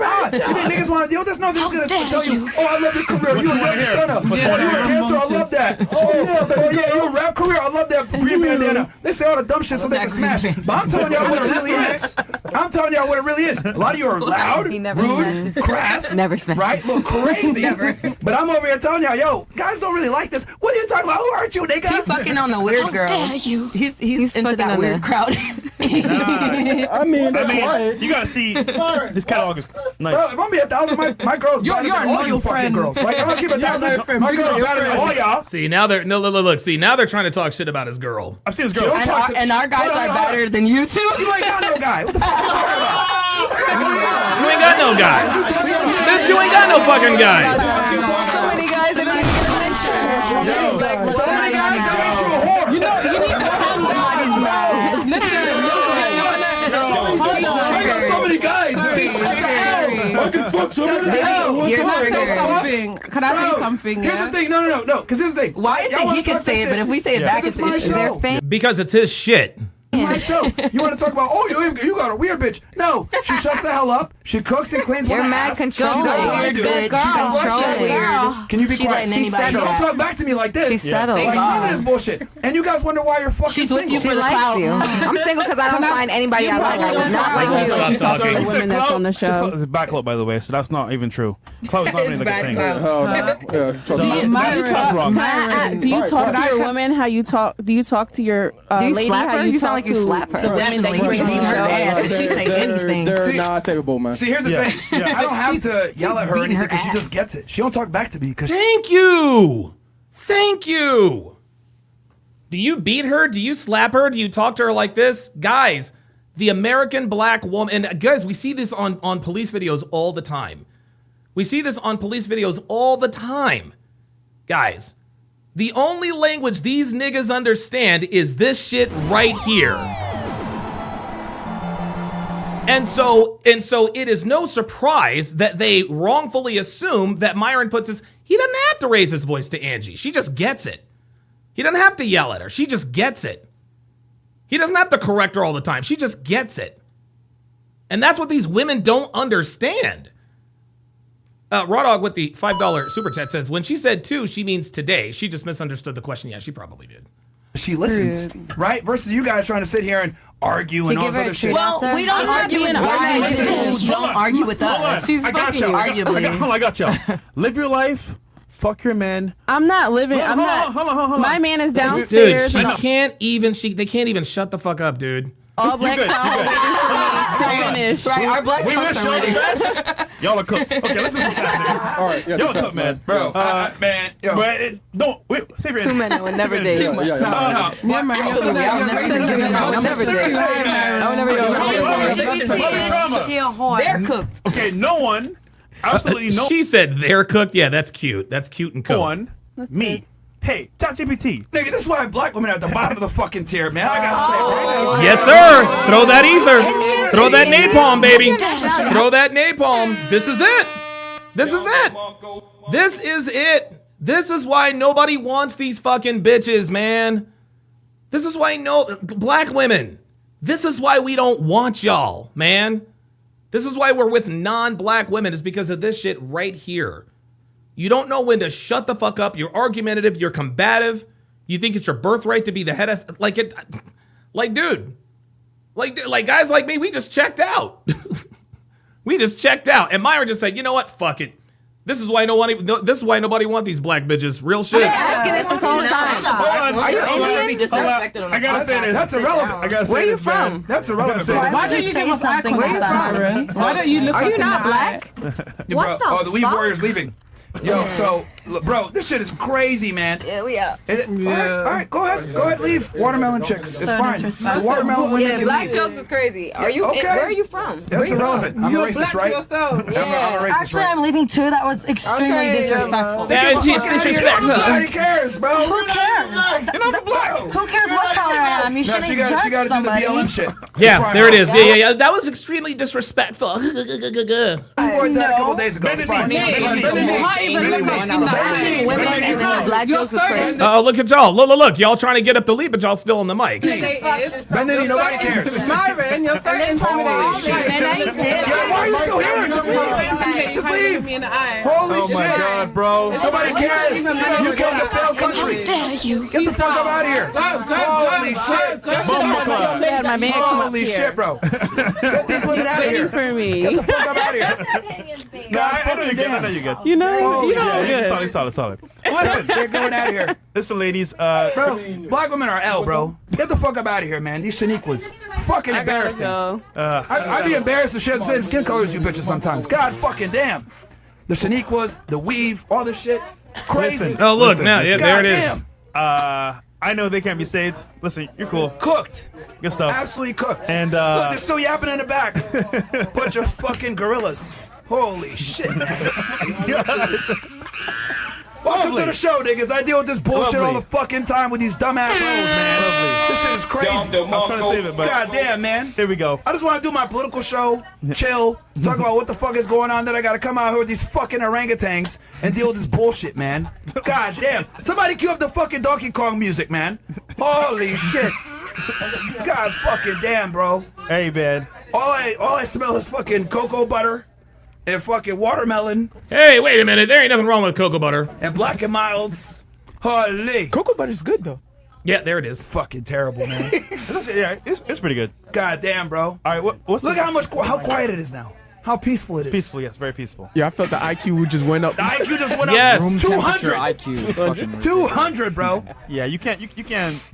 think niggas want to deal with this? No, they're just going to tell you, oh, I love your career. You're a rap stunner. Oh, you're a cancer. I love that. Oh yeah, your rap career. I love that green bandana. They say all the dumb shit so they can smash. But I'm telling y'all what it really is. A lot of you are loud, rude, crass, never smash. Right? Look crazy. But I'm over here telling y'all, yo, guys don't really like this. What are you talking about? Who hurt you, nigga? He's fucking on the weird girls. How dare you? He's into that weird crowd. I mean, you gotta see this catalog is nice. Bro, if I'm being 1,000, my girl's better than all you fucking girls. Like, I'm gonna keep it 1,000. My girl's better than all y'all. See, now they're look. See, now they're trying to talk shit about his girl. I've seen his girl. And our guys are better than you two. You ain't got no guy. What the fuck are you talking about? You ain't got no guy. Bitch, you ain't got no fucking guy. So many guys are not even mentioned. So many guys that makes you a whore. You need to calm down. So many guys. I can fuck so many guys. Can I say something? Here's the thing. No. Because here's the thing. Why is it he can say it, but if we say it back, it's my show. Because it's his shit. It's my show. You want to talk about, oh, you got a weird bitch. No, she shuts the hell up. She cooks and cleans You're my mad ass. controlling. Weird bitch. Can you be quiet? Don't talk back to me like this. She's settled. Like, none of this bullshit. And you guys wonder why you're fucking She's single. with you for She the likes clout. you. I'm single because I don't find anybody I like. Not like you. Stop talking. women that's on the show. It's backlot, by the way, so that's not even true. Clout's not even like a thing. Do you talk to your woman how you talk? Do you talk to your Do you lady slap how her? you You sound talk like you slap her. Right. Definitely, you can beat her ass if she say anything. They're not capable, man. See, here's the thing. I don't have to yell at her or anything because she just gets it. She don't talk back to me because. Thank you. Thank you. Do you beat her? Do you slap her? Do you talk to her like this? Guys, the American black woman, and guys, we see this on police videos all the time. We see this on police videos all the time. Guys, the only language these niggas understand is this shit right here. And so it is no surprise that they wrongfully assume that Myron puts his, he doesn't have to raise his voice to Angie. She just gets it. He doesn't have to yell at her. She just gets it. He doesn't have to correct her all the time. She just gets it. And that's what these women don't understand. Raw Dog with the $5 super chat says, when she said two, she means today. She just misunderstood the question. Yeah, she probably did. She listens, right? Versus you guys trying to sit here and argue and all this other shit. Well, we don't argue and argue with people who don't argue with us. She's I got y'all. I got y'all. Live your life. Fuck your man. I'm not living. Hold on. My man is Dude, downstairs. they can't even shut the fuck up, dude. All black towel waiting finish. Right, our black we wish y'all the best. Y'all are cooked. Okay, let's do some chat. All right, y'all are cooked, man. Bro, man, yo. But don't wait. Save your Two men I would never date. No. Yeah, man, I would never date. They're cooked. Okay, no one. Absolutely no. She said they're cooked. Yeah, that's cute. That's cute and cooked. One. Me. Hey, ChatGPT. Nigga, this is why black women are at the bottom of the fucking tier, man. I gotta say it right now. Yes, sir. Throw that ether. Throw that napalm, baby. Throw that napalm. This is it. This is it. This is it. This is why nobody wants these fucking bitches, man. This is why black women. This is why we don't want y'all, man. This is why we're with non-black women, is because of this shit right here. You don't know when to shut the fuck up. You're argumentative. You're combative. You think it's your birthright to be the head of, dude, guys like me, we just checked out. We just checked out. And Myra just said, you know what? Fuck it. This is why nobody wants these black bitches. Real shit. Asking this all the time. Are you Indian? I gotta say this. That's irrelevant. I gotta say Where are you this, man. from? That's irrelevant. Why don't you give us eye contact, Why don't you look Are us you in not the black? Bro, the Weave Warrior's leaving. Yo, so, bro, this shit is crazy, man. Yeah, we out. All right, go ahead, leave. Watermelon chicks, it's fine. The watermelon women Yeah, can black leave. jokes is crazy. Are you? Okay. Where are you from? That's irrelevant. I'm a racist, right? I'm a racist, Actually, right? I'm leaving too. That was extremely disrespectful. That's disrespectful. Nobody cares, bro. Who cares? You're not black. Who cares what color I am? You No, shouldn't she judge got to do the somebody. BLM shit. Yeah, there it is. Yeah. That was extremely disrespectful. You wore that a couple days ago. It's fine. Black jokes is crazy. Oh, look at y'all. Look. Y'all trying to get up the lead, but y'all still on the mic. Benny, nobody cares. Myron, you're so intimidating. Why are you still here? Just leave. Holy shit. Oh my God, bro. Nobody cares. You guys are failed country. Dare you? Get the fuck up out of here. Holy shit. My man come up Holy here. shit, bro. Get this woman out of Waiting here. for me. Get the fuck up out of here. No, I know you're good. I know you're good. You know good. Solid. Listen, They're going out of here. listen, ladies. Bro, black women are L, bro. Get the fuck up out of here, man. These Shaniquas. Fucking I gotta embarrassing. go. I'd be embarrassed to share the same skin color as you bitches sometimes. God fucking damn. The Shaniquas, the weave, all this shit. Crazy. Listen, Oh, look, listen, now, yeah, there it is. Damn. I know they can't be saved. Listen, you're cool. Cooked. Good stuff. Absolutely cooked. And look, they're still yapping in the back. Bunch of fucking gorillas. Holy shit, man. Welcome to the show, niggas. I deal with this bullshit all the fucking time with these dumbass hoes, man. This shit is crazy. I'm trying to save it, but God damn, man. Here we go. I just want to do my political show, chill, talk about what the fuck is going on. Then I got to come out here with these fucking orangutans and deal with this bullshit, man. God damn. Somebody cue up the fucking Donkey Kong music, man. Holy shit. God fucking damn, bro. Hey, man. All I smell is fucking cocoa butter and fucking watermelon. Hey, wait a minute. There ain't nothing wrong with cocoa butter. And Black and Milds. Holy. Cocoa butter's good, though. Yeah, there it is. Fucking terrible, man. Yeah, it's pretty good. God damn, bro. All right, what's Look how quiet it is now. how peaceful it is. Peaceful, yes, very peaceful. Yeah, I felt the IQ just went up. The IQ just went Yes. up. Room 200 IQ. fucking 200, bro. Yeah, you can't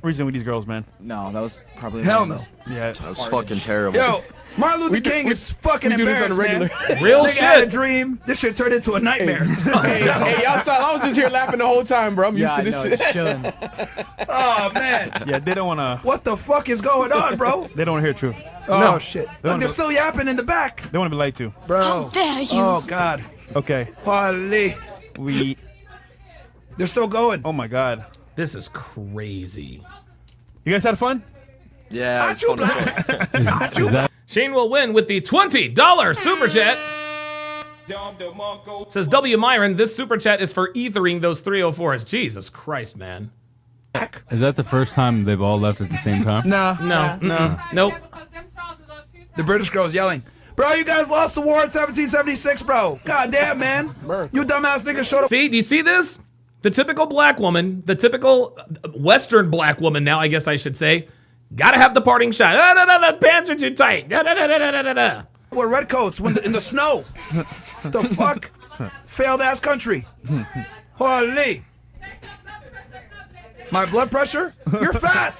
reason with these girls, man. No, that was probably Hell one no. of those Yeah, That's fucking terrible. Yo, Martin Luther King is fucking we do this on embarrassed, the regular. man. Real Nigga had a shit. dream. This shit turned into a nightmare. Hey, y'all saw, I was just here laughing the whole time, bro. I'm used to this shit. just chilling. Oh man, yeah, they don't want to. what the fuck is going on, bro? They don't want to hear the truth. Oh shit! They Look, wanna they're be- still yapping in the back, They want to be lied to. bro. How dare you. Oh god, Okay, holy, they're still going. oh my God. This is crazy. You guys had fun? Yeah, it's fun as fuck. Is that Shane will win with the $20 super chat. Says W. Myron, this super chat is for ethering those 304s. Jesus Christ, man. is that the first time they've all left at the same time? Nah, No. Nope. the British girl's yelling. Bro, you guys lost the war in 1776, bro. God damn, man. You dumbass niggas showed up. See, do you see this? The typical black woman, the typical Western black woman now, I guess I should say, gotta have the parting shot. The pants are too tight. We're redcoats in the snow. The fuck? Failed ass country. Holy. My blood pressure? You're fat.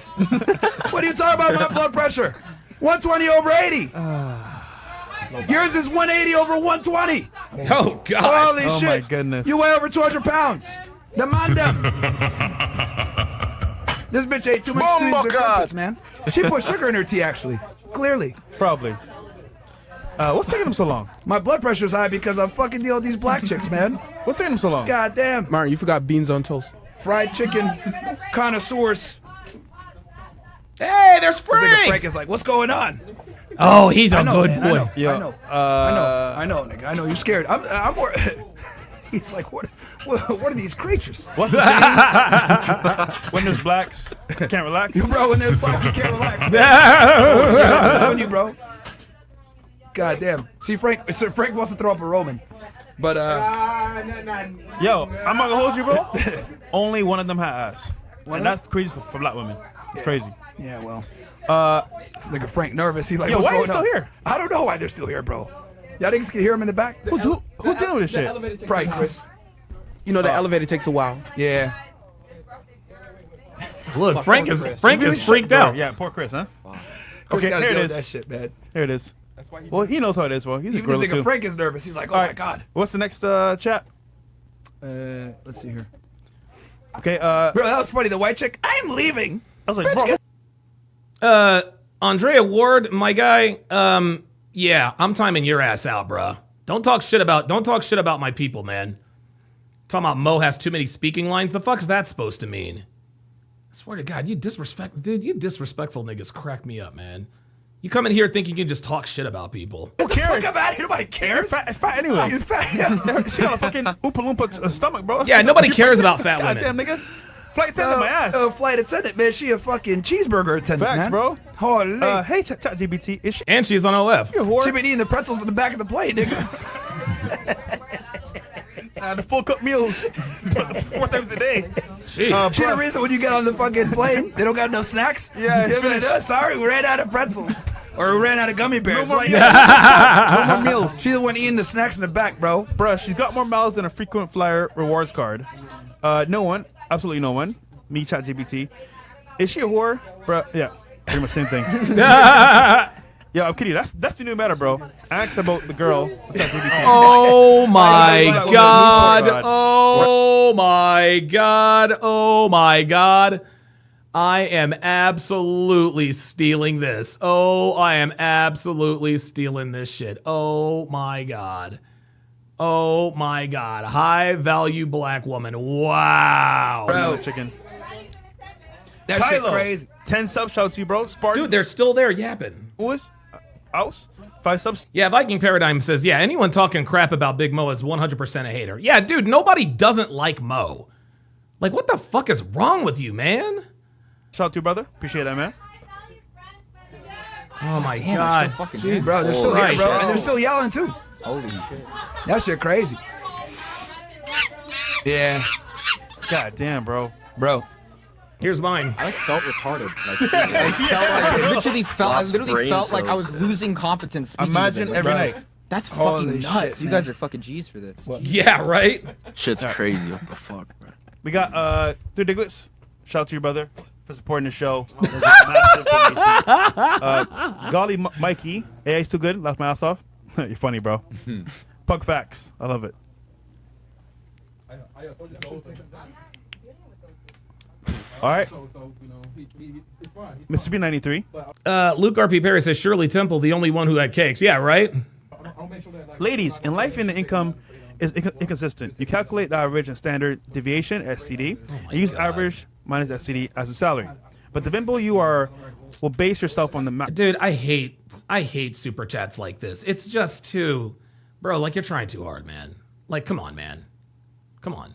What are you talking about, my blood pressure? 120 over 80. Yours is 180 over 120. Oh, God. Holy Oh, shit. my goodness. You weigh over 200 pounds. Demand them. This bitch ate too much sweets and crumpets, man. She put sugar in her tea, actually. Clearly. Probably. What's taking them so long? My blood pressure's high because I fucking deal with these black chicks, man. What's taking them so long? God damn. Myron, you forgot beans on toast. Fried chicken connoisseurs. Hey, there's Nigga Frank. Frank is like, what's going on? Oh, he's I a know, good man, boy. I know, nigga. I know you're scared. I'm more. He's like, what are these creatures? What's the saying? When there's blacks, can't relax. Bro, when there's blacks, you can't relax. I'm telling you, bro. God damn. See, Frank wants to throw up a Roman. But, Yo, I'm not gonna hold you, bro. Only one of them had ass. And that's crazy for black women. It's crazy. Yeah, well. This nigga Frank nervous. He's like, Yo, what's why are going you on? still here? I don't know why they're still here, bro. Y'all niggas can hear him in the back? Who's dealing with this shit? Probably Chris. You know, the elevator takes a while. Yeah. Look, Frank is freaked out. Yeah, poor Chris, huh? Chris Okay, gotta here it deal with is. that shit, man. Here it is. Well, he knows how it is. Well, he's a Even gorilla the nigga too. Frank is nervous. He's like, oh All my right, god. What's the next chat? Let's see here. Okay, Bro, that was funny. The white chick, I'm leaving. I was like, bro. Andrea Ward, my guy, yeah, I'm timing your ass out, bruh. Don't talk shit about my people, man. Talking about Mo has too many speaking lines. The fuck's that supposed to mean? I swear to God, you disrespectful niggas crack me up, man. You come in here thinking you can just talk shit about people. Who cares? Fuck about it. Nobody cares. Fat anyway. You fat. Yeah. She got a fucking Oompa Loompa stomach, bro. Yeah, nobody cares about fat women. Goddamn, nigga. Flight attendant, my ass. Flight attendant, man. She a fucking cheeseburger attendant, Facts, man. bro. Holy. Hey, ChatGPT. Is she And she's on OF. a whore? She been eating the pretzels in the back of the plane, nigga. The full cup meals 4 times a day. She the reason when you get on the fucking plane, they don't got no snacks. Yeah, it's They're like, finished. sorry, we ran out of pretzels. Or we ran out of gummy bears. No more Like, meals. No more meals. She's the one eating the snacks in the back, bro. Bruh, she's got more miles than a frequent flyer rewards card. No one. Absolutely no one. Me, ChatGPT. Is she a whore? Bruh, yeah. Pretty much same thing. Yo, I'm kidding you. That's the new matter, bro. Ask about the girl. ChatGPT. Oh my God. Oh my God. Oh my God. I am absolutely stealing this. Oh, I am absolutely stealing this shit. Oh my God. Oh my God. High value black woman. Wow. Bro, chicken. That shit Kylo, crazy. 10 subs, shout out to you, bro. Spartan. Dude, they're still there yapping. Who is? House? 5 subs. Yeah, Viking Paradigm says, yeah, anyone talking crap about Big Mo is 100% a hater. Yeah, dude, nobody doesn't like Mo. Like, what the fuck is wrong with you, man? Shout out to you, brother. Appreciate that, man. Oh my Damn, God. they're still fucking Jesus Bro, they're still here, Christ. bro. And they're still yelling, too. Holy shit. That shit crazy. Yeah. God damn, bro. Bro. Here's mine. I felt retarded. I literally felt Lost like I was brain losing competence. speaking Imagine with them. every Bro. night. That's Holy fucking nuts. shit, You man. guys are fucking G's for this. Yeah, right? Shit's crazy. What the fuck, bro? We got Dude Diglets. Shout out to your brother for supporting the show. Massive donation. Golly Mikey. AI too good. Laughed my ass off. You're funny, bro. Pug facts. I love it. All right. Mr. B93. Luke RP Perry says Shirley Temple, the only one who had cakes. Yeah, right? Ladies, in life, the income is inconsistent. You calculate the average and standard deviation, STD, and use average minus STD as a salary. But the bimbo you will base yourself on the Dude, I hate super chats like this. It's just too, bro. Like you're trying too hard, man. Like, come on, man. Come on.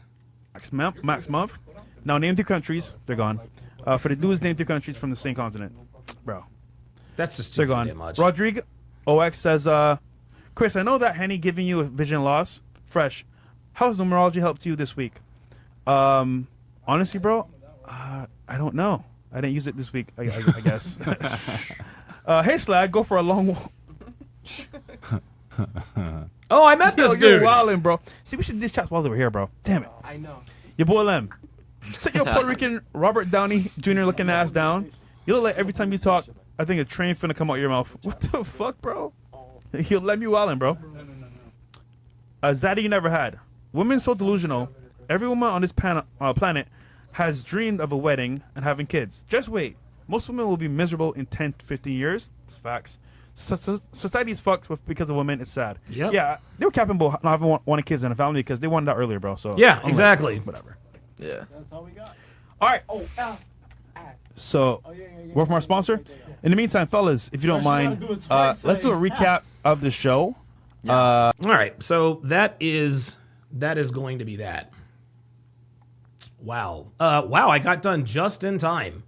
Max month. Now name 3 countries. They're gone. For the dudes, name 3 countries from the same continent, bro. That's just they're too gone. damn much. Rodrigo OX says, Chris, I know that Henny giving you a vision loss. Fresh. How's numerology helped you this week? Honestly, bro, I don't know. I didn't use it this week, I guess. Hey, Slag, go for a long walk. Oh, I met this dude. You're wildin', bro. See, we should do this chat while they were here, bro. Damn it. I know. Your boy Lem. Sit your Puerto Rican Robert Downey Jr. looking ass down. You look like every time you talk, I think a train finna come out your mouth. What the fuck, bro? He'll let me wildin', bro. Zaddy you never had. Women so delusional. Every woman on this planet has dreamed of a wedding and having kids. Just wait. Most women will be miserable in 10 to 15 years. Facts. Society's fucked because of women. It's sad. Yep. Yeah, they were capping about not having wanted kids in a family because they wanted that earlier, bro. So yeah, I'm like, exactly. whatever. Yeah. That's all we got. All right. So, word from our sponsor. In the meantime, fellas, if you don't mind, let's do a recap of the show. All right, so that is going to be that. Wow. Wow, I got done just in time.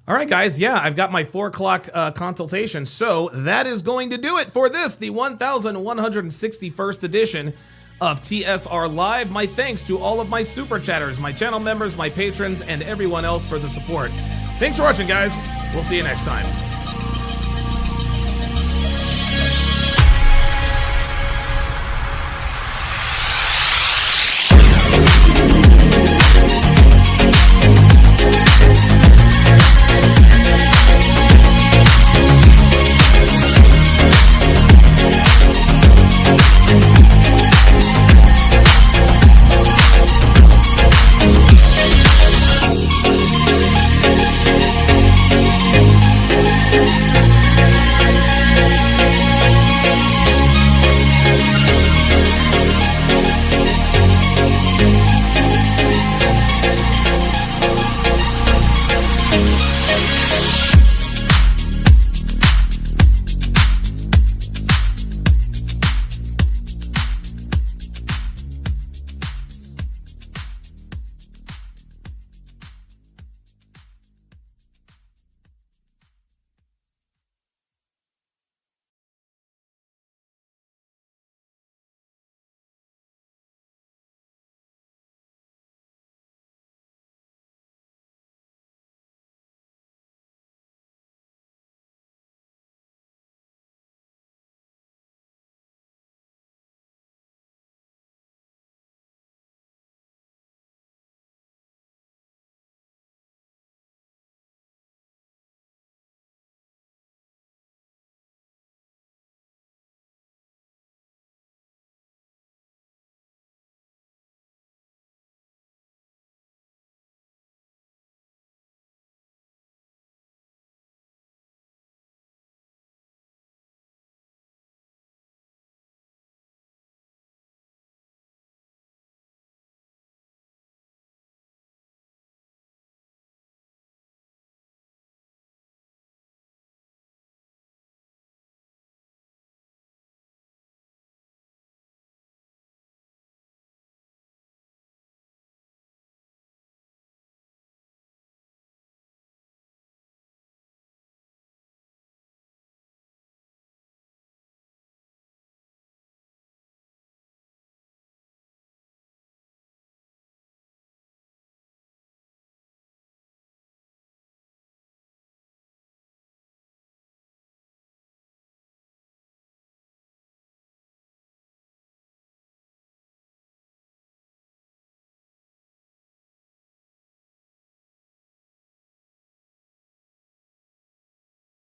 All right, guys. Yeah, I've got my 4 o'clock consultation. So that is going to do it for this, the 1161st edition of TSR Live. My thanks to all of my super chatters, my channel members, my patrons, and everyone else for the support. Thanks for watching, guys. We'll see you next time.